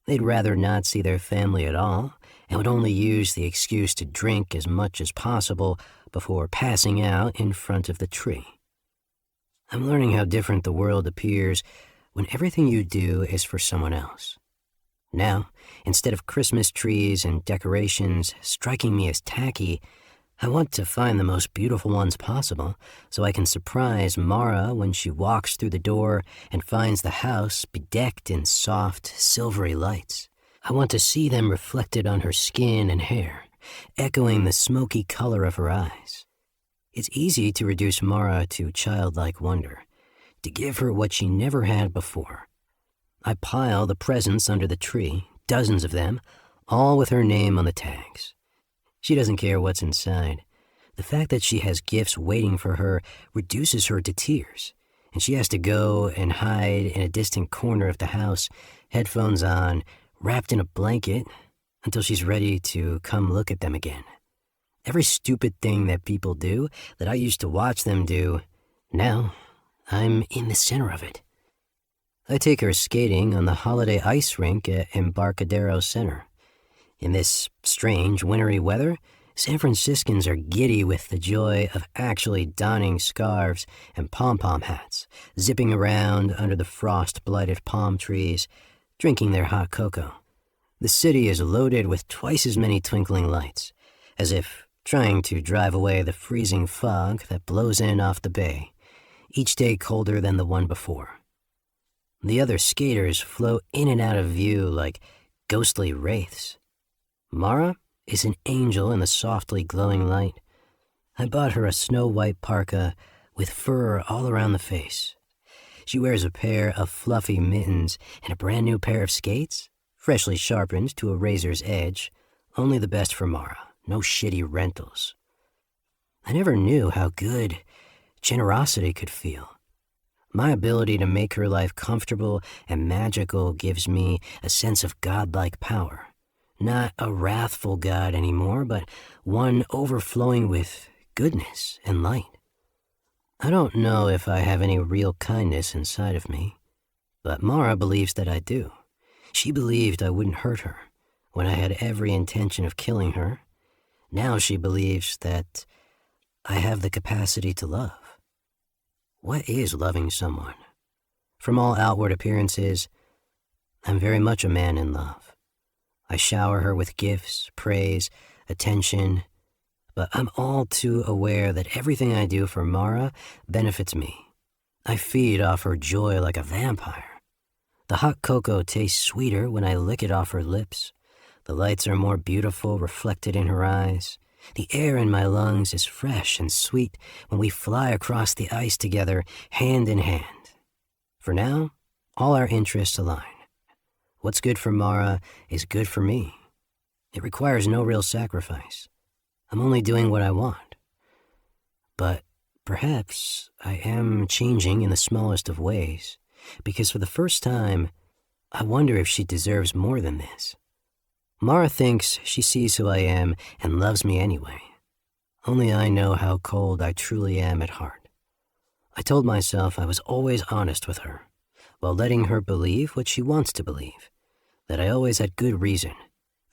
they'd rather not see their family at all and would only use the excuse to drink as much as possible before passing out in front of the tree. I'm learning how different the world appears when everything you do is for someone else. Now, instead of Christmas trees and decorations striking me as tacky, I want to find the most beautiful ones possible so I can surprise Mara when she walks through the door and finds the house bedecked in soft, silvery lights. I want to see them reflected on her skin and hair, echoing the smoky color of her eyes. It's easy to reduce Mara to childlike wonder, to give her what she never had before. I pile the presents under the tree, dozens of them, all with her name on the tags. She doesn't care what's inside. The fact that she has gifts waiting for her reduces her to tears, and she has to go and hide in a distant corner of the house, headphones on, wrapped in a blanket, until she's ready to come look at them again. Every stupid thing that people do that I used to watch them do, now I'm in the center of it. I take her skating on the holiday ice rink at Embarcadero Center. In this strange, wintry weather, San Franciscans are giddy with the joy of actually donning scarves and pom-pom hats, zipping around under the frost-blighted palm trees, drinking their hot cocoa. The city is loaded with twice as many twinkling lights, as if trying to drive away the freezing fog that blows in off the bay, each day colder than the one before. The other skaters float in and out of view like ghostly wraiths. Mara is an angel in the softly glowing light. I bought her a snow-white parka with fur all around the face. She wears a pair of fluffy mittens and a brand new pair of skates, freshly sharpened to a razor's edge, only the best for Mara, no shitty rentals. I never knew how good generosity could feel. My ability to make her life comfortable and magical gives me a sense of godlike power. Not a wrathful God anymore, but one overflowing with goodness and light. I don't know if I have any real kindness inside of me, but Mara believes that I do. She believed I wouldn't hurt her when I had every intention of killing her. Now she believes that I have the capacity to love. What is loving someone? From all outward appearances, I'm very much a man in love. I shower her with gifts, praise, attention, but I'm all too aware that everything I do for Mara benefits me. I feed off her joy like a vampire. The hot cocoa tastes sweeter when I lick it off her lips. The lights are more beautiful reflected in her eyes. The air in my lungs is fresh and sweet when we fly across the ice together, hand in hand. For now, all our interests align. What's good for Mara is good for me. It requires no real sacrifice. I'm only doing what I want. But perhaps I am changing in the smallest of ways, because for the first time, I wonder if she deserves more than this. Mara thinks she sees who I am and loves me anyway. Only I know how cold I truly am at heart. I told myself I was always honest with her, while letting her believe what she wants to believe, that I always had good reason,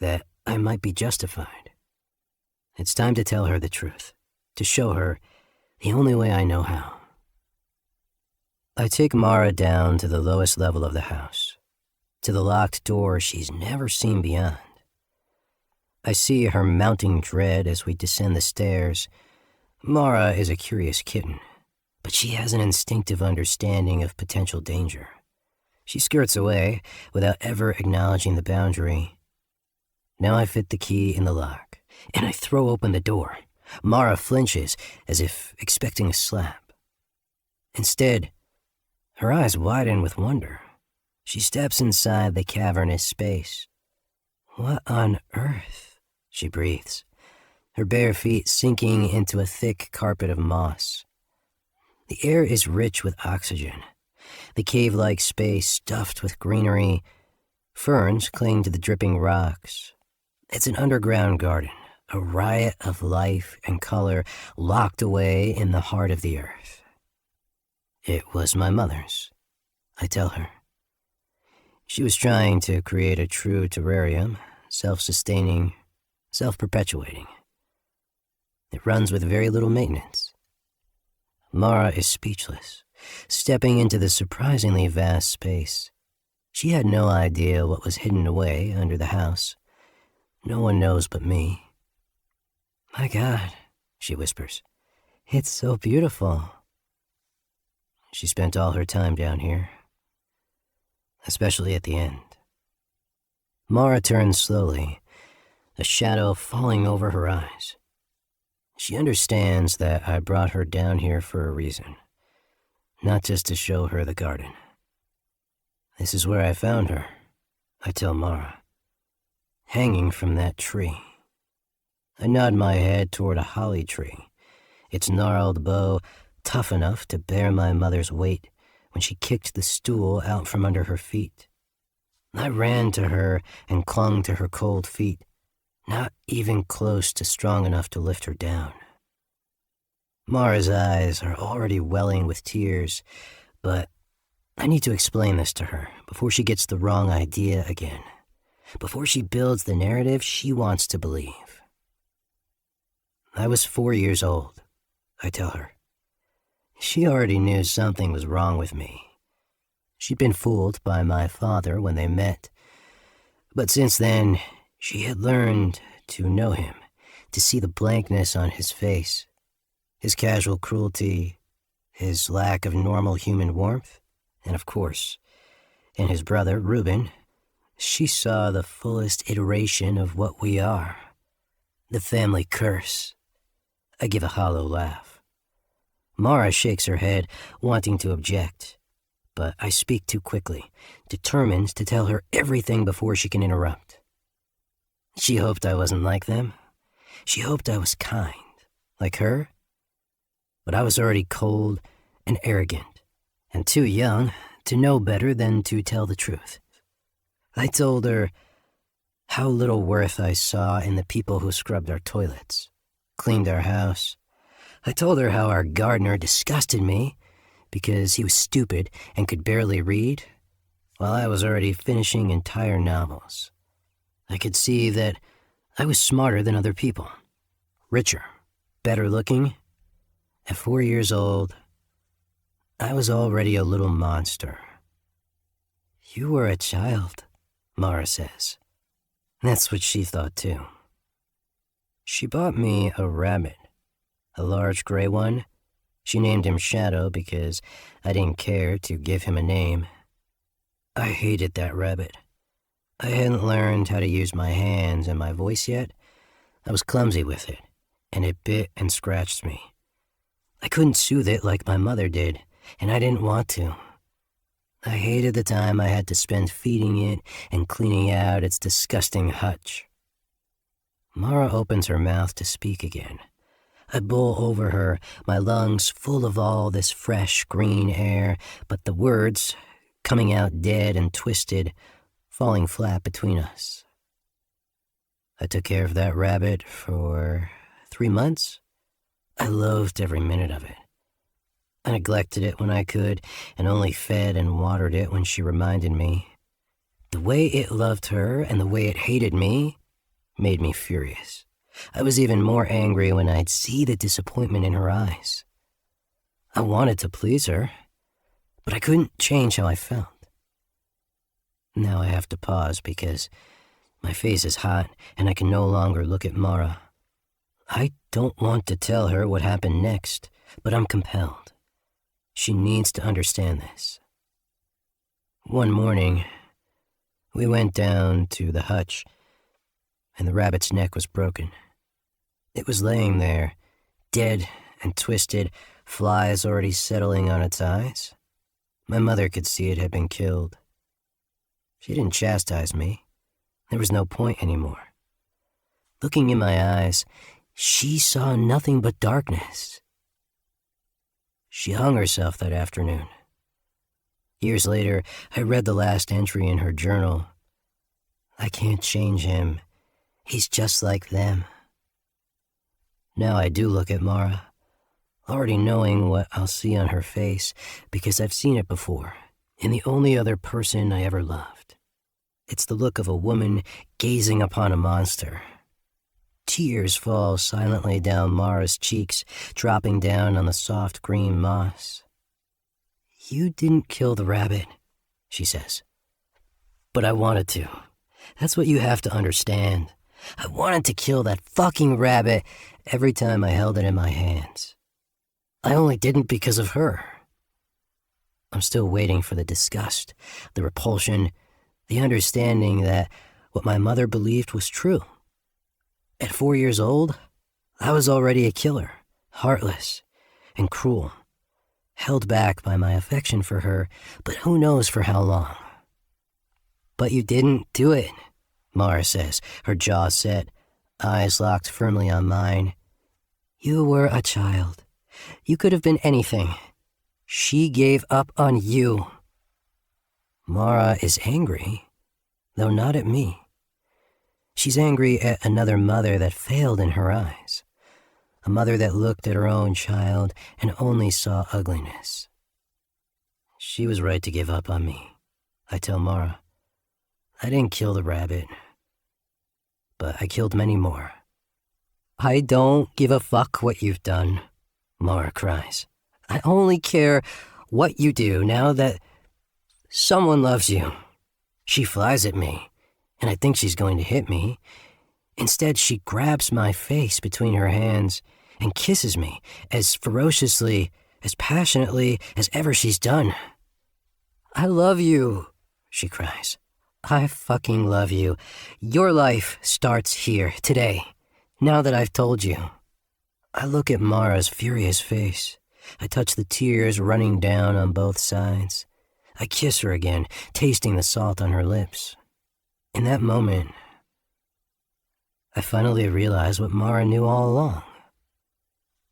that I might be justified. It's time to tell her the truth, to show her the only way I know how. I take Mara down to the lowest level of the house, to the locked door she's never seen beyond. I see her mounting dread as we descend the stairs. Mara is a curious kitten, but she has an instinctive understanding of potential danger. She skirts away without ever acknowledging the boundary. Now I fit the key in the lock, and I throw open the door. Mara flinches as if expecting a slap. Instead, her eyes widen with wonder. She steps inside the cavernous space. "What on earth?" she breathes, her bare feet sinking into a thick carpet of moss. The air is rich with oxygen, the cave-like space stuffed with greenery. Ferns cling to the dripping rocks. It's an underground garden, a riot of life and color locked away in the heart of the earth. It was my mother's, I tell her. She was trying to create a true terrarium, self-sustaining, self-perpetuating. It runs with very little maintenance. Mara is speechless, stepping into the surprisingly vast space. She had no idea what was hidden away under the house. No one knows but me. "My God," she whispers, "it's so beautiful." She spent all her time down here, especially at the end. Mara turns slowly, a shadow falling over her eyes. She understands that I brought her down here for a reason, not just to show her the garden. "This is where I found her," I tell Mara, "hanging from that tree." I nod my head toward a holly tree, its gnarled bough tough enough to bear my mother's weight when she kicked the stool out from under her feet. I ran to her and clung to her cold feet, not even close to strong enough to lift her down. Mara's eyes are already welling with tears, but I need to explain this to her before she gets the wrong idea again, before she builds the narrative she wants to believe. I was 4 years old, I tell her. She already knew something was wrong with me. She'd been fooled by my father when they met, but since then, she had learned to know him, to see the blankness on his face, his casual cruelty, his lack of normal human warmth, and of course, in his brother, Reuben, she saw the fullest iteration of what we are, the family curse. I give a hollow laugh. Mara shakes her head, wanting to object, but I speak too quickly, determined to tell her everything before she can interrupt. She hoped I wasn't like them. She hoped I was kind, like her. But I was already cold and arrogant, and too young to know better than to tell the truth. I told her how little worth I saw in the people who scrubbed our toilets, cleaned our house. I told her how our gardener disgusted me because he was stupid and could barely read, while I was already finishing entire novels. I could see that I was smarter than other people, richer, better looking. At 4 years old, I was already a little monster. "You were a child," Mara says. That's what she thought too. She bought me a rabbit, a large gray one. She named him Shadow because I didn't care to give him a name. I hated that rabbit. I hadn't learned how to use my hands and my voice yet. I was clumsy with it, and it bit and scratched me. I couldn't soothe it like my mother did, and I didn't want to. I hated the time I had to spend feeding it and cleaning out its disgusting hutch. Mara opens her mouth to speak again. I bowl over her, my lungs full of all this fresh green air, but the words, coming out dead and twisted, falling flat between us. I took care of that rabbit for 3 months. I loathed every minute of it. I neglected it when I could, and only fed and watered it when she reminded me. The way it loved her and the way it hated me made me furious. I was even more angry when I'd see the disappointment in her eyes. I wanted to please her, but I couldn't change how I felt. Now I have to pause because my face is hot and I can no longer look at Mara. I don't want to tell her what happened next, but I'm compelled. She needs to understand this. One morning, we went down to the hutch, and the rabbit's neck was broken. It was laying there, dead and twisted, flies already settling on its eyes. My mother could see it had been killed. She didn't chastise me. There was no point anymore. Looking in my eyes, she saw nothing but darkness. She hung herself that afternoon. Years later, I read the last entry in her journal. I can't change him. He's just like them. Now I do look at Mara, already knowing what I'll see on her face because I've seen it before in the only other person I ever loved. It's the look of a woman gazing upon a monster. Tears fall silently down Mara's cheeks, dropping down on the soft green moss. "You didn't kill the rabbit," she says. "But I wanted to. That's what you have to understand. I wanted to kill that fucking rabbit every time I held it in my hands. I only didn't because of her." I'm still waiting for the disgust, the repulsion, the understanding that what my mother believed was true. At 4 years old, I was already a killer, heartless and cruel, held back by my affection for her, but who knows for how long. "But you didn't do it," Mara says, her jaw set, eyes locked firmly on mine. "You were a child. You could have been anything. She gave up on you." Mara is angry, though not at me. She's angry at another mother that failed in her eyes, a mother that looked at her own child and only saw ugliness. She was right to give up on me, I tell Mara. I didn't kill the rabbit, but I killed many more. "I don't give a fuck what you've done," Mara cries. "I only care what you do now that someone loves you." She flies at me, and I think she's going to hit me. Instead, she grabs my face between her hands and kisses me as ferociously, as passionately as ever she's done. "I love you," she cries. "I fucking love you. Your life starts here, today, now that I've told you." I look at Mara's furious face. I touch the tears running down on both sides. I kiss her again, tasting the salt on her lips. In that moment, I finally realize what Mara knew all along.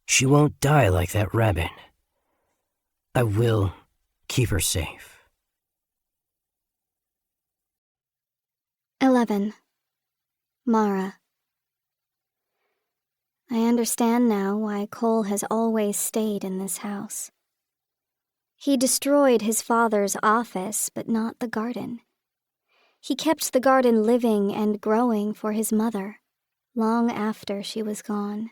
She won't die like that rabbit. I will keep her safe. 11. Mara. I understand now why Cole has always stayed in this house. He destroyed his father's office, but not the garden. He kept the garden living and growing for his mother, long after she was gone.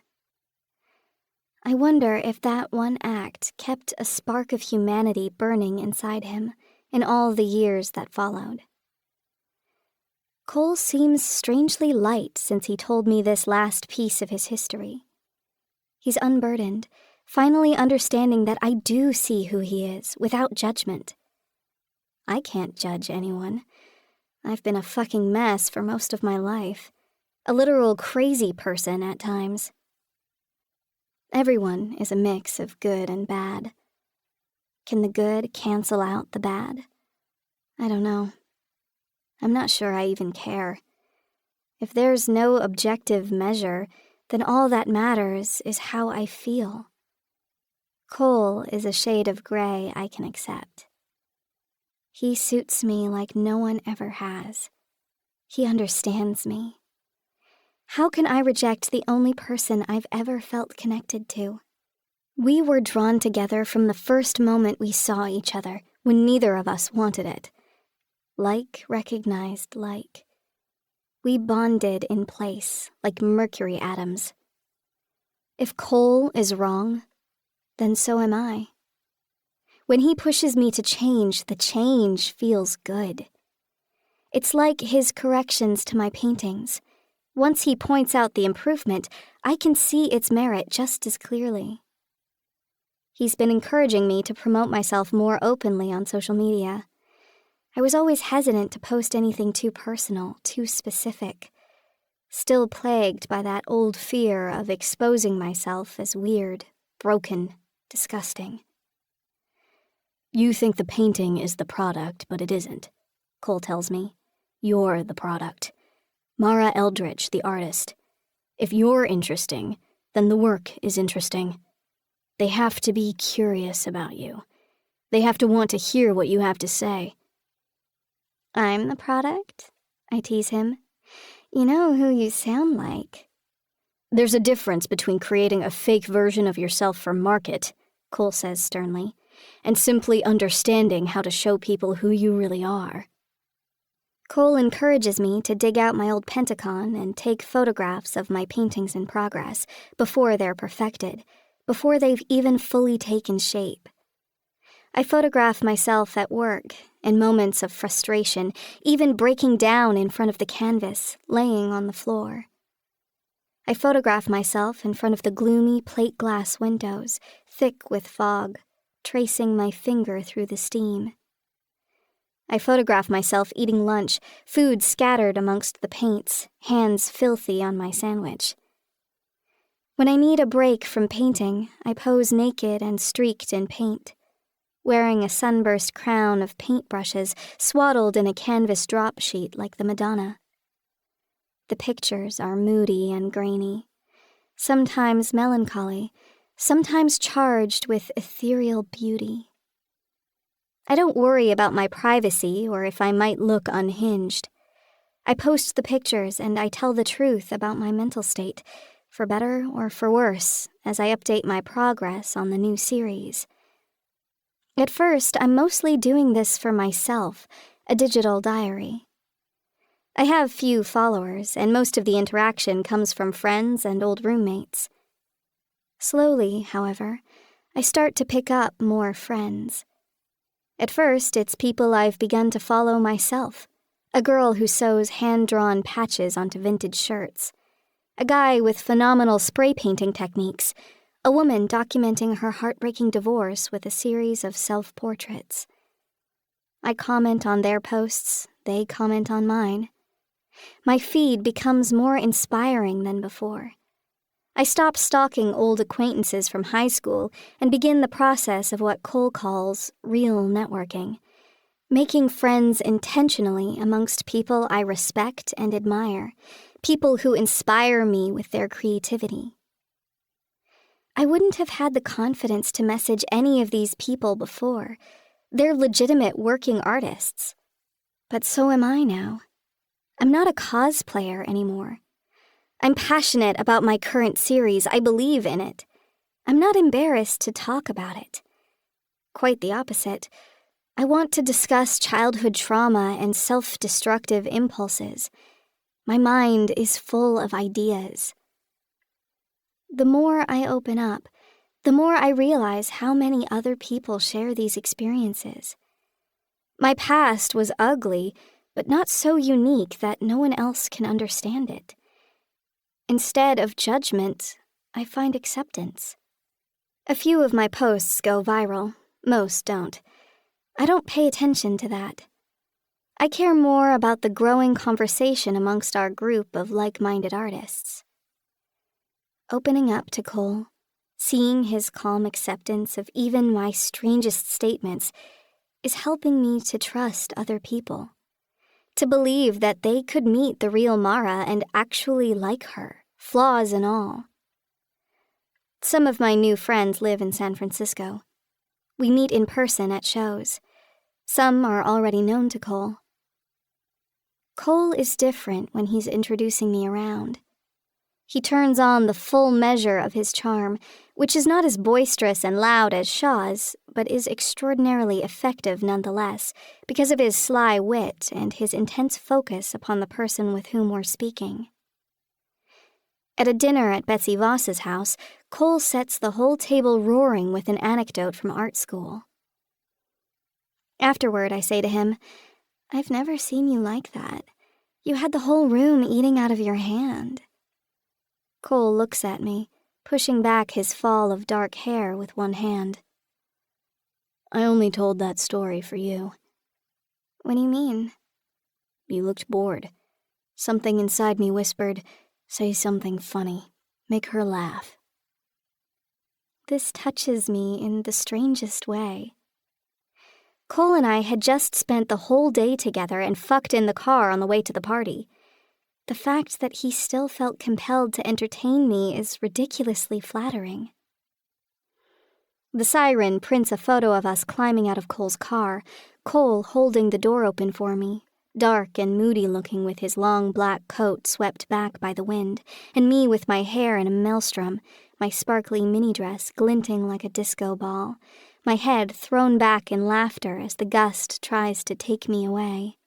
I wonder if that one act kept a spark of humanity burning inside him in all the years that followed. Cole seems strangely light since he told me this last piece of his history. He's unburdened, finally understanding that I do see who he is, without judgment. I can't judge anyone. I've been a fucking mess for most of my life. A literal crazy person at times. Everyone is a mix of good and bad. Can the good cancel out the bad? I don't know. I'm not sure I even care. If there's no objective measure, then all that matters is how I feel. Cole is a shade of gray I can accept. He suits me like no one ever has. He understands me. How can I reject the only person I've ever felt connected to? We were drawn together from the first moment we saw each other, when neither of us wanted it. Like recognized like. We bonded in place, like mercury atoms. If Cole is wrong, then so am I. When he pushes me to change, the change feels good. It's like his corrections to my paintings. Once he points out the improvement, I can see its merit just as clearly. He's been encouraging me to promote myself more openly on social media. I was always hesitant to post anything too personal, too specific. still plagued by that old fear of exposing myself as weird, broken, disgusting. You think the painting is the product, but it isn't, Cole tells me. You're the product. Mara Eldridge, the artist. If you're interesting, then the work is interesting. They have to be curious about you. They have to want to hear what you have to say. I'm the product? I tease him. You know who you sound like. There's a difference between creating a fake version of yourself for market, Cole says sternly, and simply understanding how to show people who you really are. Cole encourages me to dig out my old Pentacon and take photographs of my paintings in progress before they're perfected, before they've even fully taken shape. I photograph myself at work, in moments of frustration, even breaking down in front of the canvas, laying on the floor. I photograph myself in front of the gloomy plate glass windows, thick with fog, tracing my finger through the steam. I photograph myself eating lunch, food scattered amongst the paints, hands filthy on my sandwich. When I need a break from painting, I pose naked and streaked in paint, wearing a sunburst crown of paintbrushes swaddled in a canvas drop sheet like the Madonna. The pictures are moody and grainy, sometimes melancholy, sometimes charged with ethereal beauty. I don't worry about my privacy or if I might look unhinged. I post the pictures and I tell the truth about my mental state, for better or for worse, as I update my progress on the new series. At first, I'm mostly doing this for myself, a digital diary. I have few followers, and most of the interaction comes from friends and old roommates. Slowly, however, I start to pick up more friends. At first, it's people I've begun to follow myself, a girl who sews hand-drawn patches onto vintage shirts, a guy with phenomenal spray painting techniques, a woman documenting her heartbreaking divorce with a series of self-portraits. I comment on their posts, they comment on mine. My feed becomes more inspiring than before. I stop stalking old acquaintances from high school and begin the process of what Cole calls real networking, making friends intentionally amongst people I respect and admire, people who inspire me with their creativity. I wouldn't have had the confidence to message any of these people before. They're legitimate working artists. But so am I now. I'm not a cosplayer anymore. I'm passionate about my current series. I believe in it. I'm not embarrassed to talk about it. Quite the opposite. I want to discuss childhood trauma and self-destructive impulses. My mind is full of ideas. The more I open up, the more I realize how many other people share these experiences. My past was ugly, but not so unique that no one else can understand it. Instead of judgment, I find acceptance. A few of my posts go viral, most don't. I don't pay attention to that. I care more about the growing conversation amongst our group of like-minded artists. Opening up to Cole, seeing his calm acceptance of even my strangest statements, is helping me to trust other people. To believe that they could meet the real Mara and actually like her, flaws and all. Some of my new friends live in San Francisco. We meet in person at shows. Some are already known to Cole. Cole is different when he's introducing me around. He turns on the full measure of his charm, which is not as boisterous and loud as Shaw's, but is extraordinarily effective nonetheless, because of his sly wit and his intense focus upon the person with whom we're speaking. At a dinner at Betsy Voss's house, Cole sets the whole table roaring with an anecdote from art school. Afterward, I say to him, "I've never seen you like that. You had the whole room eating out of your hand." Cole looks at me, pushing back his fall of dark hair with one hand. "I only told that story for you." "What do you mean?" "You looked bored. Something inside me whispered, "Say something funny. Make her laugh." This touches me in the strangest way. Cole and I had just spent the whole day together and fucked in the car on the way to the party. The fact that he still felt compelled to entertain me is ridiculously flattering. The siren prints a photo of us climbing out of Cole's car, Cole holding the door open for me, dark and moody looking with his long black coat swept back by the wind, and me with my hair in a maelstrom, my sparkly mini dress glinting like a disco ball, my head thrown back in laughter as the gust tries to take me away.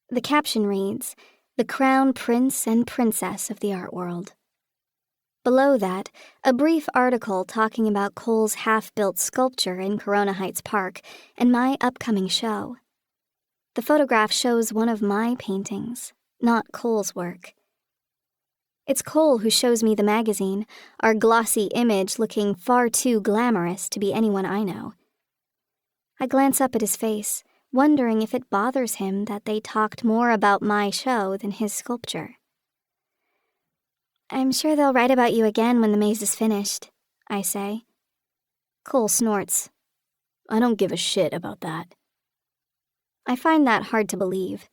The caption reads, "The Crown Prince and Princess of the Art World." Below that, a brief article talking about Cole's half-built sculpture in Corona Heights Park and my upcoming show. The photograph shows one of my paintings, not Cole's work. It's Cole who shows me the magazine, our glossy image looking far too glamorous to be anyone I know. I glance up at his face, wondering if it bothers him that they talked more about my show than his sculpture. "I'm sure they'll write about you again when the maze is finished," I say. Cole snorts. "I don't give a shit about that." I find that hard to believe.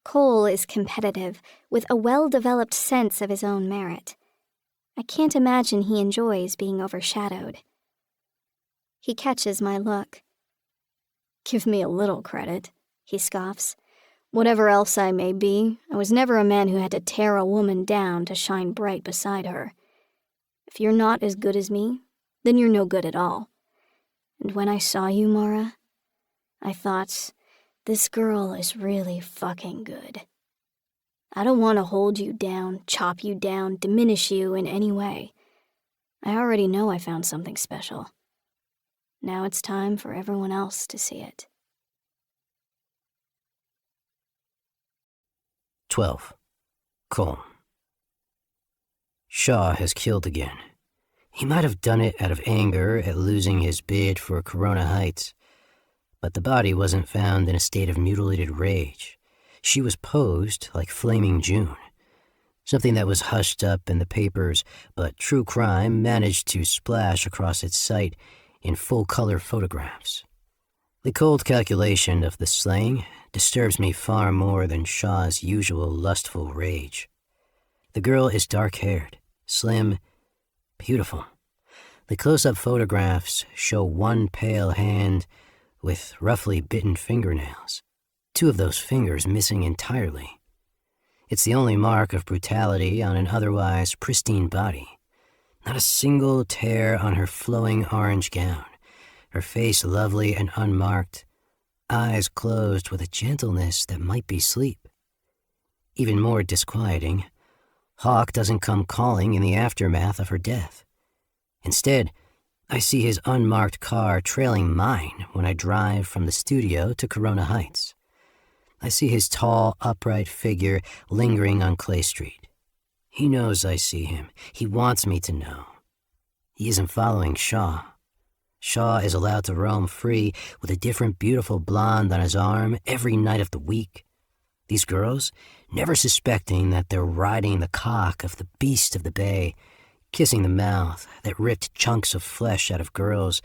Cole is competitive, with a well-developed sense of his own merit. I can't imagine he enjoys being overshadowed. He catches my look. "Give me a little credit," he scoffs. "Whatever else I may be, I was never a man who had to tear a woman down to shine bright beside her. If you're not as good as me, then you're no good at all. And when I saw you, Mara, I thought, this girl is really fucking good. I don't want to hold you down, chop you down, diminish you in any way. I already know I found something special. Now it's time for everyone else to see it." 12. Cole. Shaw has killed again. He might have done it out of anger at losing his bid for Corona Heights, but the body wasn't found in a state of mutilated rage. She was posed like Flaming June, something that was hushed up in the papers, but True Crime managed to splash across its site in full-color photographs. The cold calculation of the slaying disturbs me far more than Shaw's usual lustful rage. The girl is dark-haired, slim, beautiful. The close-up photographs show one pale hand with roughly bitten fingernails, two of those fingers missing entirely. It's the only mark of brutality on an otherwise pristine body. Not a single tear on her flowing orange gown, her face lovely and unmarked, eyes closed with a gentleness that might be sleep. Even more disquieting, Hawk doesn't come calling in the aftermath of her death. Instead, I see his unmarked car trailing mine when I drive from the studio to Corona Heights. I see his tall, upright figure lingering on Clay Street. He knows I see him. He wants me to know. He isn't following Shaw. Shaw is allowed to roam free with a different beautiful blonde on his arm every night of the week. These girls, never suspecting that they're riding the cock of the beast of the bay, kissing the mouth that ripped chunks of flesh out of girls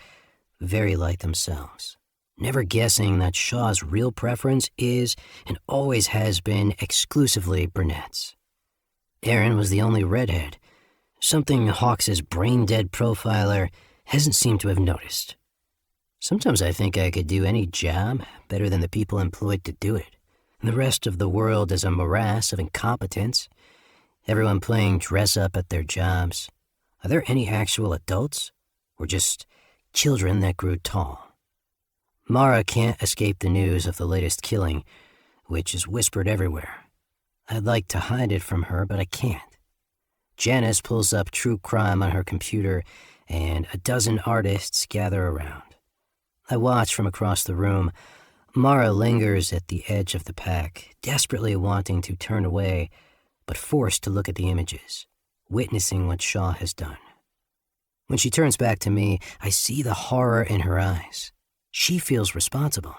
very like themselves, never guessing that Shaw's real preference is and always has been exclusively brunettes. Erin was the only redhead, something Hawks' brain-dead profiler hasn't seemed to have noticed. Sometimes I think I could do any job better than the people employed to do it. And the rest of the world is a morass of incompetence, everyone playing dress-up at their jobs. Are there any actual adults, or just children that grew tall? Mara can't escape the news of the latest killing, which is whispered everywhere. I'd like to hide it from her, but I can't. Janice pulls up True Crime on her computer, and a dozen artists gather around. I watch from across the room. Mara lingers at the edge of the pack, desperately wanting to turn away, but forced to look at the images, witnessing what Shaw has done. When she turns back to me, I see the horror in her eyes. She feels responsible.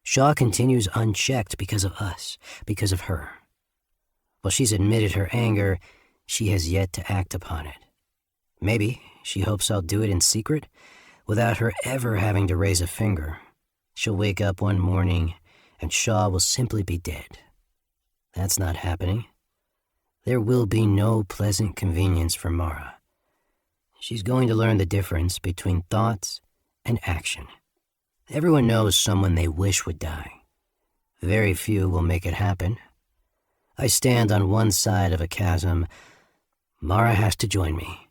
Shaw continues unchecked because of us, because of her. While she's admitted her anger, she has yet to act upon it. Maybe she hopes I'll do it in secret, without her ever having to raise a finger. She'll wake up one morning, and Shaw will simply be dead. That's not happening. There will be no pleasant convenience for Mara. She's going to learn the difference between thoughts and action. Everyone knows someone they wish would die. Very few will make it happen. I stand on one side of a chasm. Mara has to join me.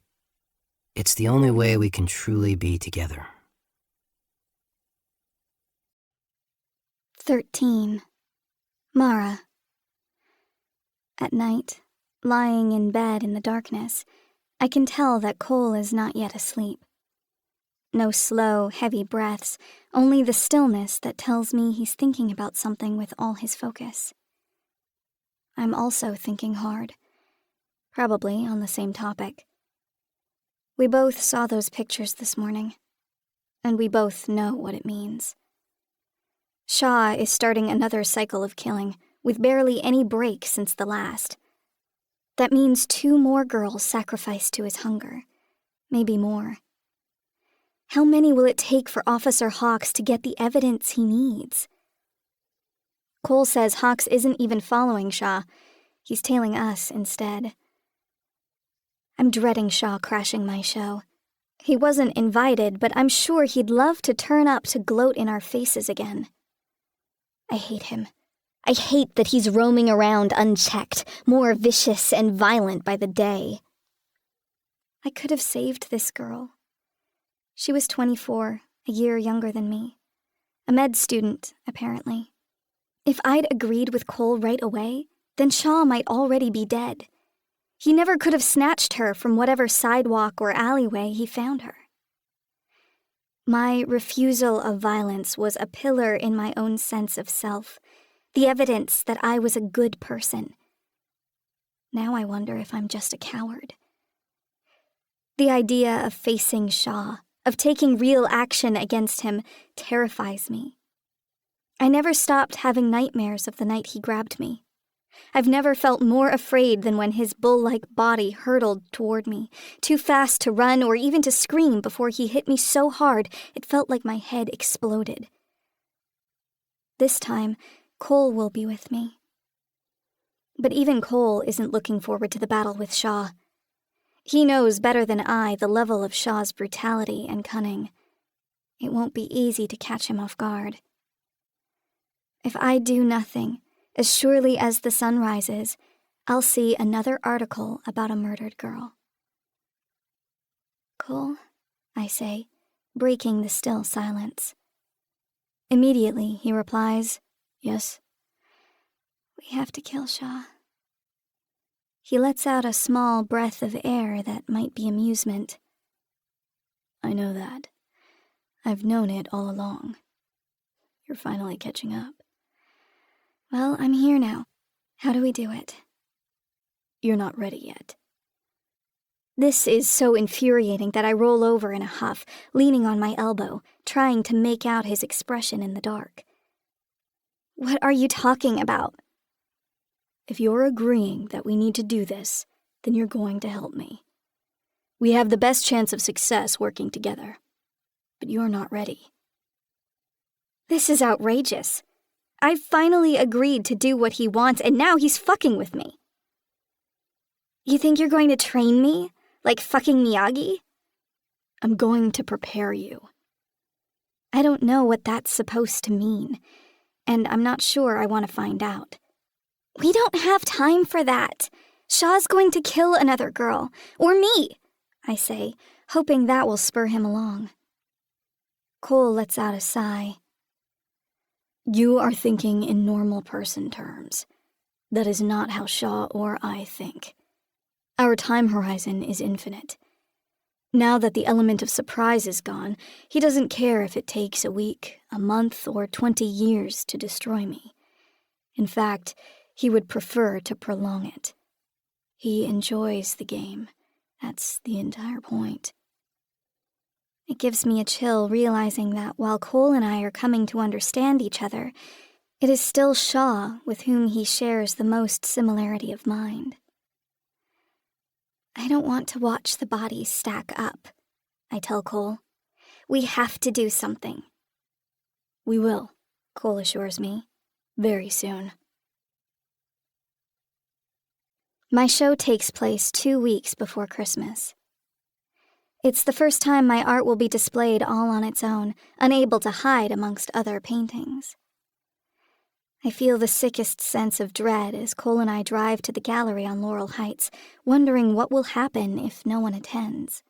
It's the only way we can truly be together. 13. Mara. At night, lying in bed in the darkness, I can tell that Cole is not yet asleep. No slow, heavy breaths, only the stillness that tells me he's thinking about something with all his focus. I'm also thinking hard, probably on the same topic. We both saw those pictures this morning, and we both know what it means. Shaw is starting another cycle of killing, with barely any break since the last. That means 2 more girls sacrificed to his hunger, maybe more. How many will it take for Officer Hawks to get the evidence he needs? Cole says Hawks isn't even following Shaw. He's tailing us instead. I'm dreading Shaw crashing my show. He wasn't invited, but I'm sure he'd love to turn up to gloat in our faces again. I hate him. I hate that he's roaming around unchecked, more vicious and violent by the day. I could have saved this girl. She was 24, a year younger than me. A med student, apparently. If I'd agreed with Cole right away, then Shaw might already be dead. He never could have snatched her from whatever sidewalk or alleyway he found her. My refusal of violence was a pillar in my own sense of self, the evidence that I was a good person. Now I wonder if I'm just a coward. The idea of facing Shaw, of taking real action against him, terrifies me. I never stopped having nightmares of the night he grabbed me. I've never felt more afraid than when his bull-like body hurtled toward me, too fast to run or even to scream before he hit me so hard it felt like my head exploded. This time, Cole will be with me. But even Cole isn't looking forward to the battle with Shaw. He knows better than I the level of Shaw's brutality and cunning. It won't be easy to catch him off guard. If I do nothing, as surely as the sun rises, I'll see another article about a murdered girl. Cole, I say, breaking the still silence. Immediately, he replies, Yes. We have to kill Shaw. He lets out a small breath of air that might be amusement. I know that. I've known it all along. You're finally catching up. Well, I'm here now. How do we do it? You're not ready yet. This is so infuriating that I roll over in a huff, leaning on my elbow, trying to make out his expression in the dark. What are you talking about? If you're agreeing that we need to do this, then you're going to help me. We have the best chance of success working together. But you're not ready. This is outrageous. I've finally agreed to do what he wants, and now he's fucking with me. You think you're going to train me? Like fucking Miyagi? I'm going to prepare you. I don't know what that's supposed to mean, and I'm not sure I want to find out. We don't have time for that. Shaw's going to kill another girl, or me, I say, hoping that will spur him along. Cole lets out a sigh. You are thinking in normal person terms. That is not how Shaw or I think. Our time horizon is infinite. Now that the element of surprise is gone, he doesn't care if it takes a week, a month, or 20 years to destroy me. In fact, he would prefer to prolong it. He enjoys the game. That's the entire point. It gives me a chill realizing that while Cole and I are coming to understand each other, It is still Shaw with whom he shares the most similarity of mind. I don't want to watch the bodies stack up, I tell Cole. We have to do something. We will, Cole assures me. Very soon. My show takes place 2 weeks before Christmas. It's the first time my art will be displayed all on its own, unable to hide amongst other paintings. I feel the sickest sense of dread as Cole and I drive to the gallery on Laurel Heights, wondering what will happen if no one attends.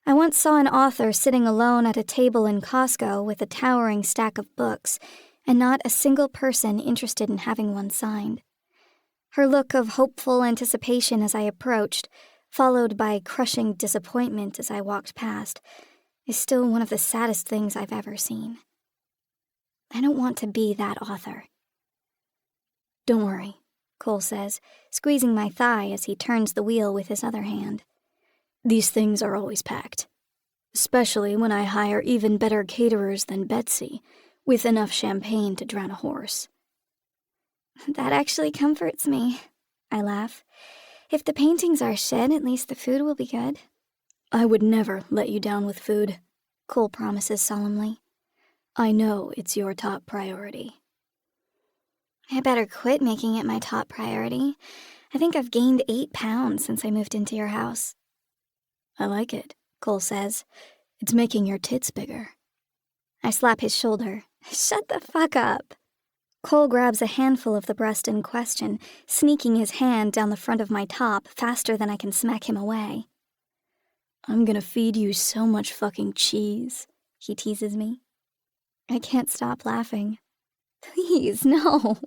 I once saw an author sitting alone at a table in Costco with a towering stack of books, and not a single person interested in having one signed. Her look of hopeful anticipation as I approached, followed by crushing disappointment as I walked past, is still one of the saddest things I've ever seen. I don't want to be that author. Don't worry, Cole says, squeezing my thigh as he turns the wheel with his other hand. These things are always packed, especially when I hire even better caterers than Betsy, with enough champagne to drown a horse. That actually comforts me, I laugh. If the paintings are shit, at least the food will be good. I would never let you down with food, Cole promises solemnly. I know it's your top priority. I better quit making it my top priority. I think I've gained 8 pounds since I moved into your house. I like it, Cole says. It's making your tits bigger. I slap his shoulder. Shut the fuck up. Cole grabs a handful of the breast in question, sneaking his hand down the front of my top faster than I can smack him away. I'm gonna feed you so much fucking cheese, he teases me. I can't stop laughing. Please, no.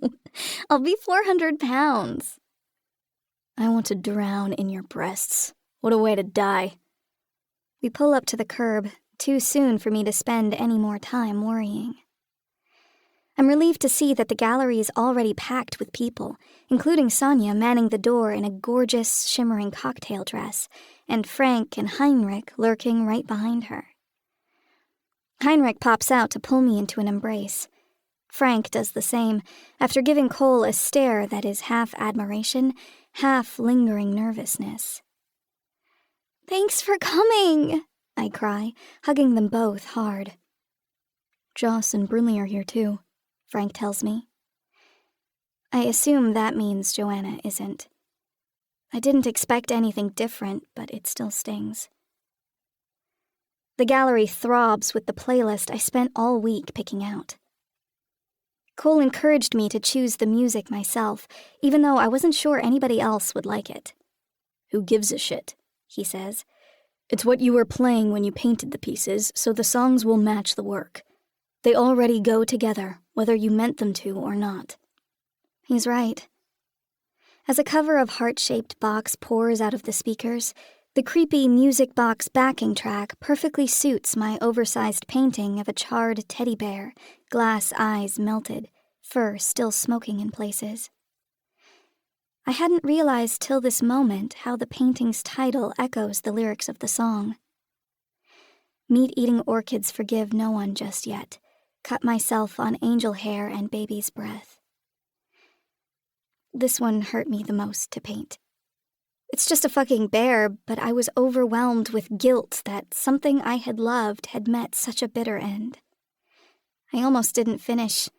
I'll be 400 pounds. I want to drown in your breasts. What a way to die. We pull up to the curb, too soon for me to spend any more time worrying. I'm relieved to see that the gallery is already packed with people, including Sonia manning the door in a gorgeous, shimmering cocktail dress, and Frank and Heinrich lurking right behind her. Heinrich pops out to pull me into an embrace. Frank does the same, after giving Cole a stare that is half admiration, half lingering nervousness. Thanks for coming, I cry, hugging them both hard. Joss and Brinley are here too, Frank tells me. I assume that means Joanna isn't. I didn't expect anything different, but it still stings. The gallery throbs with the playlist I spent all week picking out. Cole encouraged me to choose the music myself, even though I wasn't sure anybody else would like it. Who gives a shit, he says. It's what you were playing when you painted the pieces, so the songs will match the work. They already go together, whether you meant them to or not. He's right. As a cover of heart-shaped box pours out of the speakers, the creepy music box backing track perfectly suits my oversized painting of a charred teddy bear, glass eyes melted, fur still smoking in places. I hadn't realized till this moment how the painting's title echoes the lyrics of the song. Meat-eating orchids forgive no one just yet. Cut myself on angel hair and baby's breath. This one hurt me the most to paint. It's just a fucking bear, but I was overwhelmed with guilt that something I had loved had met such a bitter end. I almost didn't finish.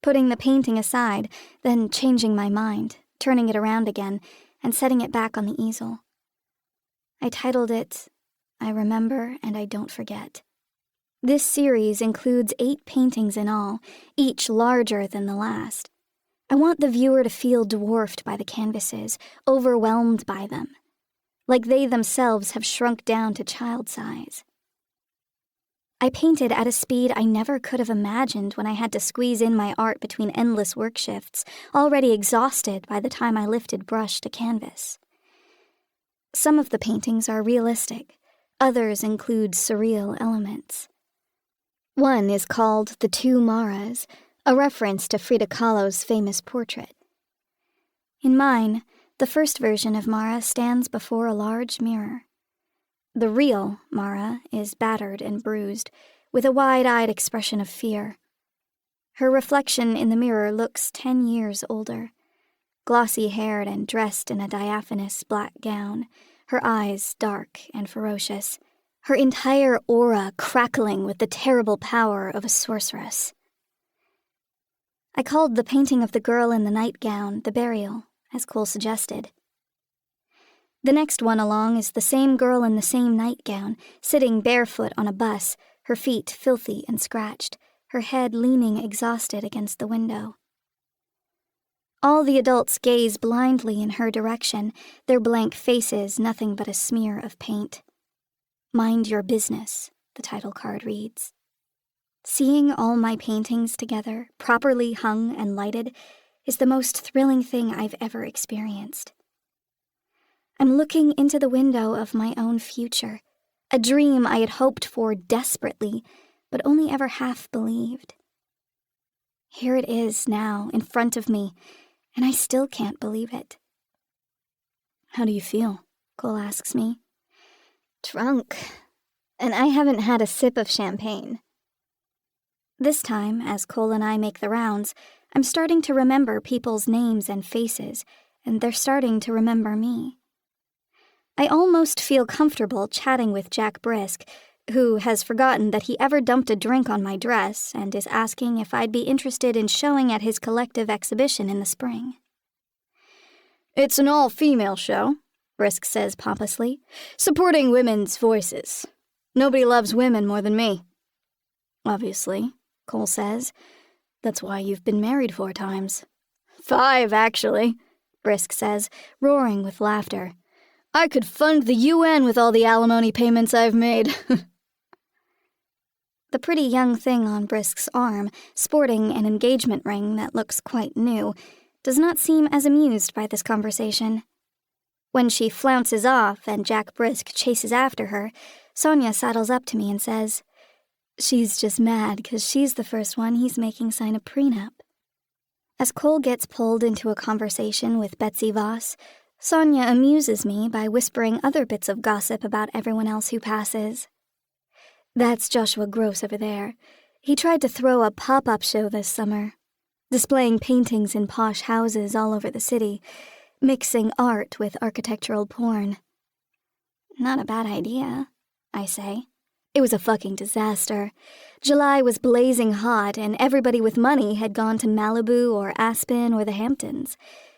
Putting the painting aside, then changing my mind, turning it around again, and setting it back on the easel. I titled it, I Remember and I Don't Forget. This series includes 8 paintings in all, each larger than the last. I want the viewer to feel dwarfed by the canvases, overwhelmed by them, like they themselves have shrunk down to child size. I painted at a speed I never could have imagined when I had to squeeze in my art between endless work shifts, already exhausted by the time I lifted brush to canvas. Some of the paintings are realistic, others include surreal elements. One is called The Two Maras, a reference to Frida Kahlo's famous portrait. In mine, the first version of Mara stands before a large mirror. The real Mara is battered and bruised, with a wide-eyed expression of fear. Her reflection in the mirror looks 10 years older. Glossy-haired and dressed in a diaphanous black gown, her eyes dark and ferocious, her entire aura crackling with the terrible power of a sorceress. I called the painting of the girl in the nightgown The Burial, as Cole suggested. The next one along is the same girl in the same nightgown, sitting barefoot on a bus, her feet filthy and scratched, her head leaning exhausted against the window. All the adults gaze blindly in her direction, their blank faces nothing but a smear of paint. "Mind your business," the title card reads. Seeing all my paintings together, properly hung and lighted, is the most thrilling thing I've ever experienced. I'm looking into the window of my own future, a dream I had hoped for desperately, but only ever half believed. Here it is now, in front of me, and I still can't believe it. "How do you feel?" Cole asks me. "Drunk. And I haven't had a sip of champagne." This time, as Cole and I make the rounds, I'm starting to remember people's names and faces, and they're starting to remember me. I almost feel comfortable chatting with Jack Brisk, who has forgotten that he ever dumped a drink on my dress and is asking if I'd be interested in showing at his collective exhibition in the spring. "It's an all-female show," Brisk says pompously, "supporting women's voices. Nobody loves women more than me." "Obviously," Cole says. "That's why you've been married 4 times. 5, actually," Brisk says, roaring with laughter. "I could fund the UN with all the alimony payments I've made." The pretty young thing on Brisk's arm, sporting an engagement ring that looks quite new, does not seem as amused by this conversation. When she flounces off and Jack Brisk chases after her, Sonia sidles up to me and says, "She's just mad 'cause she's the first one he's making sign a prenup." As Cole gets pulled into a conversation with Betsy Voss, Sonia amuses me by whispering other bits of gossip about everyone else who passes. "That's Joshua Gross over there. He tried to throw a pop-up show this summer, displaying paintings in posh houses all over the city, mixing art with architectural porn." "Not a bad idea," I say. "It was a fucking disaster. July was blazing hot, and everybody with money had gone to Malibu or Aspen or the Hamptons.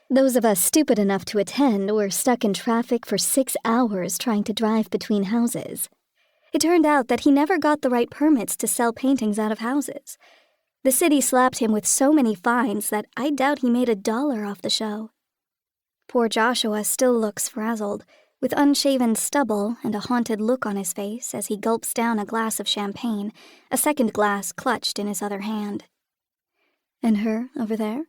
Those of us stupid enough to attend were stuck in traffic for 6 hours trying to drive between houses. It turned out that he never got the right permits to sell paintings out of houses. The city slapped him with so many fines that I doubt he made $1 off the show. Poor Joshua still looks frazzled, with unshaven stubble and a haunted look on his face as he gulps down a glass of champagne, a second glass clutched in his other hand." "And her, over there?"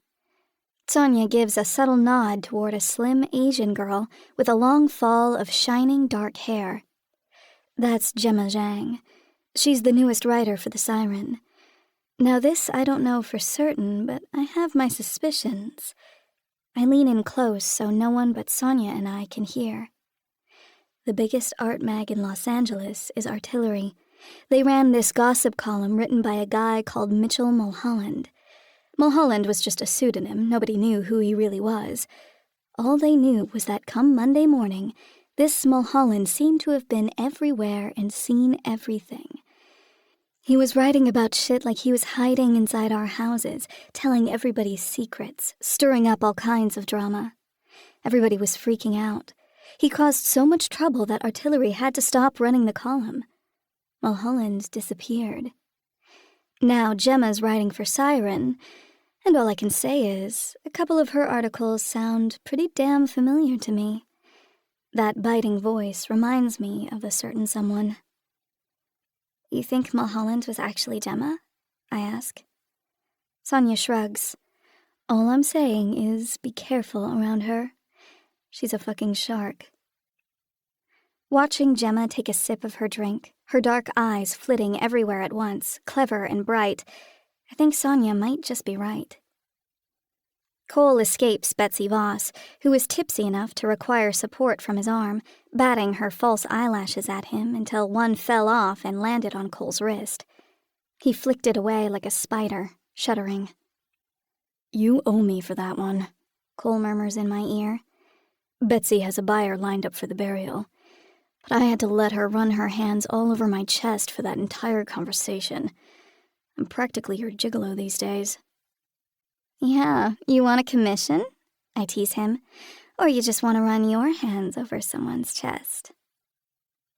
Sonia gives a subtle nod toward a slim Asian girl with a long fall of shining dark hair. "That's Gemma Zhang. She's the newest writer for The Siren. Now this I don't know for certain, but I have my suspicions." I lean in close so no one but Sonia and I can hear. "The biggest art mag in Los Angeles is Artillery. They ran this gossip column written by a guy called Mitchell Mulholland. Mulholland was just a pseudonym. Nobody knew who he really was. All they knew was that come Monday morning, this Mulholland seemed to have been everywhere and seen everything. He was writing about shit like he was hiding inside our houses, telling everybody's secrets, stirring up all kinds of drama. Everybody was freaking out. He caused so much trouble that Artillery had to stop running the column. Mulholland disappeared. Now Gemma's writing for Siren, and all I can say is a couple of her articles sound pretty damn familiar to me. That biting voice reminds me of a certain someone." "You think Mulholland was actually Gemma?" I ask. Sonia shrugs. "All I'm saying is be careful around her. She's a fucking shark." Watching Gemma take a sip of her drink, her dark eyes flitting everywhere at once, clever and bright, I think Sonia might just be right. Cole escapes Betsy Voss, who is tipsy enough to require support from his arm, batting her false eyelashes at him until one fell off and landed on Cole's wrist. He flicked it away like a spider, shuddering. "You owe me for that one," Cole murmurs in my ear. "Betsy has a buyer lined up for the burial, but I had to let her run her hands all over my chest for that entire conversation. I'm practically your gigolo these days." "Yeah, you want a commission?" I tease him. "Or you just want to run your hands over someone's chest?"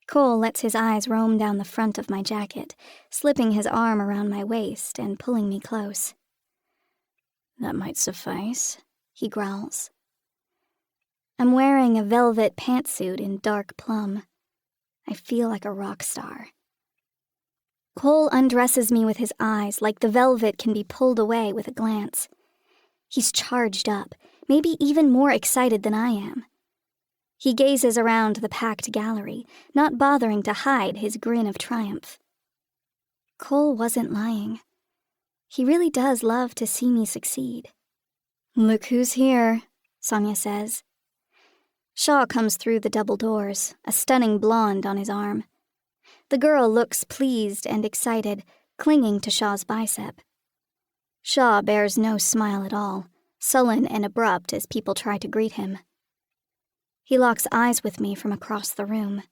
Cole lets his eyes roam down the front of my jacket, slipping his arm around my waist and pulling me close. "That might suffice," he growls. I'm wearing a velvet pantsuit in dark plum. I feel like a rock star. Cole undresses me with his eyes like the velvet can be pulled away with a glance. He's charged up, maybe even more excited than I am. He gazes around the packed gallery, not bothering to hide his grin of triumph. Cole wasn't lying. He really does love to see me succeed. "Look who's here," Sonia says. Shaw comes through the double doors, a stunning blonde on his arm. The girl looks pleased and excited, clinging to Shaw's bicep. Shaw bears no smile at all, sullen and abrupt as people try to greet him. He locks eyes with me from across the room.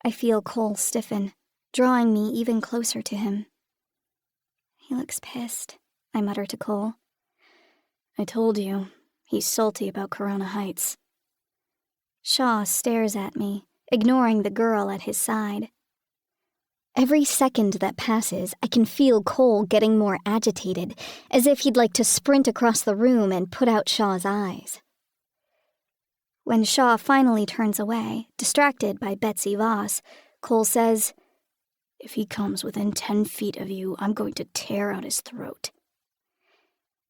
I feel Cole stiffen, drawing me even closer to him. "He looks pissed," I mutter to Cole. "I told you, he's salty about Corona Heights." Shaw stares at me, ignoring the girl at his side. Every second that passes, I can feel Cole getting more agitated, as if he'd like to sprint across the room and put out Shaw's eyes. When Shaw finally turns away, distracted by Betsy Voss, Cole says, "If he comes within 10 feet of you, I'm going to tear out his throat."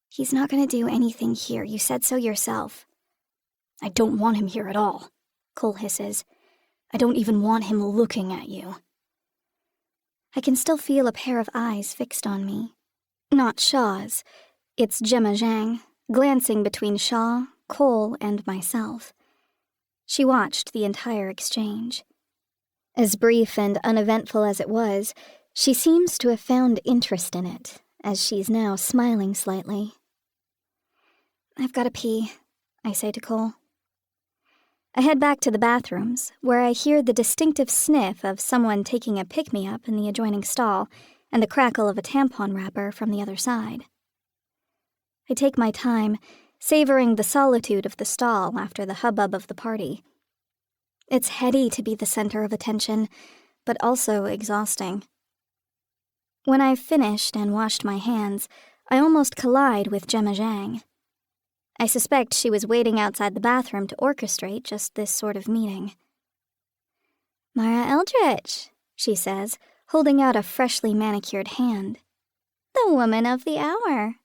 "He's not going to do anything here. You said so yourself." "I don't want him here at all," Cole hisses. "I don't even want him looking at you." I can still feel a pair of eyes fixed on me. Not Shaw's. It's Gemma Zhang, glancing between Shaw, Cole, and myself. She watched the entire exchange. As brief and uneventful as it was, she seems to have found interest in it, as she's now smiling slightly. "I've got to pee," I say to Cole. I head back to the bathrooms, where I hear the distinctive sniff of someone taking a pick-me-up in the adjoining stall and the crackle of a tampon wrapper from the other side. I take my time, savoring the solitude of the stall after the hubbub of the party. It's heady to be the center of attention, but also exhausting. When I've finished and washed my hands, I almost collide with Gemma Zhang. I suspect she was waiting outside the bathroom to orchestrate just this sort of meeting. "Mara Eldridge," she says, holding out a freshly manicured hand. "The woman of the hour."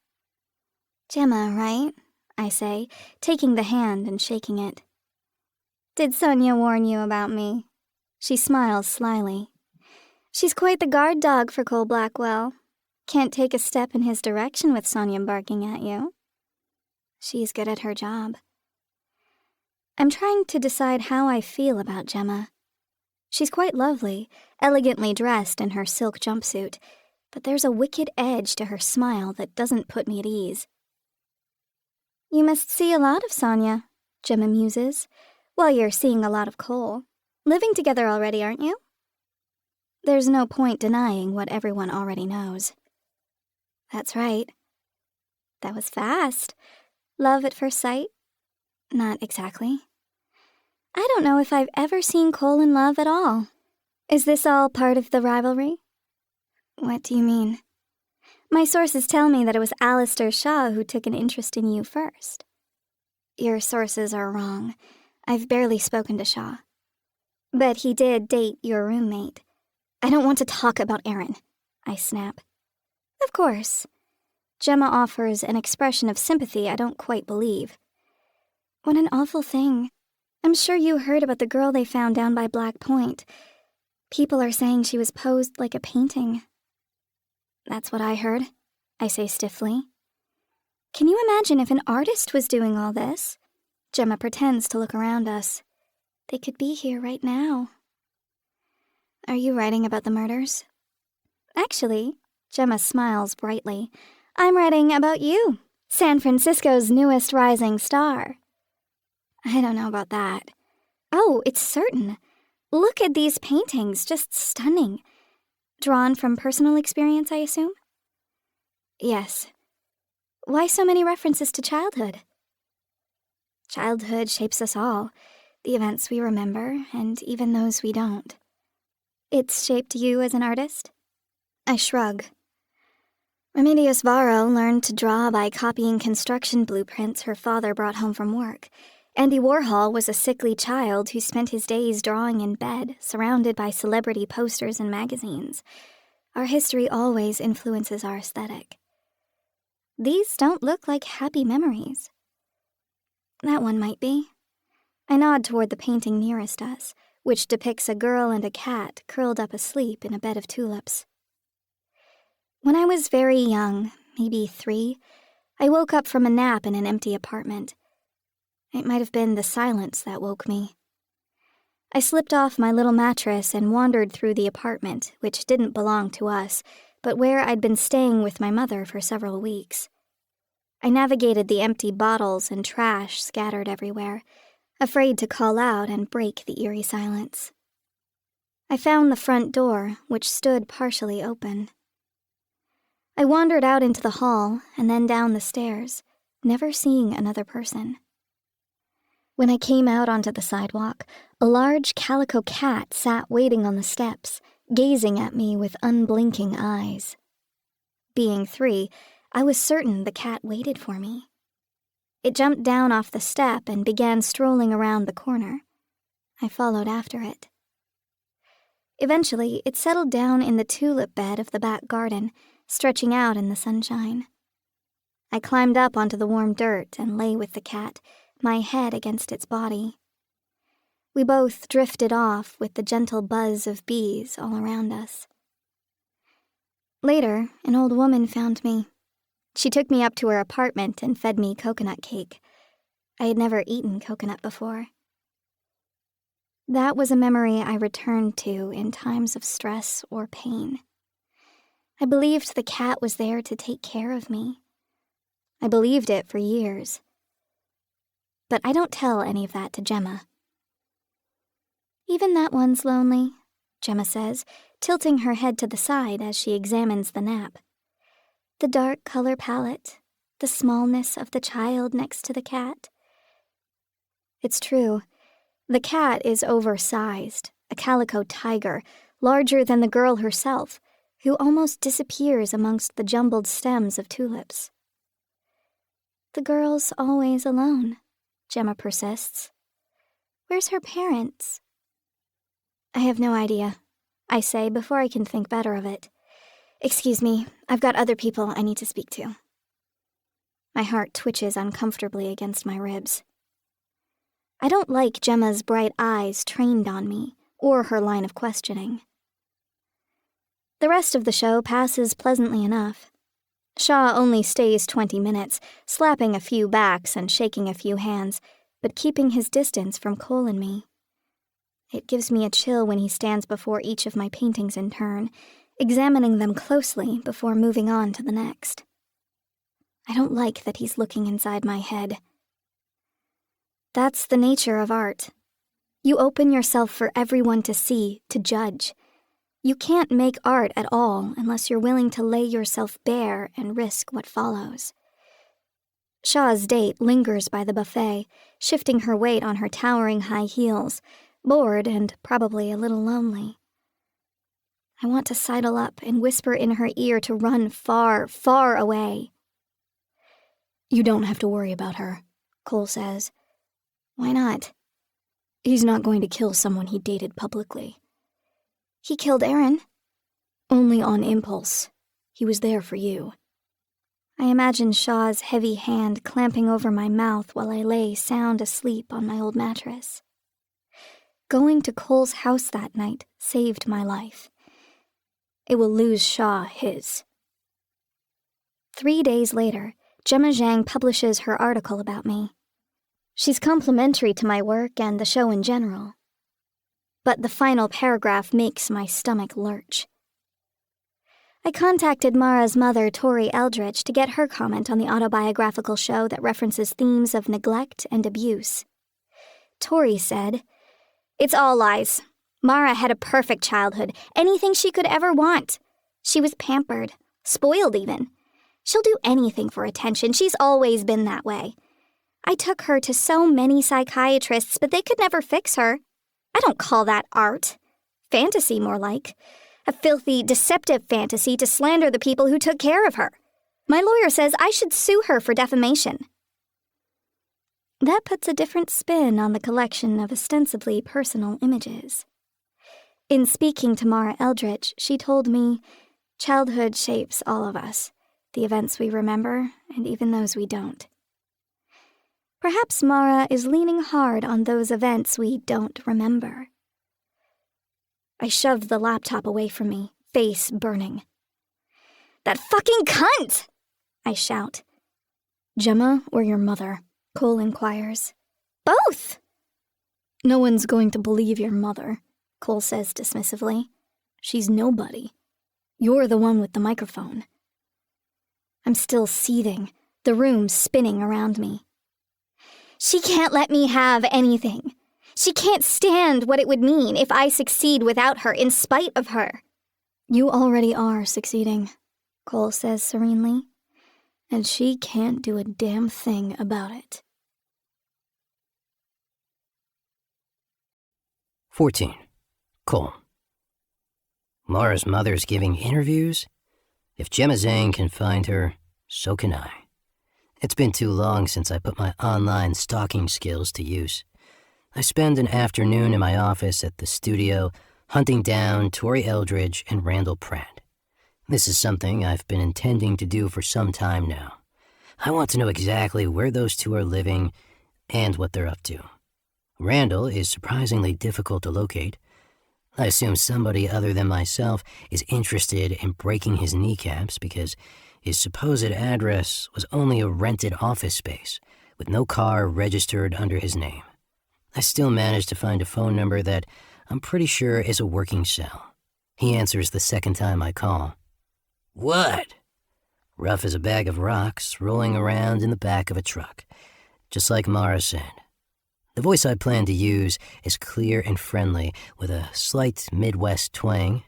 "Gemma, right?" I say, taking the hand and shaking it. "Did Sonia warn you about me?" She smiles slyly. "She's quite the guard dog for Cole Blackwell. Can't take a step in his direction with Sonia barking at you." She's good at her job. I'm trying to decide how I feel about Gemma. She's quite lovely, elegantly dressed in her silk jumpsuit, but there's a wicked edge to her smile that doesn't put me at ease. "You must see a lot of Sonia," Gemma muses. "Well, you're seeing a lot of Cole. Living together already, aren't you?" There's no point denying what everyone already knows. "That's right." "That was fast. Love at first sight?" "Not exactly." "I don't know if I've ever seen Cole in love at all. Is this all part of the rivalry?" "What do you mean?" "My sources tell me that it was Alistair Shaw who took an interest in you first." "Your sources are wrong. I've barely spoken to Shaw." "But he did date your roommate." "I don't want to talk about Aaron," I snap. "Of course." Gemma offers an expression of sympathy I don't quite believe. "What an awful thing. I'm sure you heard about the girl they found down by Black Point. People are saying she was posed like a painting." "That's what I heard," I say stiffly. "Can you imagine if an artist was doing all this?" Gemma pretends to look around us. "They could be here right now." "Are you writing about the murders?" "Actually, Gemma smiles brightly. I'm writing about you, San Francisco's newest rising star. I don't know about that. Oh, it's certain. Look at these paintings, just stunning. Drawn from personal experience, I assume? Yes. Why so many references to childhood? Childhood shapes us all, the events we remember, and even those we don't. It's shaped you as an artist? I shrug. Remedios Varo learned to draw by copying construction blueprints her father brought home from work. Andy Warhol was a sickly child who spent his days drawing in bed, surrounded by celebrity posters and magazines. Our history always influences our aesthetic. These don't look like happy memories. That one might be. I nod toward the painting nearest us, which depicts a girl and a cat curled up asleep in a bed of tulips. When I was very young, maybe 3, I woke up from a nap in an empty apartment. It might have been the silence that woke me. I slipped off my little mattress and wandered through the apartment, which didn't belong to us, but where I'd been staying with my mother for several weeks. I navigated the empty bottles and trash scattered everywhere, afraid to call out and break the eerie silence. I found the front door, which stood partially open. I wandered out into the hall and then down the stairs, never seeing another person. When I came out onto the sidewalk, a large calico cat sat waiting on the steps, gazing at me with unblinking eyes. Being 3, I was certain the cat waited for me. It jumped down off the step and began strolling around the corner. I followed after it. Eventually, it settled down in the tulip bed of the back garden, stretching out in the sunshine. I climbed up onto the warm dirt and lay with the cat, my head against its body. We both drifted off with the gentle buzz of bees all around us. Later, an old woman found me. She took me up to her apartment and fed me coconut cake. I had never eaten coconut before. That was a memory I returned to in times of stress or pain. I believed the cat was there to take care of me. I believed it for years. But I don't tell any of that to Gemma. Even that one's lonely, Gemma says, tilting her head to the side as she examines the nap. The dark color palette, the smallness of the child next to the cat. It's true. The cat is oversized, a calico tiger, larger than the girl herself, who almost disappears amongst the jumbled stems of tulips. The girl's always alone, Gemma persists. Where's her parents? I have no idea, I say before I can think better of it. Excuse me, I've got other people I need to speak to. My heart twitches uncomfortably against my ribs. I don't like Gemma's bright eyes trained on me, or her line of questioning. The rest of the show passes pleasantly enough. Shaw only stays 20 minutes, slapping a few backs and shaking a few hands, but keeping his distance from Cole and me. It gives me a chill when he stands before each of my paintings in turn, examining them closely before moving on to the next. I don't like that he's looking inside my head. That's the nature of art. You open yourself for everyone to see, to judge. You can't make art at all unless you're willing to lay yourself bare and risk what follows. Shaw's date lingers by the buffet, shifting her weight on her towering high heels, bored and probably a little lonely. I want to sidle up and whisper in her ear to run far, far away. You don't have to worry about her, Cole says. Why not? He's not going to kill someone he dated publicly. He killed Aaron. Only on impulse. He was there for you. I imagine Shaw's heavy hand clamping over my mouth while I lay sound asleep on my old mattress. Going to Cole's house that night saved my life. It will lose Shaw his. 3 days later, Gemma Zhang publishes her article about me. She's complimentary to my work and the show in general. But the final paragraph makes my stomach lurch. I contacted Mara's mother, Tori Eldridge, to get her comment on the autobiographical show that references themes of neglect and abuse. Tori said, "It's all lies. Mara had a perfect childhood, anything she could ever want. She was pampered, spoiled even. She'll do anything for attention. She's always been that way. I took her to so many psychiatrists, but they could never fix her. I don't call that art. Fantasy, more like. A filthy, deceptive fantasy to slander the people who took care of her. My lawyer says I should sue her for defamation." That puts a different spin on the collection of ostensibly personal images. In speaking to Mara Eldridge, she told me, childhood shapes all of us, the events we remember and even those we don't. Perhaps Mara is leaning hard on those events we don't remember. I shoved the laptop away from me, face burning. "That fucking cunt!" I shout. "Gemma or your mother?" Cole inquires. "Both!" "No one's going to believe your mother," Cole says dismissively. "She's nobody. You're the one with the microphone." I'm still seething, the room spinning around me. She can't let me have anything. She can't stand what it would mean if I succeed without her in spite of her. "You already are succeeding," Cole says serenely, "and she can't do a damn thing about it." 14. Cole. Mara's mother's giving interviews? If Gemma Zhang can find her, so can I. It's been too long since I put my online stalking skills to use. I spend an afternoon in my office at the studio hunting down Tori Eldridge and Randall Pratt. This is something I've been intending to do for some time now. I want to know exactly where those two are living and what they're up to. Randall is surprisingly difficult to locate. I assume somebody other than myself is interested in breaking his kneecaps because his supposed address was only a rented office space with no car registered under his name. I still managed to find a phone number that I'm pretty sure is a working cell. He answers the second time I call. "What?" Rough as a bag of rocks rolling around in the back of a truck, just like Mara said. The voice I plan to use is clear and friendly with a slight Midwest twang,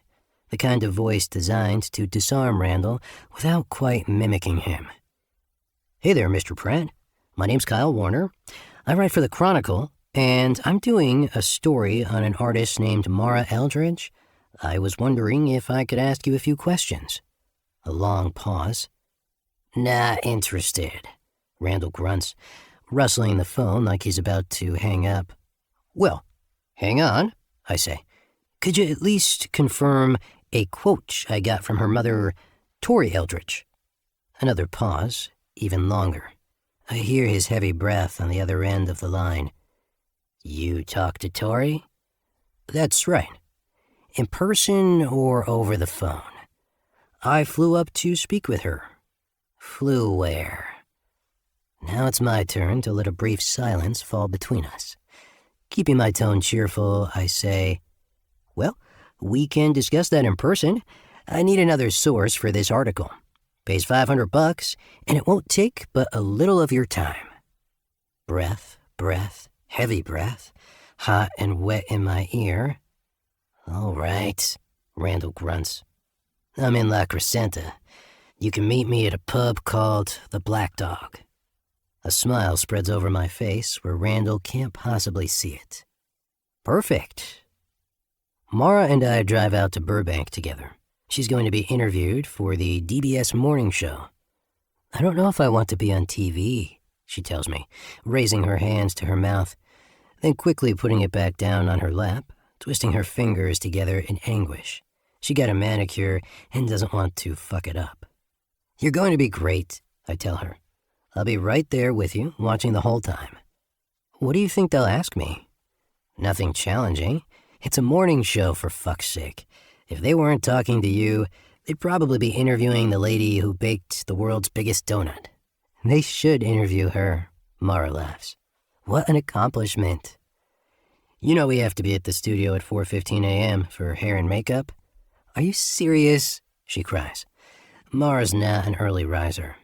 the kind of voice designed to disarm Randall without quite mimicking him. "Hey there, Mr. Pratt. My name's Kyle Warner. I write for the Chronicle, and I'm doing a story on an artist named Mara Eldridge. I was wondering if I could ask you a few questions." A long pause. "Not interested," Randall grunts, rustling the phone like he's about to hang up. "Well, hang on," I say. "Could you at least confirm a quote I got from her mother, Tori Eldridge?" Another pause, even longer. I hear his heavy breath on the other end of the line. "You talked to Tori?" "That's right. In person or over the phone?" "I flew up to speak with her." "Flew where?" Now it's my turn to let a brief silence fall between us. Keeping my tone cheerful, I say, "Well, we can discuss that in person. I need another source for this article. Pays $500, and it won't take but a little of your time." Breath, breath, heavy breath, hot and wet in my ear. "All right," Randall grunts. "I'm in La Crescenta. You can meet me at a pub called The Black Dog." A smile spreads over my face where Randall can't possibly see it. "Perfect." Mara and I drive out to Burbank together. She's going to be interviewed for the DBS morning show. "I don't know if I want to be on TV," she tells me, raising her hands to her mouth, then quickly putting it back down on her lap, twisting her fingers together in anguish. She got a manicure and doesn't want to fuck it up. "You're going to be great," I tell her. "I'll be right there with you, watching the whole time." "What do you think they'll ask me?" "Nothing challenging. It's a morning show, for fuck's sake. If they weren't talking to you, they'd probably be interviewing the lady who baked the world's biggest donut." "They should interview her," Mara laughs. "What an accomplishment." "You know we have to be at the studio at 4:15 a.m. for hair and makeup." "Are you serious?" she cries. Mara's not an early riser.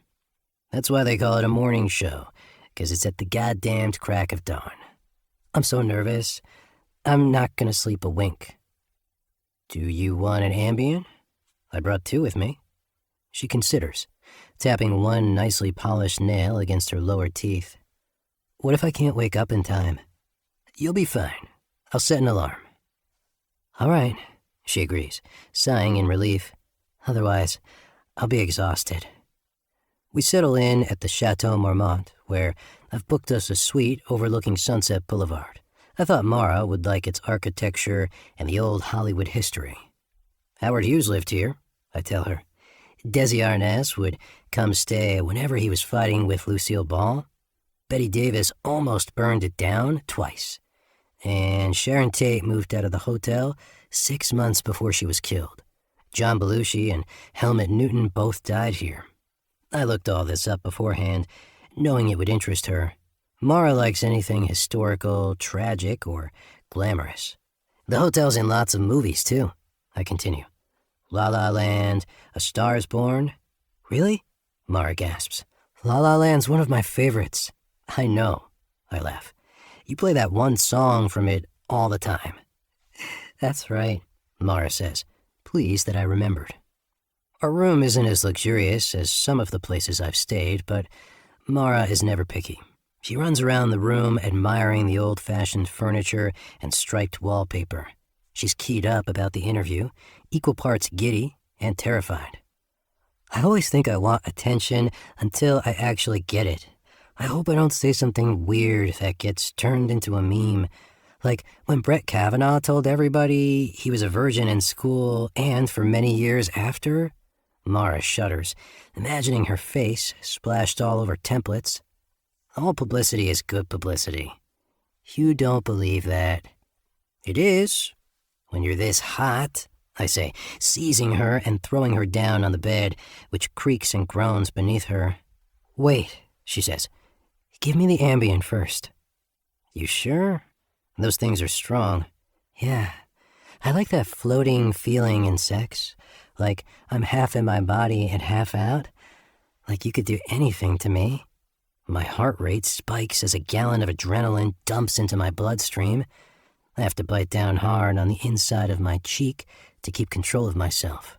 That's why they call it a morning show, 'cause it's at the goddamned crack of dawn. I'm so nervous, I'm not gonna sleep a wink. Do you want an Ambien? I brought 2 with me. She considers, tapping one nicely polished nail against her lower teeth. What if I can't wake up in time? You'll be fine. I'll set an alarm. All right, she agrees, sighing in relief. Otherwise, I'll be exhausted. We settle in at the Chateau Marmont, where I've booked us a suite overlooking Sunset Boulevard. I thought Mara would like its architecture and the old Hollywood history. Howard Hughes lived here, I tell her. Desi Arnaz would come stay whenever he was fighting with Lucille Ball. Betty Davis almost burned it down twice. And Sharon Tate moved out of the hotel 6 months before she was killed. John Belushi and Helmut Newton both died here. I looked all this up beforehand, knowing it would interest her. Mara likes anything historical, tragic, or glamorous. The hotel's in lots of movies, too, I continue. La La Land, A Star is Born. Really? Mara gasps. La La Land's one of my favorites. I know, I laugh. You play that one song from it all the time. That's right, Mara says, pleased that I remembered. Our room isn't as luxurious as some of the places I've stayed, but Mara is never picky. She runs around the room admiring the old-fashioned furniture and striped wallpaper. She's keyed up about the interview, equal parts giddy and terrified. I always think I want attention until I actually get it. I hope I don't say something weird that gets turned into a meme. Like when Brett Kavanaugh told everybody he was a virgin in school and for many years after. Mara shudders, imagining her face splashed all over templates. All publicity is good publicity. You don't believe that. It is. When you're this hot, I say, seizing her and throwing her down on the bed, which creaks and groans beneath her. Wait, she says. Give me the Ambien first. You sure? Those things are strong. Yeah. I like that floating feeling in sex. Like I'm half in my body and half out. Like you could do anything to me. My heart rate spikes as a gallon of adrenaline dumps into my bloodstream. I have to bite down hard on the inside of my cheek to keep control of myself.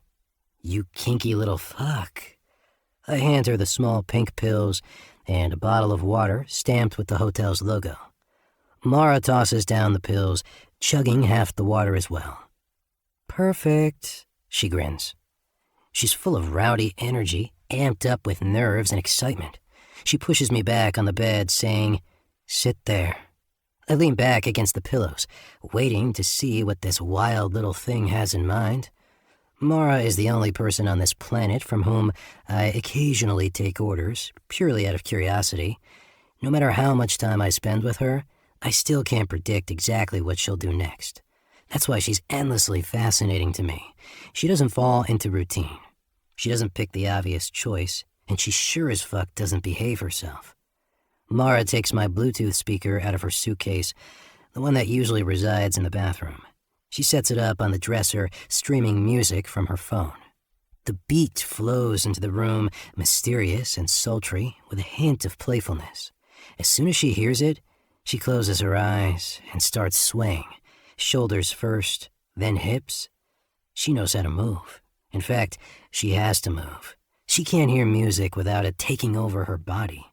You kinky little fuck. I hand her the small pink pills and a bottle of water stamped with the hotel's logo. Mara tosses down the pills, chugging half the water as well. Perfect, she grins. She's full of rowdy energy, amped up with nerves and excitement. She pushes me back on the bed, saying, Sit there. I lean back against the pillows, waiting to see what this wild little thing has in mind. Mara is the only person on this planet from whom I occasionally take orders, purely out of curiosity. No matter how much time I spend with her, I still can't predict exactly what she'll do next. That's why she's endlessly fascinating to me. She doesn't fall into routine. She doesn't pick the obvious choice, and she sure as fuck doesn't behave herself. Mara takes my Bluetooth speaker out of her suitcase, the one that usually resides in the bathroom. She sets it up on the dresser, streaming music from her phone. The beat flows into the room, mysterious and sultry, with a hint of playfulness. As soon as she hears it, she closes her eyes and starts swaying, shoulders first, then hips. She knows how to move. In fact, she has to move. She can't hear music without it taking over her body.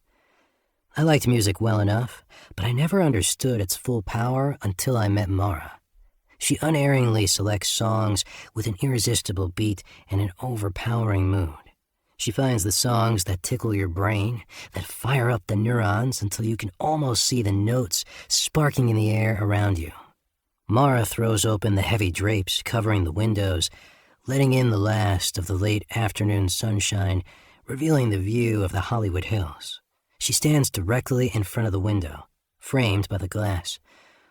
I liked music well enough, but I never understood its full power until I met Mara. She unerringly selects songs with an irresistible beat and an overpowering mood. She finds the songs that tickle your brain, that fire up the neurons until you can almost see the notes sparking in the air around you. Mara throws open the heavy drapes covering the windows, letting in the last of the late afternoon sunshine, revealing the view of the Hollywood Hills. She stands directly in front of the window, framed by the glass,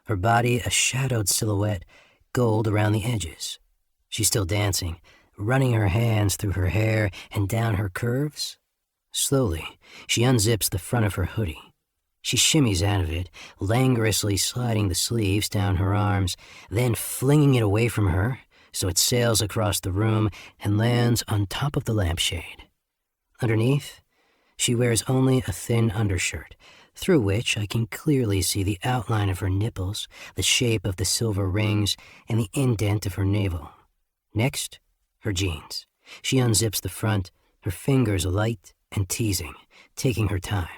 her body a shadowed silhouette, gold around the edges. She's still dancing, running her hands through her hair and down her curves. Slowly, she unzips the front of her hoodie. She shimmies out of it, languorously sliding the sleeves down her arms, then flinging it away from her, so it sails across the room and lands on top of the lampshade. Underneath, she wears only a thin undershirt, through which I can clearly see the outline of her nipples, the shape of the silver rings, and the indent of her navel. Next, her jeans. She unzips the front, her fingers light and teasing, taking her time.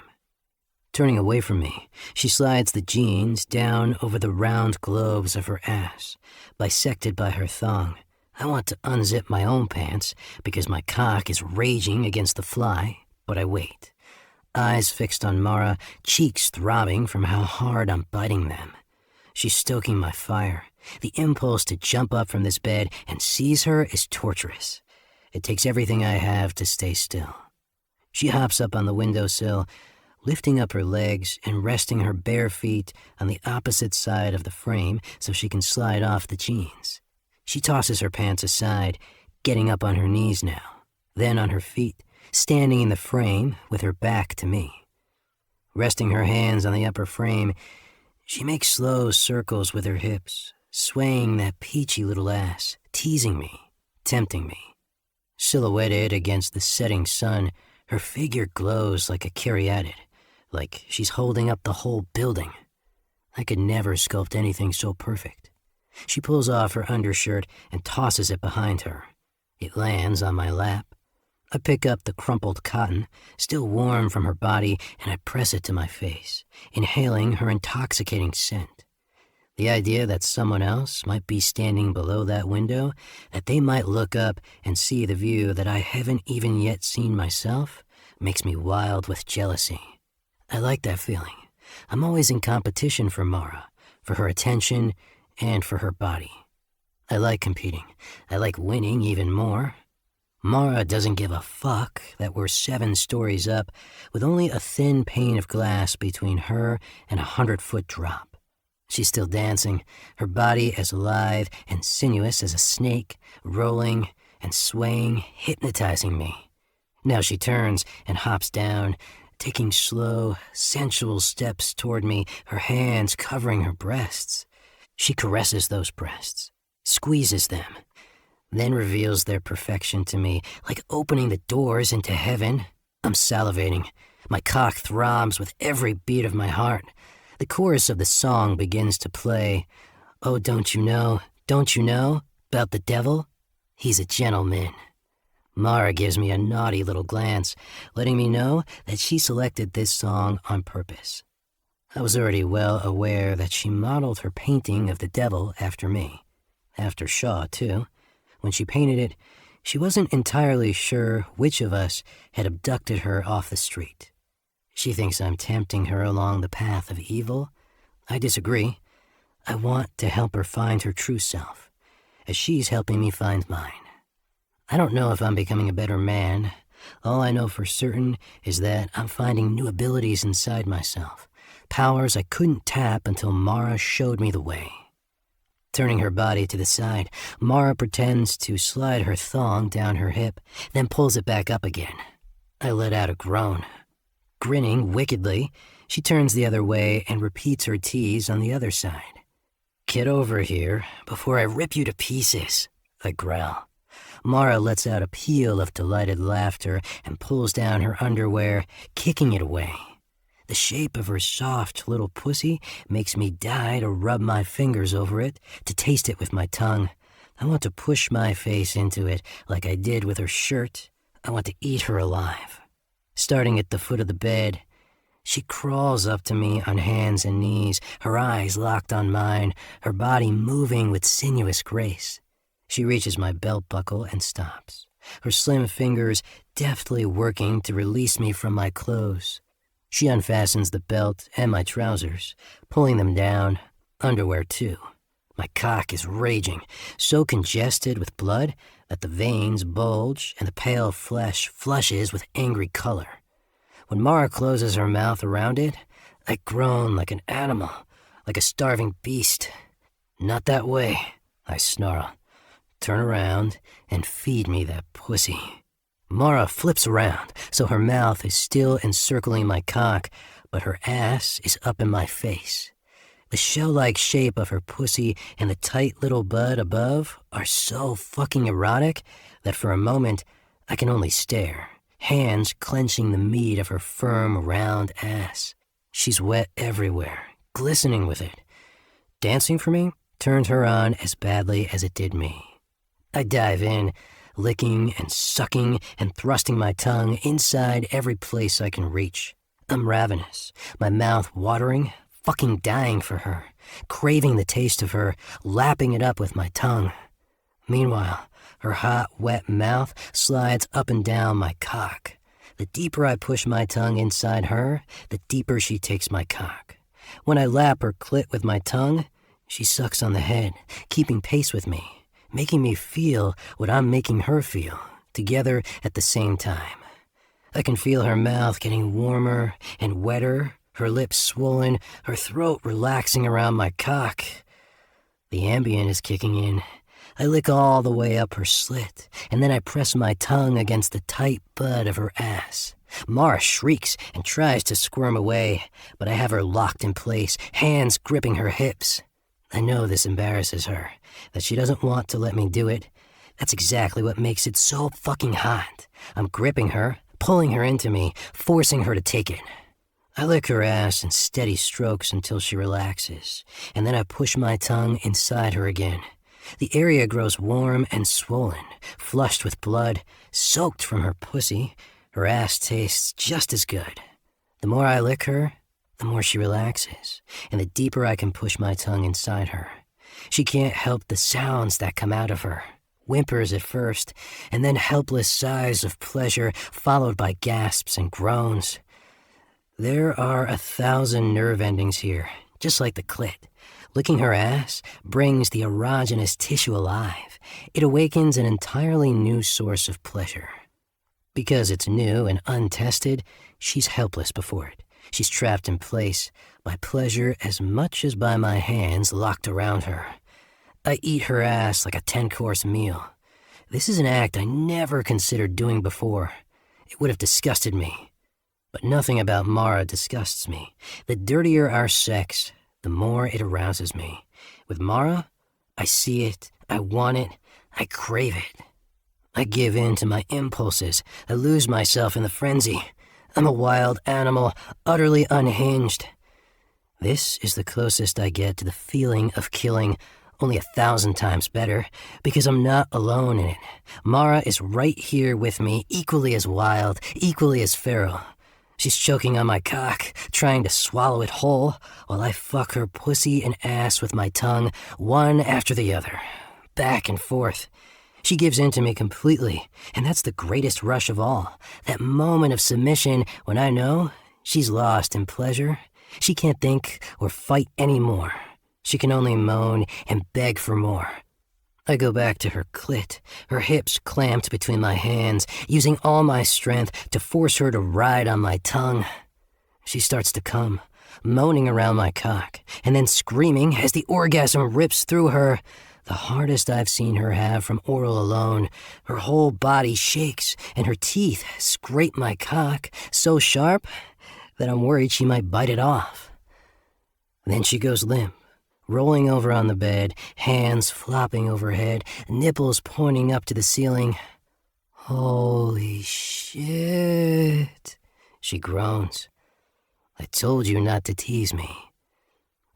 Turning away from me, she slides the jeans down over the round globes of her ass, bisected by her thong. I want to unzip my own pants because my cock is raging against the fly, but I wait. Eyes fixed on Mara, cheeks throbbing from how hard I'm biting them. She's stoking my fire. The impulse to jump up from this bed and seize her is torturous. It takes everything I have to stay still. She hops up on the windowsill, lifting up her legs and resting her bare feet on the opposite side of the frame so she can slide off the jeans. She tosses her pants aside, getting up on her knees now, then on her feet, standing in the frame with her back to me. Resting her hands on the upper frame, she makes slow circles with her hips, swaying that peachy little ass, teasing me, tempting me. Silhouetted against the setting sun, her figure glows like a caryatid, like she's holding up the whole building. I could never sculpt anything so perfect. She pulls off her undershirt and tosses it behind her. It lands on my lap. I pick up the crumpled cotton, still warm from her body, and I press it to my face, inhaling her intoxicating scent. The idea that someone else might be standing below that window, that they might look up and see the view that I haven't even yet seen myself, makes me wild with jealousy. I like that feeling. I'm always in competition for Mara, for her attention, and for her body. I like competing. I like winning even more. Mara doesn't give a fuck that we're 7 stories up with only a thin pane of glass between her and a 100-foot drop. She's still dancing, her body as lithe and sinuous as a snake, rolling and swaying, hypnotizing me. Now she turns and hops down, taking slow, sensual steps toward me, her hands covering her breasts. She caresses those breasts, squeezes them, then reveals their perfection to me, like opening the doors into heaven. I'm salivating. My cock throbs with every beat of my heart. The chorus of the song begins to play. Oh, don't you know, about the devil? He's a gentleman. Mara gives me a naughty little glance, letting me know that she selected this song on purpose. I was already well aware that she modeled her painting of the devil after me. After Shaw, too. When she painted it, she wasn't entirely sure which of us had abducted her off the street. She thinks I'm tempting her along the path of evil. I disagree. I want to help her find her true self, as she's helping me find mine. I don't know if I'm becoming a better man. All I know for certain is that I'm finding new abilities inside myself, powers I couldn't tap until Mara showed me the way. Turning her body to the side, Mara pretends to slide her thong down her hip, then pulls it back up again. I let out a groan. Grinning wickedly, she turns the other way and repeats her tease on the other side. Get over here before I rip you to pieces, I growl. Mara lets out a peal of delighted laughter and pulls down her underwear, kicking it away. The shape of her soft little pussy makes me die to rub my fingers over it, to taste it with my tongue. I want to push my face into it like I did with her shirt. I want to eat her alive. Starting at the foot of the bed, she crawls up to me on hands and knees, her eyes locked on mine, her body moving with sinuous grace. She reaches my belt buckle and stops, her slim fingers deftly working to release me from my clothes. She unfastens the belt and my trousers, pulling them down, underwear too. My cock is raging, so congested with blood that the veins bulge and the pale flesh flushes with angry color. When Mara closes her mouth around it, I groan like an animal, like a starving beast. Not that way, I snarl. Turn around and feed me that pussy. Mara flips around, so her mouth is still encircling my cock, but her ass is up in my face. The shell-like shape of her pussy and the tight little bud above are so fucking erotic that for a moment I can only stare, hands clenching the meat of her firm, round ass. She's wet everywhere, glistening with it. Dancing for me turned her on as badly as it did me. I dive in, licking and sucking and thrusting my tongue inside every place I can reach. I'm ravenous, my mouth watering, fucking dying for her, craving the taste of her, lapping it up with my tongue. Meanwhile, her hot, wet mouth slides up and down my cock. The deeper I push my tongue inside her, the deeper she takes my cock. When I lap her clit with my tongue, she sucks on the head, keeping pace with me, making me feel what I'm making her feel, together at the same time. I can feel her mouth getting warmer and wetter, her lips swollen, her throat relaxing around my cock. The Ambien is kicking in. I lick all the way up her slit, and then I press my tongue against the tight bud of her ass. Mara shrieks and tries to squirm away, but I have her locked in place, hands gripping her hips. I know this embarrasses her, that she doesn't want to let me do it. That's exactly what makes it so fucking hot. I'm gripping her, pulling her into me, forcing her to take it. I lick her ass in steady strokes until she relaxes, and then I push my tongue inside her again. The area grows warm and swollen, flushed with blood, soaked from her pussy. Her ass tastes just as good. The more I lick her, the more she relaxes, and the deeper I can push my tongue inside her. She can't help the sounds that come out of her. Whimpers at first, and then helpless sighs of pleasure, followed by gasps and groans. There are 1,000 nerve endings here, just like the clit. Licking her ass brings the erogenous tissue alive. It awakens an entirely new source of pleasure. Because it's new and untested, she's helpless before it. She's trapped in place by pleasure as much as by my hands locked around her. I eat her ass like a 10-course meal. This is an act I never considered doing before. It would have disgusted me. But nothing about Mara disgusts me. The dirtier our sex, the more it arouses me. With Mara, I see it, I want it, I crave it. I give in to my impulses. I lose myself in the frenzy. I'm a wild animal, utterly unhinged. This is the closest I get to the feeling of killing, only 1,000 times better, because I'm not alone in it. Mara is right here with me, equally as wild, equally as feral. She's choking on my cock, trying to swallow it whole, while I fuck her pussy and ass with my tongue, one after the other, back and forth. She gives in to me completely, and that's the greatest rush of all. That moment of submission when I know she's lost in pleasure. She can't think or fight anymore. She can only moan and beg for more. I go back to her clit, her hips clamped between my hands, using all my strength to force her to ride on my tongue. She starts to come, moaning around my cock, and then screaming as the orgasm rips through her. The hardest I've seen her have from oral alone. Her whole body shakes, and her teeth scrape my cock so sharp that I'm worried she might bite it off. Then she goes limp, rolling over on the bed, hands flopping overhead, nipples pointing up to the ceiling. "Holy shit," she groans. "I told you not to tease me."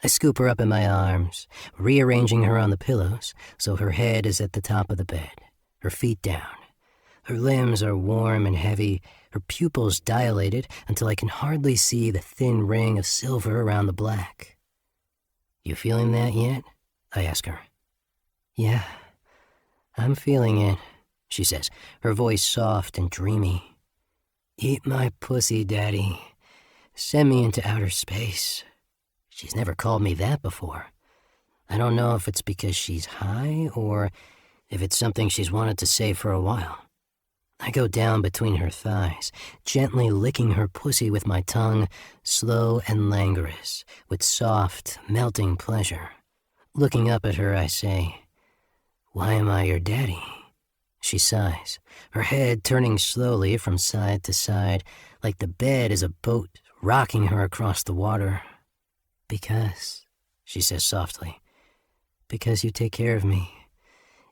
I scoop her up in my arms, rearranging her on the pillows so her head is at the top of the bed, her feet down. Her limbs are warm and heavy, her pupils dilated until I can hardly see the thin ring of silver around the black. "You feeling that yet?" I ask her. "Yeah, I'm feeling it," she says, her voice soft and dreamy. "Eat my pussy, Daddy. Send me into outer space." She's never called me that before. I don't know if it's because she's high or if it's something she's wanted to say for a while. I go down between her thighs, gently licking her pussy with my tongue, slow and languorous, with soft, melting pleasure. Looking up at her, I say, "Why am I your daddy?" She sighs, her head turning slowly from side to side, like the bed is a boat rocking her across the water. "Because," she says softly. Because you take care of me.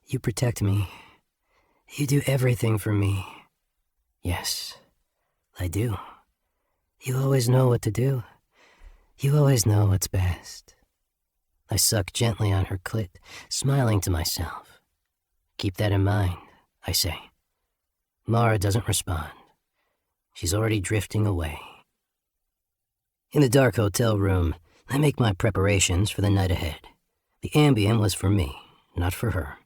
You protect me. You do everything for me. Yes, I do. You always know what to do. You always know what's best. I suck gently on her clit, smiling to myself. Keep that in mind, I say. Mara doesn't respond. She's already drifting away. In the dark hotel room, I make my preparations for the night ahead. The Ambien was for me, not for her.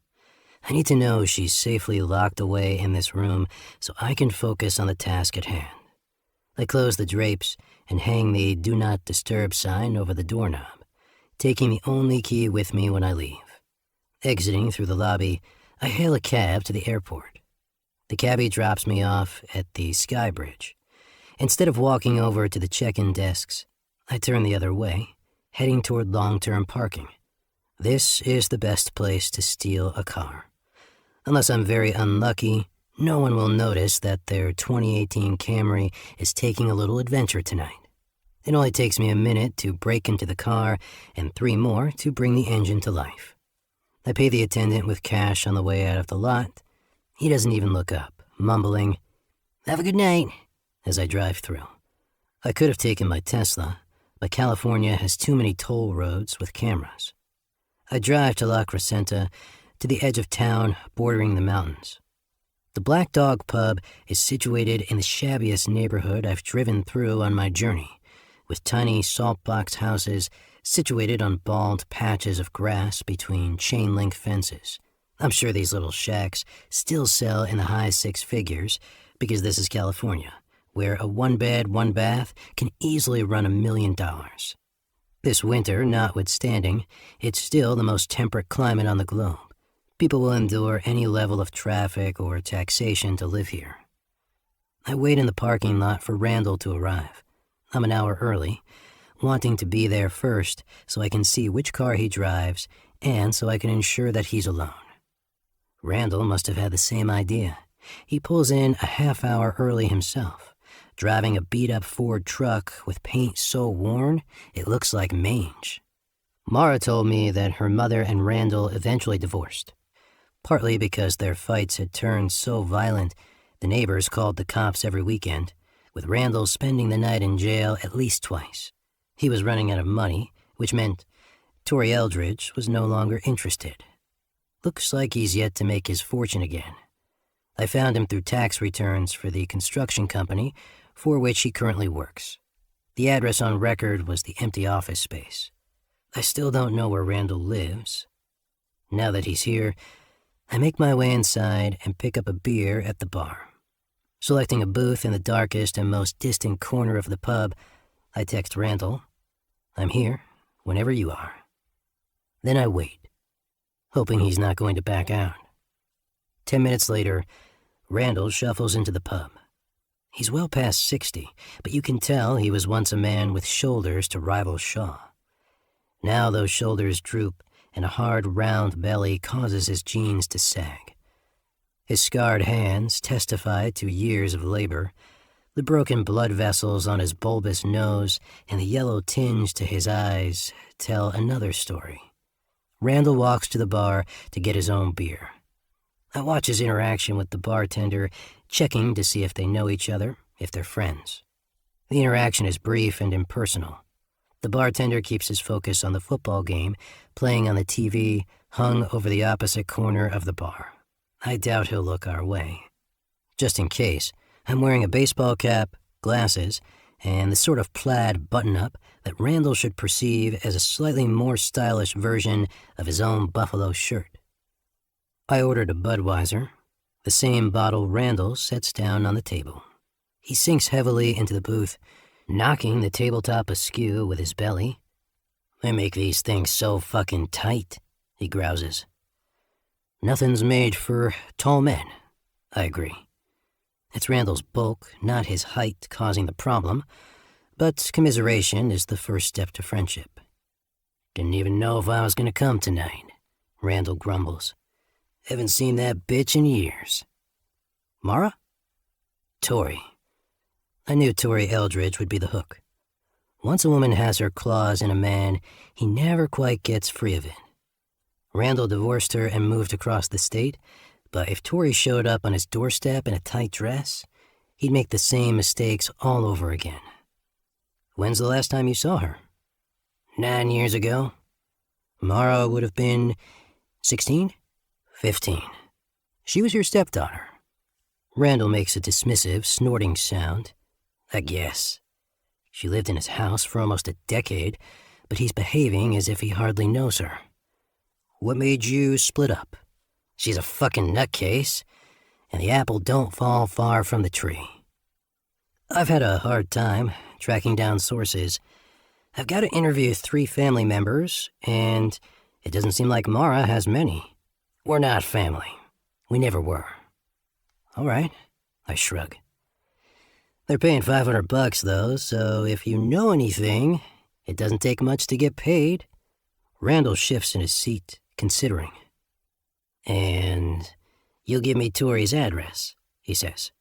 I need to know she's safely locked away in this room so I can focus on the task at hand. I close the drapes and hang the Do Not Disturb sign over the doorknob, taking the only key with me when I leave. Exiting through the lobby, I hail a cab to the airport. The cabbie drops me off at the Sky Bridge. Instead of walking over to the check-in desks, I turn the other way, heading toward long-term parking. This is the best place to steal a car. Unless I'm very unlucky, no one will notice that their 2018 Camry is taking a little adventure tonight. It only takes me a minute to break into the car and 3 more to bring the engine to life. I pay the attendant with cash on the way out of the lot. He doesn't even look up, mumbling, "Have a good night," as I drive through. I could have taken my Tesla, but California has too many toll roads with cameras. I drive to La Crescenta, to the edge of town bordering the mountains. The Black Dog Pub is situated in the shabbiest neighborhood I've driven through on my journey, with tiny saltbox houses situated on bald patches of grass between chain-link fences. I'm sure these little shacks still sell in the high 6 figures because this is California, where a 1-bed, 1-bath can easily run $1 million. This winter notwithstanding, it's still the most temperate climate on the globe. People will endure any level of traffic or taxation to live here. I wait in the parking lot for Randall to arrive. I'm an hour early, wanting to be there first so I can see which car he drives and so I can ensure that he's alone. Randall must have had the same idea. He pulls in a half hour early himself, driving a beat-up Ford truck with paint so worn it looks like mange. Mara told me that her mother and Randall eventually divorced. Partly because their fights had turned so violent, the neighbors called the cops every weekend, with Randall spending the night in jail at least twice. He was running out of money, which meant Tori Eldridge was no longer interested. Looks like he's yet to make his fortune again. I found him through tax returns for the construction company for which he currently works. The address on record was the empty office space. I still don't know where Randall lives. Now that he's here, I make my way inside and pick up a beer at the bar. Selecting a booth in the darkest and most distant corner of the pub, I text Randall, "I'm here, whenever you are." Then I wait, hoping he's not going to back out. 10 minutes later, Randall shuffles into the pub. He's well past 60, but you can tell he was once a man with shoulders to rival Shaw. Now those shoulders droop, and a hard, round belly causes his jeans to sag. His scarred hands testify to years of labor. The broken blood vessels on his bulbous nose and the yellow tinge to his eyes tell another story. Randall walks to the bar to get his own beer. I watch his interaction with the bartender, checking to see if they know each other, if they're friends. The interaction is brief and impersonal. The bartender keeps his focus on the football game playing on the TV hung over the opposite corner of the bar. I doubt he'll look our way. Just in case, I'm wearing a baseball cap, glasses, and the sort of plaid button-up that Randall should perceive as a slightly more stylish version of his own buffalo shirt. I ordered a Budweiser, the same bottle Randall sets down on the table. He sinks heavily into the booth, knocking the tabletop askew with his belly. "They make these things so fucking tight," he grouses. "Nothing's made for tall men," I agree. It's Randall's bulk, not his height, causing the problem, but commiseration is the first step to friendship. "Didn't even know if I was gonna come tonight," Randall grumbles. "Haven't seen that bitch in years." "Mara?" "Tori." I knew Tori Eldridge would be the hook. Once a woman has her claws in a man, he never quite gets free of it. Randall divorced her and moved across the state, but if Tori showed up on his doorstep in a tight dress, he'd make the same mistakes all over again. When's the last time you saw her? 9 years ago. Mara would have been 16? 15. She was your stepdaughter. Randall makes a dismissive, snorting sound. I guess. She lived in his house for almost a decade, but he's behaving as if he hardly knows her. What made you split up? She's a fucking nutcase, and the apple don't fall far from the tree. I've had a hard time tracking down sources. I've got to interview 3 family members, and it doesn't seem like Mara has many. We're not family. We never were. All right, I shrug. They're paying $500 though, so if you know anything, it doesn't take much to get paid. Randall shifts in his seat, considering. And you'll give me Tori's address, he says.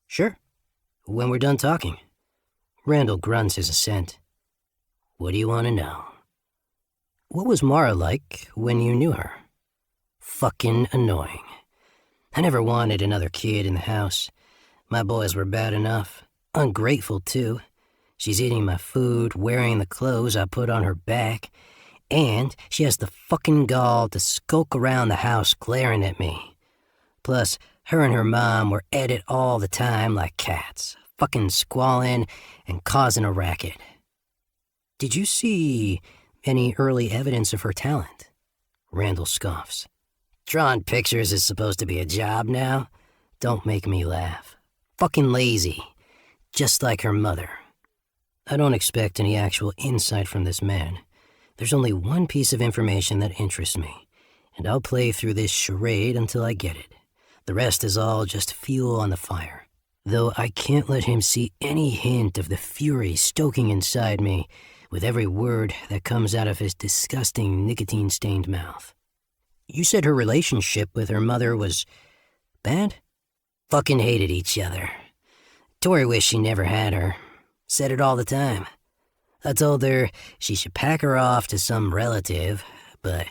Sure, when we're done talking. Randall grunts his assent. What do you want to know? What was Mara like when you knew her? Fucking annoying. I never wanted another kid in the house. My boys were bad enough. Ungrateful, too. She's eating my food, wearing the clothes I put on her back, and she has the fucking gall to skulk around the house glaring at me. Plus, her and her mom were at it all the time like cats, fucking squalling and causing a racket. Did you see any early evidence of her talent? Randall scoffs. Drawing pictures is supposed to be a job now? Don't make me laugh. Fucking lazy. Just like her mother. I don't expect any actual insight from this man. There's only one piece of information that interests me, and I'll play through this charade until I get it. The rest is all just fuel on the fire. Though I can't let him see any hint of the fury stoking inside me with every word that comes out of his disgusting nicotine-stained mouth. You said her relationship with her mother was bad? Fucking hated each other. Tori wished she never had her. Said it all the time. I told her she should pack her off to some relative, but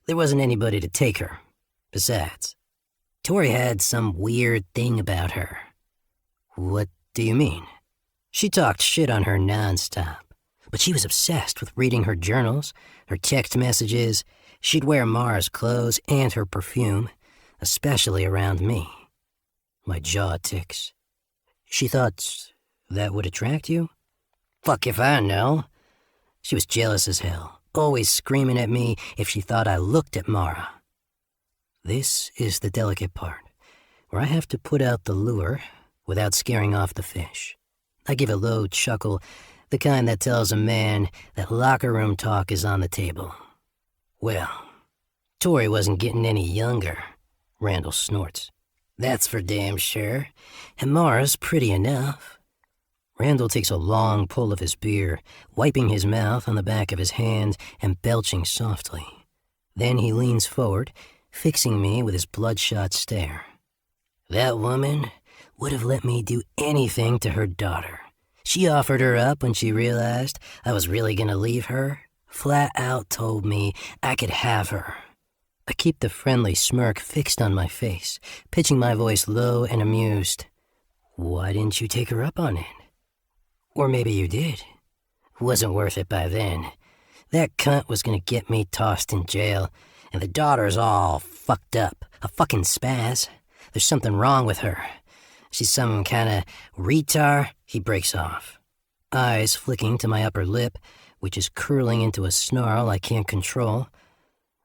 there wasn't anybody to take her. Besides, Tori had some weird thing about her. What do you mean? She talked shit on her nonstop, but she was obsessed with reading her journals, her text messages. She'd wear Mara's clothes and her perfume, especially around me. My jaw ticks. She thought that would attract you? Fuck if I know. She was jealous as hell, always screaming at me if she thought I looked at Mara. This is the delicate part, where I have to put out the lure without scaring off the fish. I give a low chuckle, the kind that tells a man that locker room talk is on the table. Well, Tori wasn't getting any younger, Randall snorts. That's for damn sure, and Mara's pretty enough. Randall takes a long pull of his beer, wiping his mouth on the back of his hand and belching softly. Then he leans forward, fixing me with his bloodshot stare. That woman would have let me do anything to her daughter. She offered her up when she realized I was really gonna leave her. Flat out told me I could have her. I keep the friendly smirk fixed on my face, pitching my voice low and amused. Why didn't you take her up on it? Or maybe you did. Wasn't worth it by then. That cunt was gonna get me tossed in jail, and the daughter's all fucked up, a fucking spaz. There's something wrong with her. She's some kinda retard. He breaks off, eyes flicking to my upper lip, which is curling into a snarl I can't control.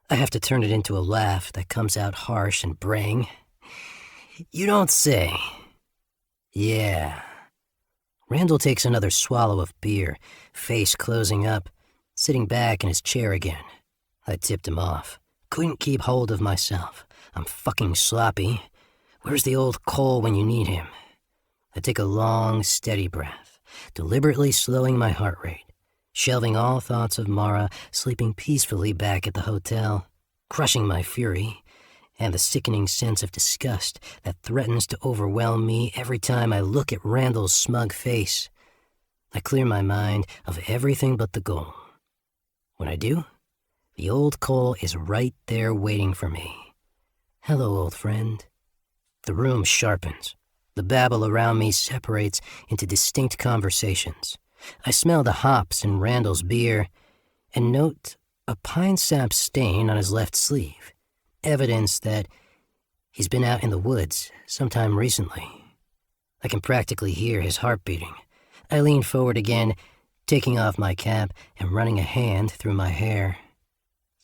I have to turn it into a laugh that comes out harsh and braying. You don't say. Yeah. Randall takes another swallow of beer, face closing up, sitting back in his chair again. I tipped him off. Couldn't keep hold of myself. I'm fucking sloppy. Where's the old Cole when you need him? I take a long, steady breath, deliberately slowing my heart rate, shelving all thoughts of Mara sleeping peacefully back at the hotel, crushing my fury, and the sickening sense of disgust that threatens to overwhelm me every time I look at Randall's smug face. I clear my mind of everything but the goal. When I do, the old Cole is right there waiting for me. Hello, old friend. The room sharpens. The babble around me separates into distinct conversations. I smell the hops in Randall's beer and note a pine sap stain on his left sleeve, evidence that he's been out in the woods sometime recently. I can practically hear his heart beating. I lean forward again, taking off my cap and running a hand through my hair.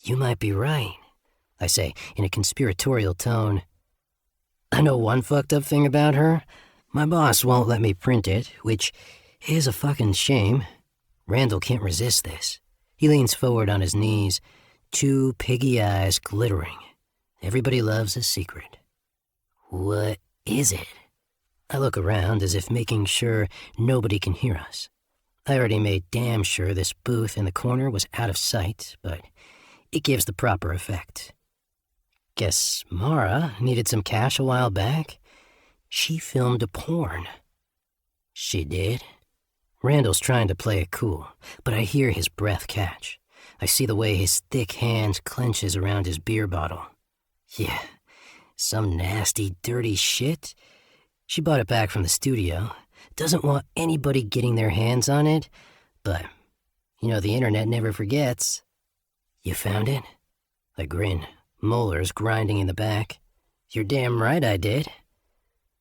You might be right, I say in a conspiratorial tone. I know one fucked up thing about her. My boss won't let me print it, which is a fucking shame. Randall can't resist this. He leans forward on his knees, two piggy eyes glittering. Everybody loves a secret. What is it? I look around as if making sure nobody can hear us. I already made damn sure this booth in the corner was out of sight, but it gives the proper effect. Guess Mara needed some cash a while back. She filmed a porn. She did? Randall's trying to play it cool, but I hear his breath catch. I see the way his thick hand clenches around his beer bottle. Yeah, some nasty, dirty shit. She bought it back from the studio. Doesn't want anybody getting their hands on it, but, the internet never forgets. You found it? I grin, molars grinding in the back. You're damn right I did.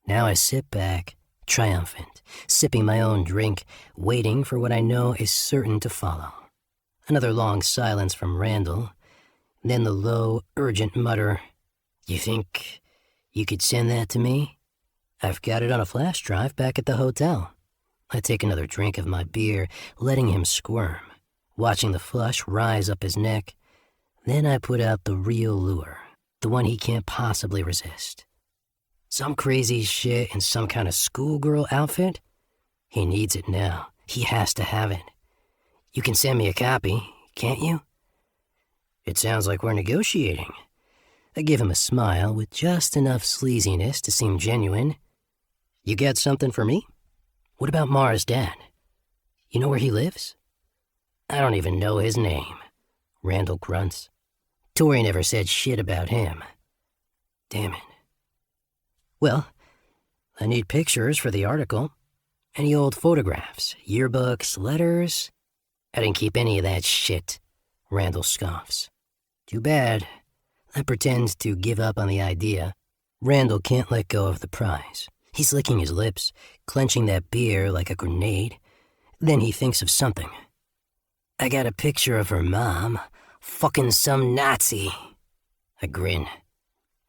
Now I sit back, triumphant, sipping my own drink, waiting for what I know is certain to follow. Another long silence from Randall, then the low, urgent mutter, You think you could send that to me? I've got it on a flash drive back at the hotel. I take another drink of my beer, letting him squirm, watching the flush rise up his neck. Then I put out the real lure, the one he can't possibly resist. Some crazy shit in some kind of schoolgirl outfit? He needs it now. He has to have it. You can send me a copy, can't you? It sounds like we're negotiating. I give him a smile with just enough sleaziness to seem genuine. You got something for me? What about Mara's dad? You know where he lives? I don't even know his name. Randall grunts. Tori never said shit about him. Damn it. Well, I need pictures for the article. Any old photographs, yearbooks, letters? I didn't keep any of that shit, Randall scoffs. Too bad. I pretend to give up on the idea. Randall can't let go of the prize. He's licking his lips, clenching that beer like a grenade. Then he thinks of something. I got a picture of her mom, fucking some Nazi. I grin.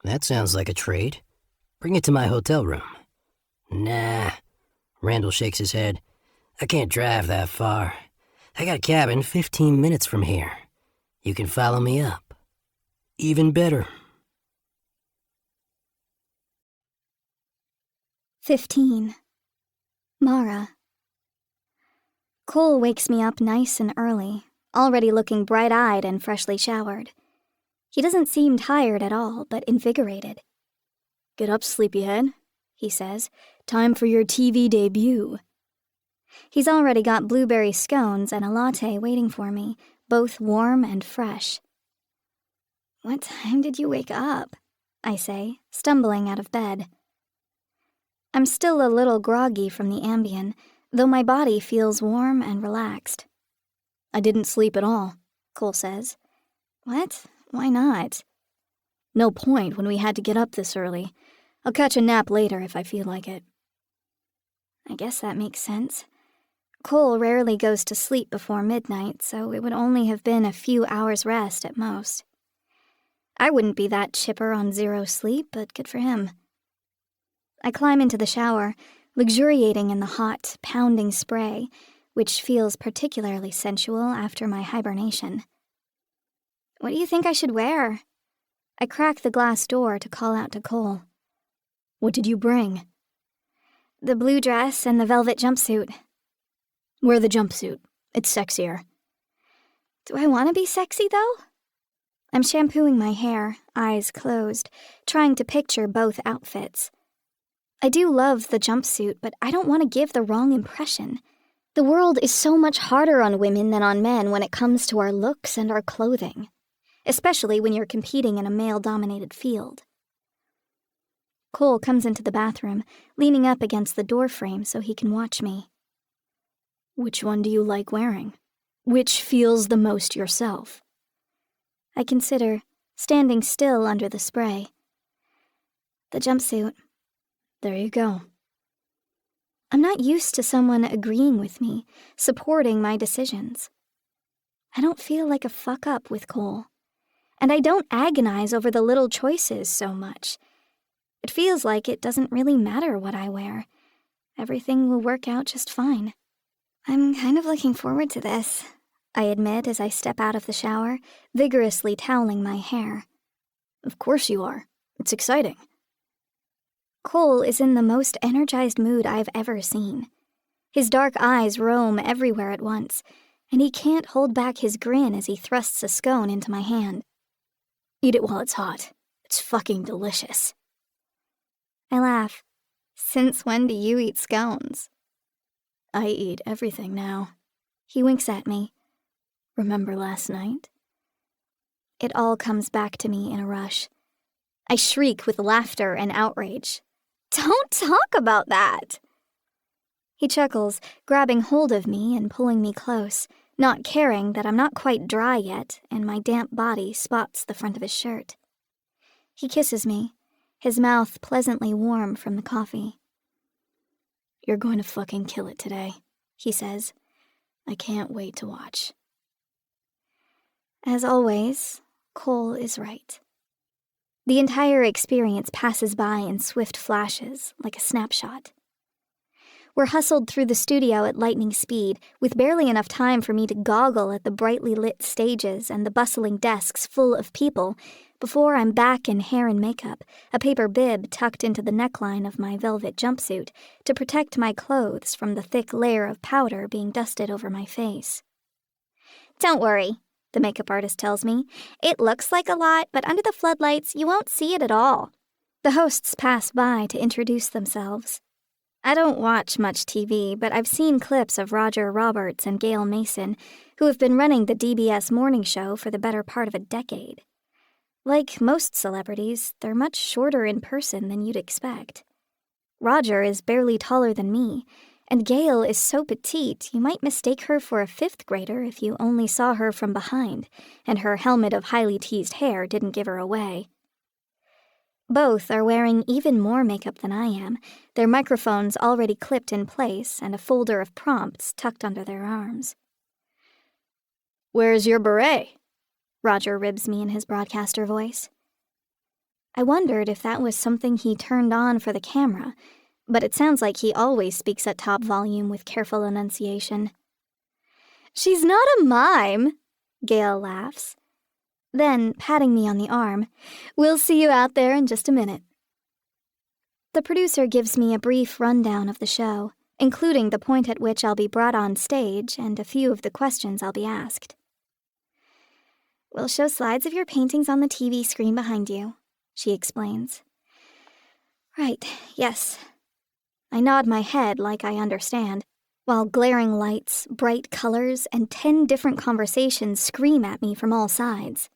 That sounds like a trade. Bring it to my hotel room. Nah. Randall shakes his head. I can't drive that far. I got a cabin 15 minutes from here. You can follow me up. Even better. 15. Mara. Cole wakes me up nice and early, already looking bright-eyed and freshly showered. He doesn't seem tired at all, but invigorated. Get up, sleepyhead, he says. Time for your TV debut. He's already got blueberry scones and a latte waiting for me, both warm and fresh. What time did you wake up? I say, stumbling out of bed. I'm still a little groggy from the Ambien, though my body feels warm and relaxed. I didn't sleep at all, Cole says. What? Why not? No point when we had to get up this early. I'll catch a nap later if I feel like it. I guess that makes sense. Cole rarely goes to sleep before midnight, so it would only have been a few hours rest at most. I wouldn't be that chipper on zero sleep, but good for him. I climb into the shower, luxuriating in the hot, pounding spray, which feels particularly sensual after my hibernation. What do you think I should wear? I crack the glass door to call out to Cole. What did you bring? The blue dress and the velvet jumpsuit. Wear the jumpsuit. It's sexier. Do I want to be sexy, though? I'm shampooing my hair, eyes closed, trying to picture both outfits. I do love the jumpsuit, but I don't want to give the wrong impression. The world is so much harder on women than on men when it comes to our looks and our clothing, especially when you're competing in a male-dominated field. Cole comes into the bathroom, leaning up against the doorframe so he can watch me. Which one do you like wearing? Which feels the most yourself? I consider, standing still under the spray. The jumpsuit. There you go. I'm not used to someone agreeing with me, supporting my decisions. I don't feel like a fuck-up with Cole. And I don't agonize over the little choices so much. It feels like it doesn't really matter what I wear. Everything will work out just fine. I'm kind of looking forward to this, I admit as I step out of the shower, vigorously toweling my hair. Of course you are. It's exciting. Cole is in the most energized mood I've ever seen. His dark eyes roam everywhere at once, and he can't hold back his grin as he thrusts a scone into my hand. Eat it while it's hot. It's fucking delicious. I laugh. Since when do you eat scones? I eat everything now. He winks at me. Remember last night? It all comes back to me in a rush. I shriek with laughter and outrage. Don't talk about that! He chuckles, grabbing hold of me and pulling me close, not caring that I'm not quite dry yet and my damp body spots the front of his shirt. He kisses me, his mouth pleasantly warm from the coffee. You're going to fucking kill it today, he says. I can't wait to watch. As always, Cole is right. The entire experience passes by in swift flashes, like a snapshot. We're hustled through the studio at lightning speed, with barely enough time for me to goggle at the brightly lit stages and the bustling desks full of people, before I'm back in hair and makeup, a paper bib tucked into the neckline of my velvet jumpsuit to protect my clothes from the thick layer of powder being dusted over my face. Don't worry, the makeup artist tells me. It looks like a lot, but under the floodlights, you won't see it at all. The hosts pass by to introduce themselves. I don't watch much TV, but I've seen clips of Roger Roberts and Gail Mason, who have been running the DBS morning show for the better part of a decade. Like most celebrities, they're much shorter in person than you'd expect. Roger is barely taller than me, and Gail is so petite you might mistake her for a fifth grader if you only saw her from behind, and her helmet of highly teased hair didn't give her away. Both are wearing even more makeup than I am, their microphones already clipped in place and a folder of prompts tucked under their arms. Where's your beret? Roger ribs me in his broadcaster voice. I wondered if that was something he turned on for the camera, but it sounds like he always speaks at top volume with careful enunciation. She's not a mime, Gail laughs. Then, patting me on the arm, we'll see you out there in just a minute. The producer gives me a brief rundown of the show, including the point at which I'll be brought on stage and a few of the questions I'll be asked. We'll show slides of your paintings on the TV screen behind you, she explains. Right, yes. I nod my head like I understand, while glaring lights, bright colors, and 10 different conversations scream at me from all sides.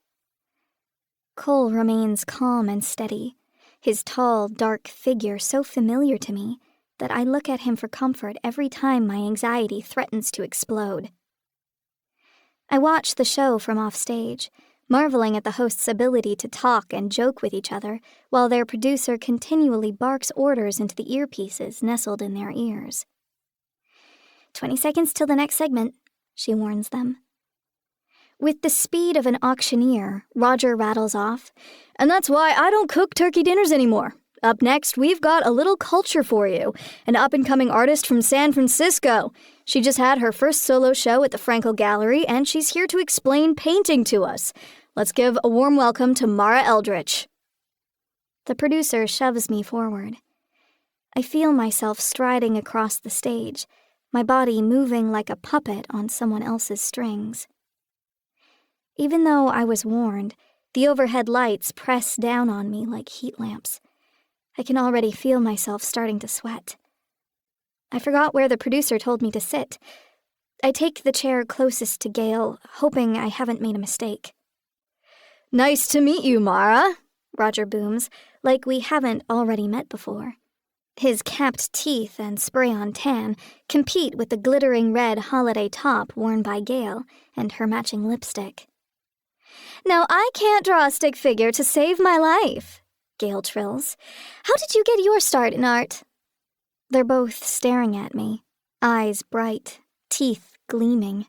Cole remains calm and steady, his tall, dark figure so familiar to me that I look at him for comfort every time my anxiety threatens to explode. I watch the show from offstage, marveling at the hosts' ability to talk and joke with each other while their producer continually barks orders into the earpieces nestled in their ears. 20 seconds till the next segment, she warns them. With the speed of an auctioneer, Roger rattles off, and that's why I don't cook turkey dinners anymore. Up next, we've got a little culture for you. An up-and-coming artist from San Francisco. She just had her first solo show at the Frankel Gallery, and she's here to explain painting to us. Let's give a warm welcome to Mara Eldridge. The producer shoves me forward. I feel myself striding across the stage, my body moving like a puppet on someone else's strings. Even though I was warned, the overhead lights press down on me like heat lamps. I can already feel myself starting to sweat. I forgot where the producer told me to sit, I take the chair closest to Gale, hoping I haven't made a mistake. Nice to meet you, Mara, Roger booms, like we haven't already met before. His capped teeth and spray-on tan compete with the glittering red holiday top worn by Gale and her matching lipstick. Now I can't draw a stick figure to save my life, Gale trills. How did you get your start in art? They're both staring at me, eyes bright, teeth gleaming.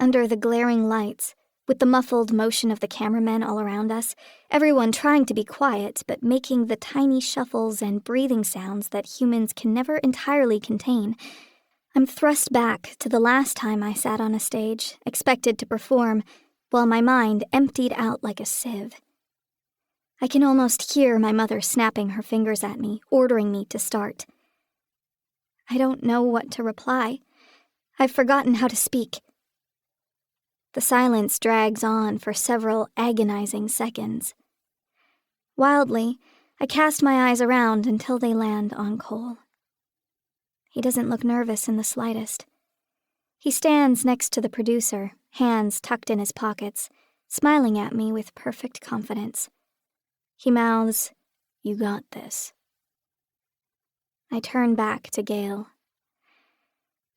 Under the glaring lights, with the muffled motion of the cameramen all around us, everyone trying to be quiet but making the tiny shuffles and breathing sounds that humans can never entirely contain, I'm thrust back to the last time I sat on a stage, expected to perform, while my mind emptied out like a sieve. I can almost hear my mother snapping her fingers at me, ordering me to start. I don't know what to reply. I've forgotten how to speak. The silence drags on for several agonizing seconds. Wildly, I cast my eyes around until they land on Cole. He doesn't look nervous in the slightest. He stands next to the producer, hands tucked in his pockets, smiling at me with perfect confidence. He mouths, "You got this." I turn back to Gale.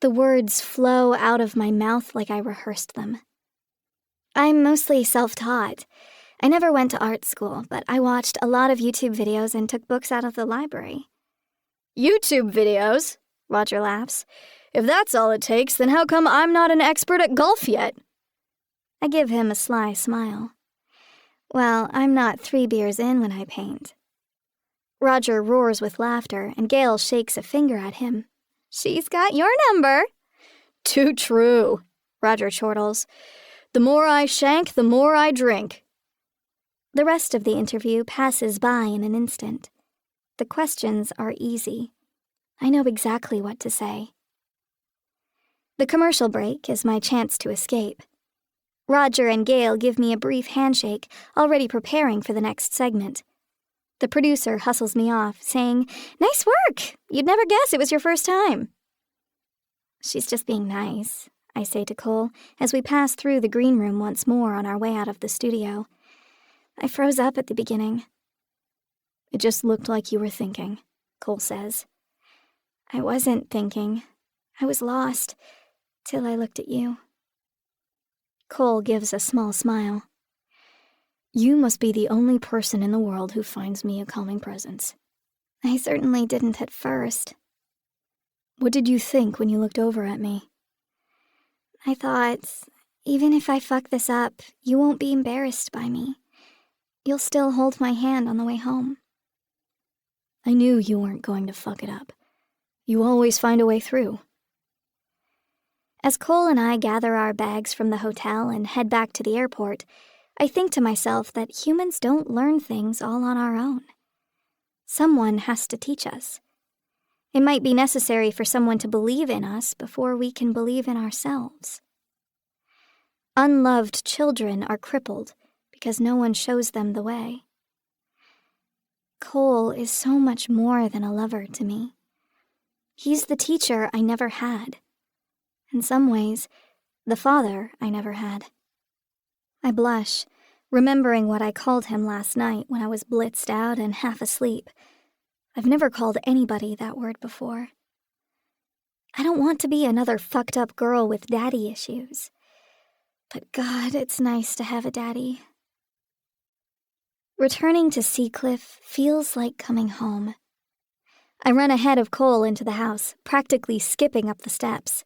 The words flow out of my mouth like I rehearsed them. I'm mostly self-taught. I never went to art school, but I watched a lot of YouTube videos and took books out of the library. YouTube videos? Roger laughs. If that's all it takes, then how come I'm not an expert at golf yet? I give him a sly smile. Well, I'm not 3 beers in when I paint. Roger roars with laughter, and Gale shakes a finger at him. She's got your number. Too true, Roger chortles. The more I shank, the more I drink. The rest of the interview passes by in an instant. The questions are easy. I know exactly what to say. The commercial break is my chance to escape. Roger and Gale give me a brief handshake, already preparing for the next segment. The producer hustles me off, saying, "Nice work! You'd never guess it was your first time." She's just being nice, I say to Cole as we pass through the green room once more on our way out of the studio. I froze up at the beginning. It just looked like you were thinking, Cole says. I wasn't thinking. I was lost, till I looked at you. Cole gives a small smile. You must be the only person in the world who finds me a calming presence. I certainly didn't at first. What did you think when you looked over at me? I thought, even if I fuck this up, you won't be embarrassed by me. You'll still hold my hand on the way home. I knew you weren't going to fuck it up. You always find a way through. As Cole and I gather our bags from the hotel and head back to the airport, I think to myself that humans don't learn things all on our own. Someone has to teach us. It might be necessary for someone to believe in us before we can believe in ourselves. Unloved children are crippled because no one shows them the way. Cole is so much more than a lover to me. He's the teacher I never had. In some ways, the father I never had. I blush, remembering what I called him last night when I was blitzed out and half asleep. I've never called anybody that word before. I don't want to be another fucked up girl with daddy issues. But God, it's nice to have a daddy. Returning to Seacliff feels like coming home. I run ahead of Cole into the house, practically skipping up the steps.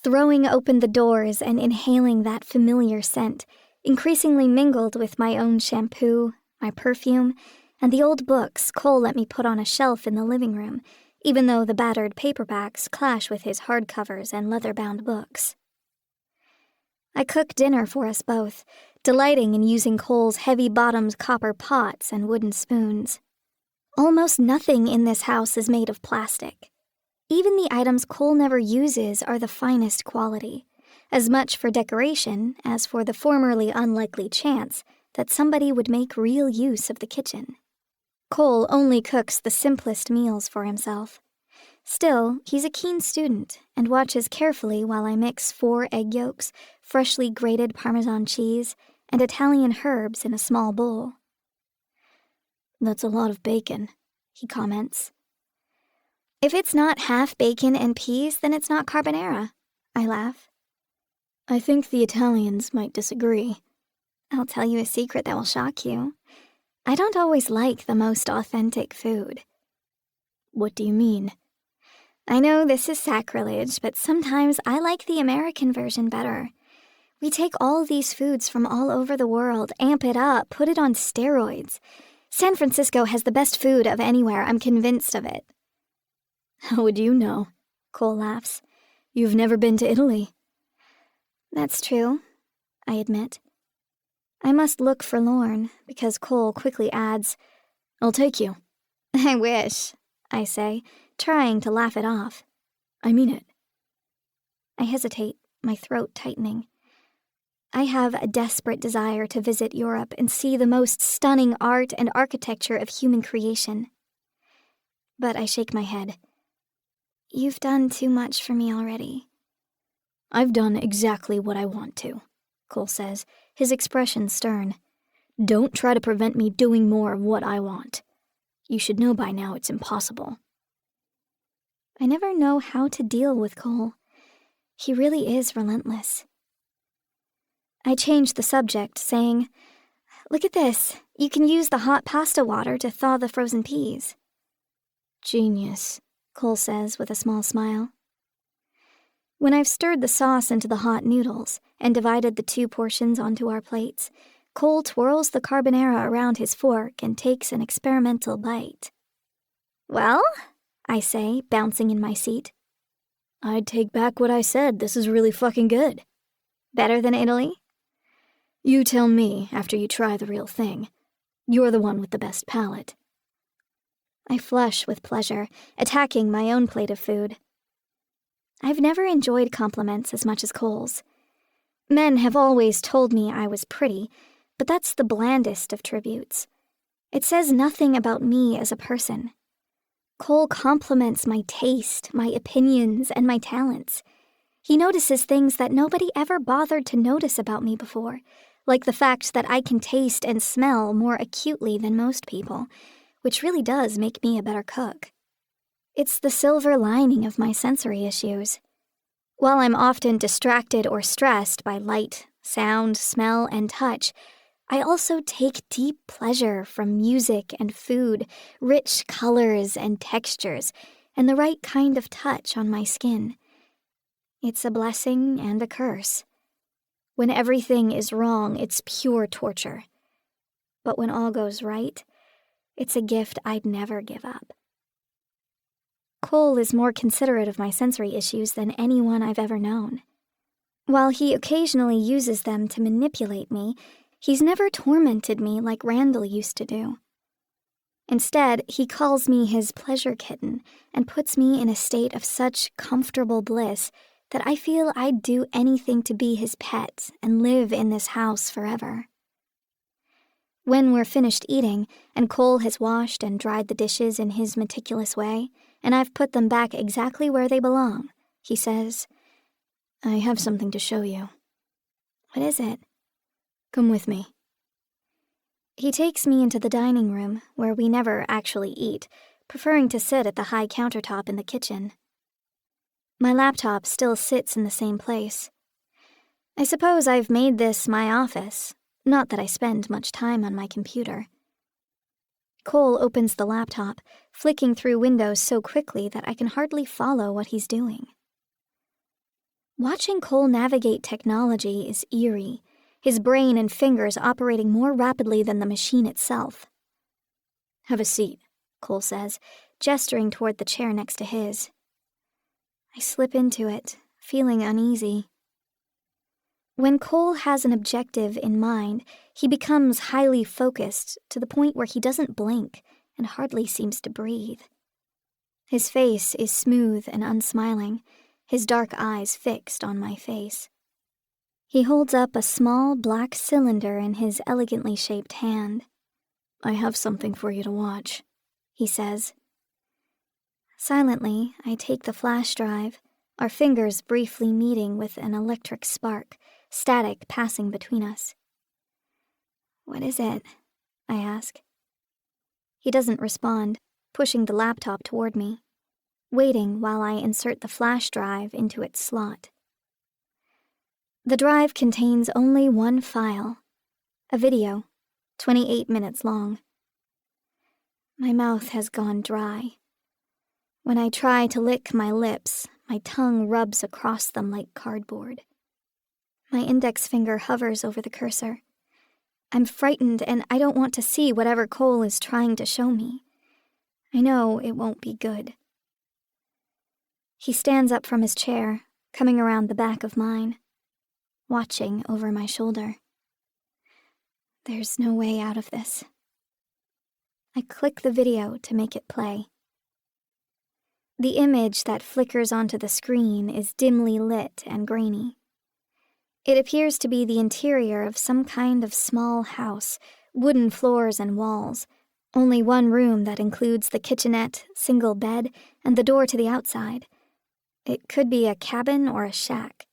Throwing open the doors and inhaling that familiar scent, increasingly mingled with my own shampoo, my perfume, and the old books Cole let me put on a shelf in the living room, even though the battered paperbacks clash with his hardcovers and leather-bound books. I cook dinner for us both, delighting in using Cole's heavy-bottomed copper pots and wooden spoons. Almost nothing in this house is made of plastic. Even the items Cole never uses are the finest quality, as much for decoration as for the formerly unlikely chance that somebody would make real use of the kitchen. Cole only cooks the simplest meals for himself. Still, he's a keen student and watches carefully while I mix 4 egg yolks, freshly grated Parmesan cheese, and Italian herbs in a small bowl. That's a lot of bacon, he comments. If it's not half bacon and peas, then it's not carbonara, I laugh. I think the Italians might disagree. I'll tell you a secret that will shock you. I don't always like the most authentic food. What do you mean? I know this is sacrilege, but sometimes I like the American version better. We take all these foods from all over the world, amp it up, put it on steroids. San Francisco has the best food of anywhere, I'm convinced of it. How would you know? Cole laughs. You've never been to Italy. That's true, I admit. I must look forlorn, because Cole quickly adds, I'll take you. I wish, I say, trying to laugh it off. I mean it. I hesitate, my throat tightening. I have a desperate desire to visit Europe and see the most stunning art and architecture of human creation. But I shake my head. You've done too much for me already. I've done exactly what I want to, Cole says, his expression stern. Don't try to prevent me doing more of what I want. You should know by now it's impossible. I never know how to deal with Cole. He really is relentless. I change the subject, saying, Look at this. You can use the hot pasta water to thaw the frozen peas. Genius, Cole says with a small smile. When I've stirred the sauce into the hot noodles and divided the 2 portions onto our plates, Cole twirls the carbonara around his fork and takes an experimental bite. Well, I say, bouncing in my seat. I'd take back what I said. This is really fucking good. Better than Italy? You tell me after you try the real thing. You're the one with the best palate. I flush with pleasure, attacking my own plate of food. I've never enjoyed compliments as much as Cole's. Men have always told me I was pretty, but that's the blandest of tributes. It says nothing about me as a person. Cole compliments my taste, my opinions, and my talents. He notices things that nobody ever bothered to notice about me before, like the fact that I can taste and smell more acutely than most people, which really does make me a better cook. It's the silver lining of my sensory issues. While I'm often distracted or stressed by light, sound, smell, and touch, I also take deep pleasure from music and food, rich colors and textures, and the right kind of touch on my skin. It's a blessing and a curse. When everything is wrong, it's pure torture. But when all goes right, it's a gift I'd never give up. Cole is more considerate of my sensory issues than anyone I've ever known. While he occasionally uses them to manipulate me, he's never tormented me like Randall used to do. Instead, he calls me his pleasure kitten and puts me in a state of such comfortable bliss that I feel I'd do anything to be his pet and live in this house forever. When we're finished eating, and Cole has washed and dried the dishes in his meticulous way, and I've put them back exactly where they belong, he says, I have something to show you. What is it? Come with me. He takes me into the dining room, where we never actually eat, preferring to sit at the high countertop in the kitchen. My laptop still sits in the same place. I suppose I've made this my office, not that I spend much time on my computer. Cole opens the laptop, flicking through windows so quickly that I can hardly follow what he's doing. Watching Cole navigate technology is eerie, his brain and fingers operating more rapidly than the machine itself. Have a seat, Cole says, gesturing toward the chair next to his. I slip into it, feeling uneasy. When Cole has an objective in mind, he becomes highly focused to the point where he doesn't blink and hardly seems to breathe. His face is smooth and unsmiling, his dark eyes fixed on my face. He holds up a small black cylinder in his elegantly shaped hand. I have something for you to watch, he says. Silently, I take the flash drive, our fingers briefly meeting with an electric spark, static passing between us. "What is it?" I ask. He doesn't respond, pushing the laptop toward me, waiting while I insert the flash drive into its slot. The drive contains only one file, a video, 28 minutes long. My mouth has gone dry. When I try to lick my lips, my tongue rubs across them like cardboard. My index finger hovers over the cursor. I'm frightened and I don't want to see whatever Cole is trying to show me. I know it won't be good. He stands up from his chair, coming around the back of mine, watching over my shoulder. There's no way out of this. I click the video to make it play. The image that flickers onto the screen is dimly lit and grainy. It appears to be the interior of some kind of small house, wooden floors and walls, only one room that includes the kitchenette, single bed, and the door to the outside. It could be a cabin or a shack.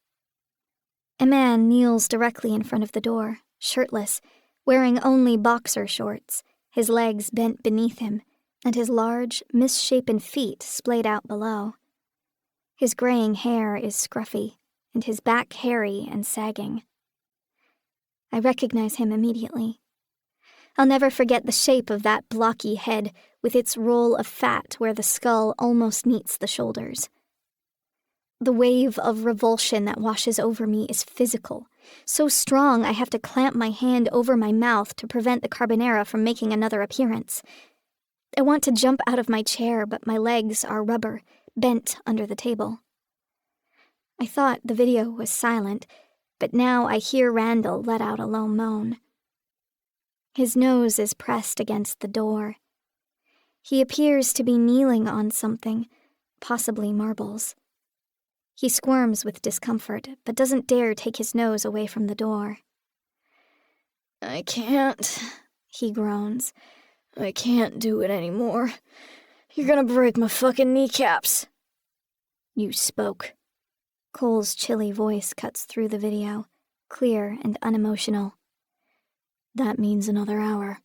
A man kneels directly in front of the door, shirtless, wearing only boxer shorts, his legs bent beneath him, and his large, misshapen feet splayed out below. His graying hair is scruffy, and his back hairy and sagging. I recognize him immediately. I'll never forget the shape of that blocky head with its roll of fat where the skull almost meets the shoulders. The wave of revulsion that washes over me is physical, so strong I have to clamp my hand over my mouth to prevent the carbonara from making another appearance. I want to jump out of my chair, but my legs are rubber, bent under the table. I thought the video was silent, but now I hear Randall let out a low moan. His nose is pressed against the door. He appears to be kneeling on something, possibly marbles. He squirms with discomfort, but doesn't dare take his nose away from the door. "I can't," he groans. "I can't do it anymore. You're gonna break my fucking kneecaps." "You spoke." Cole's chilly voice cuts through the video, clear and unemotional. "That means another hour."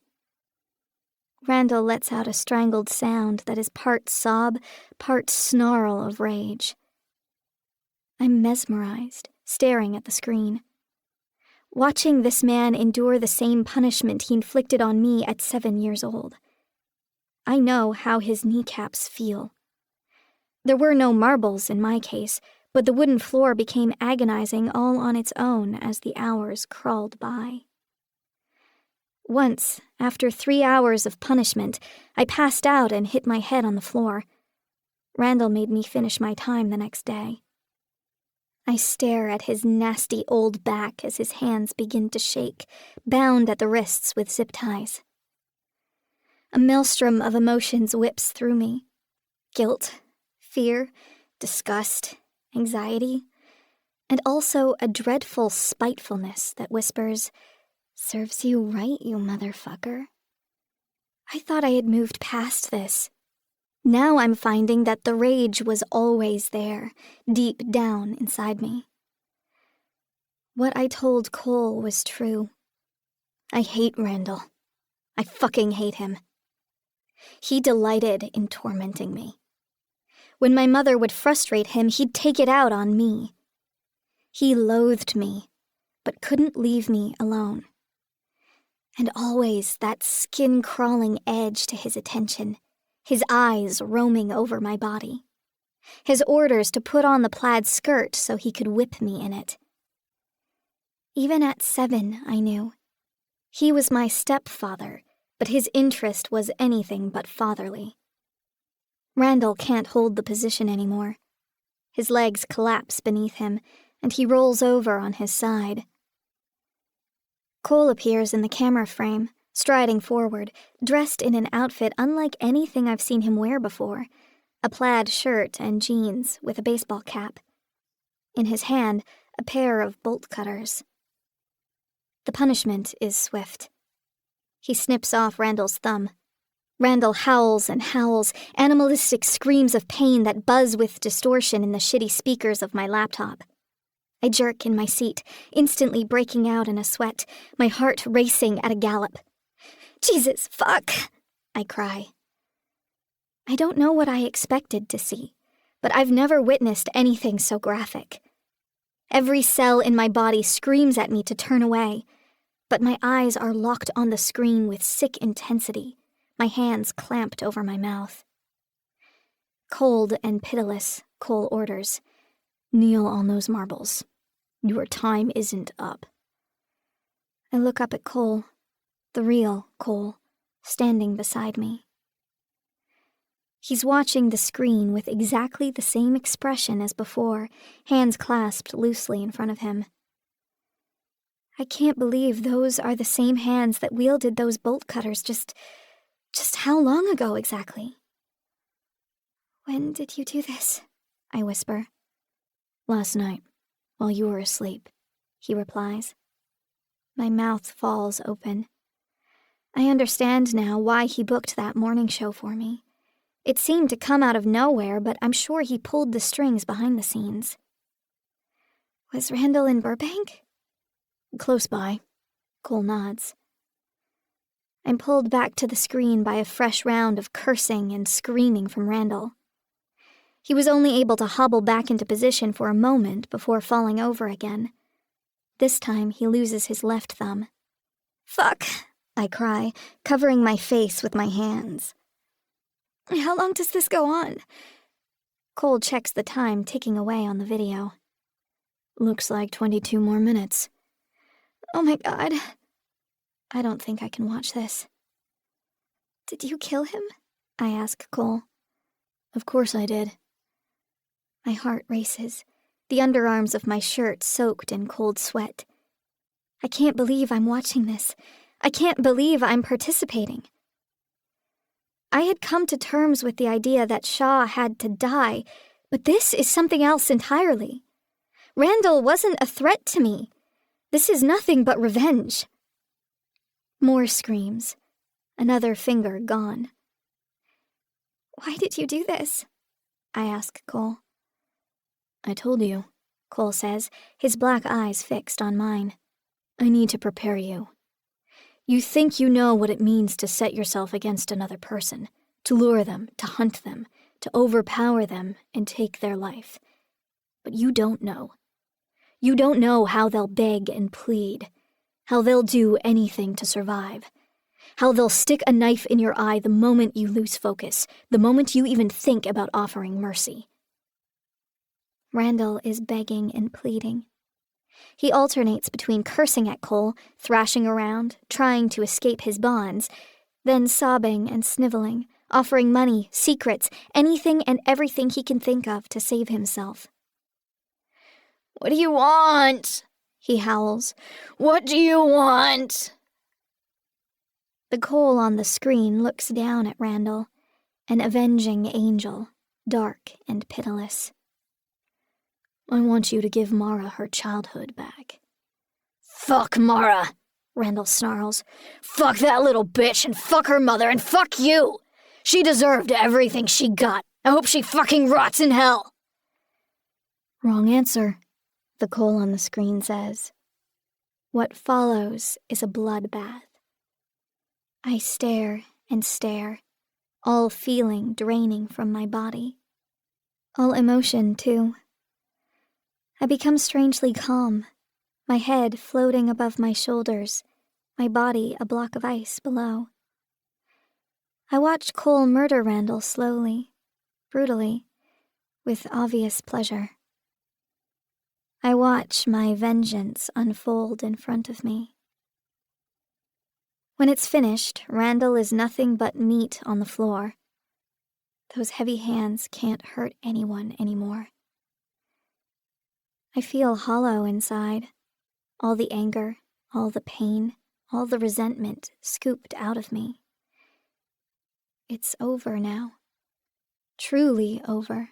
Randall lets out a strangled sound that is part sob, part snarl of rage. I'm mesmerized, staring at the screen. Watching this man endure the same punishment he inflicted on me at 7 years old. I know how his kneecaps feel. There were no marbles in my case, but the wooden floor became agonizing all on its own as the hours crawled by. Once, after 3 hours of punishment, I passed out and hit my head on the floor. Randall made me finish my time the next day. I stare at his nasty old back as his hands begin to shake, bound at the wrists with zip ties. A maelstrom of emotions whips through me. Guilt, fear, disgust, anxiety, and also a dreadful spitefulness that whispers, "Serves you right, you motherfucker." I thought I had moved past this. Now I'm finding that the rage was always there, deep down inside me. What I told Cole was true. I hate Randall. I fucking hate him. He delighted in tormenting me. When my mother would frustrate him, he'd take it out on me. He loathed me, but couldn't leave me alone. And always that skin-crawling edge to his attention, his eyes roaming over my body. His orders to put on the plaid skirt so he could whip me in it. Even at 7, I knew. He was my stepfather, but his interest was anything but fatherly. Randall can't hold the position anymore. His legs collapse beneath him, and he rolls over on his side. Cole appears in the camera frame, striding forward, dressed in an outfit unlike anything I've seen him wear before, a plaid shirt and jeans with a baseball cap. In his hand, a pair of bolt cutters. The punishment is swift. He snips off Randall's thumb. Randall howls and howls, animalistic screams of pain that buzz with distortion in the shitty speakers of my laptop. I jerk in my seat, instantly breaking out in a sweat, my heart racing at a gallop. Jesus, fuck! I cry. I don't know what I expected to see, but I've never witnessed anything so graphic. Every cell in my body screams at me to turn away, but my eyes are locked on the screen with sick intensity, my hands clamped over my mouth. Cold and pitiless, Cole orders, "Kneel on those marbles. Your time isn't up." I look up at Cole, the real Cole, standing beside me. He's watching the screen with exactly the same expression as before, hands clasped loosely in front of him. I can't believe those are the same hands that wielded those bolt cutters just how long ago exactly? "When did you do this?" I whisper. "Last night, while you were asleep," he replies. My mouth falls open. I understand now why he booked that morning show for me. It seemed to come out of nowhere, but I'm sure he pulled the strings behind the scenes. "Was Randall in Burbank?" "Close by." Cole nods. I'm pulled back to the screen by a fresh round of cursing and screaming from Randall. He was only able to hobble back into position for a moment before falling over again. This time he loses his left thumb. "Fuck!" I cry, covering my face with my hands. "How long does this go on?" Cole checks the time ticking away on the video. "Looks like 22 more minutes. "Oh my God. I don't think I can watch this." "Did you kill him?" I ask Cole. "Of course I did." My heart races, the underarms of my shirt soaked in cold sweat. I can't believe I'm watching this. I can't believe I'm participating. I had come to terms with the idea that Shaw had to die, but this is something else entirely. Randall wasn't a threat to me. This is nothing but revenge. More screams. Another finger gone. "Why did you do this?" I ask Cole. "I told you," Cole says, his black eyes fixed on mine. "I need to prepare you. You think you know what it means to set yourself against another person, to lure them, to hunt them, to overpower them and take their life. But you don't know. You don't know how they'll beg and plead, how they'll do anything to survive, how they'll stick a knife in your eye the moment you lose focus, the moment you even think about offering mercy." Randall is begging and pleading. He alternates between cursing at Cole, thrashing around, trying to escape his bonds, then sobbing and sniveling, offering money, secrets, anything and everything he can think of to save himself. "What do you want?" he howls. "What do you want?" The Cole on the screen looks down at Randall, an avenging angel, dark and pitiless. "I want you to give Mara her childhood back." "Fuck Mara," Randall snarls. "Fuck that little bitch and fuck her mother and fuck you. She deserved everything she got. I hope she fucking rots in hell." "Wrong answer," the Cole on the screen says. What follows is a bloodbath. I stare and stare, all feeling draining from my body. All emotion, too. I become strangely calm, my head floating above my shoulders, my body a block of ice below. I watch Cole murder Randall slowly, brutally, with obvious pleasure. I watch my vengeance unfold in front of me. When it's finished, Randall is nothing but meat on the floor. Those heavy hands can't hurt anyone anymore. I feel hollow inside, all the anger, all the pain, all the resentment scooped out of me. It's over now. Truly over.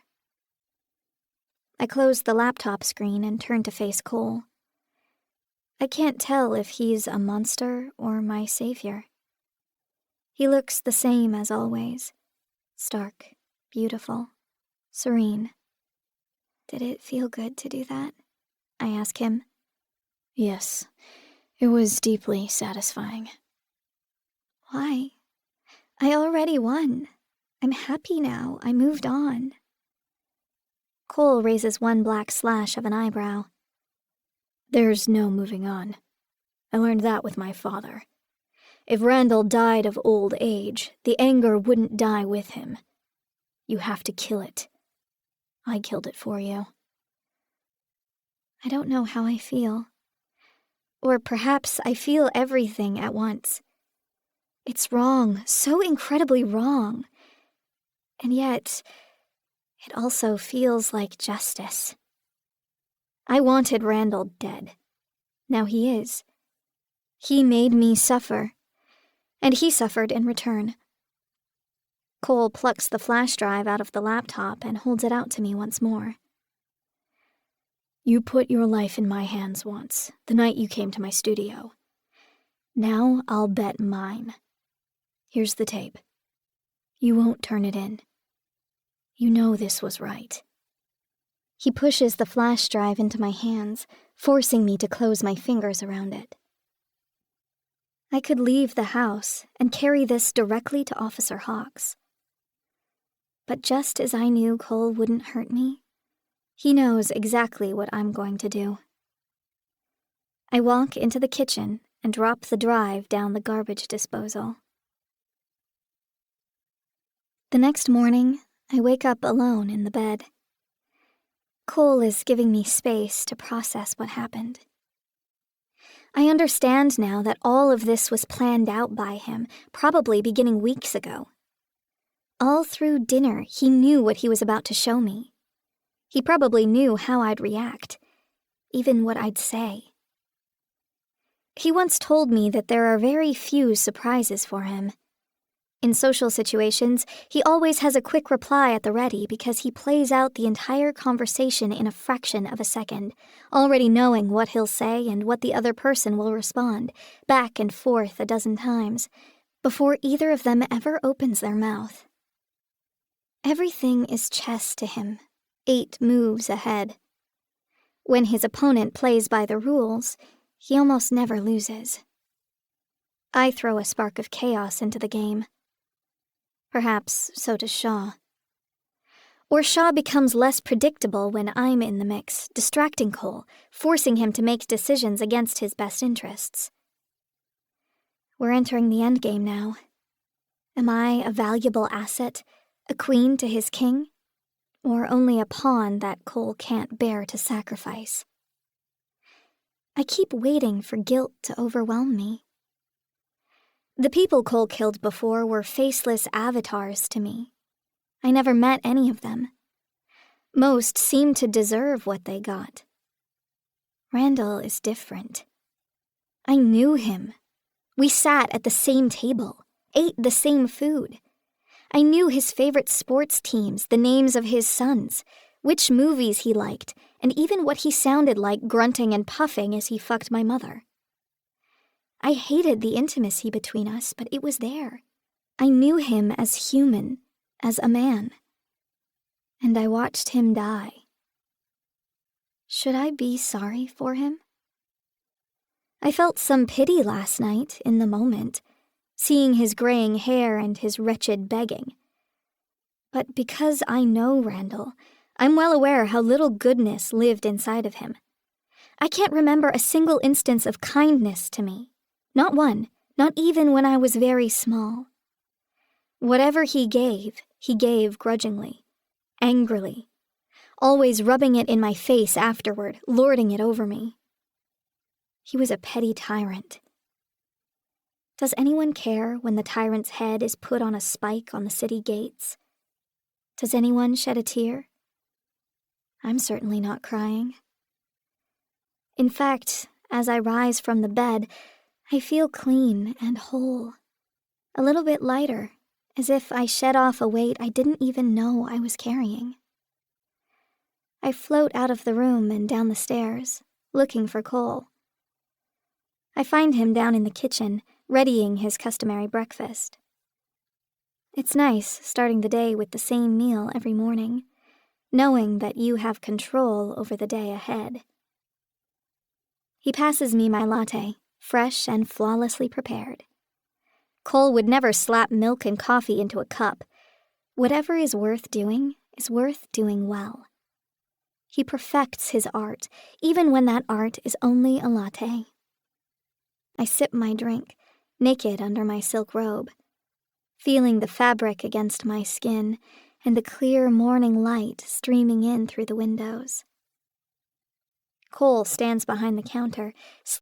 I close the laptop screen and turn to face Cole. I can't tell if he's a monster or my savior. He looks the same as always. Stark, beautiful, serene. Did it feel good to do that? I ask him. Yes, it was deeply satisfying. Why? I already won. I'm happy now. I moved on. Cole raises one black slash of an eyebrow. There's no moving on. I learned that with my father. If Randall died of old age, the anger wouldn't die with him. You have to kill it. I killed it for you. I don't know how I feel. Or perhaps I feel everything at once. It's wrong, so incredibly wrong. And yet, it also feels like justice. I wanted Randall dead. Now he is. He made me suffer, and he suffered in return. Cole plucks the flash drive out of the laptop and holds it out to me once more. You put your life in my hands once, the night you came to my studio. Now I'll bet mine. Here's the tape. You won't turn it in. You know this was right. He pushes the flash drive into my hands, forcing me to close my fingers around it. I could leave the house and carry this directly to Officer Hawks. But just as I knew Cole wouldn't hurt me, he knows exactly what I'm going to do. I walk into the kitchen and drop the drive down the garbage disposal. The next morning, I wake up alone in the bed. Cole is giving me space to process what happened. I understand now that all of this was planned out by him, probably beginning weeks ago. All through dinner, he knew what he was about to show me. He probably knew how I'd react, even what I'd say. He once told me that there are very few surprises for him. In social situations, he always has a quick reply at the ready because he plays out the entire conversation in a fraction of a second, already knowing what he'll say and what the other person will respond, back and forth a dozen times, before either of them ever opens their mouth. Everything is chess to him, 8 moves ahead. When his opponent plays by the rules, he almost never loses. I throw a spark of chaos into the game. Perhaps so does Shaw. Or Shaw becomes less predictable when I'm in the mix, distracting Cole, forcing him to make decisions against his best interests. We're entering the endgame now. Am I a valuable asset, a queen to his king? Or only a pawn that Cole can't bear to sacrifice? I keep waiting for guilt to overwhelm me. The people Cole killed before were faceless avatars to me. I never met any of them. Most seemed to deserve what they got. Randall is different. I knew him. We sat at the same table, ate the same food. I knew his favorite sports teams, the names of his sons, which movies he liked, and even what he sounded like grunting and puffing as he fucked my mother. I hated the intimacy between us, but it was there. I knew him as human, as a man. And I watched him die. Should I be sorry for him? I felt some pity last night, in the moment, seeing his graying hair and his wretched begging. But because I know Randall, I'm well aware how little goodness lived inside of him. I can't remember a single instance of kindness to me. Not one, not even when I was very small. Whatever he gave grudgingly, angrily, always rubbing it in my face afterward, lording it over me. He was a petty tyrant. Does anyone care when the tyrant's head is put on a spike on the city gates? Does anyone shed a tear? I'm certainly not crying. In fact, as I rise from the bed, I feel clean and whole, a little bit lighter, as if I shed off a weight I didn't even know I was carrying. I float out of the room and down the stairs, looking for Cole. I find him down in the kitchen, readying his customary breakfast, It's nice starting the day with the same meal every morning, knowing that you have control over the day ahead. He passes me my latte, fresh and flawlessly prepared. Cole would never slap milk and coffee into a cup. Whatever is worth doing well. He perfects his art, even when that art is only a latte. I sip my drink, naked under my silk robe, feeling the fabric against my skin and the clear morning light streaming in through the windows. Cole stands behind the counter,